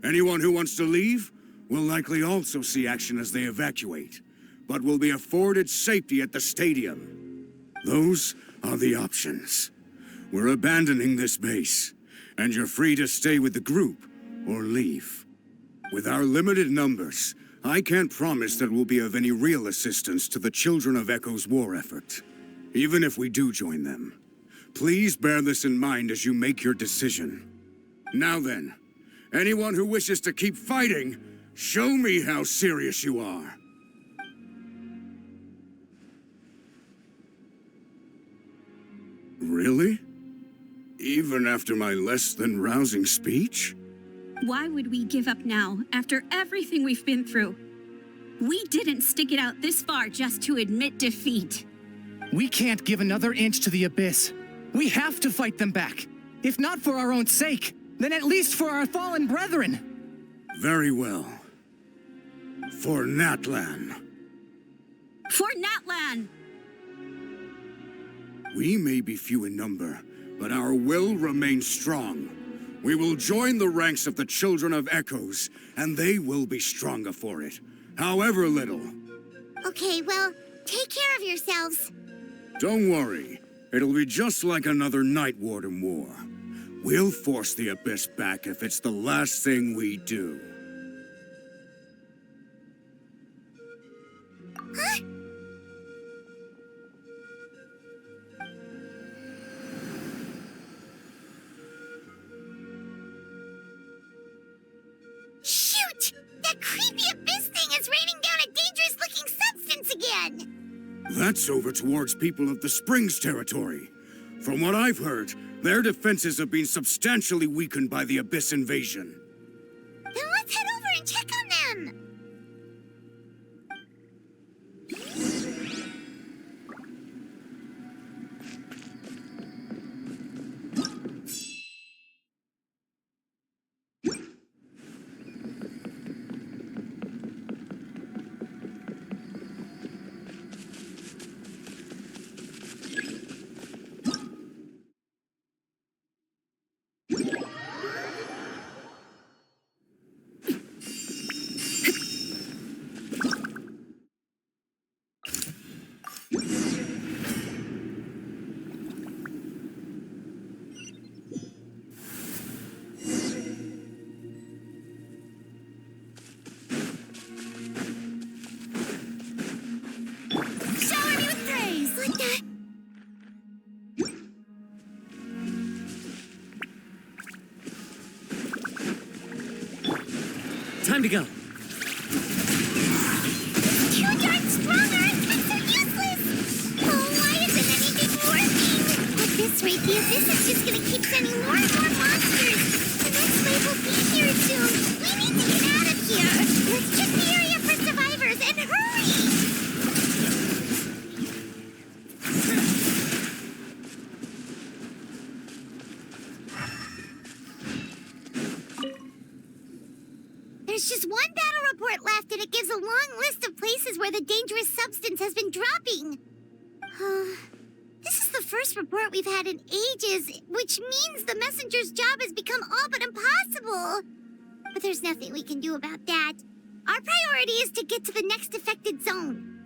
Anyone who wants to leave will likely also see action as they evacuate, but will be afforded safety at the stadium. Those are the options. We're abandoning this base, and you're free to stay with the group or leave. With our limited numbers, I can't promise that we'll be of any real assistance to the Children of Echo's war effort. Even if we do join them, please bear this in mind as you make your decision. Now then, anyone who wishes to keep fighting, show me how serious you are. Really? Even after my less than rousing speech? Why would we give up now, after everything we've been through? We didn't stick it out this far just to admit defeat. We can't give another inch to the Abyss. We have to fight them back. If not for our own sake, then at least for our fallen brethren. Very well. For Natlan. For Natlan! We may be few in number, but our will remains strong. We will join the ranks of the Children of Echoes, and they will be stronger for it, however little. Okay, well, take care of yourselves. Don't worry. It'll be just like another Night Warden war. We'll force the Abyss back if it's the last thing we do. Huh? Shoot! That creepy Abyss thing is raining down a dangerous-looking substance again! That's over towards people of the Springs territory. From what I've heard, their defenses have been substantially weakened by the Abyss invasion. Then let's head over and check on them! Time to go. Too darn strong, our attacks are useless! Oh, why isn't anything working? At this rate, the Abyss is just gonna keep sending more and more monsters. The next wave will be here soon. We need to get out of here. Let's check the area for survivors and hurry! There's just one battle report left, and it gives a long list of places where the dangerous substance has been dropping. This is the first report we've had in ages, which means the messenger's job has become all but impossible. But there's nothing we can do about that. Our priority is to get to the next affected zone.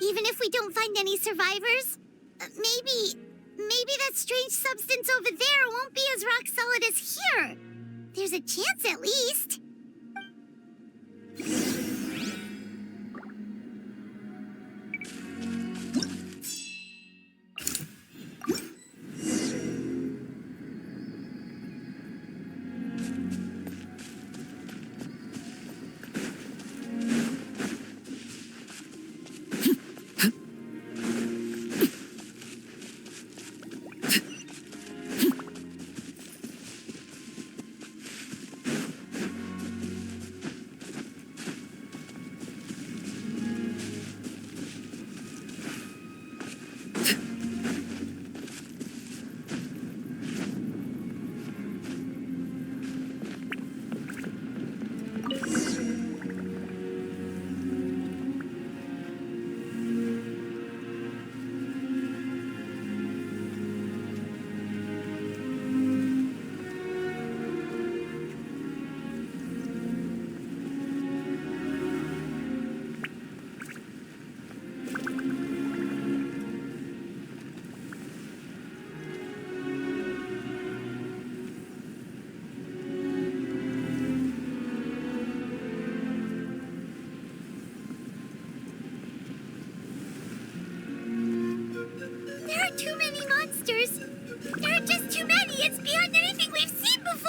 Even if we don't find any survivors, maybe that strange substance over there won't be as rock solid as here. There's a chance at least. Too many monsters. There are just too many. It's beyond anything we've seen before.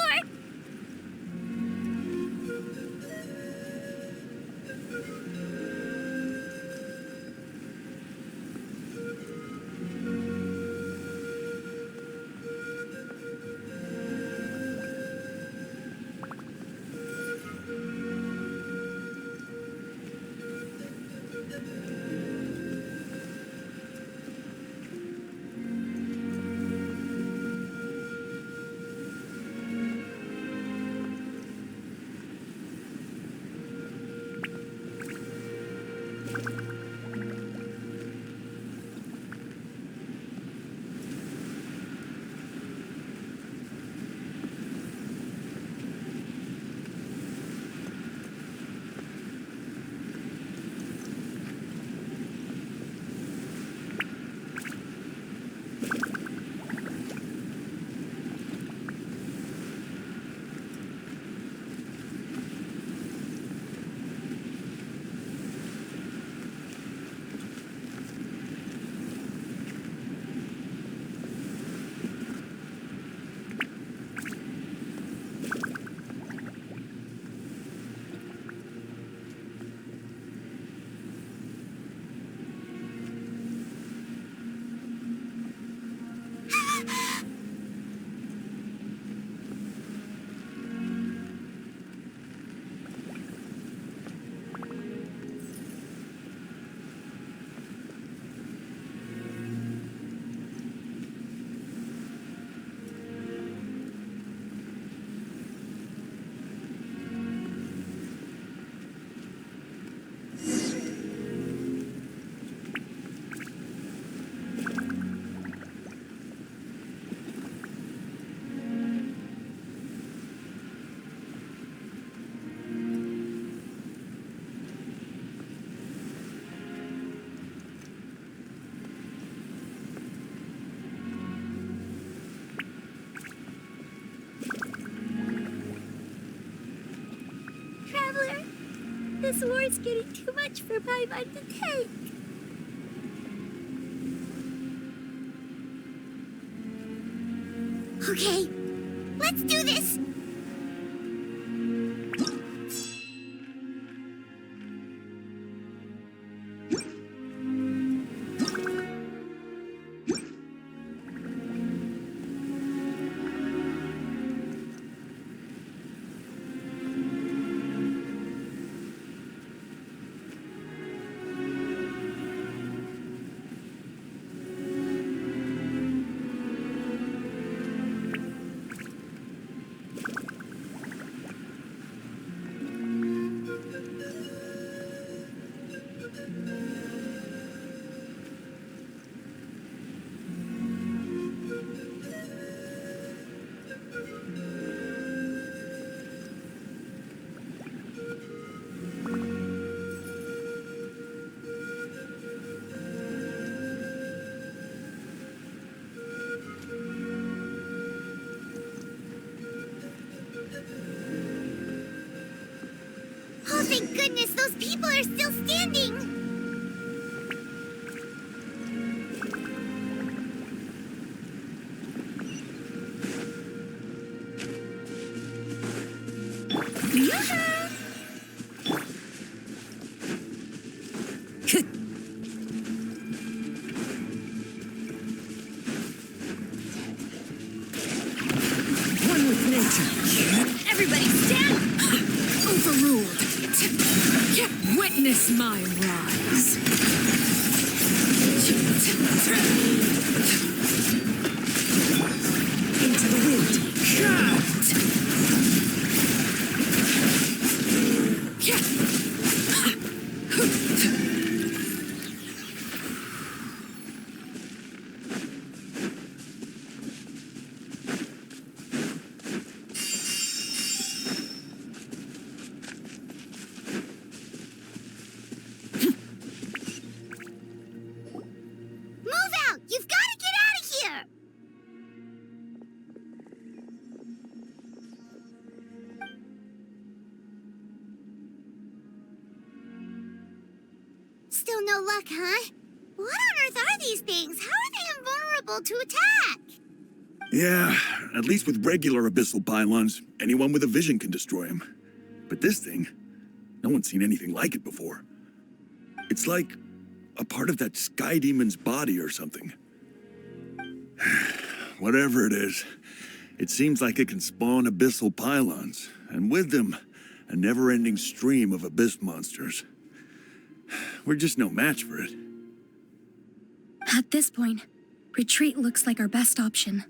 This war's getting too much for my mind to take. Okay, let's do this! Thank goodness those people are still standing! One with nature. Everybody stand! Overruled. Witness my rise. Into the wind. Move out! You've got to get out of here! Still no luck, huh? What on earth are these things? How are they invulnerable to attack? Yeah, at least with regular abyssal pylons, anyone with a vision can destroy them. But this thing, no one's seen anything like it before. It's like a part of that sky demon's body or something. Whatever it is, it seems like it can spawn abyssal pylons, and with them, a never-ending stream of abyss monsters. We're just no match for it. At this point, retreat looks like our best option.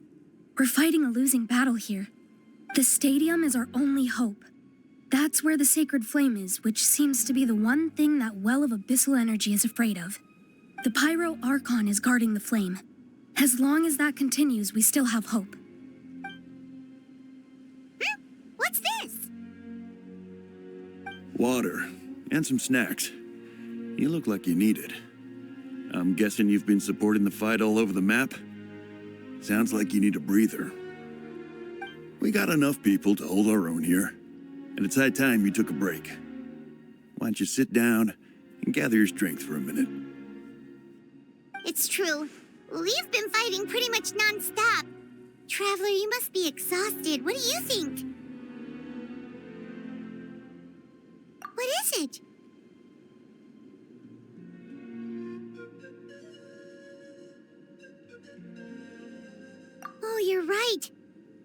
We're fighting a losing battle here. The stadium is our only hope. That's where the sacred flame is, which seems to be the one thing that well of abyssal energy is afraid of. The pyro Archon is guarding the flame. As long as that continues, we still have hope. What's this? Water, and some snacks. You look like you need it. I'm guessing you've been supporting the fight all over the map? Sounds like you need a breather. We got enough people to hold our own here, and it's high time you took a break. Why don't you sit down and gather your strength for a minute? It's true. We've been fighting pretty much non-stop. Traveler, you must be exhausted. What do you think? What is it? Oh, you're right.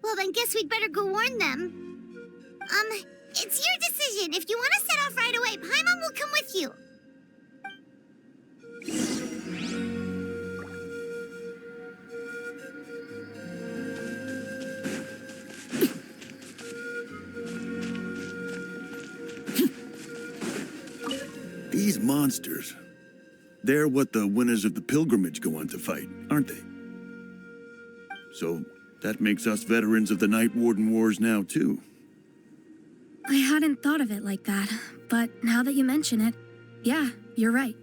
Well, then guess we'd better go warn them. It's your decision. If you want to set off right away, Paimon will come with you. These monsters, they're what the winners of the pilgrimage go on to fight, aren't they? So that makes us veterans of the Night Warden Wars now, too. I hadn't thought of it like that, but now that you mention it, yeah, you're right.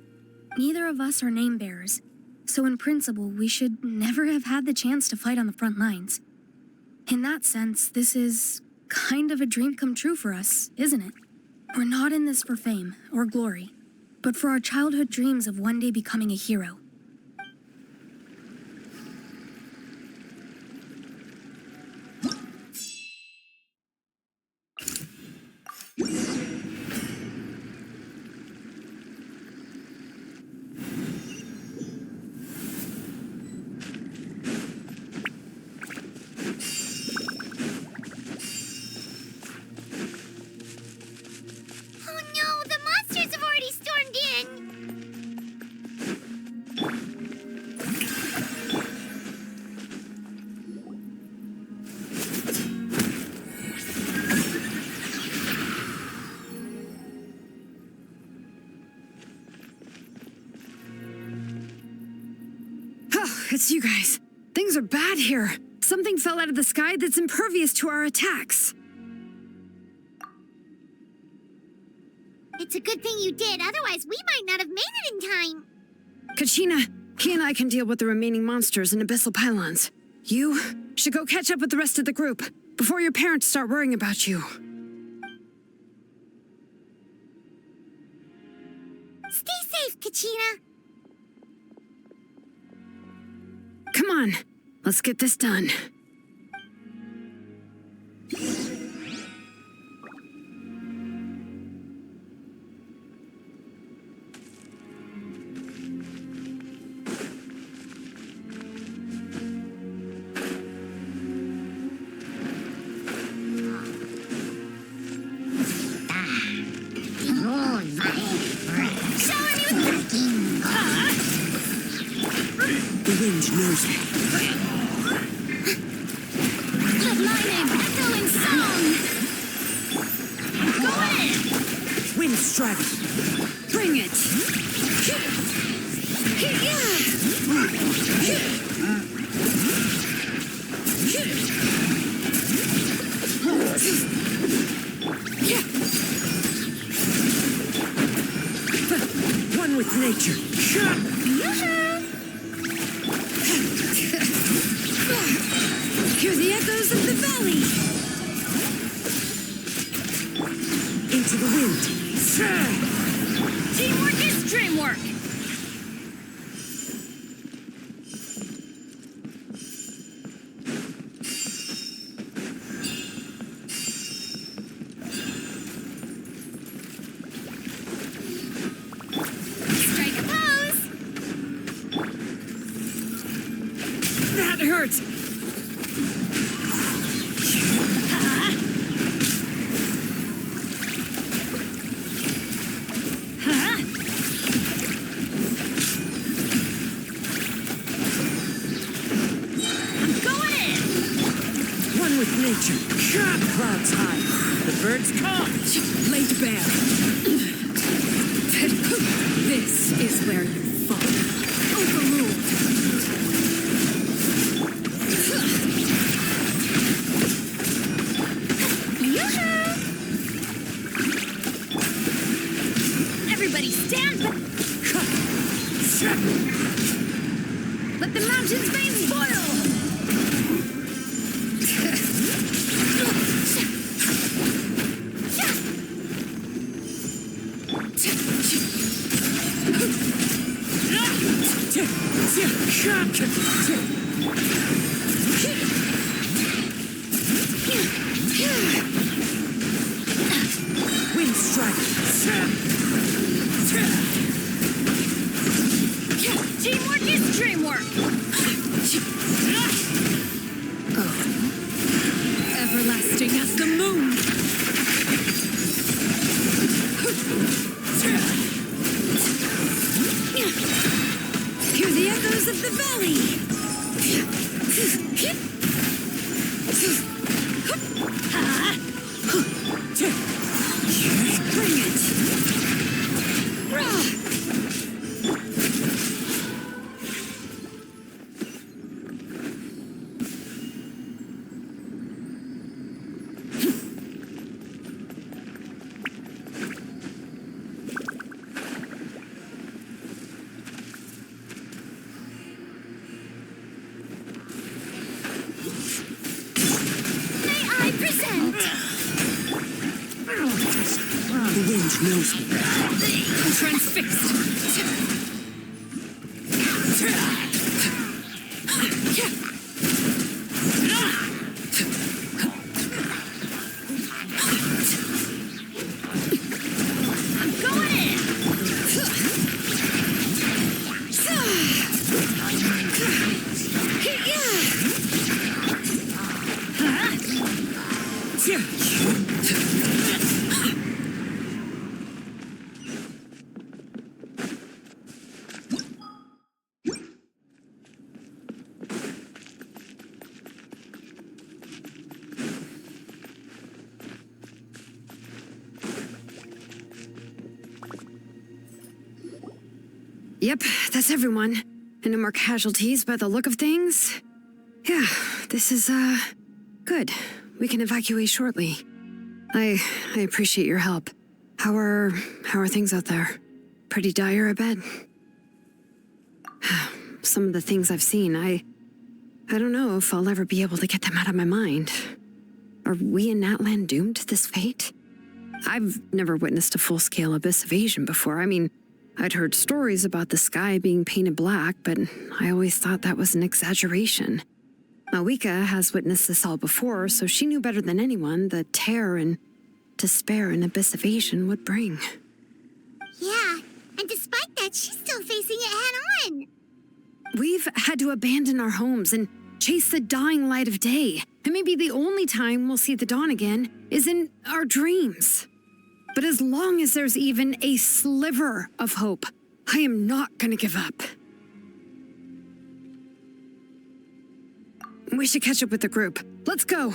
Neither of us are name bearers, so in principle, we should never have had the chance to fight on the front lines. In that sense, this is kind of a dream come true for us, isn't it? We're not in this for fame or glory, but for our childhood dreams of one day becoming a hero. It's you guys. Things are bad here. Something fell out of the sky that's impervious to our attacks. It's a good thing you did, otherwise we might not have made it in time. Kachina, he and I can deal with the remaining monsters and abyssal pylons. You should go catch up with the rest of the group before your parents start worrying about you. Kachina? Come on, let's get this done. The wind knows me. Lightning, echoing song! Go in! Wind strike. Bring it! One with nature. Hear the echoes of the valley! Into the wind. Teamwork is dreamwork! Strike a pose! That hurts. One with nature. Clouds high. The birds come. Laid bare. This is where you fall. Overruled. Everybody stand back! Let the mountain's veins boil! Wind strike. Teamwork is dreamwork! Everlasting as the moon. Hear the echoes of the valley! Bring it! May I present? The wind knows me. Transfixed. I'm going in! Yep, that's everyone. And no more casualties by the look of things. Yeah, this is, good. We can evacuate shortly. I appreciate your help. How are things out there? Pretty dire, I bet. Some of the things I've seen, I don't know if I'll ever be able to get them out of my mind. Are we in Natlan doomed to this fate? I've never witnessed a full-scale abyss invasion before. I mean, I'd heard stories about the sky being painted black, but I always thought that was an exaggeration. Mawika has witnessed this all before, so she knew better than anyone the terror and despair an abyss of Asian would bring. Yeah, and despite that, she's still facing it head-on. We've had to abandon our homes and chase the dying light of day. And maybe the only time we'll see the dawn again is in our dreams. But as long as there's even a sliver of hope, I am not gonna give up. We should catch up with the group. Let's go.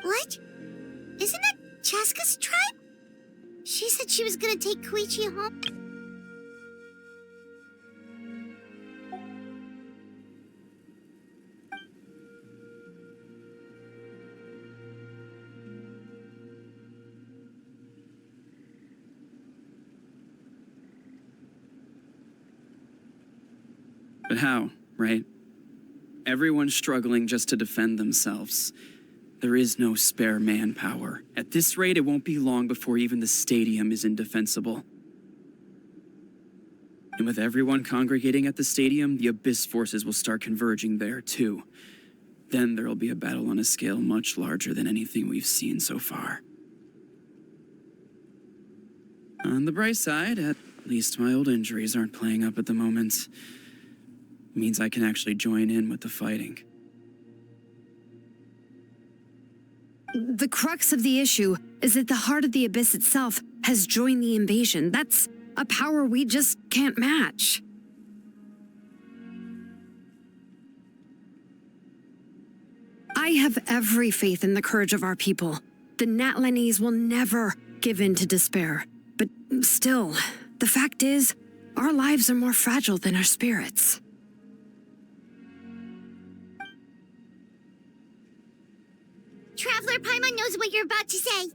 What? Isn't that Chaska's tribe? She said she was gonna take Koichi home. But how, right? Everyone's struggling just to defend themselves. There is no spare manpower. At this rate, it won't be long before even the stadium is indefensible. And with everyone congregating at the stadium, the Abyss forces will start converging there too. Then there'll be a battle on a scale much larger than anything we've seen so far. On the bright side, at least my old injuries aren't playing up at the moment. Means I can actually join in with the fighting. The crux of the issue is that the heart of the Abyss itself has joined the invasion. That's a power we just can't match. I have every faith in the courage of our people. The Natlanese will never give in to despair. But still, the fact is, our lives are more fragile than our spirits. Traveler Paimon knows what you're about to say.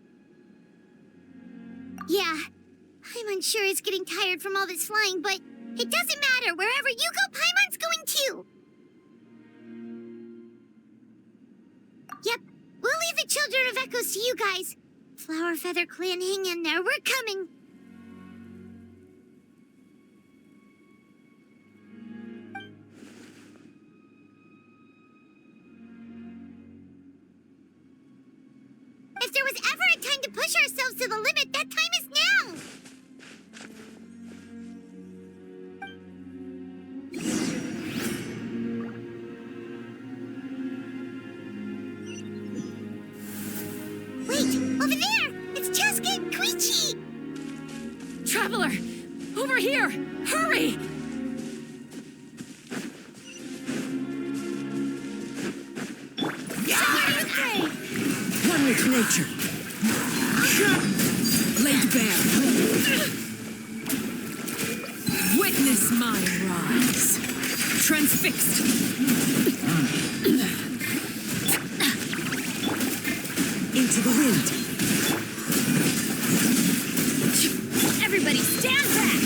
Yeah, I'm unsure it's getting tired from all this flying, but it doesn't matter. Wherever you go, Paimon's going too. Yep, we'll leave the Children of Echoes to you guys. Flower Feather Clan, hang in there. We're coming. If there was ever a time to push ourselves to the limit, that time is now! Wait! Over there! It's Chaska and Koichi! Traveler! Over here! Hurry! One with nature. Laid bare. Witness my rise. Transfixed. Into the wind. Everybody stand back!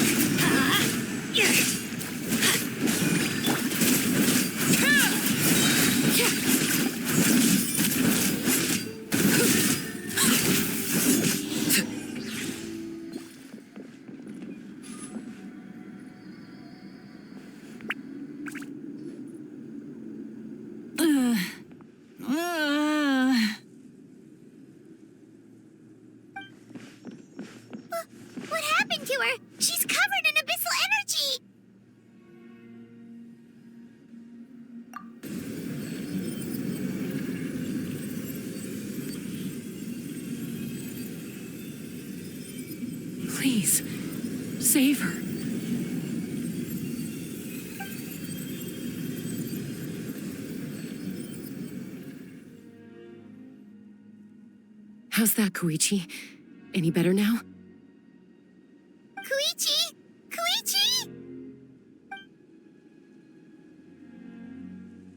Please, save her. How's that, Koichi? Any better now? Koichi! Koichi!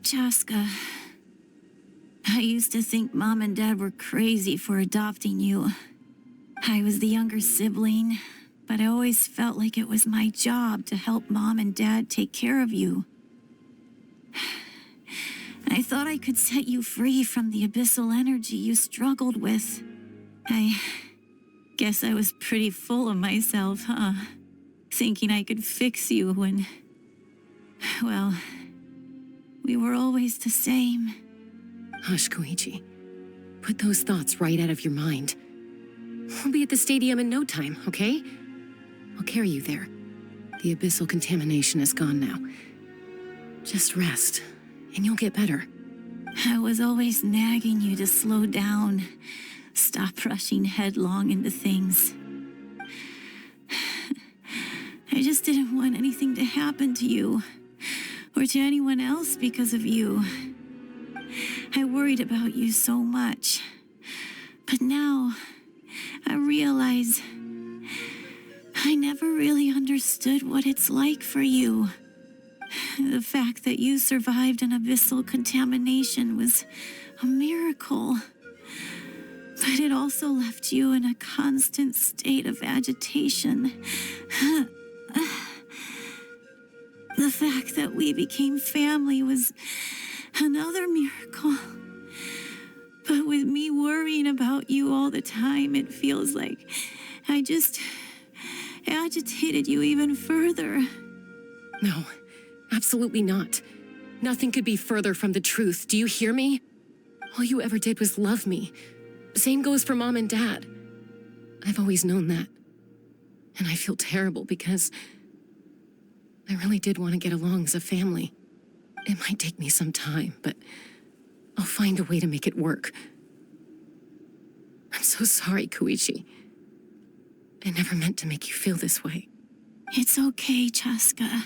Chaska, I used to think Mom and Dad were crazy for adopting you. I was the younger sibling, but I always felt like it was my job to help Mom and Dad take care of you. I thought I could set you free from the abyssal energy you struggled with. I guess I was pretty full of myself, huh? Thinking I could fix you when, well, we were always the same. Hush, Koichi. Put those thoughts right out of your mind. We'll be at the stadium in no time, okay? I'll carry you there. The abyssal contamination is gone now. Just rest, and you'll get better. I was always nagging you to slow down. Stop rushing headlong into things. I just didn't want anything to happen to you, or to anyone else because of you. I worried about you so much. But now, I realize I never really understood what it's like for you. The fact that you survived an abyssal contamination was a miracle. But it also left you in a constant state of agitation. The fact that we became family was another miracle. But with me worrying about you all the time, it feels like I just agitated you even further. No, absolutely not. Nothing could be further from the truth. Do you hear me? All you ever did was love me. Same goes for Mom and Dad. I've always known that. And I feel terrible because I really did want to get along as a family. It might take me some time, but I'll find a way to make it work. I'm so sorry, Koichi. I never meant to make you feel this way. It's okay, Chaska.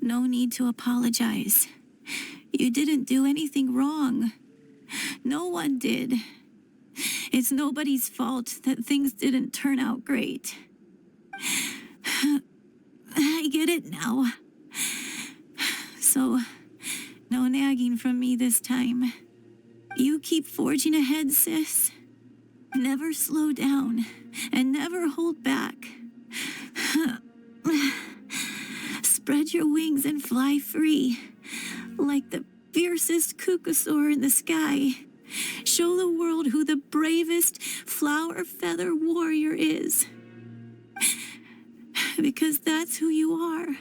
No need to apologize. You didn't do anything wrong. No one did. It's nobody's fault that things didn't turn out great. I get it now. So, no nagging from me this time. You keep forging ahead, sis. Never slow down, and never hold back. Spread your wings and fly free, like the fiercest kukasaur in the sky. Show the world who the bravest flower feather warrior is. Because that's who you are.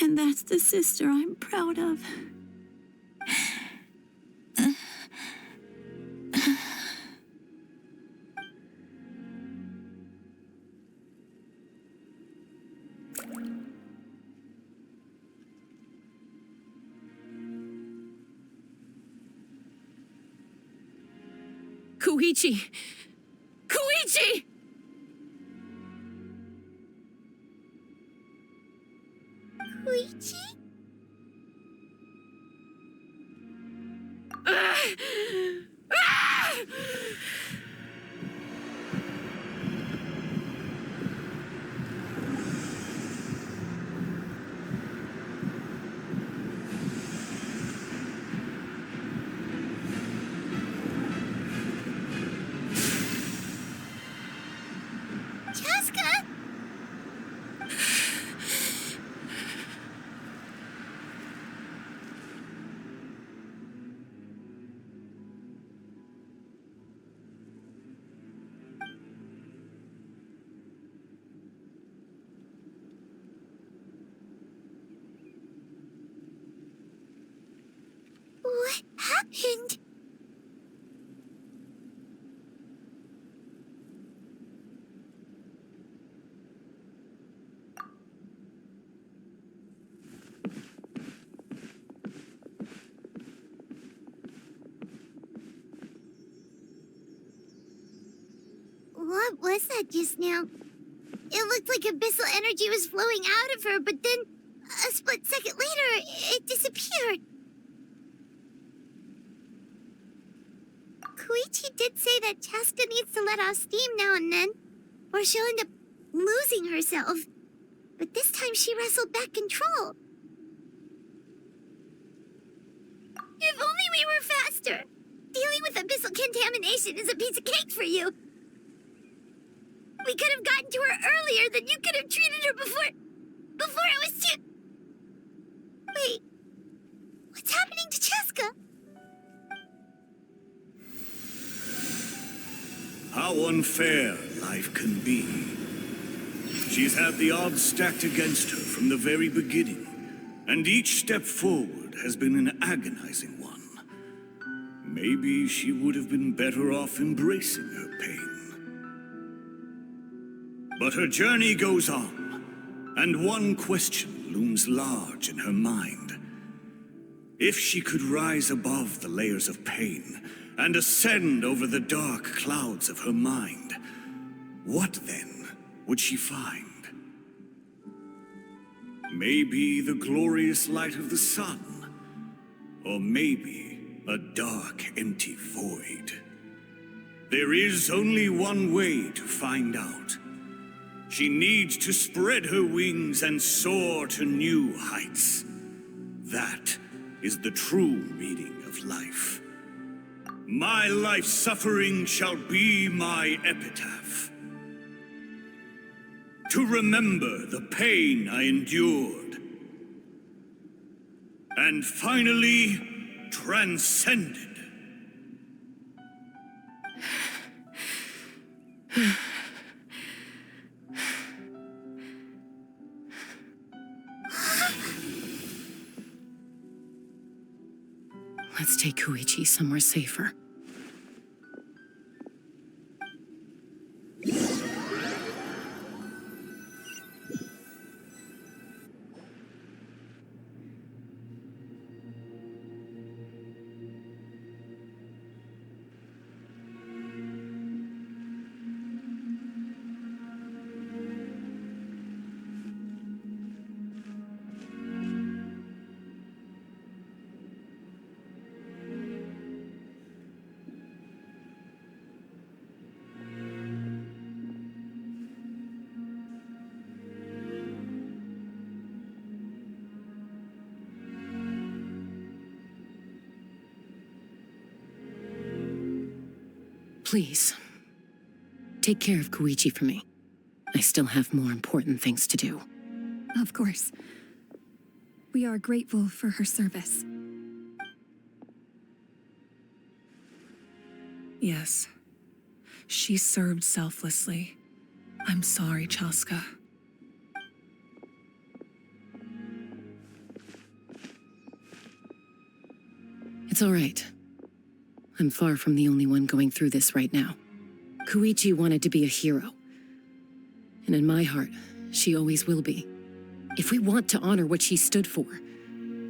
And that's the sister I'm proud of. Koichi! Koichi! Koichi? Chaska? What was that just now? It looked like abyssal energy was flowing out of her, but then a split second later, it disappeared. Koichi did say that Chaska needs to let off steam now and then, or she'll end up losing herself. But this time she wrestled back control. If only we were faster! Dealing with abyssal contamination is a piece of cake for you. We could have gotten to her earlier, then you could have treated her before it was too... Wait, what's happening to Chaska? How unfair life can be. She's had the odds stacked against her from the very beginning, and each step forward has been an agonizing one. Maybe she would have been better off embracing her pain. But her journey goes on, and one question looms large in her mind. If she could rise above the layers of pain and ascend over the dark clouds of her mind, what then would she find? Maybe the glorious light of the sun, or maybe a dark, empty void. There is only one way to find out. She needs to spread her wings and soar to new heights. That is the true meaning of life. My life suffering shall be my epitaph. To remember the pain I endured. And finally, transcended. Let's take Koichi somewhere safer. Please, take care of Koichi for me. I still have more important things to do. Of course. We are grateful for her service. Yes. She served selflessly. I'm sorry, Chaska. It's all right. I'm far from the only one going through this right now. Koichi wanted to be a hero. And in my heart, she always will be. If we want to honor what she stood for,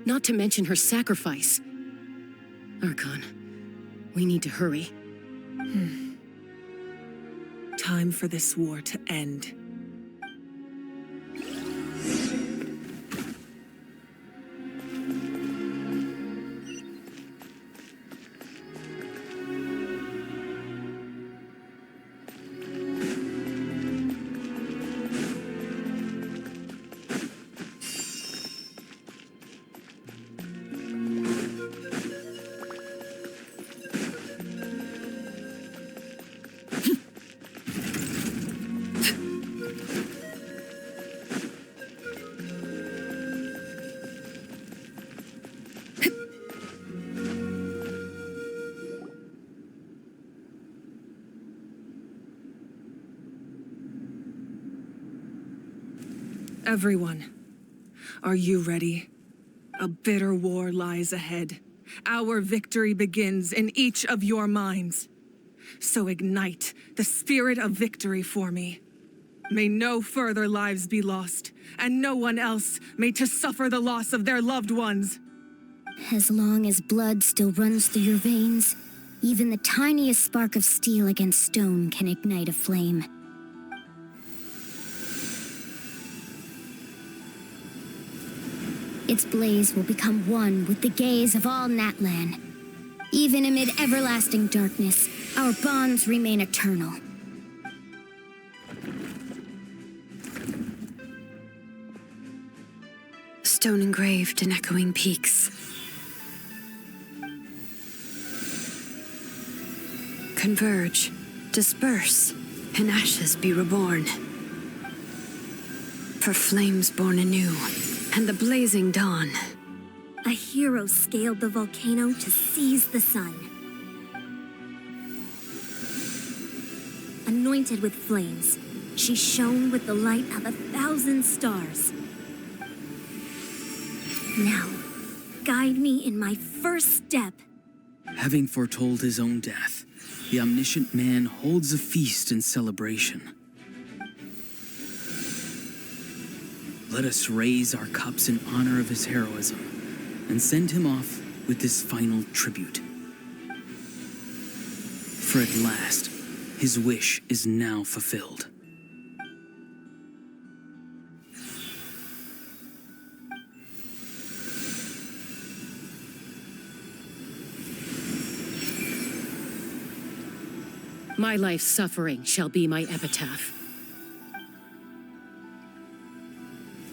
not to mention her sacrifice. Archon, we need to hurry. Time for this war to end. Everyone, are you ready? A bitter war lies ahead. Our victory begins in each of your minds. So ignite the spirit of victory for me. May no further lives be lost, and no one else may to suffer the loss of their loved ones. As long as blood still runs through your veins, even the tiniest spark of steel against stone can ignite a flame. Its blaze will become one with the gaze of all Natlan. Even amid everlasting darkness, our bonds remain eternal. Stone engraved in echoing peaks. Converge, disperse, in ashes be reborn. For flames born anew, and the blazing dawn. A hero scaled the volcano to seize the sun. Anointed with flames, she shone with the light of 1,000 stars. Now, guide me in my first step. Having foretold his own death, the omniscient man holds a feast in celebration. Let us raise our cups in honor of his heroism and send him off with this final tribute. For at last, his wish is now fulfilled. My life's suffering shall be my epitaph.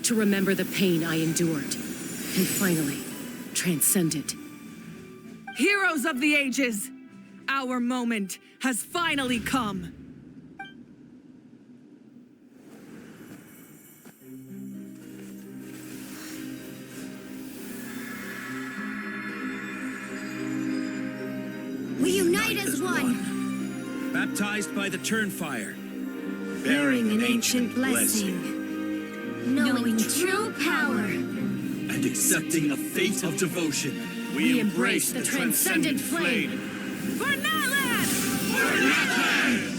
To remember the pain I endured, and finally, transcend it. Heroes of the ages, our moment has finally come. We unite as one. Baptized by the Turnfire. Bearing an ancient blessing. Knowing true power. And accepting a fate of devotion. We embrace the transcendent flame. For Natlan! For Natlan!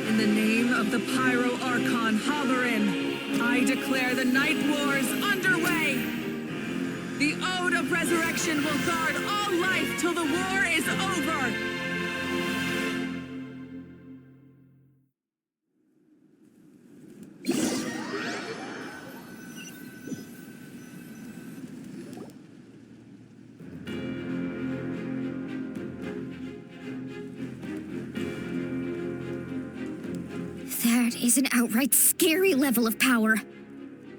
In the name of the Pyro Archon ORORON, I declare the Night Wars underway! The Ode of Resurrection will guard all life till the war is over! That is an outright scary level of power.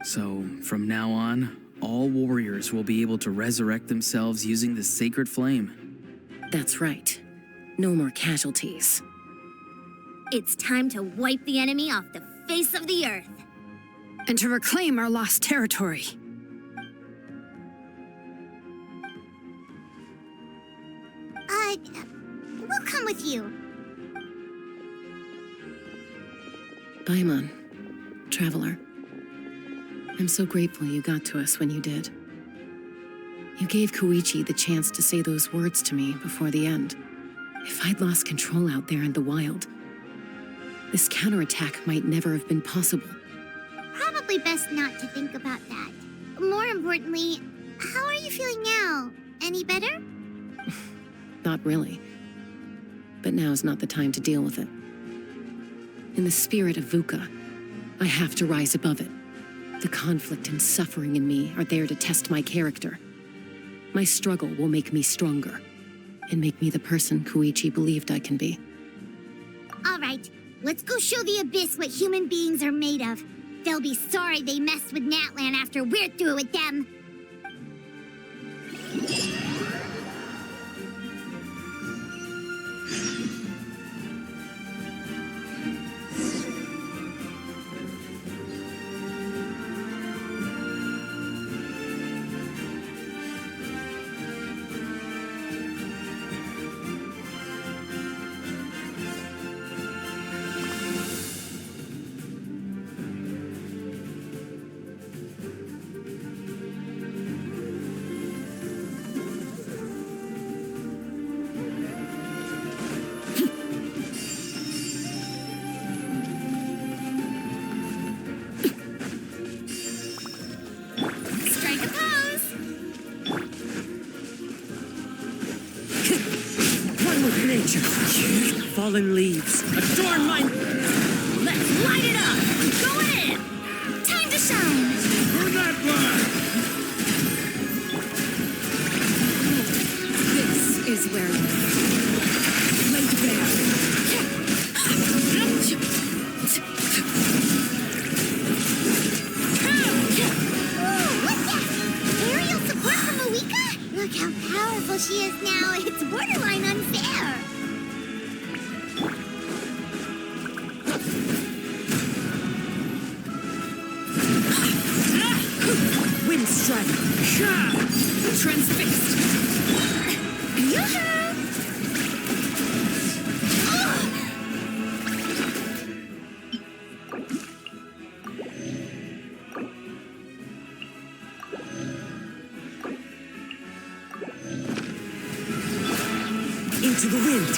So, from now on, all warriors will be able to resurrect themselves using the sacred flame. That's right. No more casualties. It's time to wipe the enemy off the face of the earth. And to reclaim our lost territory. We'll come with you. Paimon, Traveler. I'm so grateful you got to us when you did. You gave Koichi the chance to say those words to me before the end. If I'd lost control out there in the wild, this counterattack might never have been possible. Probably best not to think about that. More importantly, how are you feeling now? Any better? Not really. But now's not the time to deal with it. In the spirit of VUCA, I have to rise above it. The conflict and suffering in me are there to test my character. My struggle will make me stronger, and make me the person Koichi believed I can be. All right, let's go show the Abyss what human beings are made of. They'll be sorry they messed with Natlan after we're through with them. nature. Fallen leaves, adorn my... Let's light it up! Going in! Time to shine! For Natlan! This is where laid bare. Aerial support from Moika? Look how powerful she is now. It's borderline unfair. Wind strike. Transfixed! Yoo-hoo! Into the wind.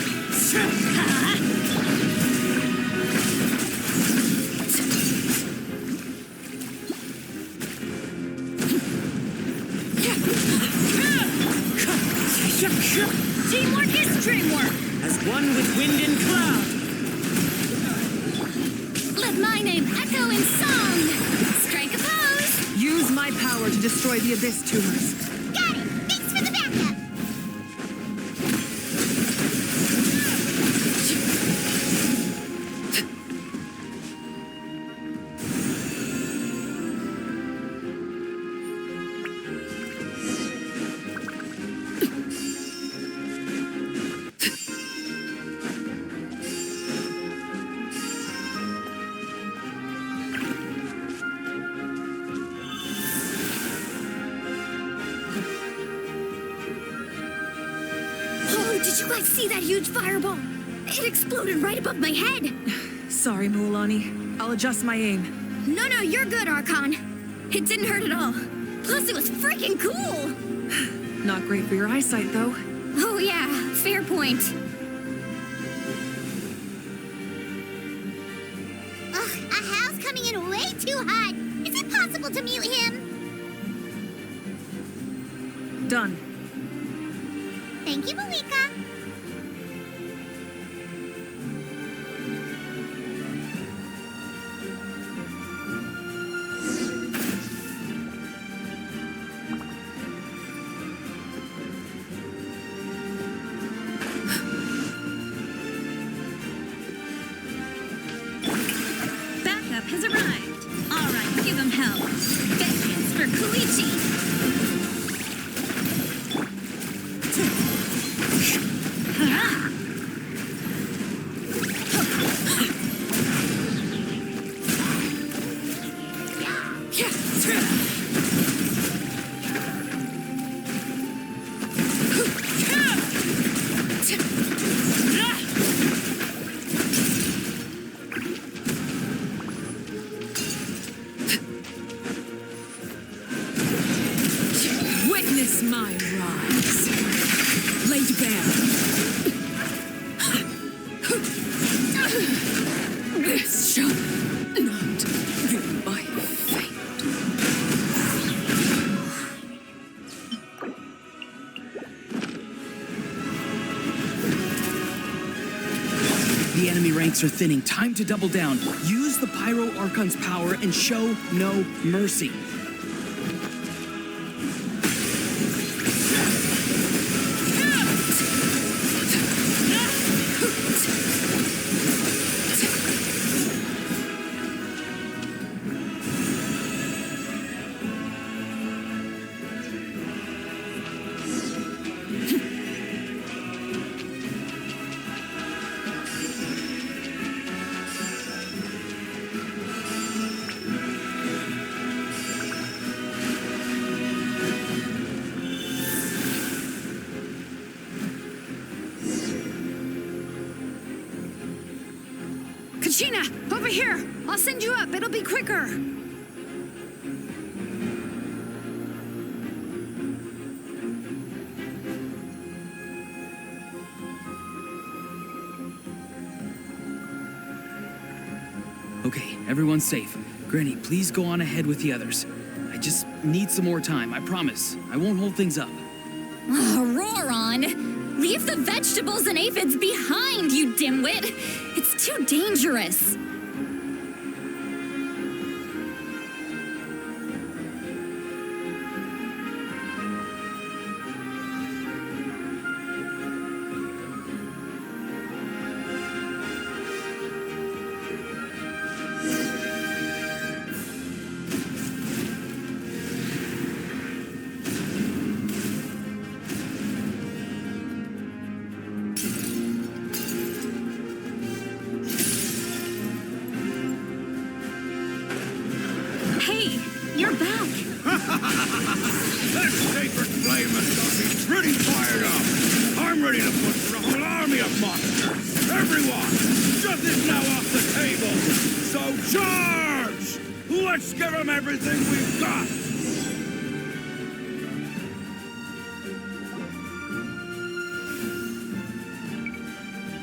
Teamwork is dreamwork! As one with wind and cloud. Let my name echo in song! Strike a pose! Use my power to destroy the Abyss tumors. Got it! Thanks for the backup! Did you guys see that huge fireball? It exploded right above my head. Sorry, Mualani. I'll adjust my aim. No, you're good, Archon. It didn't hurt at all. Plus, it was freaking cool. Not great for your eyesight, though. Oh, yeah. Fair point. Ugh, a house coming in way too hot. Is it possible to mute him? Done. Thank you, Malika. Backup has arrived. All right, give him hell. Vengeance for Koichi. Witness my rise. Laid bare. This shall not be my fate. The enemy ranks are thinning. Time to double down. Use the Pyro Archon's power and show no mercy. Kachina, over here! I'll send you up. It'll be quicker. Okay, everyone's safe. Granny, please go on ahead with the others. I just need some more time, I promise. I won't hold things up. ORORON? Leave the vegetables and aphids behind, you dimwit! It's too dangerous. Hey, you're back. That sacred flame has got me pretty fired up. I'm ready to put through a whole army of monsters. Everyone, justice now off the table. So charge! Let's give them everything we've got.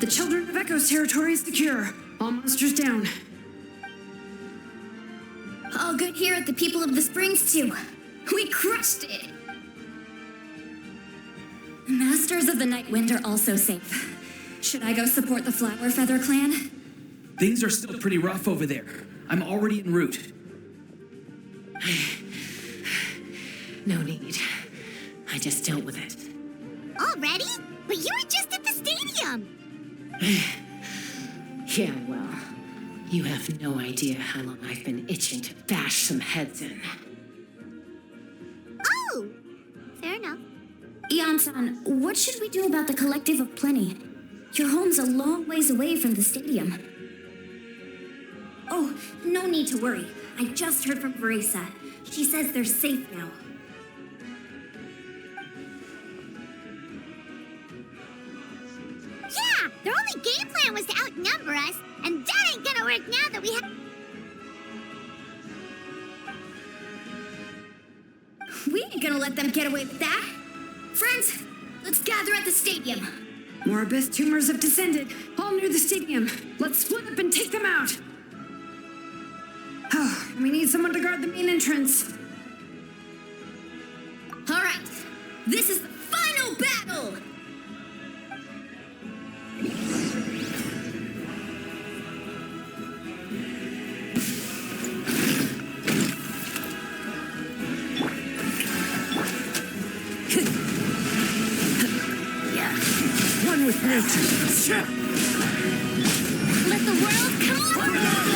The Children of Echo's territory is secure. All monsters down. All good here at the People of the Springs, too. We crushed it! The Masters of the Night Wind are also safe. Should I go support the Flower Feather clan? Things are still pretty rough over there. I'm already en route. No need. I just dealt with it. Already? But you were just at the stadium! Yeah, well, you have no idea how long I've been itching to bash some heads in. Oh! Fair enough. Ian-san, what should we do about the Collective of Plenty? Your home's a long ways away from the stadium. Oh, no need to worry. I just heard from Veresa. She says they're safe now. Yeah! Their only game plan was to outnumber us, and that ain't gonna work now that we have... We ain't gonna let them get away with that. Friends, let's gather at the stadium. More abyss tumors have descended, all near the stadium. Let's split up and take them out. Oh, we need someone to guard the main entrance. All right, this is the final battle! One with nature. Let the world come alive!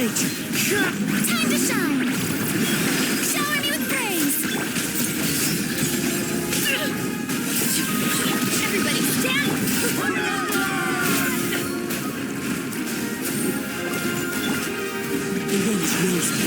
Time to shine! Shower me with praise! Everybody stand! The wind knows me.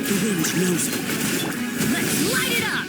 The wind knows it. Let's light it up!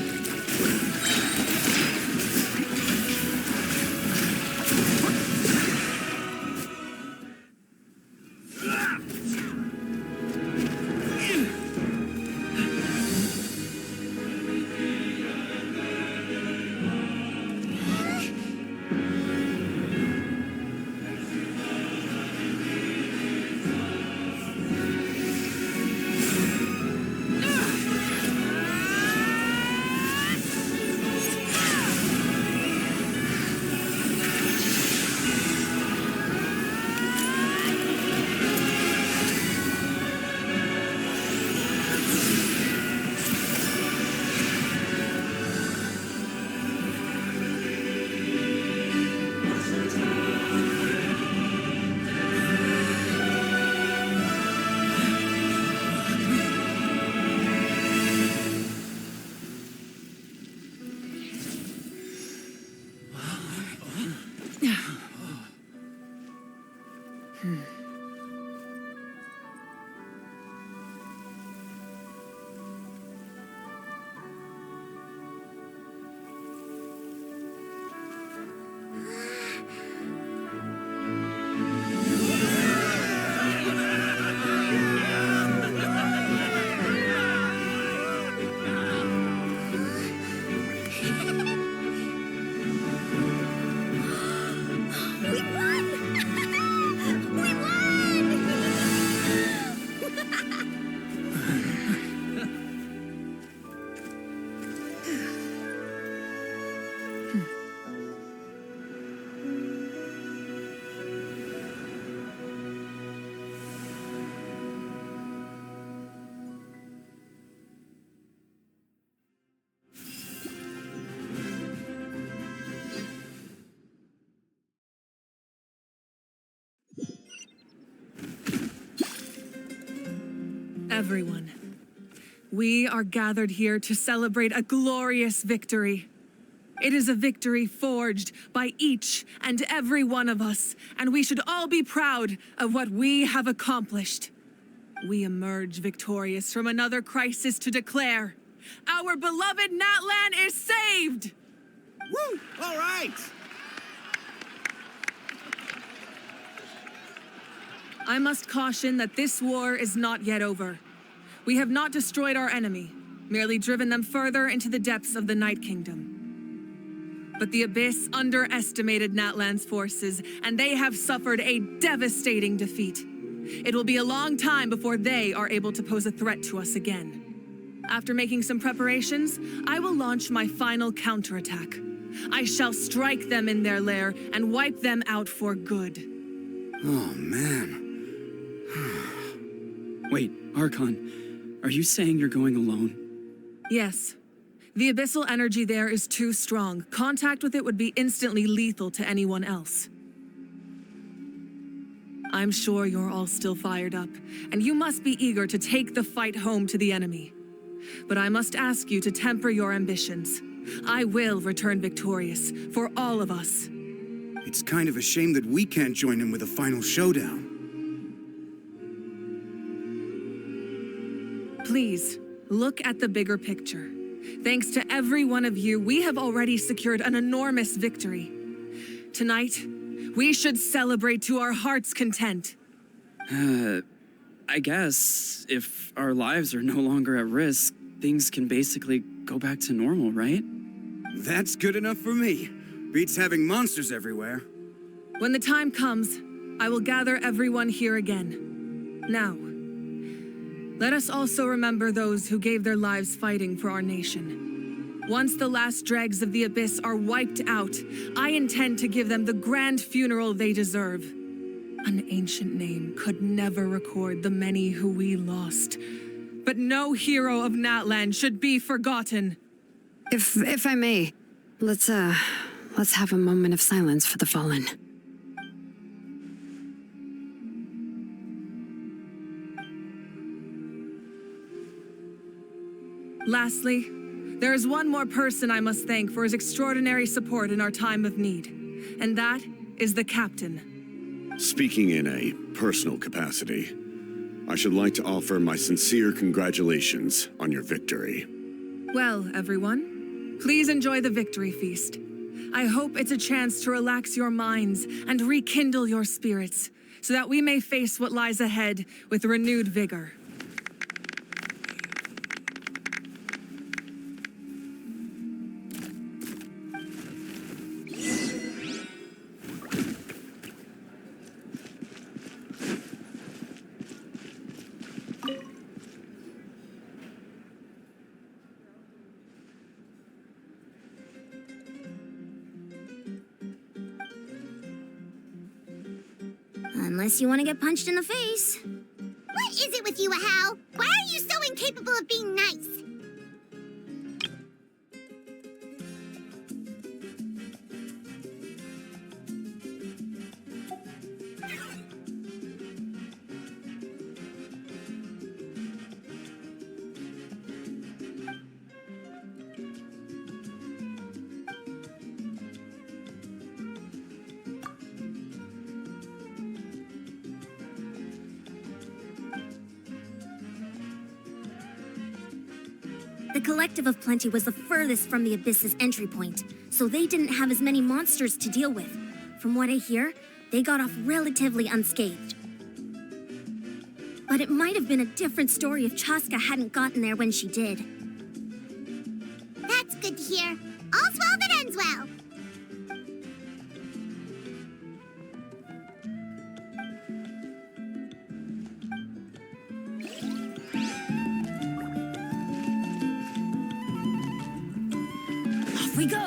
Everyone, we are gathered here to celebrate a glorious victory. It is a victory forged by each and every one of us, and we should all be proud of what we have accomplished. We emerge victorious from another crisis to declare, our beloved Natlan is saved! Woo! All right! I must caution that this war is not yet over. We have not destroyed our enemy, merely driven them further into the depths of the Night Kingdom. But the Abyss underestimated Natlan's forces, and they have suffered a devastating defeat. It will be a long time before they are able to pose a threat to us again. After making some preparations, I will launch my final counterattack. I shall strike them in their lair and wipe them out for good. Oh, man. Wait, Archon, are you saying you're going alone? Yes. The abyssal energy there is too strong. Contact with it would be instantly lethal to anyone else. I'm sure you're all still fired up, and you must be eager to take the fight home to the enemy. But I must ask you to temper your ambitions. I will return victorious, for all of us. It's kind of a shame that we can't join in with a final showdown. Please, look at the bigger picture. Thanks to every one of you, we have already secured an enormous victory. Tonight, we should celebrate to our heart's content. I guess if our lives are no longer at risk, things can basically go back to normal, right? That's good enough for me. Beats having monsters everywhere. When the time comes, I will gather everyone here again. Now, let us also remember those who gave their lives fighting for our nation. Once the last dregs of the Abyss are wiped out, I intend to give them the grand funeral they deserve. An ancient name could never record the many who we lost. But no hero of Natlan should be forgotten. If I may, let's have a moment of silence for the fallen. Lastly, there is one more person I must thank for his extraordinary support in our time of need, and that is the Captain. Speaking in a personal capacity, I should like to offer my sincere congratulations on your victory. Well, everyone, please enjoy the victory feast. I hope it's a chance to relax your minds and rekindle your spirits, so that we may face what lies ahead with renewed vigor. Unless you want to get punched in the face. What is it with you, Hal? Why are you so incapable of being nice? The Collective of Plenty was the furthest from the Abyss's entry point, so they didn't have as many monsters to deal with. From what I hear, they got off relatively unscathed. But it might have been a different story if Chaska hadn't gotten there when she did. That's good to hear. All's well that ends well. We go!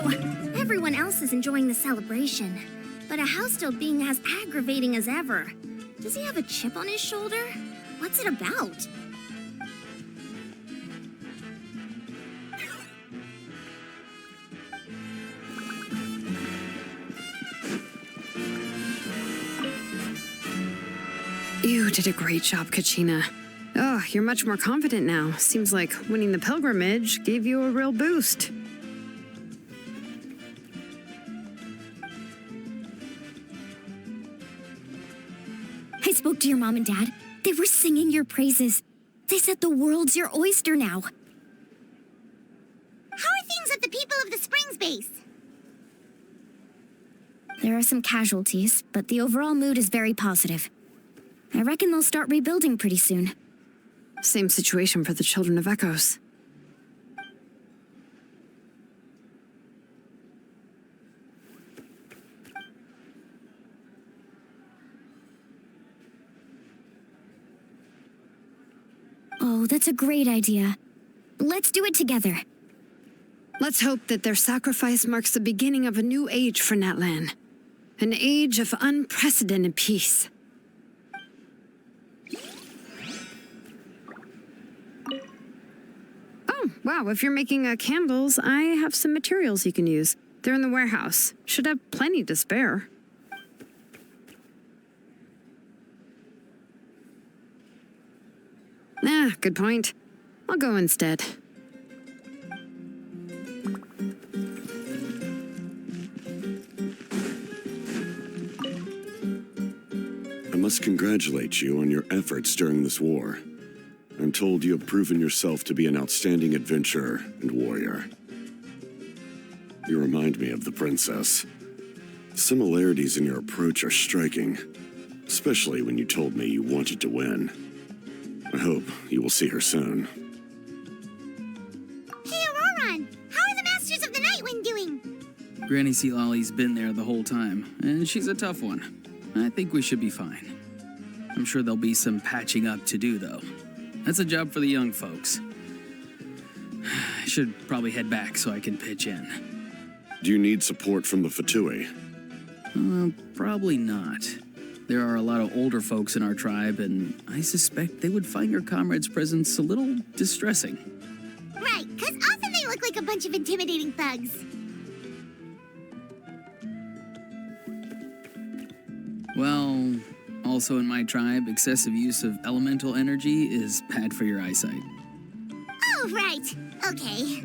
Everyone else is enjoying the celebration, but Hal's still being as aggravating as ever. Does he have a chip on his shoulder? What's it about? You did a great job, Kachina. Oh, you're much more confident now. Seems like winning the pilgrimage gave you a real boost. I spoke to your mom and dad. They were singing your praises. They said the world's your oyster now. How are things at the People of the Springs base? There are some casualties, but the overall mood is very positive. I reckon they'll start rebuilding pretty soon. Same situation for the Children of Echoes. Oh, that's a great idea. Let's do it together. Let's hope that their sacrifice marks the beginning of a new age for Natlan. An age of unprecedented peace. Oh, wow, if you're making candles, I have some materials you can use. They're in the warehouse. Should have plenty to spare. Ah, good point. I'll go instead. I must congratulate you on your efforts during this war. I'm told you have proven yourself to be an outstanding adventurer and warrior. You remind me of the princess. Similarities in your approach are striking, especially when you told me you wanted to win. I hope you will see her soon. Hey, ORORON! How are the Masters of the Nightwind doing? Granny Sealolly's been there the whole time, and she's a tough one. I think we should be fine. I'm sure there'll be some patching up to do, though. That's a job for the young folks. I should probably head back so I can pitch in. Do you need support from the Fatui? Probably not. There are a lot of older folks in our tribe, and I suspect they would find your comrades' presence a little distressing. Right, because often they look like a bunch of intimidating thugs. Well, also in my tribe, excessive use of elemental energy is bad for your eyesight. Oh, right. Okay.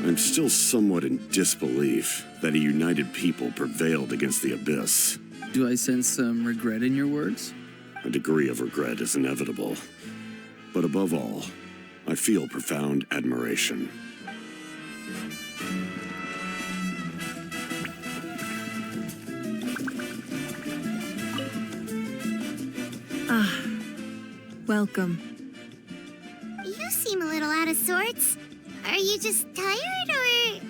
I'm still somewhat in disbelief that a united people prevailed against the Abyss. Do I sense some regret in your words? A degree of regret is inevitable. But above all, I feel profound admiration. Ah, welcome. You seem a little out of sorts. Are you just tired, or...?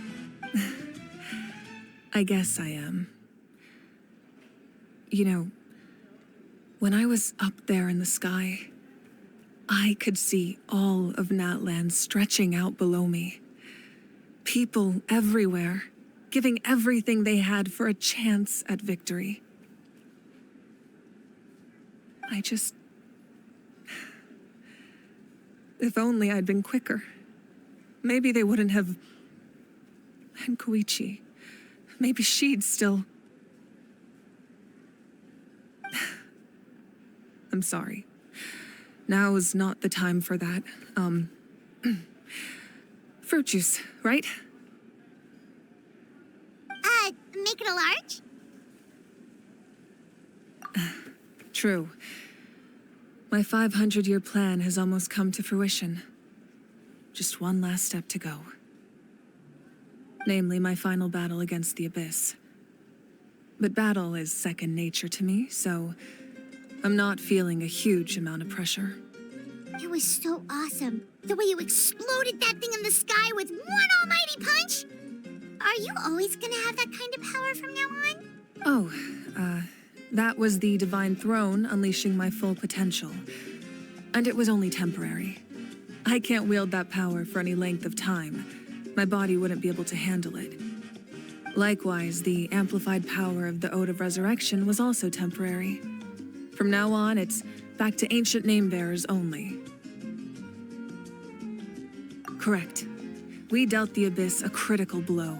I guess I am. You know, when I was up there in the sky, I could see all of Natlan stretching out below me. People everywhere, giving everything they had for a chance at victory. If only I'd been quicker. Maybe they wouldn't have... And Koichi, maybe she'd still... I'm sorry. Now is not the time for that. Fruit juice, right? Make it a large? True. My 500-year plan has almost come to fruition. Just one last step to go. Namely, my final battle against the Abyss. But battle is second nature to me, so I'm not feeling a huge amount of pressure. It was so awesome. The way you exploded that thing in the sky with one almighty punch! Are you always gonna have that kind of power from now on? Oh, that was the Divine Throne unleashing my full potential. And it was only temporary. I can't wield that power for any length of time. My body wouldn't be able to handle it. Likewise, the amplified power of the Ode of Resurrection was also temporary. From now on, it's back to ancient name-bearers only. Correct. We dealt the Abyss a critical blow.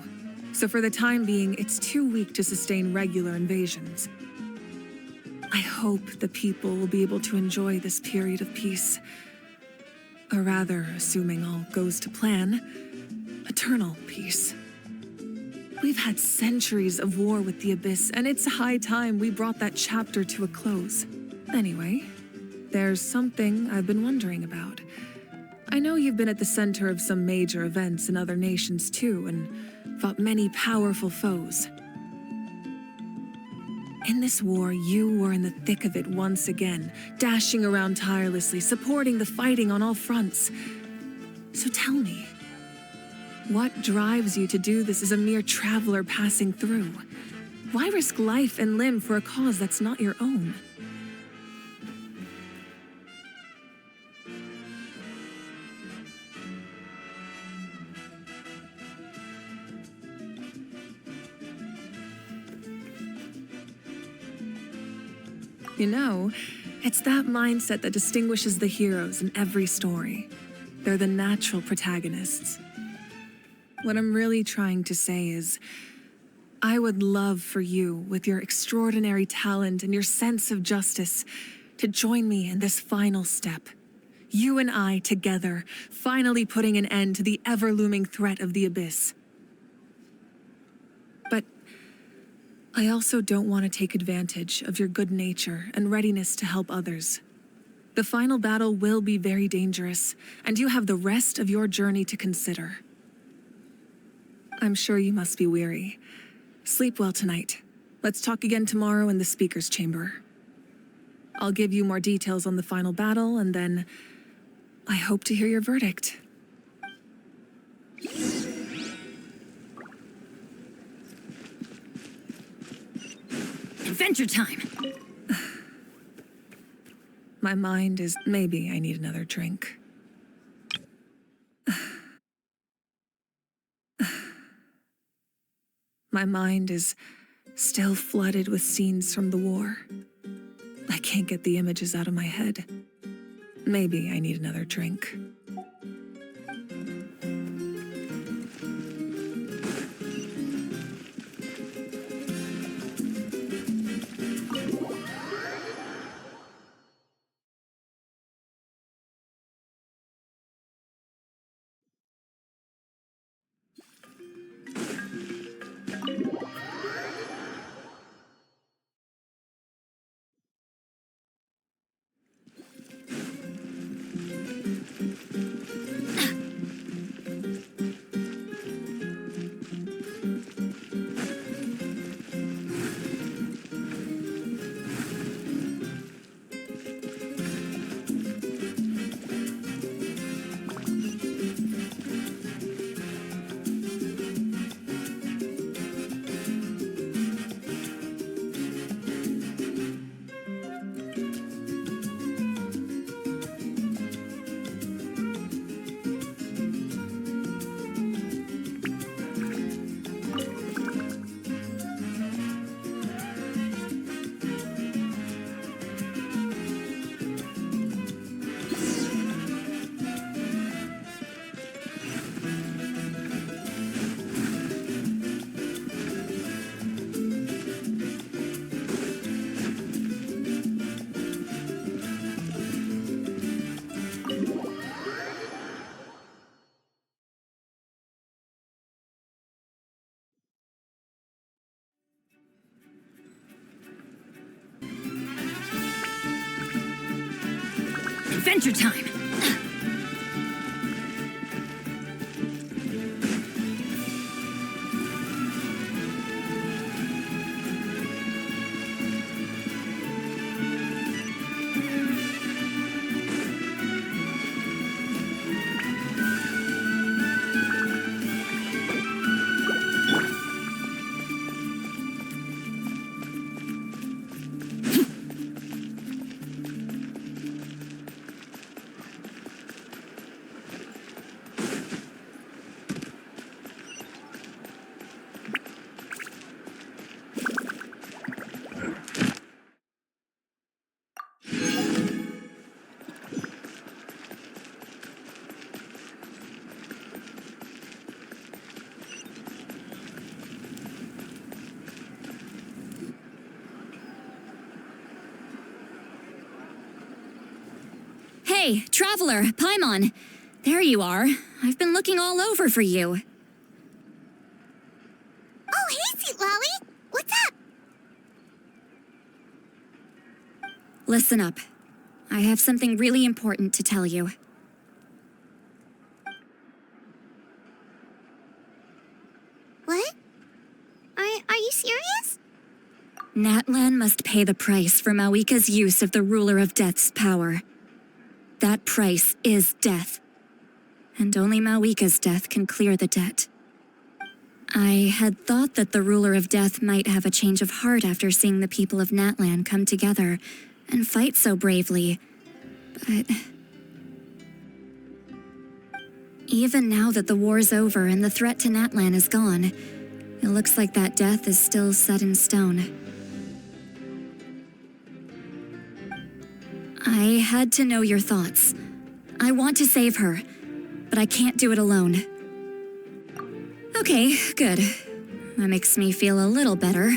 So for the time being, it's too weak to sustain regular invasions. I hope the people will be able to enjoy this period of peace. Or rather, assuming all goes to plan, eternal peace. We've had centuries of war with the Abyss, and it's high time we brought that chapter to a close. Anyway, there's something I've been wondering about. I know you've been at the center of some major events in other nations too, and fought many powerful foes. In this war, you were in the thick of it once again, dashing around tirelessly, supporting the fighting on all fronts. So tell me, what drives you to do this as a mere traveler passing through? Why risk life and limb for a cause that's not your own? You know, it's that mindset that distinguishes the heroes in every story. They're the natural protagonists. What I'm really trying to say is, I would love for you, with your extraordinary talent and your sense of justice, to join me in this final step. You and I together, finally putting an end to the ever-looming threat of the Abyss. But I also don't want to take advantage of your good nature and readiness to help others. The final battle will be very dangerous, and you have the rest of your journey to consider. I'm sure you must be weary. Sleep well tonight. Let's talk again tomorrow in the speaker's chamber. I'll give you more details on the final battle, and then I hope to hear your verdict. Adventure time! My mind is... Maybe I need another drink. My mind is still flooded with scenes from the war. I can't get the images out of my head. Maybe I need another drink. adventure time! Hey, traveler, Paimon. There you are. I've been looking all over for you. Oh, hey, Sweet Lolly. What's up? Listen up. I have something really important to tell you. What? Are you serious? Natlan must pay the price for Mawika's use of the Ruler of Death's power. That price is death. And only Mawika's death can clear the debt. I had thought that the Ruler of Death might have a change of heart after seeing the people of Natlan come together and fight so bravely. But even now that the war's over and the threat to Natlan is gone, it looks like that death is still set in stone. I had to know your thoughts. I want to save her, but I can't do it alone. Okay, good. That makes me feel a little better.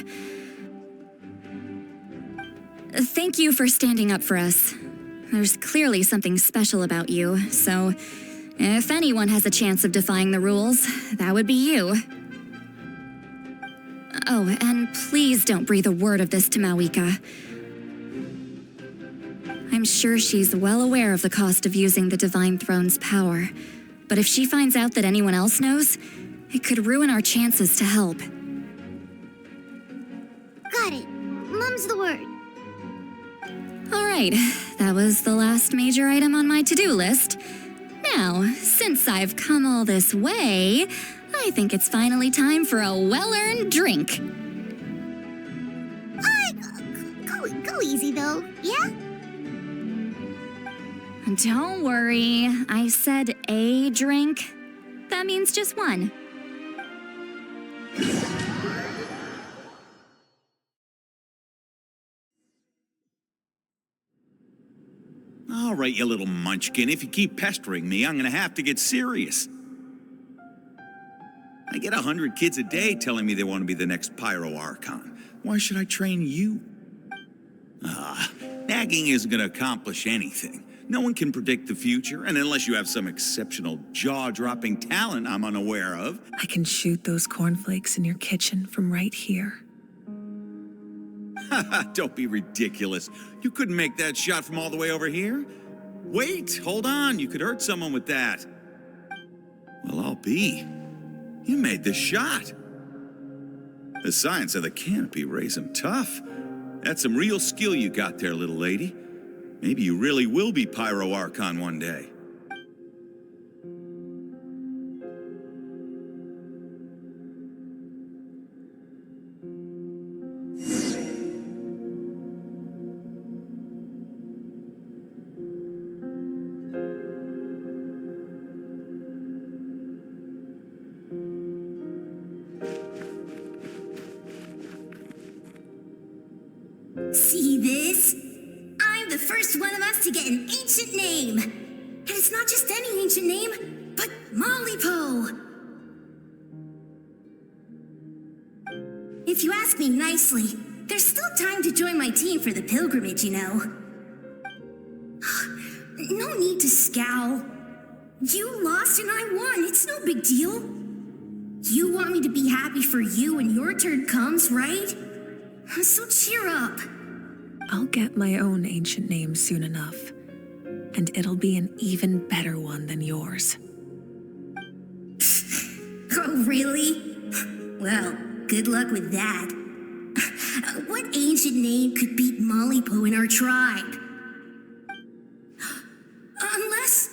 Thank you for standing up for us. There's clearly something special about you, so if anyone has a chance of defying the rules, that would be you. Oh, and please don't breathe a word of this to Mawika. I'm sure she's well aware of the cost of using the Divine Throne's power, but if she finds out that anyone else knows, it could ruin our chances to help. Got it. Mum's the word. All right, that was the last major item on my to-do list. Now, since I've come all this way, I think it's finally time for a well-earned drink. Go easy, though, yeah? Don't worry, I said a drink. That means just one. All right, you little munchkin. If you keep pestering me, I'm gonna have to get serious. I get 100 kids a day telling me they want to be the next Pyro Archon. Why should I train you? Nagging isn't gonna accomplish anything. No one can predict the future, and unless you have some exceptional jaw-dropping talent I'm unaware of. I can shoot those cornflakes in your kitchen from right here. Don't be ridiculous. You couldn't make that shot from all the way over here? Wait, hold on. You could hurt someone with that. Well, I'll be. You made the shot. The science of the canopy raised him tough. That's some real skill you got there, little lady. Maybe you really will be Pyro Archon one day. See this? I'm the first one of us to get an ancient name. And it's not just any ancient name, but Mollypo. If you ask me nicely, there's still time to join my team for the pilgrimage, you know. No need to scowl. You lost and I won. It's no big deal. You want me to be happy for you when your turn comes, right? So cheer up. I'll get my own ancient name soon enough. And it'll be an even better one than yours. Oh, really? Well, good luck with that. What ancient name could beat Mollypo in our tribe? Unless...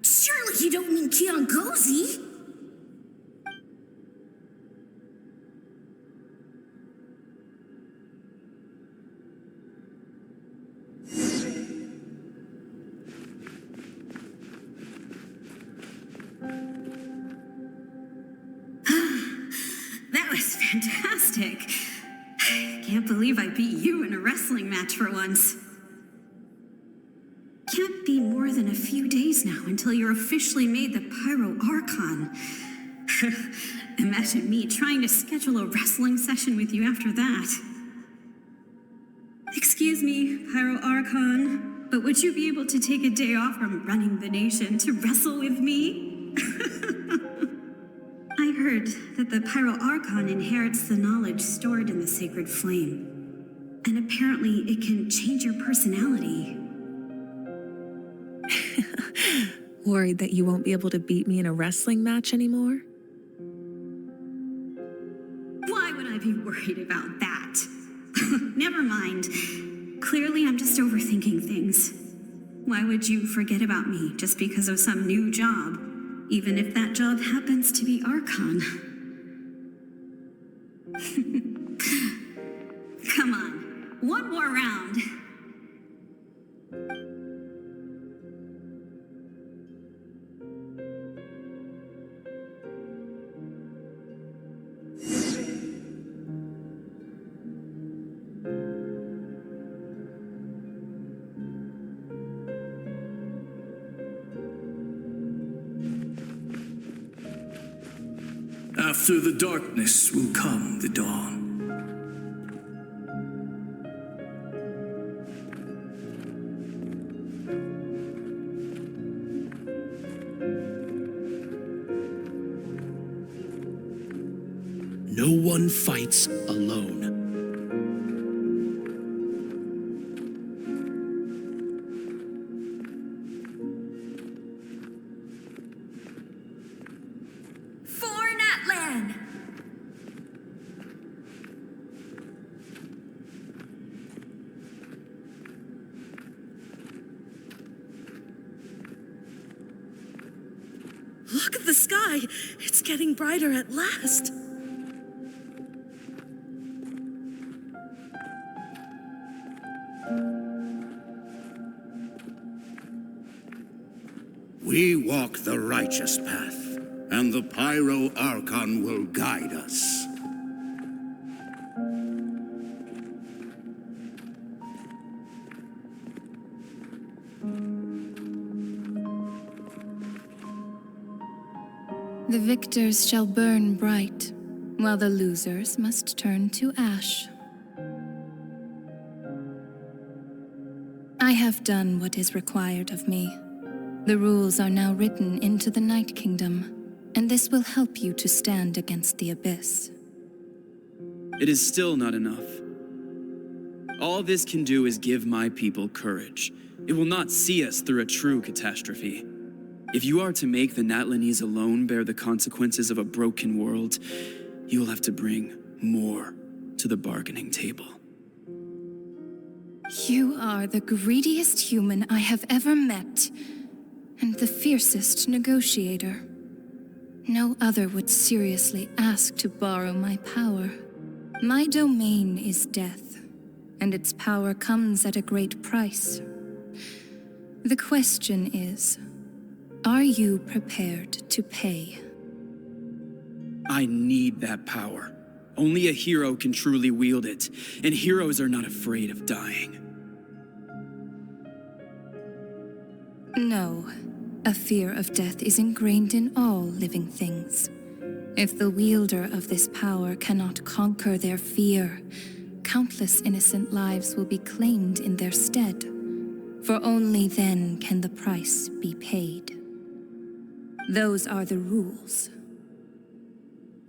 Surely you don't mean Kiangozi? That was fantastic. I can't believe I beat you in a wrestling match for once. Can't be more than a few days now until you're officially made the Pyro Archon. Imagine me trying to schedule a wrestling session with you after that. Excuse me, Pyro Archon, but would you be able to take a day off from running the nation to wrestle with me? I heard that the Pyro Archon inherits the knowledge stored in the sacred flame. And apparently it can change your personality. Worried that you won't be able to beat me in a wrestling match anymore? Why would I be worried about that? Never mind. Clearly I'm just overthinking things. Why would you forget about me just because of some new job? Even if that job happens to be Archon. Come on, one more round. After the darkness will come the dawn. No one fights alone. For Natlan! Look at the sky! It's getting brighter at last! We walk the righteous path, and the Pyro Archon will guide us. The victors shall burn bright, while the losers must turn to ash. I have done what is required of me. The rules are now written into the Night Kingdom, and this will help you to stand against the Abyss. It is still not enough. All this can do is give my people courage. It will not see us through a true catastrophe. If you are to make the Natlanese alone bear the consequences of a broken world, you will have to bring more to the bargaining table. You are the greediest human I have ever met, and the fiercest negotiator. No other would seriously ask to borrow my power. My domain is death, and its power comes at a great price. The question is, are you prepared to pay? I need that power. Only a hero can truly wield it, and heroes are not afraid of dying. No, a fear of death is ingrained in all living things. If the wielder of this power cannot conquer their fear, countless innocent lives will be claimed in their stead, for only then can the price be paid. Those are the rules.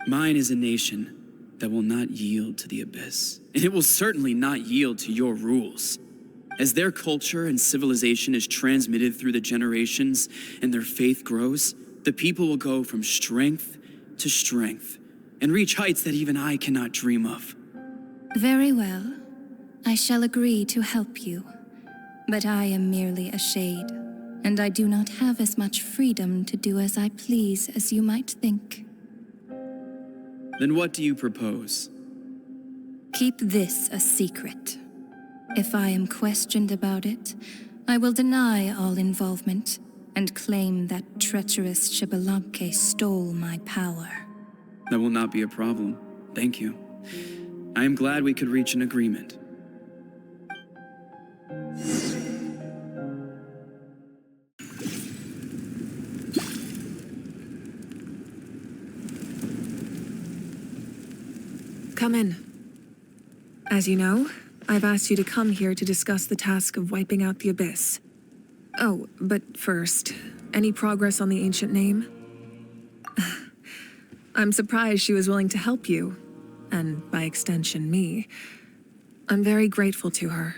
Mine is a nation that will not yield to the Abyss, and it will certainly not yield to your rules. As their culture and civilization is transmitted through the generations and their faith grows, the people will go from strength to strength and reach heights that even I cannot dream of. Very well. I shall agree to help you. But I am merely a shade, and I do not have as much freedom to do as I please as you might think. Then what do you propose? Keep this a secret. If I am questioned about it, I will deny all involvement and claim that treacherous Shibalanke stole my power. That will not be a problem. Thank you. I am glad we could reach an agreement. Come in. As you know, I've asked you to come here to discuss the task of wiping out the Abyss. Oh, but first, any progress on the ancient name? I'm surprised she was willing to help you, and by extension, me. I'm very grateful to her.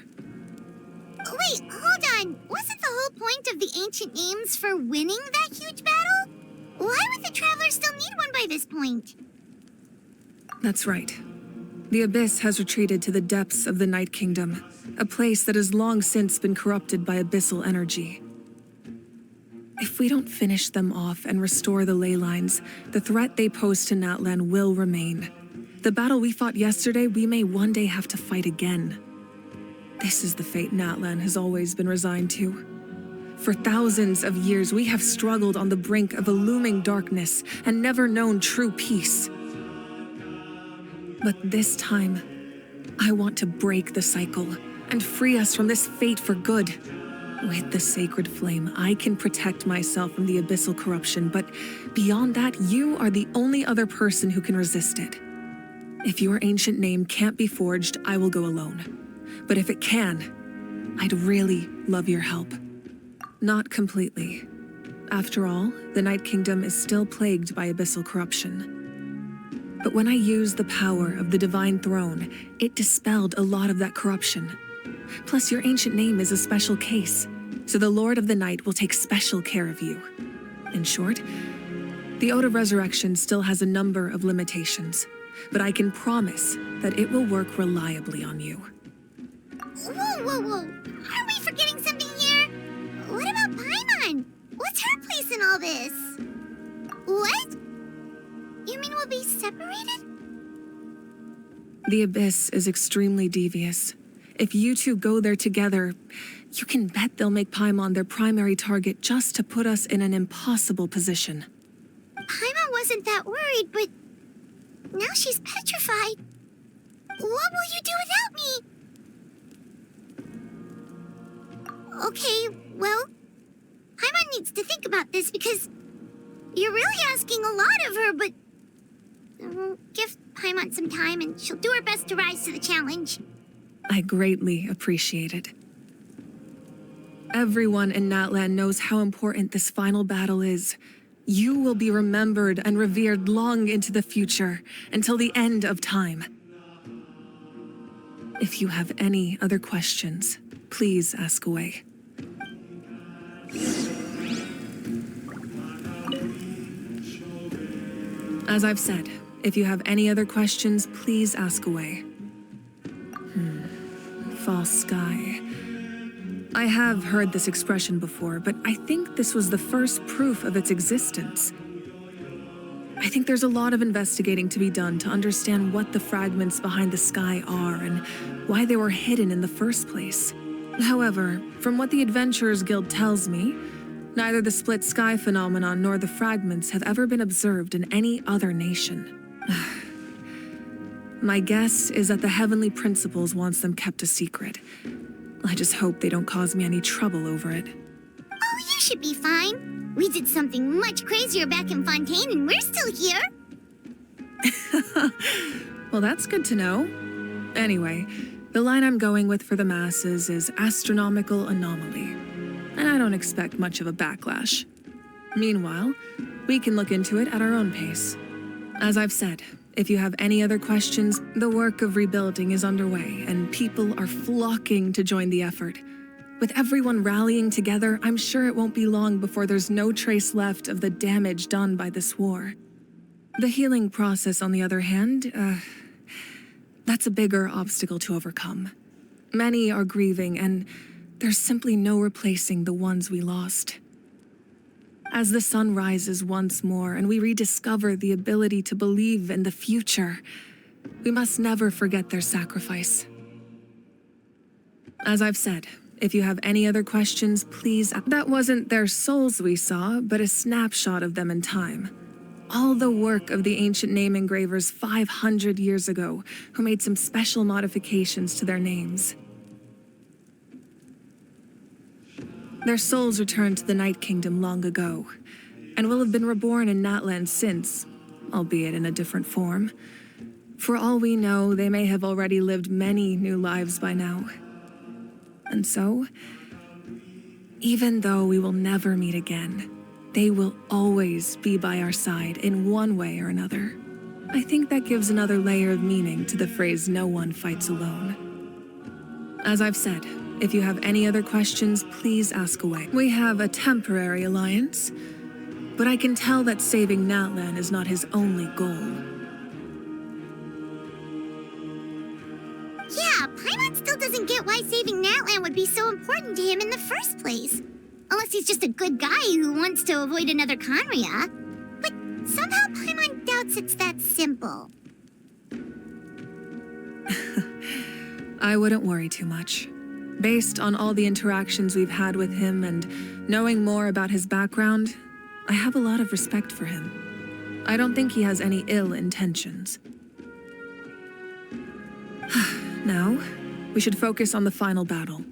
Wait, hold on. Wasn't the whole point of the ancient names for winning that huge battle? Why would the Travelers still need one by this point? That's right. The Abyss has retreated to the depths of the Night Kingdom, a place that has long since been corrupted by abyssal energy. If we don't finish them off and restore the ley lines, the threat they pose to Natlan will remain. The battle we fought yesterday, we may one day have to fight again. This is the fate Natlan has always been resigned to. For thousands of years, we have struggled on the brink of a looming darkness and never known true peace. But this time, I want to break the cycle and free us from this fate for good. With the sacred flame, I can protect myself from the abyssal corruption, but beyond that, you are the only other person who can resist it. If your ancient name can't be forged, I will go alone. But if it can, I'd really love your help. Not completely. After all, the Night Kingdom is still plagued by abyssal corruption. But when I used the power of the Divine Throne, it dispelled a lot of that corruption. Plus, your ancient name is a special case, so the Lord of the Night will take special care of you. In short, the Ode of Resurrection still has a number of limitations, but I can promise that it will work reliably on you. Whoa. Are we forgetting something here? What about Paimon? What's her place in all this? What? You mean we'll be separated? The Abyss is extremely devious. If you two go there together, you can bet they'll make Paimon their primary target just to put us in an impossible position. Paimon wasn't that worried, but now she's petrified. What will you do without me? Okay, well, Paimon needs to think about this because you're really asking a lot of her, but give Paimon some time and she'll do her best to rise to the challenge. I greatly appreciate it. Everyone in Natlan knows how important this final battle is. You will be remembered and revered long into the future, until the end of time. If you have any other questions, please ask away. As I've said, if you have any other questions, please ask away. False sky. I have heard this expression before, but I think this was the first proof of its existence. I think there's a lot of investigating to be done to understand what the fragments behind the sky are and why they were hidden in the first place. However, from what the Adventurers Guild tells me, neither the split sky phenomenon nor the fragments have ever been observed in any other nation. My guess is that the Heavenly Principles wants them kept a secret. I just hope they don't cause me any trouble over it. Oh, you should be fine. We did something much crazier back in Fontaine and we're still here. Well, that's good to know. Anyway, the line I'm going with for the masses is astronomical anomaly. And I don't expect much of a backlash. Meanwhile, we can look into it at our own pace. As I've said, if you have any other questions, the work of rebuilding is underway, and people are flocking to join the effort. With everyone rallying together, I'm sure it won't be long before there's no trace left of the damage done by this war. The healing process, on the other hand, that's a bigger obstacle to overcome. Many are grieving, and there's simply no replacing the ones we lost. As the sun rises once more and we rediscover the ability to believe in the future, we must never forget their sacrifice. As I've said, if you have any other questions, please. That wasn't their souls we saw, but a snapshot of them in time. All the work of the ancient name engravers 500 years ago, who made some special modifications to their names. Their souls returned to the Night Kingdom long ago, and will have been reborn in Natlan since, albeit in a different form. For all we know, they may have already lived many new lives by now. And so, even though we will never meet again, they will always be by our side in one way or another. I think that gives another layer of meaning to the phrase, "No one fights alone." As I've said, if you have any other questions, please ask away. We have a temporary alliance, but I can tell that saving Natlan is not his only goal. Yeah, Paimon still doesn't get why saving Natlan would be so important to him in the first place. Unless he's just a good guy who wants to avoid another Conria. But somehow Paimon doubts it's that simple. I wouldn't worry too much. Based on all the interactions we've had with him and knowing more about his background, I have a lot of respect for him. I don't think he has any ill intentions. Now, we should focus on the final battle.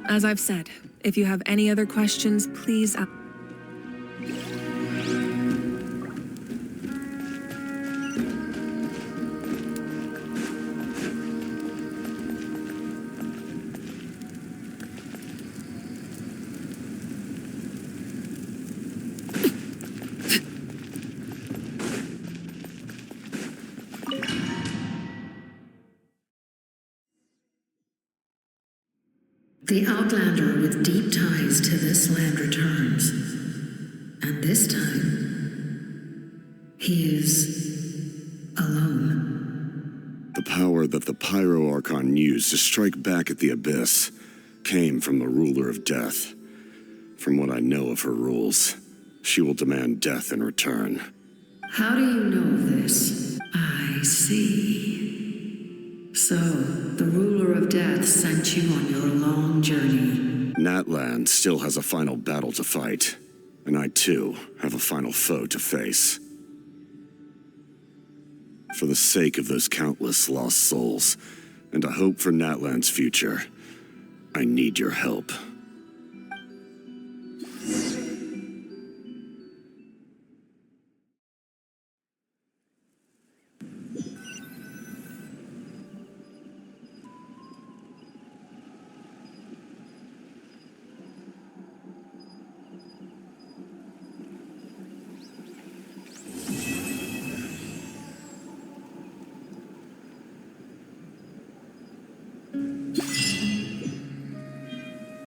As I've said, if you have any other questions, please ask. The Outlander with deep ties to this land returns. And this time, he is alone. The power that the Pyro Archon used to strike back at the Abyss came from the Ruler of Death. From what I know of her rules, she will demand death in return. How do you know this? I see. So, the Ruler of Death sent you on your long journey. Natlan still has a final battle to fight, and I too have a final foe to face. For the sake of those countless lost souls, and a hope for Natlan's future, I need your help.